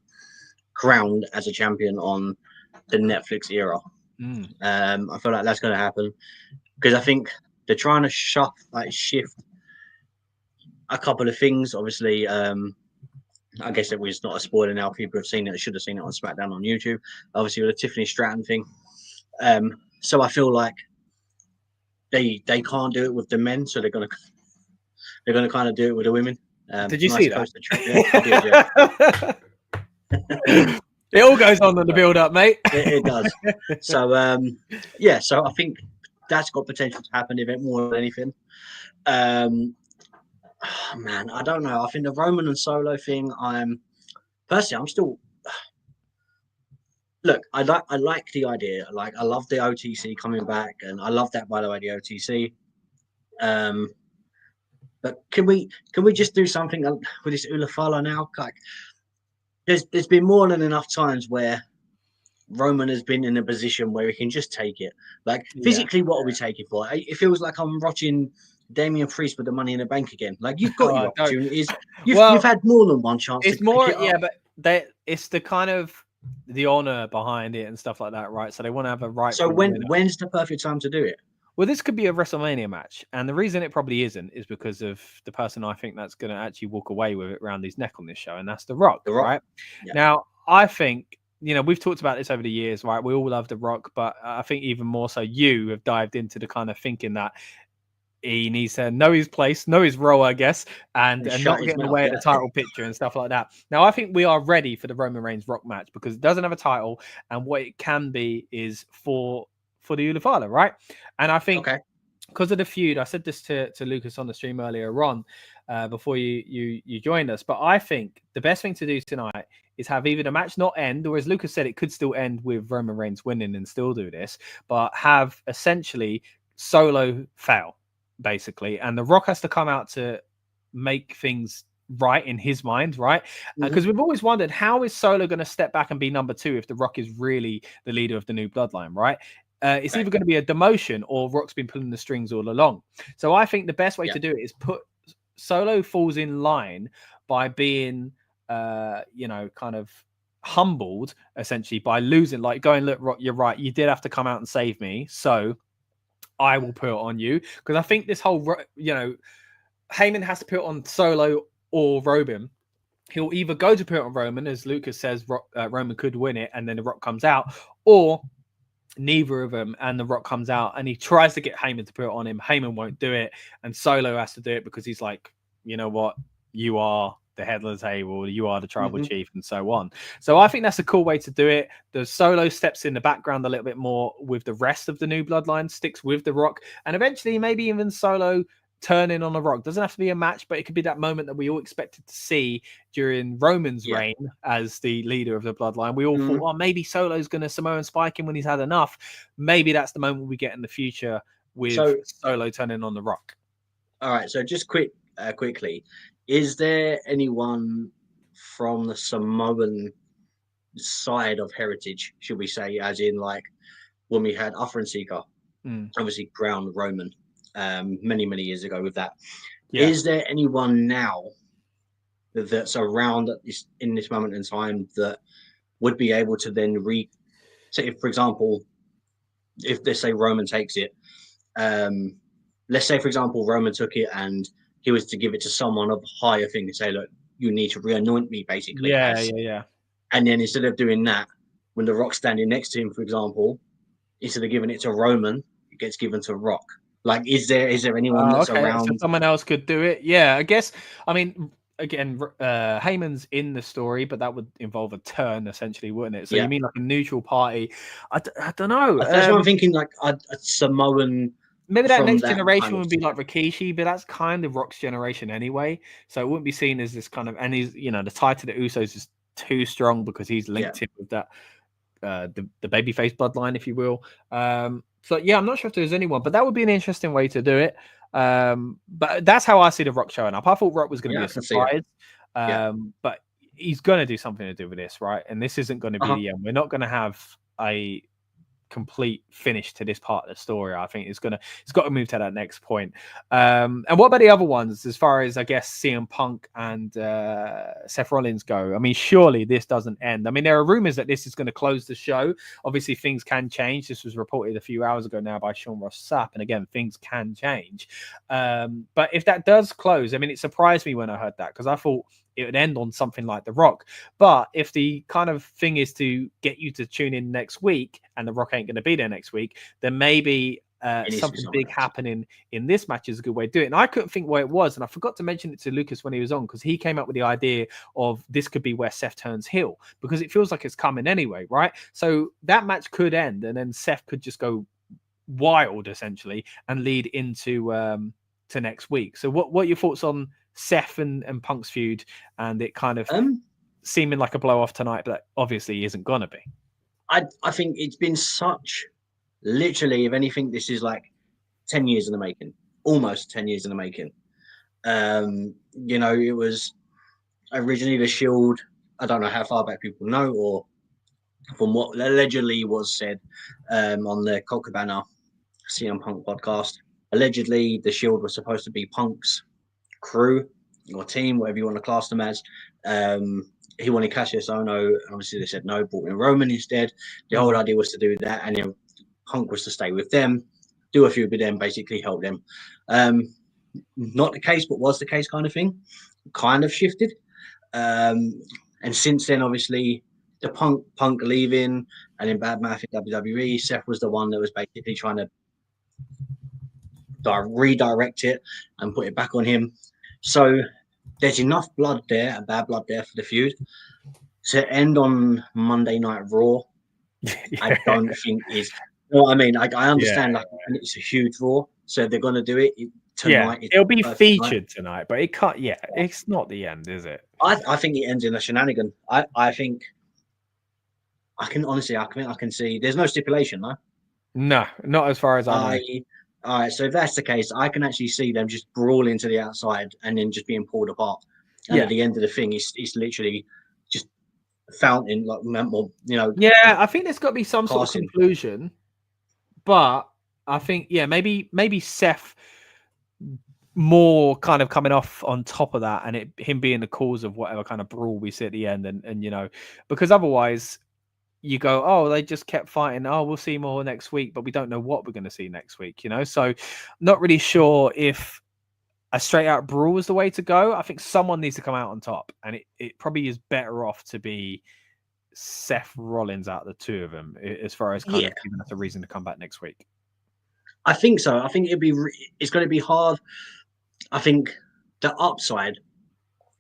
crowned as a champion on the Netflix era. I feel like that's going to happen because I think they're trying to shift a couple of things. Obviously, I guess it was not a spoiler now. People have seen it. They should have seen it on SmackDown on YouTube. Obviously, with the Tiffany Stratton thing. So I feel like they can't do it with the men, so they're gonna kind of do it with the women. Did you see that? I did, It all goes on in the build-up, mate. It does. So so I think that's got potential to happen, if more than anything. Oh, man, I don't know. I think the Roman and Solo thing, I'm still. Look, I like the idea. Like, I love the OTC coming back, and I love that, by the way, the OTC. But can we just do something with this Ulafala now? Like, there's been more than enough times where Roman has been in a position where he can just take it. Like, physically, what are we taking for? It feels like I'm watching Damian Priest with the Money in the Bank again. Like, you've got your opportunities. You've had more than one chance. It's more, but it's the kind of the honor behind it and stuff like that, right? So they want to have a right. So when's the perfect time to do it? Well, this could be a WrestleMania match, and the reason it probably isn't is because of the person I think that's going to actually walk away with it around his neck on this show, and that's The Rock. Right? Yeah. Now, I think, you know, we've talked about this over the years, right? We all love The Rock, but I think even more so you have dived into the kind of thinking that he needs to know his place, know his role, I guess, and not get in the way of the title picture and stuff like that. Now, I think we are ready for the Roman Reigns Rock match because it doesn't have a title, and what it can be is for the Ulafala, right? And I think because of the feud, I said this to Lucas on the stream earlier on before you joined us, but I think the best thing to do tonight is have either the match not end, or as Lucas said, it could still end with Roman Reigns winning and still do this, but have essentially Solo fail, basically, and The Rock has to come out to make things right in his mind, right? Because we've always wondered, how is Solo going to step back and be number 2 if The Rock is really the leader of the new bloodline, right? It's either going to be a demotion or Rock's been pulling the strings all along. So I think the best way to do it is put Solo falls in line by being, kind of humbled, essentially, by losing, like going, look, Rock, you're right. You did have to come out and save me. So I will put it on you. Because I think this whole, Heyman has to put it on Solo or Roman. He'll either go to put it on Roman, as Lucas says, Roman could win it, and then The Rock comes out, or neither of them, and The Rock comes out and he tries to get Heyman to put it on him. Heyman won't do it, and Solo has to do it because he's like, you know what, you are the head of the table, you are the tribal chief, and so on. So I think that's a cool way to do it. The Solo steps in the background a little bit more with the rest of the new bloodline, sticks with The Rock, and eventually maybe even Solo turning on The Rock. Doesn't have to be a match, but it could be that moment that we all expected to see during Roman's reign as the leader of the bloodline. We all thought, oh, maybe Solo's going to Samoan spike him when he's had enough. Maybe that's the moment we get in the future with Solo turning on The Rock. All right, so just quickly, is there anyone from the Samoan side of heritage, should we say, as in like when we had Arthur and Sika, obviously crowned Roman many years ago with that. Is there anyone now that's around in this moment in time that would be able to then say, if, for example, if they say Roman takes it, let's say, for example, Roman took it and he was to give it to someone of higher thing to say, look, you need to re-anoint me, basically. Yeah. And then instead of doing that, when The Rock's standing next to him, for example, instead of giving it to Roman, it gets given to Rock. Like, is there anyone that's around? So someone else could do it. Yeah, I guess. I mean, again, Heyman's in the story, but that would involve a turn, essentially, wouldn't it? So you mean like a neutral party? I don't know. That's what I'm thinking, like a Samoan. Maybe that next generation would be like Rikishi, but that's kind of Rock's generation anyway. So it wouldn't be seen as this kind of, and he's, the tie to the Usos is too strong because he's linked in with that, the babyface bloodline, if you will. So yeah, I'm not sure if there's anyone, but that would be an interesting way to do it. But that's how I see The Rock showing up. I thought Rock was going to be a surprise, but he's going to do something to do with this, right? And this isn't going to be the end. We're not going to have a complete finish to this part of the story. I think it's got to move to that next point. And what about the other ones, as far as I guess CM Punk and Seth Rollins go? I mean, surely this doesn't end. I mean, there are rumors that this is going to close the show. Obviously, things can change. This was reported a few hours ago now by Sean Ross Sapp, and again, things can change. But if that does close, I mean, it surprised me when I heard that, because I thought it would end on something like The Rock. But if the kind of thing is to get you to tune in next week and The Rock ain't going to be there next week, then maybe something big happening in this match is a good way to do it. And I couldn't think what it was. And I forgot to mention it to Lucas when he was on, because he came up with the idea of this could be where Seth turns heel, because it feels like it's coming anyway, right? So that match could end and then Seth could just go wild, essentially, and lead into to next week. So what are your thoughts on Seth and Punk's feud, and it kind of seeming like a blow off tonight, but obviously isn't gonna be? I think it's been such, literally, if anything, this is like 10 years in the making, almost 10 years in the making. It was originally the Shield. I don't know how far back people know, or from what allegedly was said on the Colt Cabana CM Punk podcast. Allegedly, the Shield was supposed to be Punk's crew or team, whatever you want to class them as. He wanted Cassius Ohno, and obviously they said no, brought in Roman instead. The whole idea was to do that, and then Punk was to stay with them, do a few with them, basically help them. Not the case, but was the case kind of thing. Kind of shifted. And since then, obviously, the Punk leaving and then bad mouth in WWE, Seth was the one that was basically trying to redirect it and put it back on him. So there's enough blood there, and bad blood there, for the feud to end on Monday Night Raw. I don't think is. You know what I mean? I understand like it's a huge Raw, so they're going to do it tonight. It'll be featured tonight, but it can't. Yeah, it's not the end, is it? I think it ends in a shenanigan. I think I can see. There's no stipulation, no. No, not as far as I know. All right, so if that's the case, I can actually see them just brawling to the outside and then just being pulled apart. And at the end of the thing, it's literally just a fountain, like, Yeah, I think there's got to be some sort of conclusion. But I think, maybe Seth more kind of coming off on top of that, and him being the cause of whatever kind of brawl we see at the end, and because otherwise you go, oh, they just kept fighting. Oh, we'll see more next week, but we don't know what we're going to see next week, So not really sure if a straight out brawl is the way to go. I think someone needs to come out on top, and it probably is better off to be Seth Rollins out of the two of them, as far as kind of giving us a reason to come back next week. I think so. I think it's going to be hard. I think the upside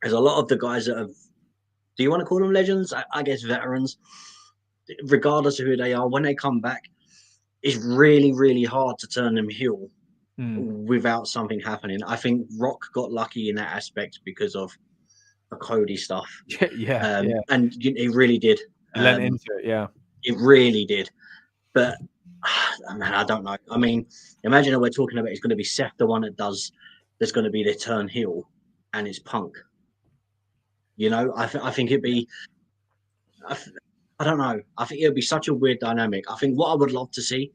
there's a lot of the guys that have, do you want to call them legends? I guess veterans, regardless of who they are, when they come back, it's really, really hard to turn them heel without something happening. I think Rock got lucky in that aspect because of the Cody stuff. Yeah. And it really did. He lent into it, yeah. It really did. But man, I don't know. I mean, imagine that we're talking about it's going to be Seth, the one that's going to be the turn heel, and it's Punk. You know, I think it'd be. I don't know. I think it would be such a weird dynamic. I think what I would love to see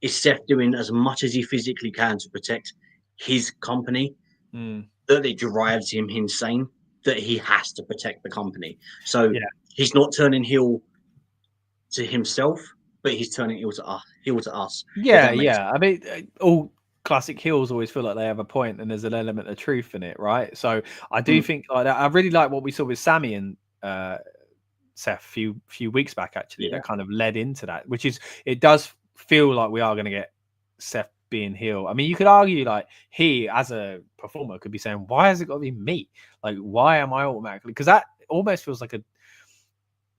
is Seth doing as much as he physically can to protect his company, that it drives him insane, that he has to protect the company. So he's not turning heel to himself, but he's turning heel to us. Yeah. I mean, all classic heels always feel like they have a point and there's an element of truth in it, right? So I do think like that. I really like what we saw with Sammy and Seth a few weeks back, actually, that kind of led into that, which is, it does feel like we are going to get Seth being heel. I mean, you could argue like he as a performer could be saying, why has it got to be me? Like, why am I automatically? Because that almost feels like a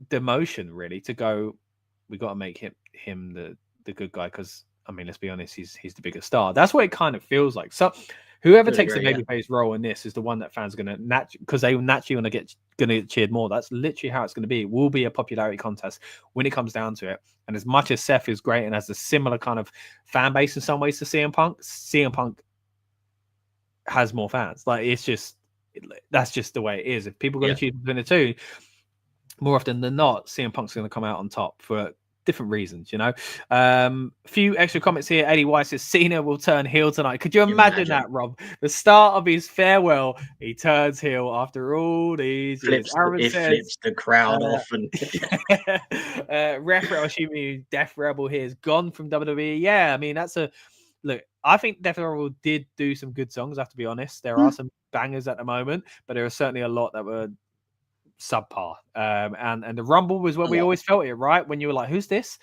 demotion, really, to go, we got to make him the good guy, because I mean, let's be honest, he's the biggest star. That's what it kind of feels like. So whoever takes the babyface role in this is the one that fans are going to because they will naturally want to get cheered more. That's literally how it's going to be. It will be a popularity contest when it comes down to it. And as much as Seth is great and has a similar kind of fan base in some ways to CM Punk has more fans. Like, it's just, that's just the way it is. If people are going to choose between the two, more often than not, CM Punk's going to come out on top for different reasons, you know. A few extra comments here. Eddie White says Cena will turn heel tonight. Could you imagine that, Rob? The start of his farewell, he turns heel after all these years. Flips the crowd off. And I'm assuming Death Rebel here is gone from WWE. Yeah, I mean, that's a look. I think Death Rebel did do some good songs, I have to be honest. There are some bangers at the moment, but there are certainly a lot that were subpar. And the Rumble was where we always felt it, right? When you were like, who's this?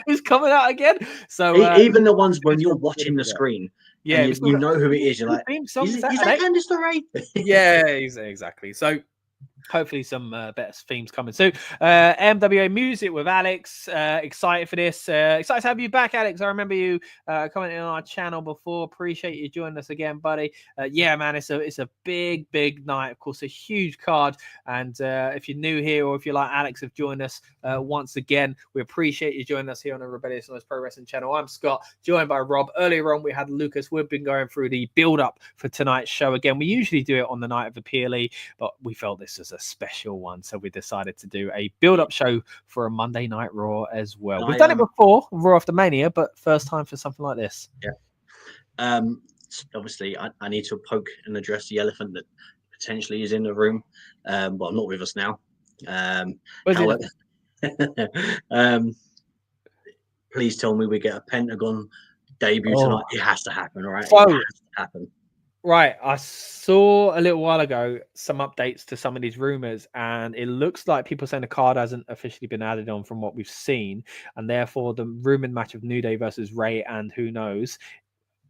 Who's coming out again? So even the ones when you're watching the screen, you know who it is. You're like, is that Candice LeRae? Yeah, exactly. So hopefully some better themes coming soon. MWA Music with Alex. Excited for this. Excited to have you back, Alex. I remember you commenting on our channel before. Appreciate you joining us again, buddy. Yeah, man, it's a big night. Of course, a huge card. And if you're new here, or if you're like Alex, have joined us once again, we appreciate you joining us here on the Rebellious Noise Pro Wrestling channel. I'm Scott, joined by Rob. Earlier on, we had Lucas. We've been going through the build-up for tonight's show. Again, we usually do it on the night of the PLE, but we felt this was a special one, so we decided to do a build-up show for a Monday Night Raw as well. We've done it before, Raw after Mania, but first time for something like this. Obviously, I need to poke and address the elephant that potentially is in the room, but not with us now. Please tell me we get a Pentagon debut tonight. It has to happen, right? It has to happen. Right, I saw a little while ago some updates to some of these rumors, and it looks like people saying the card hasn't officially been added on from what we've seen, and therefore the rumored match of New Day versus Ray and who knows,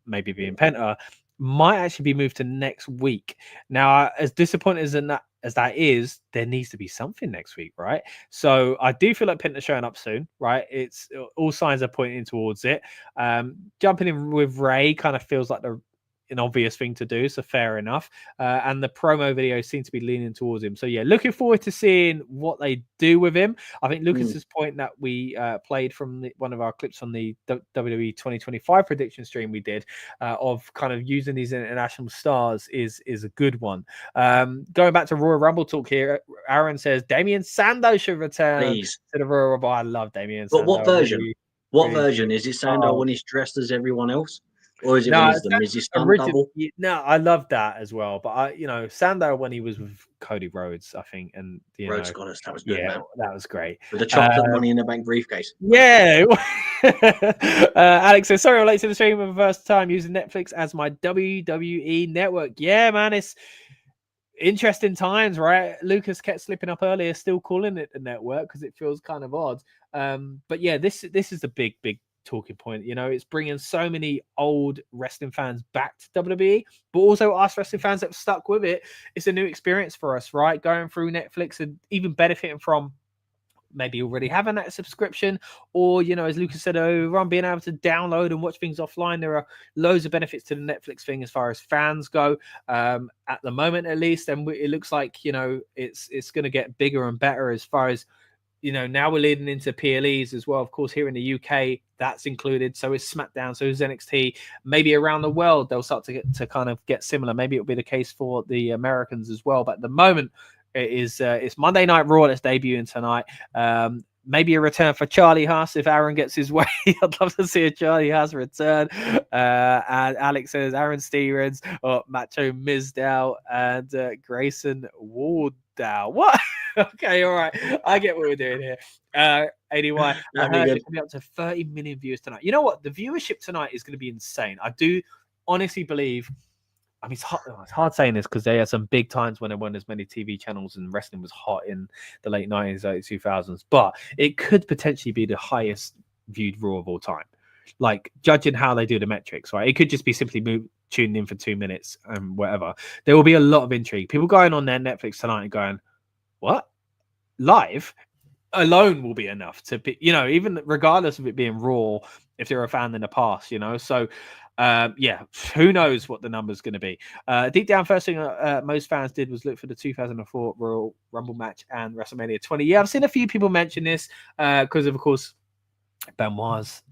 maybe being Penta, might actually be moved to next week. Now, as disappointing as that is, there needs to be something next week, right? So I do feel like Penta's showing up soon, right? It's all signs are pointing towards it. Jumping in with Ray kind of feels like an obvious thing to do, so fair enough. And the promo video seems to be leaning towards him. So yeah, looking forward to seeing what they do with him. I think Lucas's point that we played from one of our clips on the WWE 2025 prediction stream we did of kind of using these international stars is a good one. Going back to Royal Rumble talk here, Aaron says Damien Sandow should return to the Royal Rumble. I love Damien Sandow. But what version? What version? Is it Sandow when he's dressed as everyone else? Or is it Wisdom? Is he stunt double? No, I love that as well. But Sandow when he was with Cody Rhodes, I think, and Rhodes got us. That was good, man. That was great. With the chocolate Money in the Bank briefcase. Yeah. Alex says, sorry, I'm late to the stream for the first time using Netflix as my WWE network. Yeah, man, it's interesting times, right? Lucas kept slipping up earlier, still calling it the network because it feels kind of odd. But yeah, this is a big talking point. You know, it's bringing so many old wrestling fans back to WWE, but also us wrestling fans that have stuck with it. It's a new experience for us, right? Going through Netflix and even benefiting from maybe already having that subscription, or, you know, as Lucas said earlier on, being able to download and watch things offline. There are loads of benefits to the Netflix thing as far as fans go, at the moment at least, and it looks like, you know, it's going to get bigger and better as far as, you know, now we're leading into PLEs as well. Of course, here in the UK, that's included. So is SmackDown, so is NXT. Maybe around the world, they'll start to kind of get similar. Maybe it'll be the case for the Americans as well. But at the moment, it is it's Monday Night Raw that's debuting tonight. Maybe a return for Charlie Haas if Aaron gets his way. I'd love to see a Charlie Haas return. And Alex says Aaron Stevens or Macho Mizdow and Grayson Wardell. What? Okay, all right. I get what we're doing here. ADY, I heard it's going to be up to 30 million viewers tonight. You know what? The viewership tonight is going to be insane. I do honestly believe. I mean, it's hard saying this because there are some big times when there weren't as many TV channels and wrestling was hot in the late 90s, early 2000s. But it could potentially be the highest viewed Raw of all time. Like, judging how they do the metrics, right? It could just be simply tuning in for 2 minutes and whatever. There will be a lot of intrigue. People going on their Netflix tonight and going, what? Live? Alone will be enough to be, you know, even regardless of it being Raw, if they're a fan in the past, you know. So, yeah, who knows what the number's going to be. Deep down, first thing most fans did was look for the 2004 Royal Rumble match and WrestleMania 20. Yeah, I've seen a few people mention this because of course, Benoit's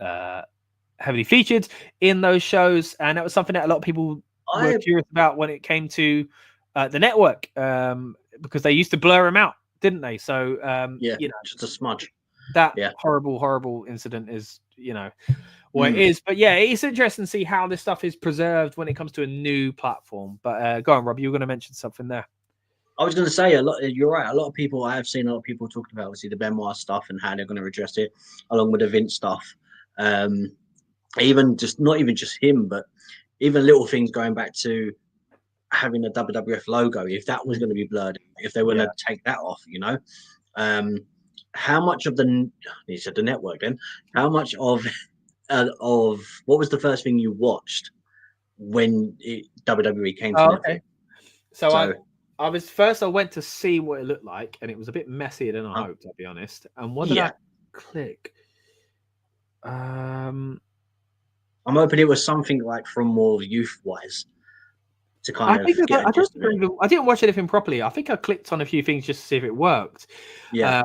heavily featured in those shows, and that was something that a lot of people were curious about when it came to the network, because they used to blur him out, didn't they? So, yeah, you know, just a smudge. That horrible incident is, you know, what it is. But yeah, it's interesting to see how this stuff is preserved when it comes to a new platform. But go on, Rob, you were going to mention something there. I was going to say, you're right. A lot of people, I have seen a lot of people talking about obviously the Benoit stuff and how they're going to address it, along with the Vince stuff. Even just not even just him, but even little things going back to having a WWF logo. If that was going to be blurred, if they were going to take that off, you know. How much of you said the network then? How much of what was the first thing you watched when WWE came to Netflix? Okay. So I went to see what it looked like, and it was a bit messier than I hoped, I'll be honest. And what did I click? I'm hoping it was something like from more youth wise. I didn't watch anything properly. I think I clicked on a few things just to see if it worked. Yeah.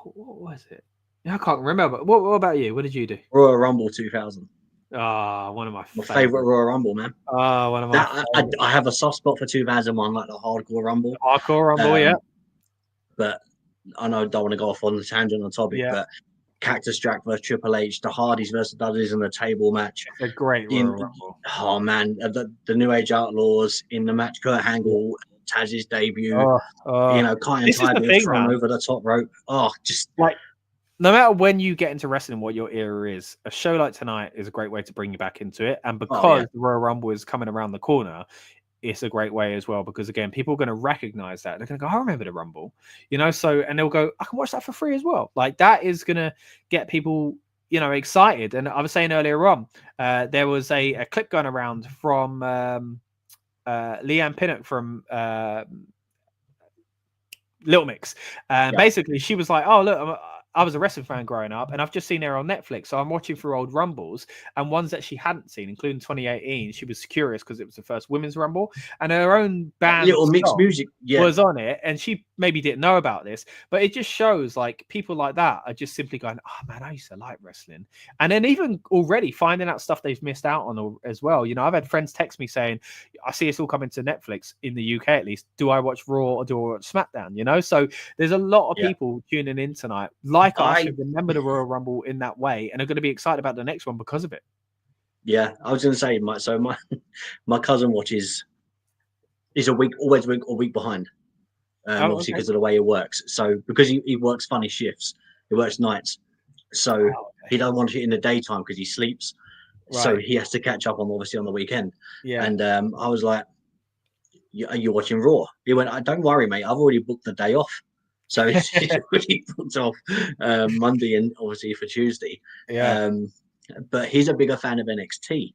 What was it? I can't remember. What about you? What did you do? Royal Rumble 2000. One of my favorite Royal Rumble, man. One of my. I have a soft spot for 2001, like the Hardcore Rumble. Hardcore Rumble, yeah. But I know I don't want to go off on the tangent on topic, but Cactus Jack versus Triple H, the Hardys versus Dudleys in the table match. It's a great Royal Rumble. Oh man, the New Age Outlaws in the match. Kurt Angle, Taz's debut. You know, Kai and Ty thrown over the top rope. Just like, no matter when you get into wrestling, what your era is, a show like tonight is a great way to bring you back into it. And because the Royal Rumble is coming around the corner, it's a great way as well, because again, people are going to recognize that. They're going to go, I remember the Rumble, you know, so, and they'll go, I can watch that for free as well. Like, that is going to get people, you know, excited. And I was saying earlier on, there was a clip going around from Leanne Pinnock from Little Mix. Basically, she was like, oh, look, I was a wrestling fan growing up, and I've just seen her on Netflix. So I'm watching through old Rumbles, and ones that she hadn't seen, including 2018. She was curious because it was the first women's Rumble, and her own band Little Mixed Music was on it, and she maybe didn't know about this, but it just shows like people like that are just simply going, oh man, I used to like wrestling. And then even already finding out stuff they've missed out on as well. You know, I've had friends text me saying, I see it's all coming to Netflix in the UK at least. Do I watch Raw or do I watch SmackDown? You know, so there's a lot of people tuning in tonight. Like I should remember the Royal Rumble in that way, and are going to be excited about the next one because of it. Yeah, I was going to say, my cousin watches. He's always a week behind, obviously because of the way he works. So because he works funny shifts, he works nights, so he doesn't want it in the daytime because he sleeps. Right. So he has to catch up on obviously on the weekend. Yeah, and I was like, "Are you watching Raw?" He went, "Don't worry, mate. I've already booked the day off." So it's really put off Monday and obviously for Tuesday. Yeah. But he's a bigger fan of NXT.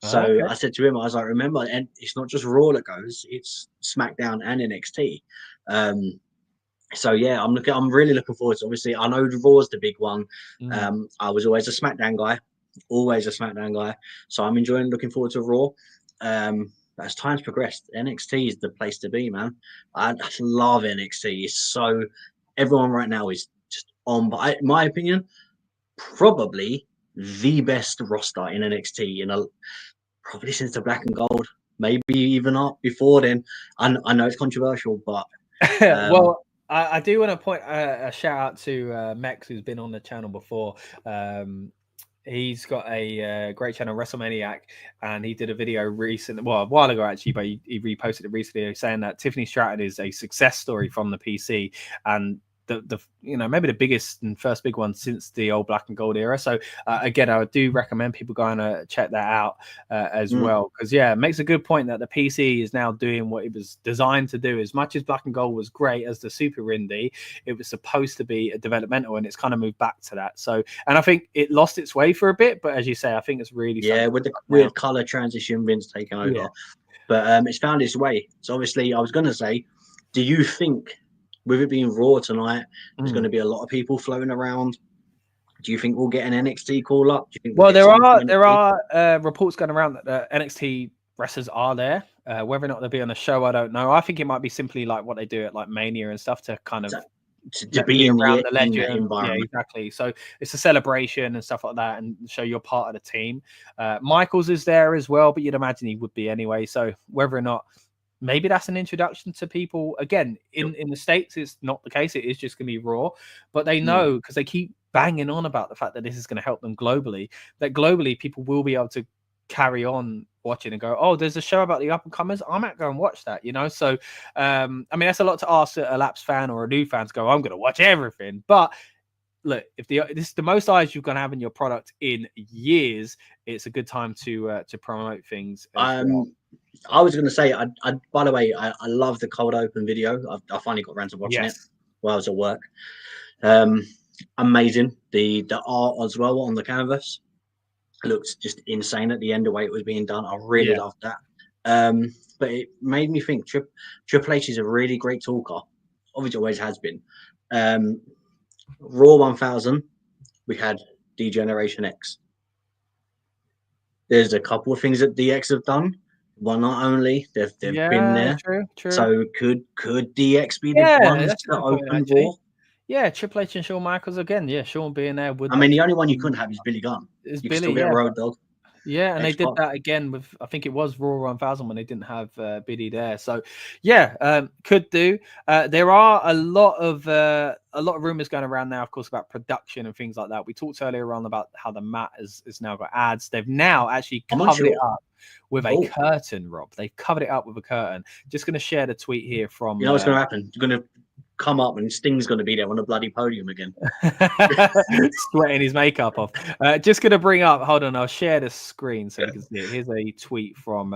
So Okay. I said to him, I was like, remember, and it's not just Raw that goes, it's SmackDown and NXT. So yeah, I'm really looking forward to. Obviously, I know Raw's the big one. I was always a SmackDown guy, So I'm enjoying looking forward to Raw. As time's progressed, NXT is the place to be, man. I love NXT. It's so everyone right now is just on. But in my opinion, probably the best roster in NXT probably since the Black and Gold, maybe even up before then. I know it's controversial, but well, I do want to point a shout out to Mex, who's been on the channel before. He's got a great channel, WrestleManiac, and he did a video a while ago actually, but he reposted it recently saying that Tiffany Stratton is a success story from the PC, and the maybe the biggest and first big one since the old Black and Gold era. So again, I do recommend people going to check that out as well, because it makes a good point that the PC is now doing what it was designed to do. As much as Black and Gold was great as the super indie, it was supposed to be a developmental, and it's kind of moved back to that. So, and I think it lost its way for a bit, but as you say, I think it's really with the weird color transition, Vince taking over, but it's found its way. So obviously, I was going to say, do you think, with it being Raw tonight, there's going to be a lot of people floating around? Do you think we'll get an NXT call up? Do you think there are reports going around that NXT wrestlers are there. Whether or not they'll be on the show, I don't know. I think it might be simply like what they do at like Mania and stuff to kind of to be around the legend. In that environment. Yeah, exactly. So it's a celebration and stuff like that, and show you're part of the team. Michaels is there as well, but you'd imagine he would be anyway. So whether or not, maybe that's an introduction to people. Again, in the States, it's not the case. It is just going to be Raw. But they know, because they keep banging on about the fact that this is going to help them globally, that globally people will be able to carry on watching and go, oh, there's a show about the up-and-comers. I might go and watch that, So, I mean, that's a lot to ask a lapsed fan or a new fan to go, I'm going to watch everything. But look, if this is the most eyes you're going to have in your product in years, it's a good time to promote things. Well. I was going to say, by the way, I love the cold open video. I finally got around to watching it while I was at work. Amazing. The art as well on the canvas looked just insane at the end, the way it was being done. I really loved that. But it made me think Triple H is a really great talker. Obviously, always has been. Raw 1000, we had D-Generation X. There's a couple of things that DX have done. Well, not only they've been there. True. So could DX be the ones to open Raw? Yeah, Triple H and Shawn Michaels again. Yeah, Shawn being there would. I mean, the only one you couldn't have is Billy Gunn. You can still get Road Dogg. Yeah, and they did that again with, I think it was Raw 1000 when they didn't have Billy there. So, yeah, could do. There are a lot of rumors going around now, of course, about production and things like that. We talked earlier on about how the mat has now got ads. They've now actually covered it up with a curtain, Rob. They've covered it up with a curtain. Just going to share the tweet here from. You know what's going to happen? You're going to come up and Sting's going to be there on the bloody podium again. Sweating his makeup off. Just going to bring up, hold on, I'll share the screen so you can see it. Here's a tweet from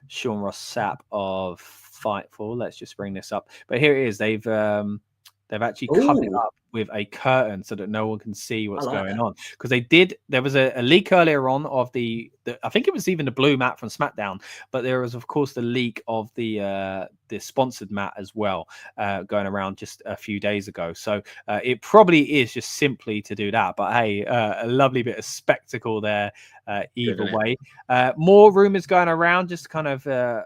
Sean Ross Sapp of Fightful. Let's just bring this up. But here it is. They've actually covered it up with a curtain so that no one can see what's going on. Because there was a leak earlier on of the I think it was even the blue mat from SmackDown, but there was of course the leak of the sponsored mat as well going around just a few days ago. So it probably is just simply to do that. But hey, a lovely bit of spectacle there either way. More rumors going around, just kind of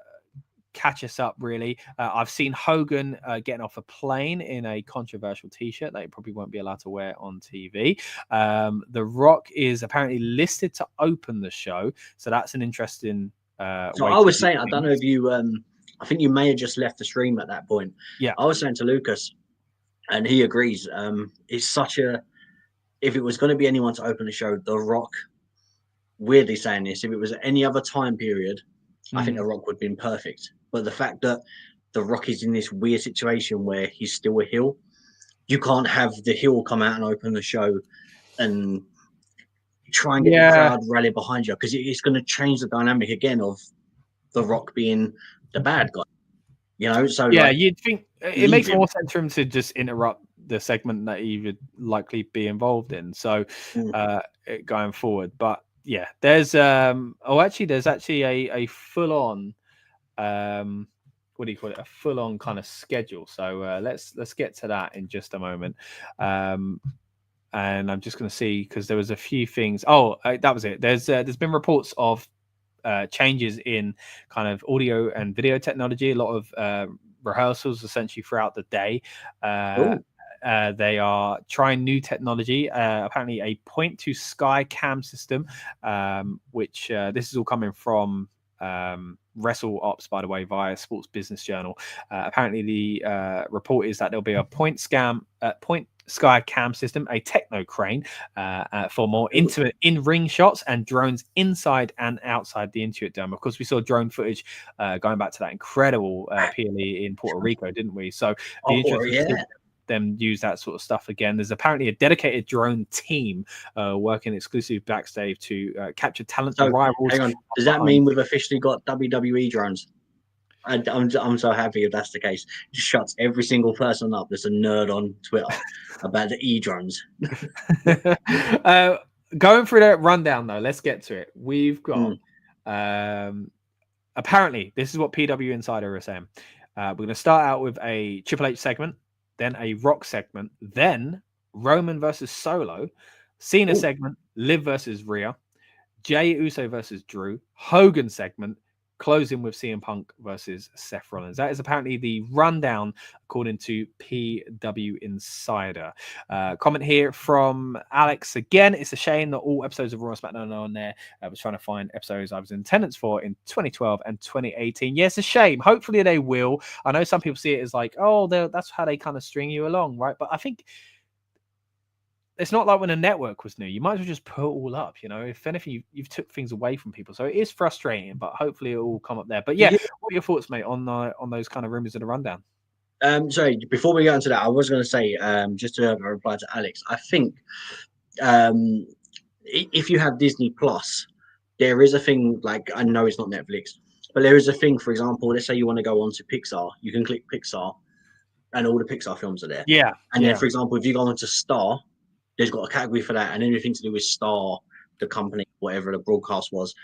catch us up really. I've seen Hogan getting off a plane in a controversial t-shirt that he probably won't be allowed to wear on TV. The Rock is apparently listed to open the show, so that's an interesting so I was saying, I don't know if you I think you may have just left the stream at that point. Yeah, I was saying to Lucas, and he agrees, it's such a, if it was going to be anyone to open the show, The Rock, weirdly saying this, if it was at any other time period, I think The Rock would have been perfect. But the fact that The Rock is in this weird situation where he's still a heel, you can't have the heel come out and open the show and try and get the crowd rally behind you, because it's going to change the dynamic again of The Rock being the bad guy. You know, so yeah, like, you'd think it leave makes him. more sense for him to just interrupt the segment that he would likely be involved in. So going forward, but yeah, there's there's actually a full on what do you call it? A full on kind of schedule. So let's get to that in just a moment. And I'm just going to see because there was a few things. Oh, that was it. There's been reports of changes in kind of audio and video technology. A lot of rehearsals essentially throughout the day. They are trying new technology, apparently a point to sky cam system, which this is all coming from Wrestle Ops, by the way, via Sports Business Journal. Apparently the report is that there'll be a point sky cam system, a techno crane for more intimate in-ring shots, and drones inside and outside the Intuit Dome. Of course, we saw drone footage going back to that incredible PLE in Puerto Rico, didn't we? So be interesting to see them use that sort of stuff again. There's apparently a dedicated drone team working exclusively backstage to capture talent and rivals. Hang on, does that mean we've officially got WWE drones? I'm so happy if that's the case. Just shuts every single person up that's a nerd on Twitter about the e-drones. Going through that rundown though, let's get to it. We've got apparently this is what PW Insider is saying. We're going to start out with a Triple H segment, then a Rock segment, then Roman versus Solo, Cena segment, Liv versus Rhea, Jey Uso versus Drew, Hogan segment, closing with CM Punk versus Seth Rollins. That is apparently the rundown according to PW Insider. Comment here from Alex again. It's a shame that all episodes of Raw and SmackDown are on there. I was trying to find episodes I was in attendance for in 2012 and 2018. Yes, a shame. Hopefully they will. I know some people see it as like, oh, that's how they kind of string you along, right? But I think it's not like when a network was new. You might as well just put it all up, you know. If anything, you've took things away from people, so it is frustrating. But hopefully, it will come up there. But yeah, what are your thoughts, mate, on those kind of rumors in the rundown? Sorry, before we get into that, I was going to say, just to reply to Alex, I think if you have Disney Plus, there is a thing, like, I know it's not Netflix, but there is a thing. For example, let's say you want to go on to Pixar, you can click Pixar, and all the Pixar films are there. Yeah, and then, for example, if you go onto Star, there's got a category for that, and anything to do with Star, the company, whatever the broadcast was,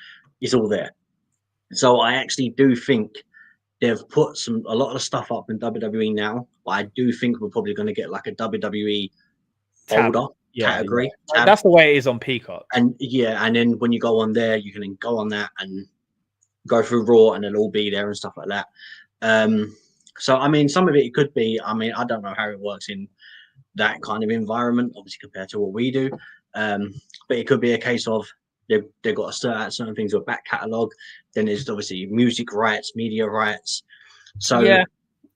it's all there. So I actually do think they've put a lot of the stuff up in WWE now, but I do think we're probably going to get like a WWE folder category. Tab. That's the way it is on Peacock. And and then when you go on there, you can then go on that and go through Raw, and it'll all be there and stuff like that. So I mean, some of it could be. I mean, I don't know how it works in that kind of environment, obviously compared to what we do, but it could be a case of they've got to start out certain things with back catalogue. Then there's obviously music rights, media rights. So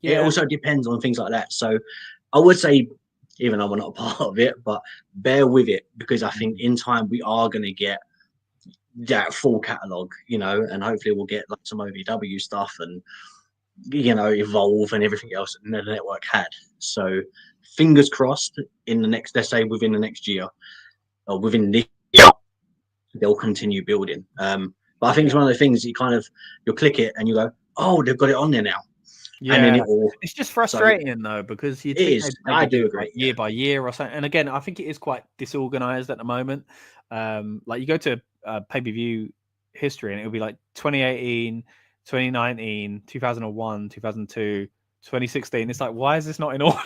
it also depends on things like that. So I would say, even though we're not a part of it, but bear with it, because I think in time we are going to get that full catalogue, you know, and hopefully we'll get like some OVW stuff and, you know, Evolve and everything else that the network had. So fingers crossed in the next, let's say within the next year or within this year, they'll continue building. But I think it's one of the things you'll click it and you go, oh, they've got it on there now. Yeah, and then it's just frustrating though, because you think I do agree, like year by year or something. And again, I think it is quite disorganized at the moment. Like you go to pay-per-view history and it'll be like 2018, 2019, 2001, 2002, 2016. It's like, why is this not in order?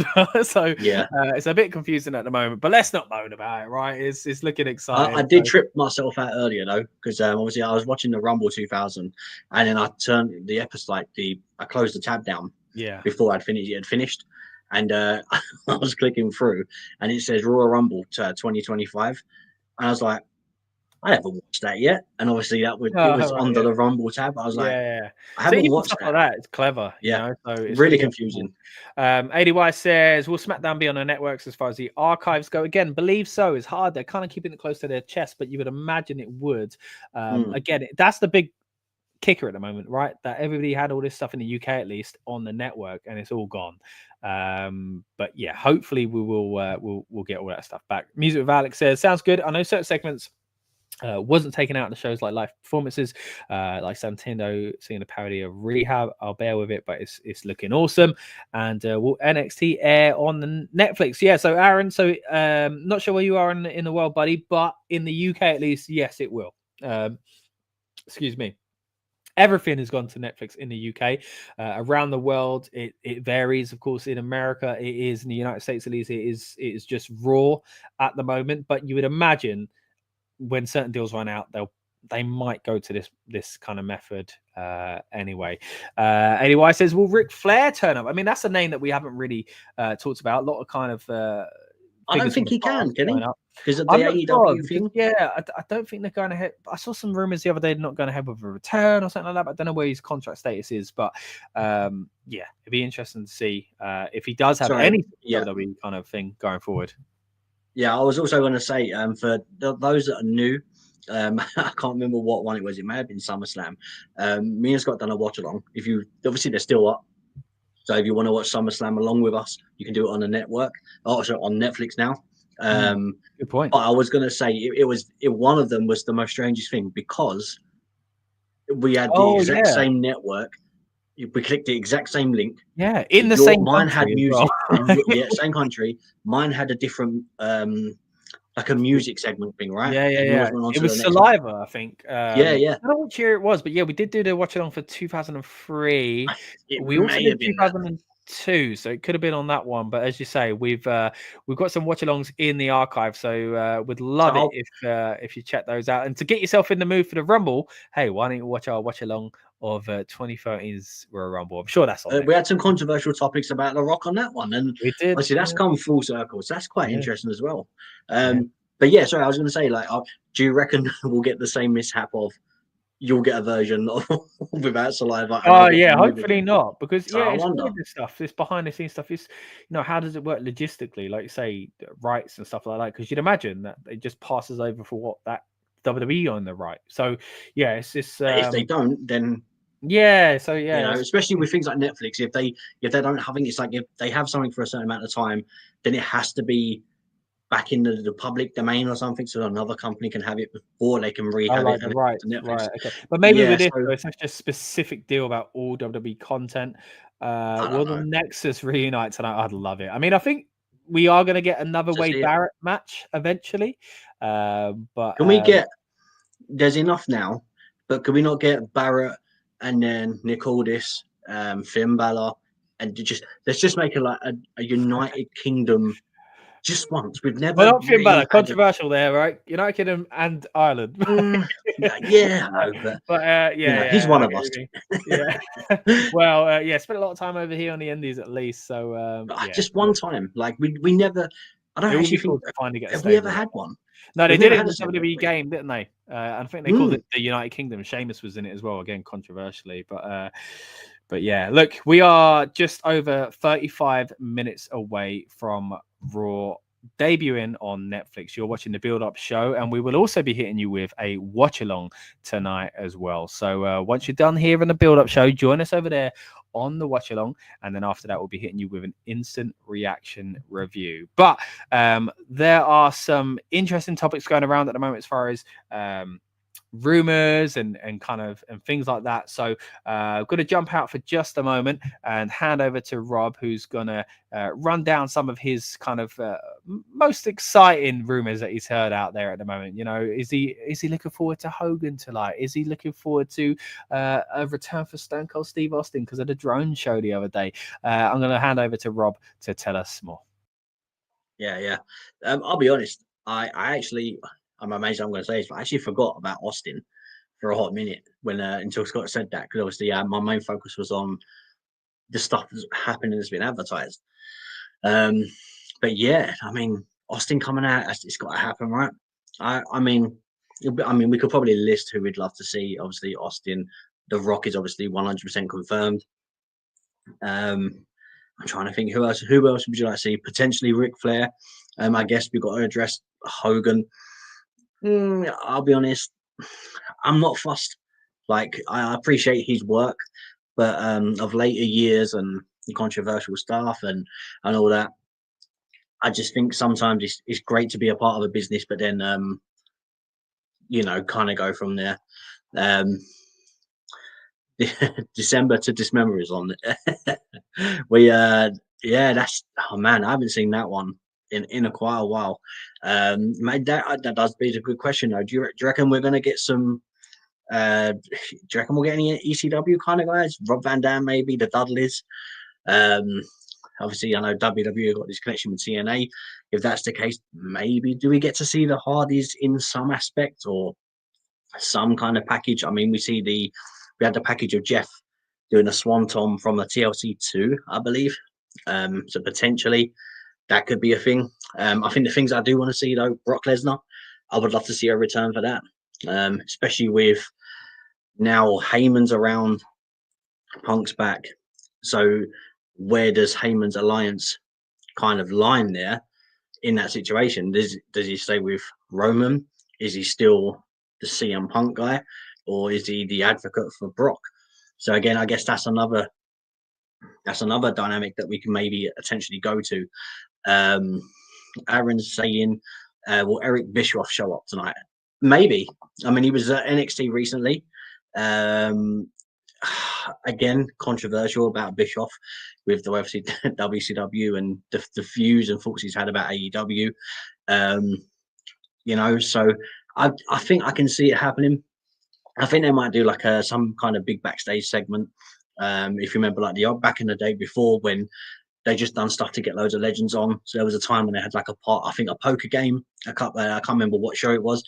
So it's a bit confusing at the moment, but let's not moan about it, right? It's looking exciting. I did trip myself out earlier though, because obviously I was watching the Rumble 2000, and then I turned the episode, I closed the tab down before I'd finished. It had finished, and I was clicking through, and it says Royal Rumble 2025, and I was like, I haven't watched that yet, and obviously it was under the Rumble tab. I was like, I haven't watched that. Like that. It's clever, you know? So it's really confusing. ADY says, will SmackDown be on the networks as far as the archives go? Again, believe so. It's hard. They're kind of keeping it close to their chest, but you would imagine it would. Again, that's the big kicker at the moment, right? That everybody had all this stuff in the UK at least on the network, and it's all gone. But yeah, hopefully we'll get all that stuff back. Music with Alex says, sounds good. I know certain segments Wasn't taken out of the shows like live performances, like Santino singing a parody of Rehab. I'll bear with it, but it's looking awesome. And will NXT air on the Netflix? Yeah. So Aaron, not sure where you are in the world, buddy, but in the UK at least, yes, it will. Excuse me. Everything has gone to Netflix in the UK. Around the world, it varies. Of course, in America, it is. In the United States, at least, it is just Raw at the moment. But you would imagine when certain deals run out, they might go to this kind of method anyway. Anyway, says, will Ric Flair turn up? I mean, that's a name that we haven't really talked about. A lot of kind of I don't think he can he? Because of the I'm not sure, AEW thing. yeah, I don't think they're going ahead. I saw some rumors the other day they're not going ahead with a return or something like that. But I don't know where his contract status is. But yeah, it'd be interesting to see if he does have any WWE kind of thing going forward. Yeah, I was also going to say for those that are new, I can't remember what one it was. It may have been SummerSlam. Me and Scott done a watch along. If you obviously they're still up, so if you want to watch SummerSlam along with us, you can do it on the network. Also on Netflix now. Good point. But I was going to say one of them was the most strangest thing because we had the exact same network. We clicked the exact same link. Yeah, in the same mine country had music. Well. Yeah, same country. Mine had a different like a music segment thing, right? Yeah. It was Saliva, I think. Yeah. I don't know which year it was, but yeah, we did do the watch along for 2003. We also did 2002, so it could have been on that one. But as you say, we've got some watch alongs in the archive, so would love it if you check those out. And to get yourself in the mood for the Rumble, hey, why don't you watch our watch along of 2013's Royal Rumble? I'm sure that's on. We had some controversial topics about The Rock on that one, and we did. Obviously, that's come full circle, so that's quite interesting as well. But yeah, sorry, I was going to say, like, do you reckon we'll get the same mishap of you'll get a version of without Saliva? Oh yeah, hopefully not, because so it's weird, this stuff, this behind the scenes stuff. Is how does it work logistically? Like you say, rights and stuff like that. Because you'd imagine that it just passes over for what that WWE on the right. So yeah, it's just if they don't, then especially with things like Netflix, if they don't have it, it's like if they have something for a certain amount of time, then it has to be back in the public domain or something, so another company can have it before they can rehab it. Right, okay. But maybe with this, it's such a specific deal about all WWE content. Will the Nexus reunite tonight? I'd love it. I mean, I think we are going to get another Wade Barrett match eventually. But can we get? There's enough now, but can we not get Barrett and then Nick Aldis, Finn Balor, and let's just make a United Kingdom. Just once. We've never. Well, not Finn Balor. Controversial there, right? United Kingdom and Ireland. Yeah, I know, but he's one of us. Yeah. Well, spent a lot of time over here on the Indies at least. So just one time. Like we never. I don't actually think. Have we ever had one? No, they did it in the WWE game, didn't they? I think they called it the United Kingdom. Sheamus was in it as well, again controversially, but yeah, look, we are just over 35 minutes away from Raw debuting on Netflix. You're watching the build-up show, and we will also be hitting you with a watch-along tonight as well. So once you're done here in the build-up show, join us over there on the watch-along, and then after that, we'll be hitting you with an instant reaction review. But there are some interesting topics going around at the moment as far as rumors and things like that. So I'm going to jump out for just a moment and hand over to Rob, who's going to run down some of his most exciting rumors that he's heard out there at the moment. Is he looking forward to Hogan tonight? Is he looking forward to a return for Stone Cold Steve Austin because of the drone show the other day? I'm going to hand over to Rob to tell us more. Yeah. I'll be honest. I'm amazed I'm going to say this, but I actually forgot about Austin for a hot minute until Scott said that, because obviously my main focus was on the stuff that's happening that's been advertised. But yeah, I mean, Austin coming out, it's got to happen, right? I mean, we could probably list who we'd love to see. Obviously, Austin, The Rock is obviously 100% confirmed. I'm trying to think who else would you like to see? Potentially Ric Flair. I guess we've got to address Hogan. I'll be honest, I'm not fussed. Like, I appreciate his work, but of later years and the controversial stuff and all that, I just think sometimes it's great to be a part of a business, but then you know, kind of go from there. December to Dismember is on. We yeah, that's, oh man, I haven't seen that one in a quite a while. Mate, that does be a good question though. Do you reckon we're gonna get some? Do you reckon we'll get any ECW kind of guys? Rob Van Dam, maybe the Dudleys. Um, Obviously, I know WWE got this connection with TNA. If that's the case, maybe do we get to see the Hardys in some aspect or some kind of package? I mean, we had the package of Jeff doing a swanton from a TLC 2, I believe. So potentially that could be a thing. I think the things I do want to see though, Brock Lesnar, I would love to see a return for that. Especially with now Heyman's around, Punk's back. So where does Heyman's alliance kind of line there in that situation? Does he stay with Roman? Is he still the CM Punk guy, or is he the advocate for Brock? So again, I guess that's another dynamic that we can maybe potentially go to. Aaron's saying, will Eric Bischoff show up tonight? Maybe. I mean, he was at NXT recently. Again, controversial about Bischoff with the obviously WCW and the views and thoughts he's had about AEW. You know, so I think I can see it happening. I think they might do like some kind of big backstage segment. If you remember, like the back in the day before when they just done stuff to get loads of legends on. So there was a time when they had like I think a poker game. I can't remember what show it was,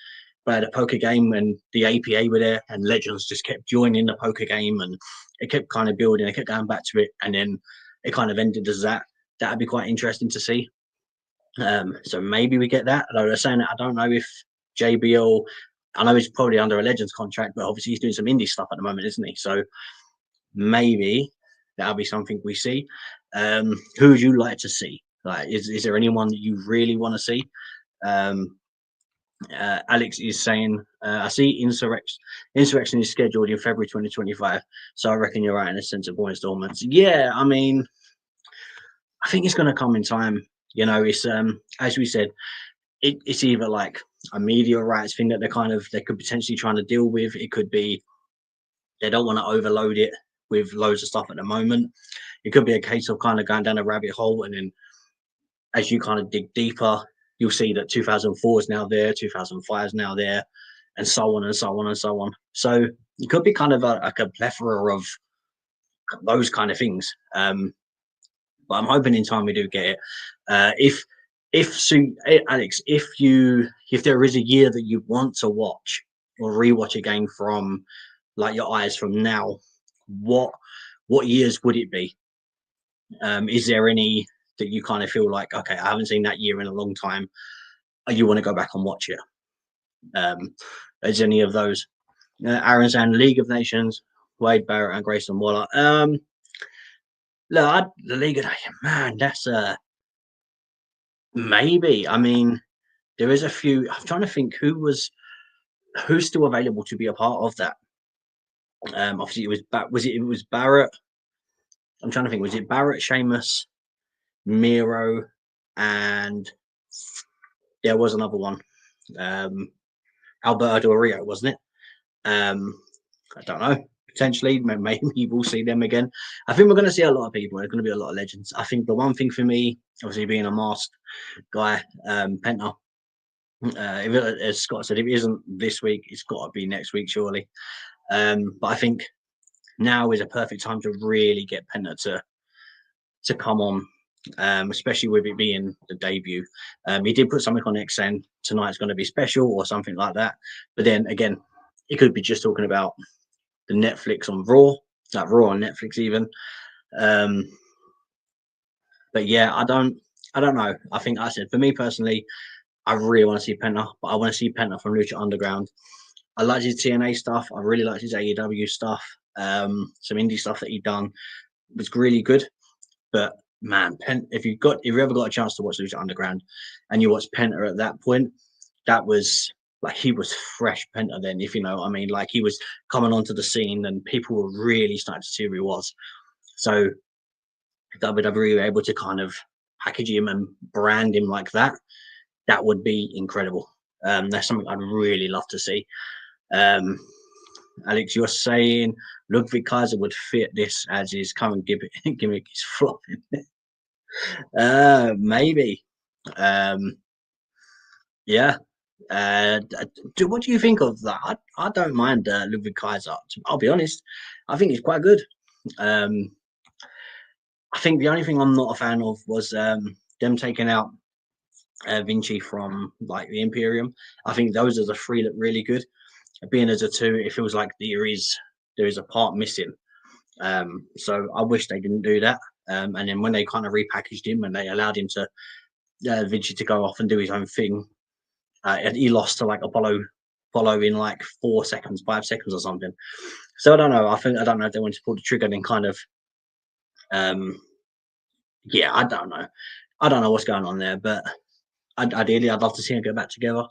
but I had a poker game and the APA were there and legends just kept joining the poker game and it kept kind of building. They kept going back to it and then it kind of ended as that. That'd be quite interesting to see. So maybe we get that. Although they're saying that I don't know if JBL, I know he's probably under a Legends contract, but obviously he's doing some indie stuff at the moment, isn't he? So maybe that'll be something we see. Who would you like to see? Like, is there anyone that you really want to see? Alex is saying, I see Insurrection is scheduled in February 2025. So I reckon you're right in a sense of more installments. Yeah, I mean, I think it's going to come in time. You know, it's as we said, it's either like a media rights thing that they could potentially trying to deal with. It could be they don't want to overload it with loads of stuff at the moment. It could be a case of kind of going down a rabbit hole, and then as you kind of dig deeper, you'll see that 2004 is now there, 2005 is now there, and so on and so on and so on. So it could be kind of like a plethora of those kind of things. But I'm hoping in time we do get it. Alex, if there is a year that you want to watch or rewatch a game from, like your eyes from now, what years would it be? Is there any that you kind of feel like, okay, I haven't seen that year in a long time, you want to go back and watch it? Is any of those? Aaron's and League of Nations, Wade Barrett and Grayson Waller. Look, the League of Nations, man, that's maybe. I mean, there is a few. I'm trying to think who's still available to be a part of that. Obviously, it was Barrett. I'm trying to think. Was it Barrett, Sheamus, Miro, and there was another one. Alberto Del Rio, wasn't it? I don't know. Potentially, maybe we'll see them again. I think we're going to see a lot of people. There's going to be a lot of legends. I think the one thing for me, obviously being a masked guy, Penta. As Scott said, if it isn't this week, it's got to be next week, surely. But I think now is a perfect time to really get Penta to come on, especially with it being the debut. He did put something on XN. Tonight's going to be special or something like that. But then again, it could be just talking about the Netflix on Raw, like Raw on Netflix even. But yeah, I don't know. I think I said, for me personally, I really want to see Penta, but I want to see Penta from Lucha Underground. I like his TNA stuff. I really like his AEW stuff. Some indie stuff that he done was really good. But man, if you ever got a chance to watch Lucha Underground and you watch Penta at that point, that was like, he was fresh Penta then, if you know what I mean. Like, he was coming onto the scene and people were really starting to see who he was. So WWE were able to kind of package him and brand him like that. That would be incredible. That's something I'd really love to see. Alex, you're saying Ludwig Kaiser would fit this as his current gimmick is flopping. Maybe. Yeah. What do you think of that? I don't mind Ludwig Kaiser. I'll be honest. I think he's quite good. I think the only thing I'm not a fan of was them taking out Vinci from like the Imperium. I think those as a three look really good. Being as a two, it feels like there is a part missing. So I wish they didn't do that. And then when they kind of repackaged him and they allowed him to Vinci to go off and do his own thing, and he lost to like Apollo in like 4 seconds, 5 seconds or something. So I don't know. I don't know if they want to pull the trigger and then kind of yeah, I don't know. I don't know what's going on there, but ideally I'd love to see them go back together.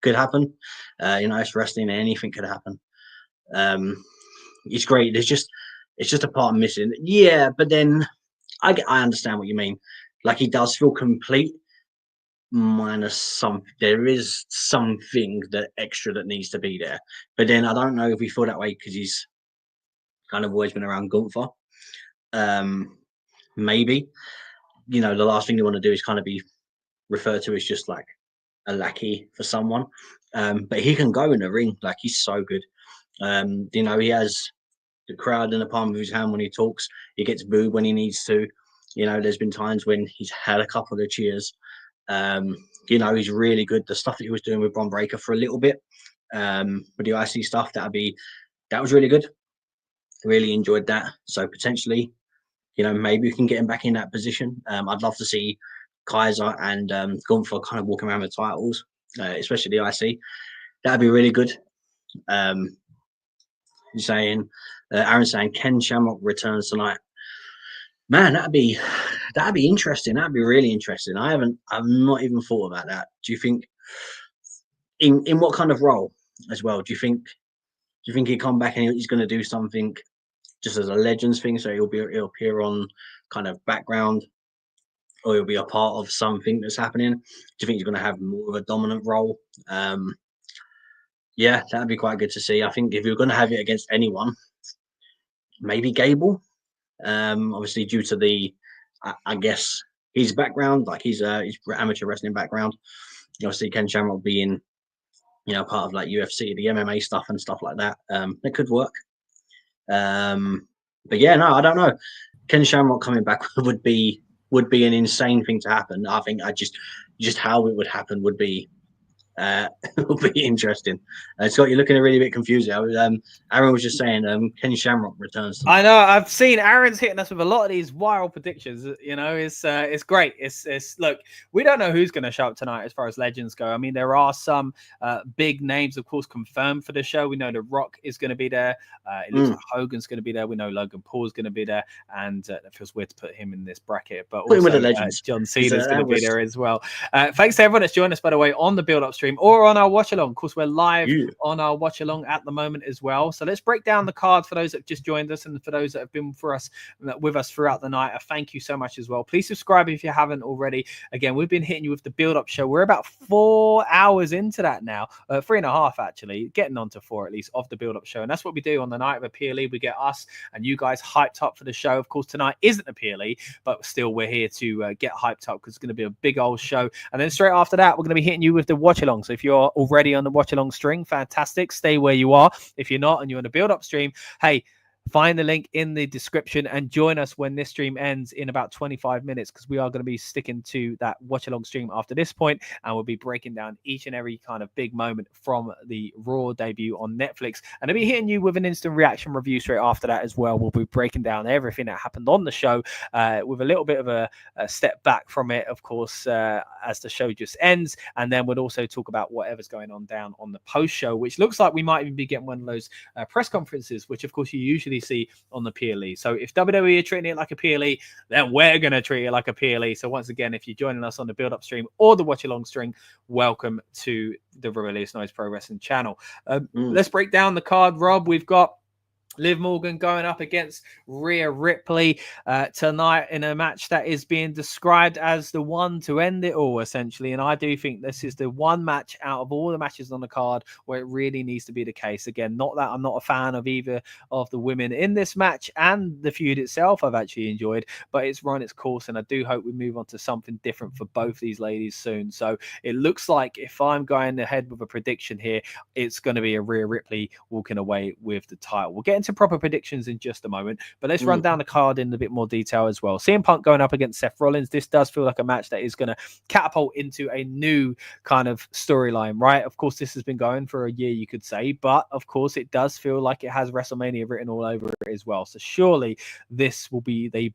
Could happen. It's wrestling, anything could happen. It's great. It's just a part missing. Yeah, but then I understand what you mean. Like, he does feel complete, minus some. There is something that extra that needs to be there. But then I don't know if we feel that way because he's kind of always been around Gunther. Maybe, the last thing you want to do is kind of be referred to as just like a lackey for someone. But he can go in the ring. Like, he's so good. He has the crowd in the palm of his hand when he talks. He gets booed when he needs to. There's been times when he's had a couple of cheers. He's really good. The stuff that he was doing with Bron Breakker for a little bit, with the IC stuff, that was really good. Really enjoyed that. So potentially, maybe we can get him back in that position. I'd love to see Kaiser and Gunther kind of walking around with titles, especially the IC. That'd be really good. Aaron saying Ken Shamrock returns tonight. Man, that'd be interesting. That'd be really interesting. I've not even thought about that. Do you think in what kind of role as well? Do you think he'll come back and he's going to do something just as a Legends thing? So he'll appear on kind of background, or he'll be a part of something that's happening? Do you think he's going to have more of a dominant role? Yeah, that'd be quite good to see. I think if you're going to have it against anyone, maybe Gable. Obviously, due to the, I guess, his background, like his amateur wrestling background. Obviously, Ken Shamrock being, part of like UFC, the MMA stuff and stuff like that. It could work. But yeah, no, I don't know. Ken Shamrock coming back would be an insane thing to happen. I think just how it would happen would be will be interesting. Scott, you're looking a really bit confused. Aaron was just saying Ken Shamrock returns tonight. I know. I've seen Aaron's hitting us with a lot of these wild predictions. It's great. It's look, we don't know who's going to show up tonight as far as Legends go. I mean, there are some big names, of course, confirmed for the show. We know The Rock is going to be there. It looks like Hogan's going to be there. We know Logan Paul's going to be there, and it feels weird to put him in this bracket, but also John Cena's going to be there as well. Thanks to everyone that's joined us, by the way, on the build-up stream or on our watch along. Of course, we're live on our watch along at the moment as well. So let's break down the card for those that just joined us and for those that have been with us throughout the night. Thank you so much as well. Please subscribe if you haven't already. Again, we've been hitting you with the build-up show. We're about 4 hours into that now, 3.5 actually, getting on to 4 at least of the build-up show. And that's what we do on the night of a PLE. We get us and you guys hyped up for the show. Of course, tonight isn't a PLE, but still we're here to get hyped up because it's going to be a big old show. And then straight after that, we're going to be hitting you with the watch along. So if you're already on the watch along string, fantastic. Stay where you are. If you're not and you're on the build up stream, hey, find the link in the description and join us when this stream ends in about 25 minutes, because we are going to be sticking to that watch along stream after this point, and we'll be breaking down each and every kind of big moment from the Raw debut on Netflix, and I'll be hitting you with an instant reaction review straight after that as well. We'll be breaking down everything that happened on the show with a little bit of a step back from it, of course, as the show just ends, and then we'll also talk about whatever's going on down on the post show, which looks like we might even be getting one of those press conferences, which of course you usually see on the PLE. So if WWE are treating it like a PLE, then we're going to treat it like a PLE. So once again, if you're joining us on the build up stream or the watch along string, welcome to the Rebellious Noise Pro Wrestling channel. Let's break down the card, Rob. We've got Liv Morgan going up against Rhea Ripley tonight in a match that is being described as the one to end it all, essentially. And I do think this is the one match out of all the matches on the card where it really needs to be the case. Again, not that I'm not a fan of either of the women in this match, and the feud itself I've actually enjoyed, but it's run its course, and I do hope we move on to something different for both these ladies soon. So it looks like, if I'm going ahead with a prediction here, it's going to be a Rhea Ripley walking away with the title. We'll get into proper predictions in just a moment, but let's run down the card in a bit more detail as well. CM Punk going up against Seth Rollins. This does feel like a match that is going to catapult into a new kind of storyline, right? Of course, this has been going for a year, you could say, but of course, it does feel like it has WrestleMania written all over it as well. So surely this will be the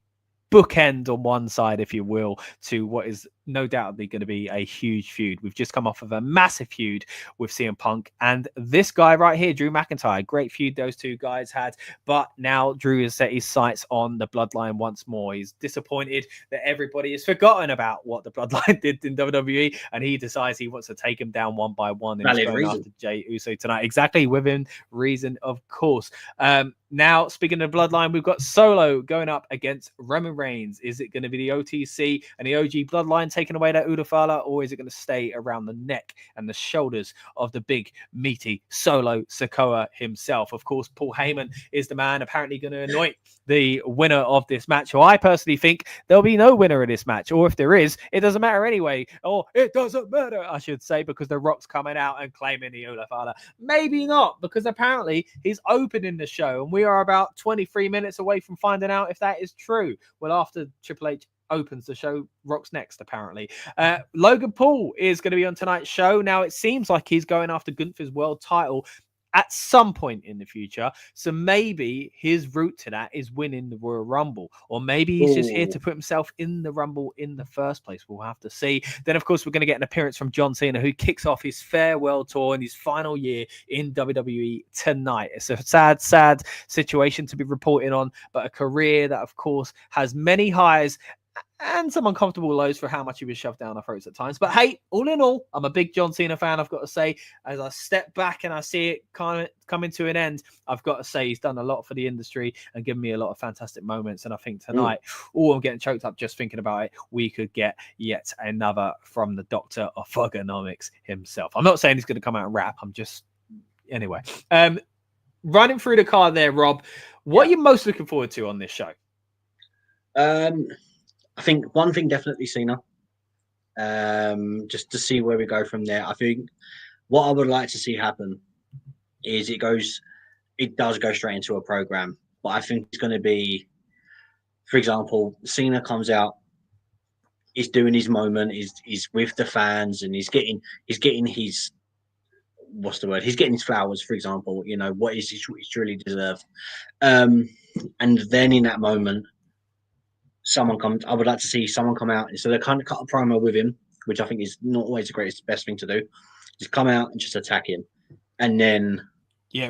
bookend on one side, if you will, to what is no doubtly going to be a huge feud. We've just come off of a massive feud with CM Punk and this guy right here, Drew McIntyre. Great feud those two guys had, but now Drew has set his sights on the Bloodline once more. He's disappointed that everybody has forgotten about what the Bloodline did in WWE, and he decides he wants to take them down one by one, and he's going after Jey Uso tonight. Exactly, within reason, of course. Now, speaking of Bloodline, we've got Solo going up against Roman Reigns. Is it going to be the OTC and the OG Bloodline taking away that Udafala, or is it going to stay around the neck and the shoulders of the big, meaty Solo Sikoa himself? Of course, Paul Heyman is the man apparently going to anoint the winner of this match, who I personally think there'll be no winner of this match, or if there is, it doesn't matter anyway, or it doesn't matter, I should say, because The Rock's coming out and claiming the Udafala. Maybe not, because apparently he's opening the show, and we are about 23 minutes away from finding out if that is true. Well, after Triple H opens the show, Rock's next, apparently. Logan Paul is going to be on tonight's show. Now, it seems like he's going after Gunther's world title at some point in the future. So maybe his route to that is winning the Royal Rumble, or maybe he's just here to put himself in the Rumble in the first place. We'll have to see. Then, of course, we're going to get an appearance from John Cena, who kicks off his farewell tour in his final year in WWE tonight. It's a sad, sad situation to be reporting on, but a career that, of course, has many highs and some uncomfortable lows for how much he was shoved down our throats at times. But hey, all in all, I'm a big John Cena fan, I've got to say. As I step back and I see it kind of coming to an end, I've got to say he's done a lot for the industry and given me a lot of fantastic moments. And I think tonight, I'm getting choked up just thinking about it, we could get yet another from the Doctor of Thugonomics himself. I'm not saying he's going to come out and rap. I'm just... Anyway. Running through the card there, Rob, what are you most looking forward to on this show? I think one thing, definitely Cena. Just to see where we go from there. I think what I would like to see happen is it does go straight into a program, but I think it's going to be, for example, Cena comes out, he's doing his moment, he's with the fans, and he's getting his, what's the word? He's getting his flowers, for example. You know, what is he truly deserved. And then in that moment, I would like to see someone come out, so they kind of cut a promo with him, which I think is not always the best thing to do. Just come out and just attack him, and then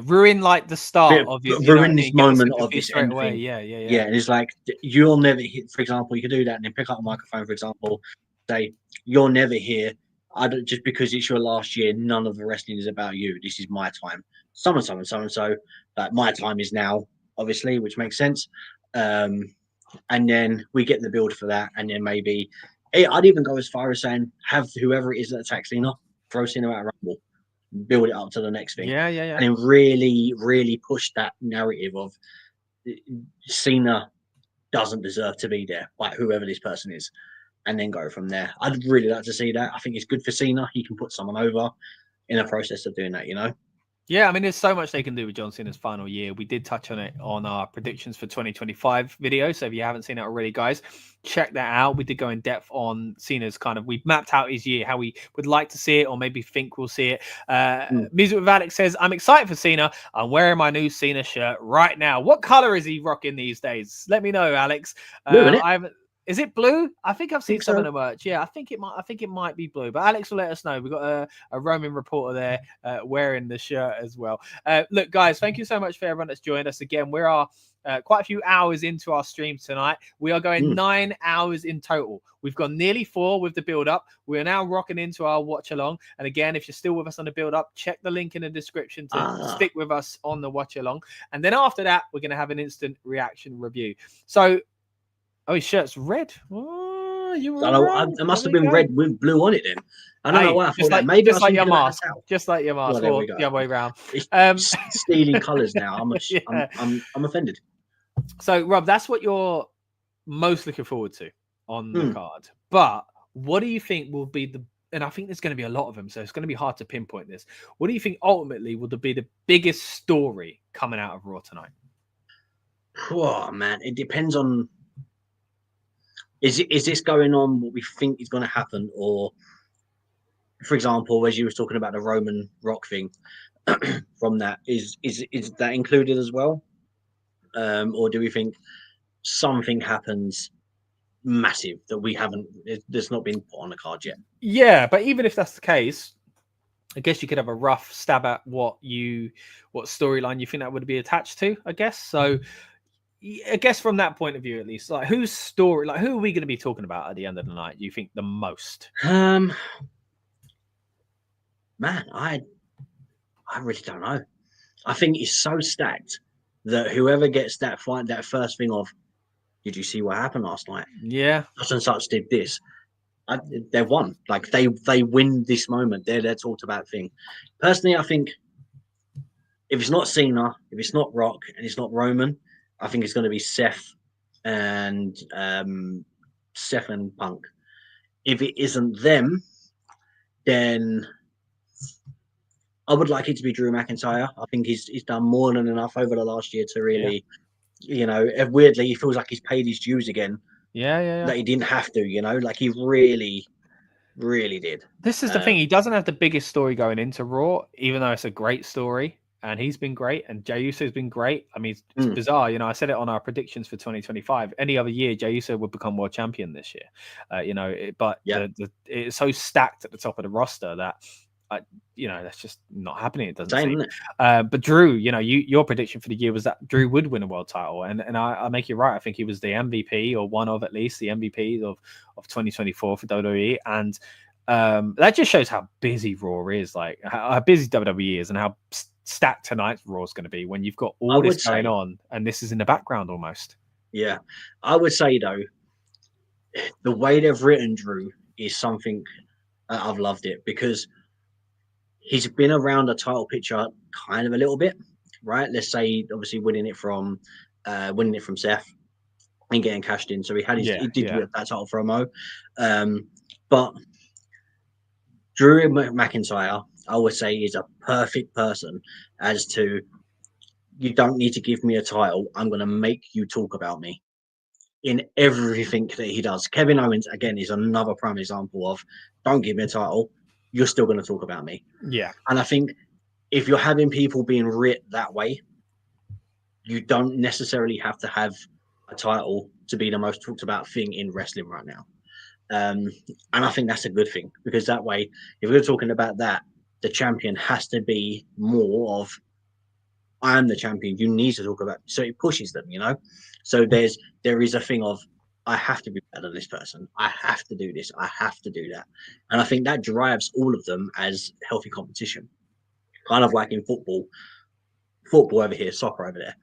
ruin like the start of his, ruin this moment of this straight end away. thing. Yeah. And it's like, you'll never hit. For example, you could do that and then pick up a microphone, for example, say you're never here. Just because it's your last year, none of the wrestling is about you. This is my time. So like my time is now, obviously, which makes sense. And then we get the build for that, and then maybe I'd even go as far as saying have whoever it is that attacks Cena throw Cena out of Rumble, build it up to the next thing, and then really, really push that narrative of Cena doesn't deserve to be there, like whoever this person is, and then go from there. I'd really like to see that. I think it's good for Cena. He can put someone over in the process of doing that, you know. Yeah, I mean, there's so much they can do with John Cena's final year. We did touch on it on our predictions for 2025 video. So if you haven't seen it already, guys, check that out. We did go in depth on Cena's we've mapped out his year, how we would like to see it, or maybe think we'll see it. Music with Alex says, I'm excited for Cena. I'm wearing my new Cena shirt right now. What color is he rocking these days? Let me know, Alex. Is it blue? I think I've seen Think some so. of the merch. Yeah, I think it might be blue. But Alex will let us know. We've got a Roman reporter there wearing the shirt as well. Look, guys, thank you so much for everyone that's joined us again. We are quite a few hours into our stream tonight. We are going 9 hours in total. We've gone nearly 4 with the build up. We are now rocking into our watch along. And again, if you're still with us on the build up, check the link in the description to stick with us on the watch along. And then after that, we're going to have an instant reaction review. So, oh, his shirt's red. Oh, you were wrong. It must have been red with blue on it then. I don't know why I thought that. Maybe Maybe just like your mask. Just like your mask. Well, there we go. The other way around. It's stealing colours now. I'm offended. So, Rob, that's what you're most looking forward to on the card. But what do you think will be and I think there's going to be a lot of them, so it's going to be hard to pinpoint this. What do you think ultimately will be the biggest story coming out of Raw tonight? Oh, man. It depends on... Is this going on what we think is going to happen? Or, for example, as you were talking about the Roman Rock thing, from that, is that included as well? Or do we think something happens massive that there's not been put on the card yet? Yeah, but even if that's the case, I guess you could have a rough stab at what storyline you think that would be attached to, I guess. So I guess from that point of view, at least, like who are we going to be talking about at the end of the night? Do you think the most? Man, I really don't know. I think it's so stacked that whoever gets that first thing of, did you see what happened last night? Yeah, such and such did this. They've won. Like they win this moment. They're talked about thing. Personally, I think if it's not Cena, if it's not Rock, and it's not Roman, I think it's going to be Seth and Punk. If it isn't them, then I would like it to be Drew McIntyre. I think he's done more than enough over the last year to really, weirdly, he feels like he's paid his dues again. Yeah. That he didn't have to, like he really, really did. This is the thing. He doesn't have the biggest story going into Raw, even though it's a great story. And he's been great, and Jey Uso's been great. I mean, it's bizarre. I said it on our predictions for 2025. Any other year, Jey Uso would become world champion this year. It's so stacked at the top of the roster that, that's just not happening. It doesn't seem. But Drew, your prediction for the year was that Drew would win a world title, and I make you right. I think he was the MVP, or one of at least the MVPs of 2024 for WWE, and that just shows how busy Raw is, like how busy WWE is, and how stacked tonight's Raw is going to be when you've got all this going on and this is in the background almost. Yeah, I would say though, the way they've written Drew is something I've loved it, because he's been around a title picture kind of a little bit, right? Let's say obviously winning it from Seth and getting cashed in. So he did get that title promo, but Drew McIntyre, I would say, is a perfect person as to, you don't need to give me a title. I'm going to make you talk about me in everything that he does. Kevin Owens, again, is another prime example of, don't give me a title. You're still going to talk about me. Yeah. And I think if you're having people being writ that way, you don't necessarily have to have a title to be the most talked about thing in wrestling right now. And I think that's a good thing, because that way, if we're talking about that, the champion has to be more of, I am the champion, you need to talk about, so it pushes them, So there is a thing of, I have to be better than this person. I have to do this. I have to do that. And I think that drives all of them as healthy competition. Kind of like in football over here, soccer over there.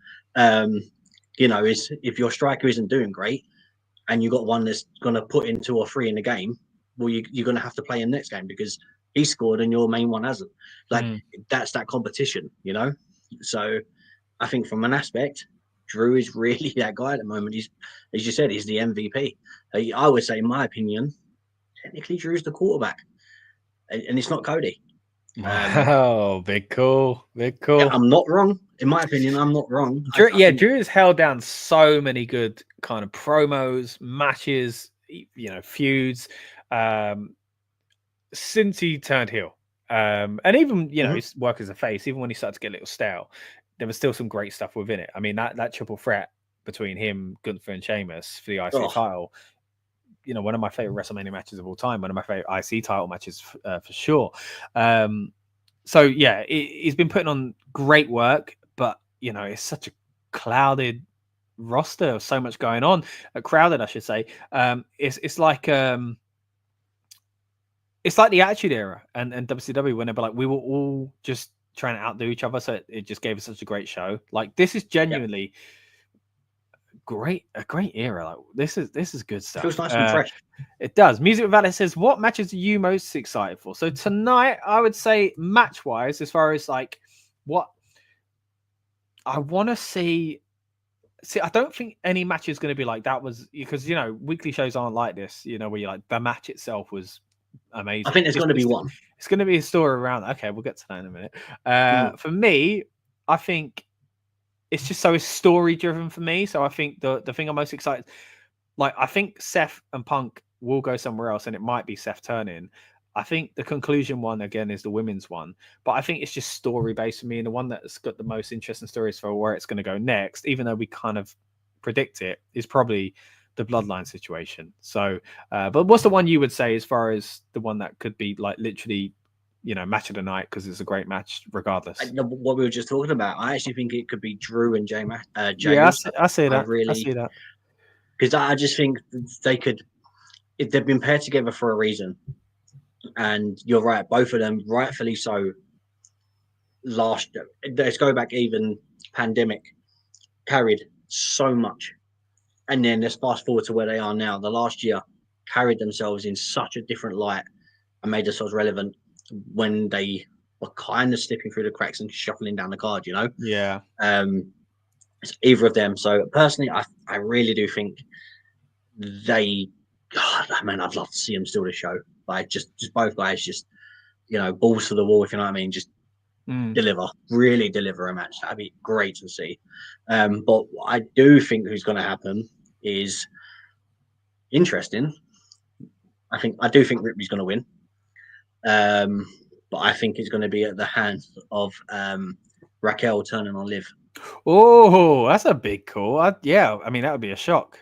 Is if your striker isn't doing great, and you got one that's going to put in 2 or 3 in the game, well, you're going to have to play in the next game because he scored and your main one hasn't. That's that competition, So I think from an aspect, Drew is really that guy at the moment. He's, as you said, he's the MVP. I would say, in my opinion, technically Drew's the quarterback, and it's not Cody. Big cool. Yeah, I'm not wrong. In my opinion, I'm not wrong. Drew has held down so many good kind of promos, matches, feuds, since he turned heel. And even, his work as a face, even when he started to get a little stale, there was still some great stuff within it. I mean, that triple threat between him, Gunther, and Sheamus for the IC title one of my favorite WrestleMania matches of all time, one of my favorite IC title matches for sure. So yeah, he's been putting on great work, but it's such a clouded roster, so much going on, crowded, I should say. It's like the Attitude Era and WCW, when they were like, we were all just trying to outdo each other, so it just gave us such a great show. Like, this is genuinely a great era. Like, this is good stuff. Feels nice and fresh. It does. Music with Alex says, what matches are you most excited for? So tonight, I would say match wise, as far as like what I want to see, I don't think any match is going to be like that was, because weekly shows aren't like this, where you're like, the match itself was amazing. I think there's going to be one. It's going to be a story around. Okay, we'll get to that in a minute. For me, I think it's just so story driven for me. So I think the thing I'm most excited, like, I think Seth and Punk will go somewhere else, and it might be Seth turning. I think the conclusion one again is the women's one, but I think it's just story based for me, and the one that's got the most interesting stories for where it's going to go next, even though we kind of predict it, is probably the bloodline situation. So, but what's the one you would say as far as the one that could be like literally, match of the night, because it's a great match regardless? What we were just talking about, I actually think it could be Drew and Jay. Yeah, I see that. I see that, because I just think they could, if they've been paired together for a reason. And you're right, both of them, rightfully so. Let's go back, even pandemic carried so much, and then let's fast forward to where they are now. The last year carried themselves in such a different light and made themselves relevant when they were kind of slipping through the cracks and shuffling down the card. Yeah. It's either of them. So personally, I really do think I'd love to see them steal the show. Like, just both guys, just balls to the wall, if you know what I mean. Just really deliver a match. That'd be great to see. But what I do think who's going to happen is interesting. I do think Ripley's going to win. But I think it's going to be at the hands of Raquel turning on Liv. Oh, that's a big call. I mean, that would be a shock.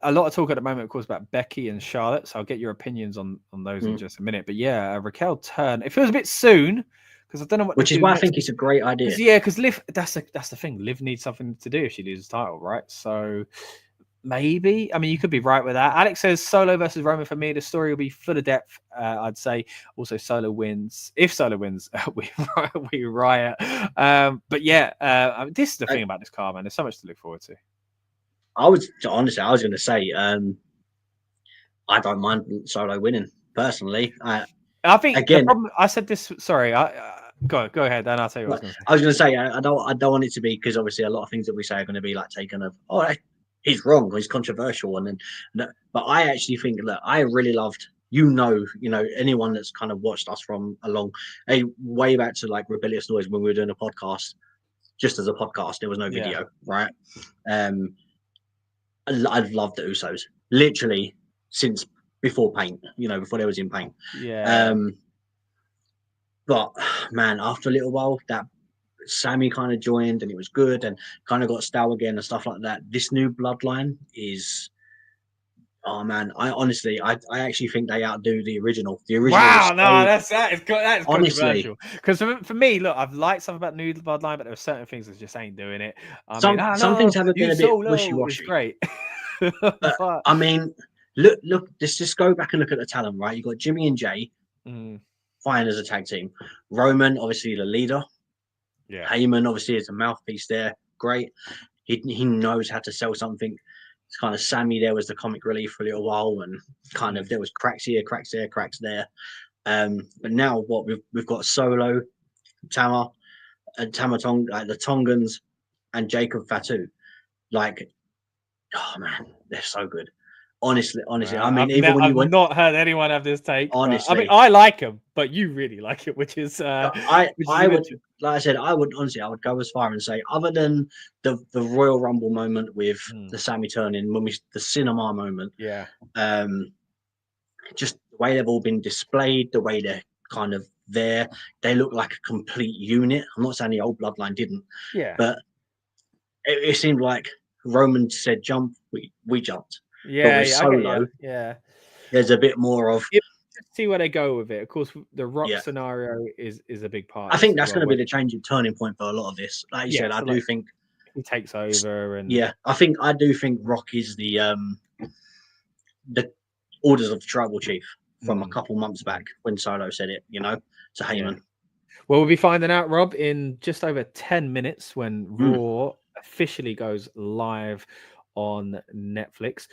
A lot of talk at the moment, of course, about Becky and Charlotte. So I'll get your opinions on those in just a minute. But yeah, Raquel turn. It feels a bit soon, because I don't know what. Which is why I think it's a great idea. Yeah, because Liv, that's the thing. Liv needs something to do if she loses the title, right? So maybe. I mean, you could be right with that. Alex says Solo versus Roman for me. The story will be full of depth. I'd say also Solo wins. If Solo wins, we riot. But yeah, this is the thing about this card, man. There's so much to look forward to. I was going to say, I don't mind Solo winning personally. I think again, I said this. Sorry, go ahead, then I'll tell you what I was going to say. I don't want it to be, because obviously a lot of things that we say are going to be like taken of, he's wrong, or he's controversial, but I actually think that I really loved. Anyone that's kind of watched us from way back to like Rebellious Noise, when we were doing a podcast, just as a podcast, there was no video, right? I've loved the Usos literally since before Paint, before they was in Paint. Yeah. But man, after a little while, that Sammy kind of joined, and it was good, and kind of got stale again and stuff like that. This new bloodline is, oh man, I honestly actually think they outdo the original. The original. Wow, that is honestly controversial. Because for me, look, I've liked something about new bloodline, but there are certain things that just ain't doing it. Some things have been a bit wishy-washy. Great. But I mean, look, let's just go back and look at the talent, right? You got Jimmy and Jay, fine as a tag team. Roman, obviously the leader. Yeah. Heyman, obviously, is a mouthpiece there. Great. He knows how to sell something. It's kind of Sammy there was the comic relief for a little while, and kind of there was cracks here, cracks there, cracks there. But now what we've got Solo, Tama, and Tamatong, like the Tongans, and Jacob Fatu. Like, oh man, they're so good. Honestly, I mean, I've not heard anyone have this take. Honestly, I mean, I like them, but you really like it, which is I would, like I said, I would go as far and say, other than the Royal Rumble moment with the Sammy turn-in, the cinema moment, just the way they've all been displayed, the way they're kind of there, they look like a complete unit. I'm not saying the old bloodline didn't, but it seemed like Roman said jump, we jumped. Yeah, with yeah, I get Solo, you. Yeah. there's a bit more of Just see where they go with it. Of course, the Rock yeah. scenario is a big part I of this think as that's well. going to be the changing turning point for a lot of this. Like you Yeah, said, I so do like think he takes over and yeah, I do think Rock is the orders of the tribal chief from a couple months back when Solo said it, you know, to Heyman. Well, we'll be finding out, Rob, in just over 10 minutes when Raw officially goes live on Netflix.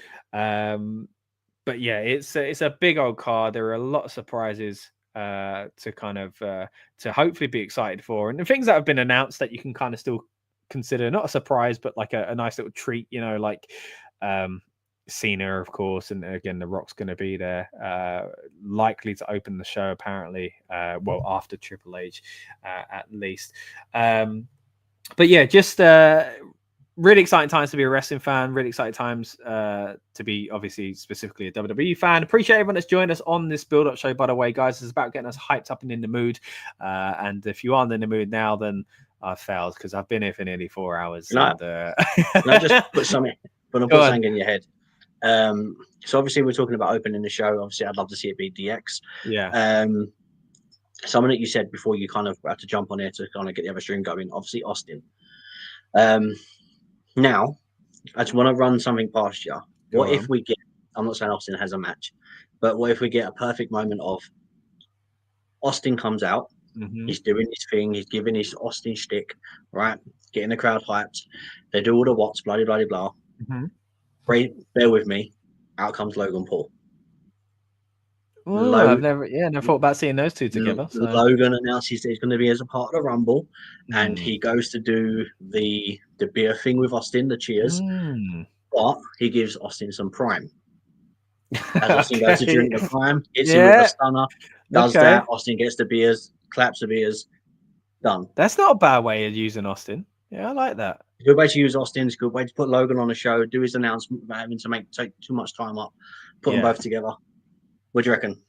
But yeah, it's a big old card. There are a lot of surprises to kind of to hopefully be excited for, and the things that have been announced that you can kind of still consider not a surprise, but like a nice little treat. You know, like Cena, of course, and again, The Rock's going to be there, likely to open the show apparently. Well, after Triple H, at least. But yeah, just really exciting times to be a wrestling fan. Really exciting times to be obviously specifically a WWE fan. Appreciate everyone that's joined us on this build-up show. By the way, guys, it's about getting us hyped up and in the mood. And if you aren't in the mood now, then I failed because I've been here for nearly 4 hours. No, and, no, just put something in your head. So obviously we're talking about opening the show. Obviously, I'd love to see it be DX. Yeah. Something that you said before you kind of had to jump on here to kind of get the other stream going. Obviously, Austin. Now, I just want to run something past you. What if we get? I'm not saying Austin has a match, but what if we get a perfect moment of Austin comes out, he's doing his thing, he's giving his Austin shtick, right? Getting the crowd hyped. They do all the what's, blah blah blah blah. Bear with me. Out comes Logan Paul. I've never thought about seeing those two together. So. Logan announces that he's going to be as a part of the Rumble, and he goes to do the beer thing with Austin, the cheers, but he gives Austin some prime. As Austin goes to drink the prime, hits him with a stunner, does that, Austin gets the beers, claps the beers, done. That's not a bad way of using Austin. Yeah, I like that. Good way to use Austin. It's a good way to put Logan on the show, do his announcement without having to take too much time up, put them both together. What do you reckon?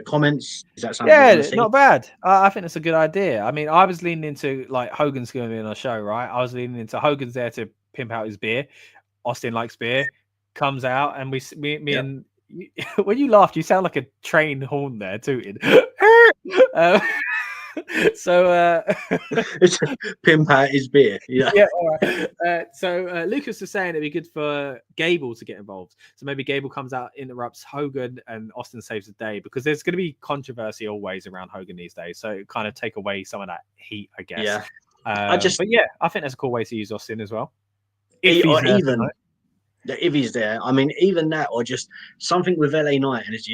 Comments? Is that something? Yeah, not bad. I think that's a good idea. I mean, I was leaning into like Hogan's going to be on our show, right? I was leaning into Hogan's there to pimp out his beer. Austin likes beer, comes out, and me and when you laughed, you sound like a train horn there tooting. So it's pimp out his beer. Yeah. All right. So Lucas was saying it'd be good for Gable to get involved. So maybe Gable comes out, interrupts Hogan, and Austin saves the day, because there's going to be controversy always around Hogan these days. So it kind of take away some of that heat, I guess. Yeah. But yeah, I think that's a cool way to use Austin as well. If he's there, I mean, even that, or just something with LA Knight, and it's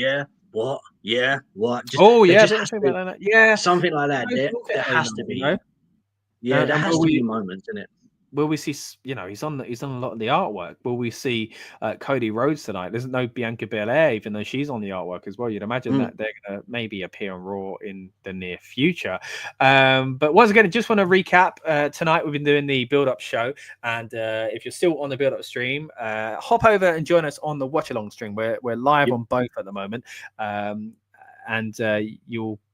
what? Just, something like that. There has to be. Yeah, there has to be moments in it. Will we see? He's on a lot of the artwork. Will we see Cody Rhodes tonight? There's no Bianca Belair, even though she's on the artwork as well. You'd imagine that they're gonna maybe appear on Raw in the near future. But once again, I just want to recap. Tonight we've been doing the build-up show, and if you're still on the build-up stream, hop over and join us on the watch-along stream. We're live on both at the moment, and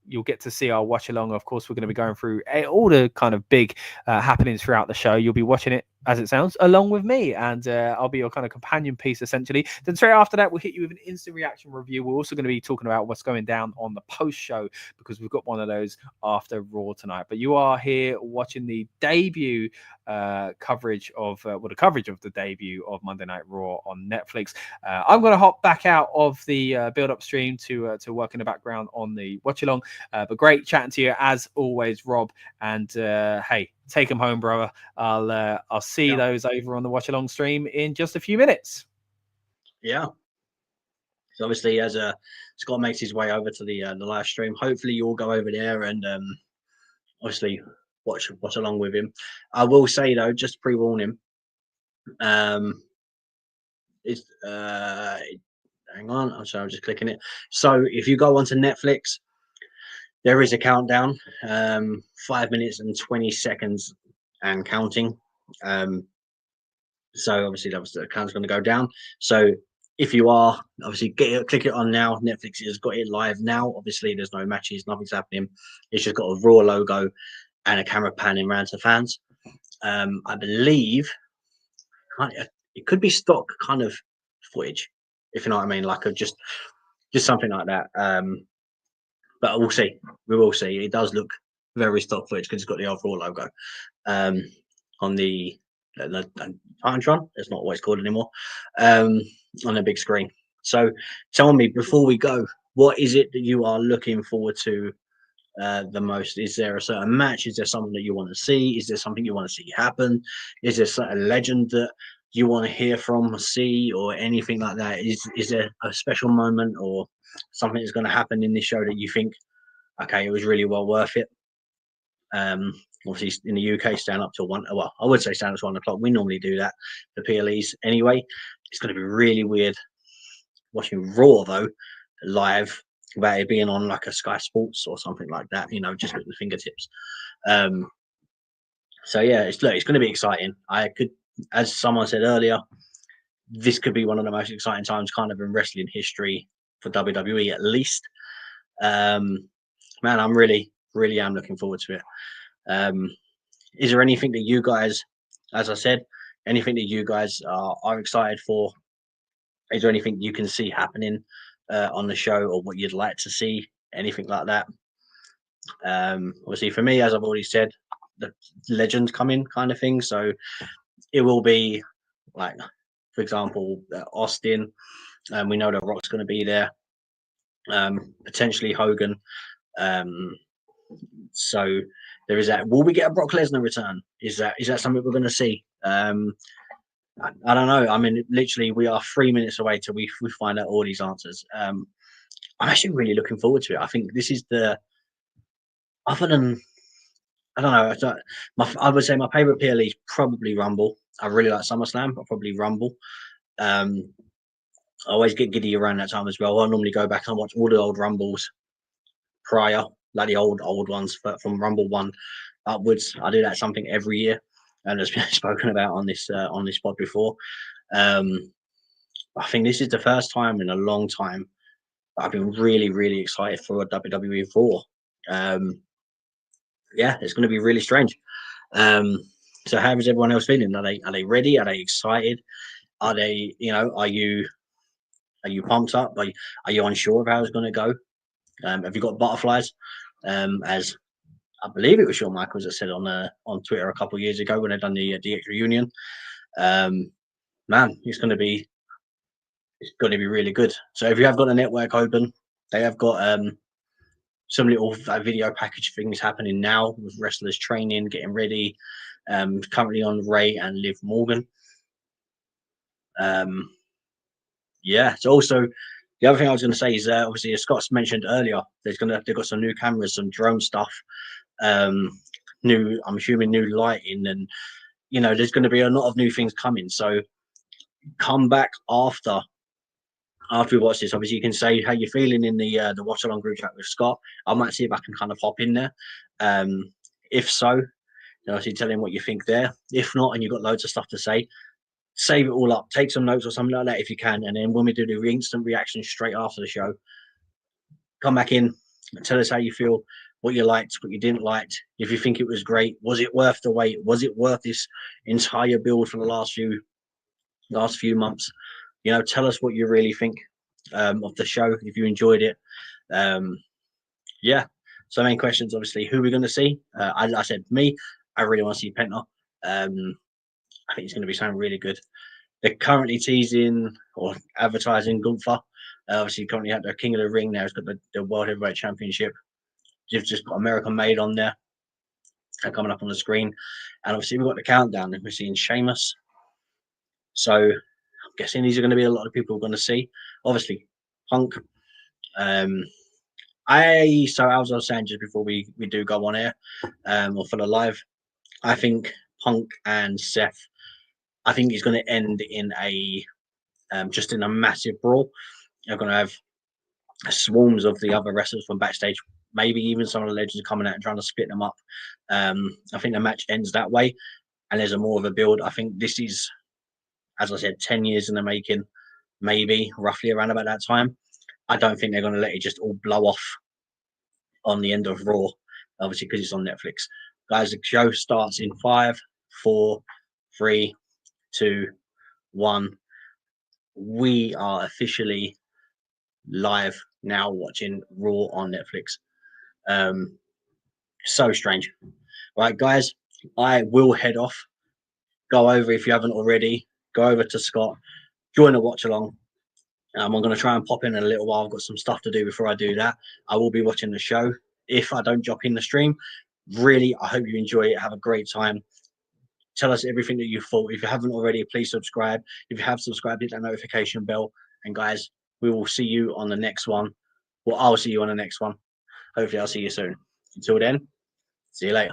you'll get to see our watch along. Of course, we're going to be going through all the kind of big happenings throughout the show. You'll be watching it, as it sounds, along with me, and I'll be your kind of companion piece, essentially. Then straight after that, we'll hit you with an instant reaction review. We're also going to be talking about what's going down on the post show, because we've got one of those after Raw tonight. But you are here watching the debut coverage of the coverage of the debut of Monday Night Raw on Netflix. I'm going to hop back out of the build-up stream to work in the background on the watch along. But great chatting to you as always, Rob. And hey, take them home, brother. I'll see those over on the watch along stream in just a few minutes. Yeah. So obviously, as Scott makes his way over to the live stream, hopefully you'll go over there and obviously watch along with him. I will say though, just to pre-warn him, it's hang on, I'm sorry, I'm just clicking it. So if you go onto Netflix, there is a countdown, 5 minutes and 20 seconds and counting. So obviously the count's going to go down. So if you are, obviously click it on now. Netflix has got it live now. Obviously there's no matches, nothing's happening. It's just got a Raw logo and a camera panning around to fans. I believe it could be stock kind of footage. if you know what I mean, like just something like that. But we'll see. We will see. It does look very stock footage because it's got the overall logo on the Titantron. It's not what it's called anymore. On the big screen. So tell me, before we go, what is it that you are looking forward to the most? Is there a certain match? Is there something that you want to see? Is there something you want to see happen? Is there a legend that you want to hear from, see, or anything like that? Is there a special moment or something that's going to happen in this show that you think, okay, it was really well worth it? Obviously in the UK, stand up till 1. Well, I would say stand up till 1 o'clock. We normally do that, the PLEs anyway. It's going to be really weird watching Raw though live about it being on like a Sky Sports or something like that, you know, just with the fingertips. So yeah, it's going to be exciting. I could, as someone said earlier, this could be one of the most exciting times kind of in wrestling history for WWE at least. Man, I'm really am looking forward to it. Is there anything that you guys, as I said, anything that you guys are excited for? Is there anything you can see happening on the show, or what you'd like to see? Anything like that? Obviously, for me, as I've already said, the legends come in kind of thing. So it will be like, for example, Austin. We know that Rock's going to be there. Potentially Hogan. So there is that. Will we get a Brock Lesnar return? Is that something we're going to see? I don't know. I mean, literally, we are 3 minutes away till we find out all these answers. I'm actually really looking forward to it. I think this is the, other than, I don't know, I would say my favorite PLE is probably Rumble. I really like SummerSlam, but probably Rumble. I always get giddy around that time as well. I normally go back and watch all the old Rumbles prior, like the old ones, but from Rumble 1 upwards. I do that something every year, and it's been spoken about on this pod before. I think this is the first time in a long time that I've been really excited for a WWE Raw. Yeah, it's going to be really strange. So how is everyone else feeling? Are they ready? Are they excited? Are they, you know, are you pumped up? Are you unsure of how it's going to go? Have you got butterflies? As I believe it was Shawn Michaels that said on Twitter a couple of years ago when they done the DX reunion. Man, it's going to be really good. So if you have got the network open, they have got some little video package things happening now with wrestlers training, getting ready. Currently on Ray and Liv Morgan. Yeah. So also the other thing I was going to say is obviously, as Scott's mentioned earlier, they've got some new cameras, some drone stuff, new, I'm assuming new lighting, and you know, there's going to be a lot of new things coming. So come back after we watch this. Obviously, you can say how you're feeling in the watch along group chat with Scott. I might see if I can kind of hop in there. If so, obviously tell him what you think there. If not, and you've got loads of stuff to say, save it all up, take some notes or something like that if you can, and then when we do the instant reaction straight after the show, come back in and tell us how you feel, what you liked, what you didn't like, if you think it was great, was it worth the wait, was it worth this entire build for the last few months? You know, tell us what you really think of the show, if you enjoyed it. Yeah, so main questions, obviously, who we're going to see. I said, me, I really want to see Penta. I think it's going to be something really good. They're currently teasing or advertising Gunther. Obviously, currently at the King of the Ring now. It's got the World Heavyweight Championship. You've just got American Made on there coming up on the screen. And obviously, we've got the countdown. We're seeing Sheamus. So I'm guessing these are going to be a lot of people we're going to see. Obviously, Punk. As I was saying just before we do go on air, or for the live, I think Punk and Seth, I think it's going to end in just in a massive brawl. You're going to have swarms of the other wrestlers from backstage, maybe even some of the legends coming out and trying to split them up. I think the match ends that way, and there's more of a build. I think this is, as I said, 10 years in the making, maybe roughly around about that time. I don't think they're going to let it just all blow off on the end of Raw, obviously because it's on Netflix. Guys, the show starts in 5, 4, 3, 2, 1. we are officially live now watching Raw on Netflix. So strange. Right, guys, I will head off. Go over, if you haven't already, go over to Scott, join a watch along. I'm going to try and pop in a little while. I've got some stuff to do before I do that. I will be watching the show. If I don't drop in the stream, really, I hope you enjoy it. Have a great time. Tell us everything that you thought. If you haven't already, please subscribe. If you have subscribed, hit that notification bell. And guys, we will see you on the next one. Well, I'll see you on the next one. Hopefully, I'll see you soon. Until then, see you later.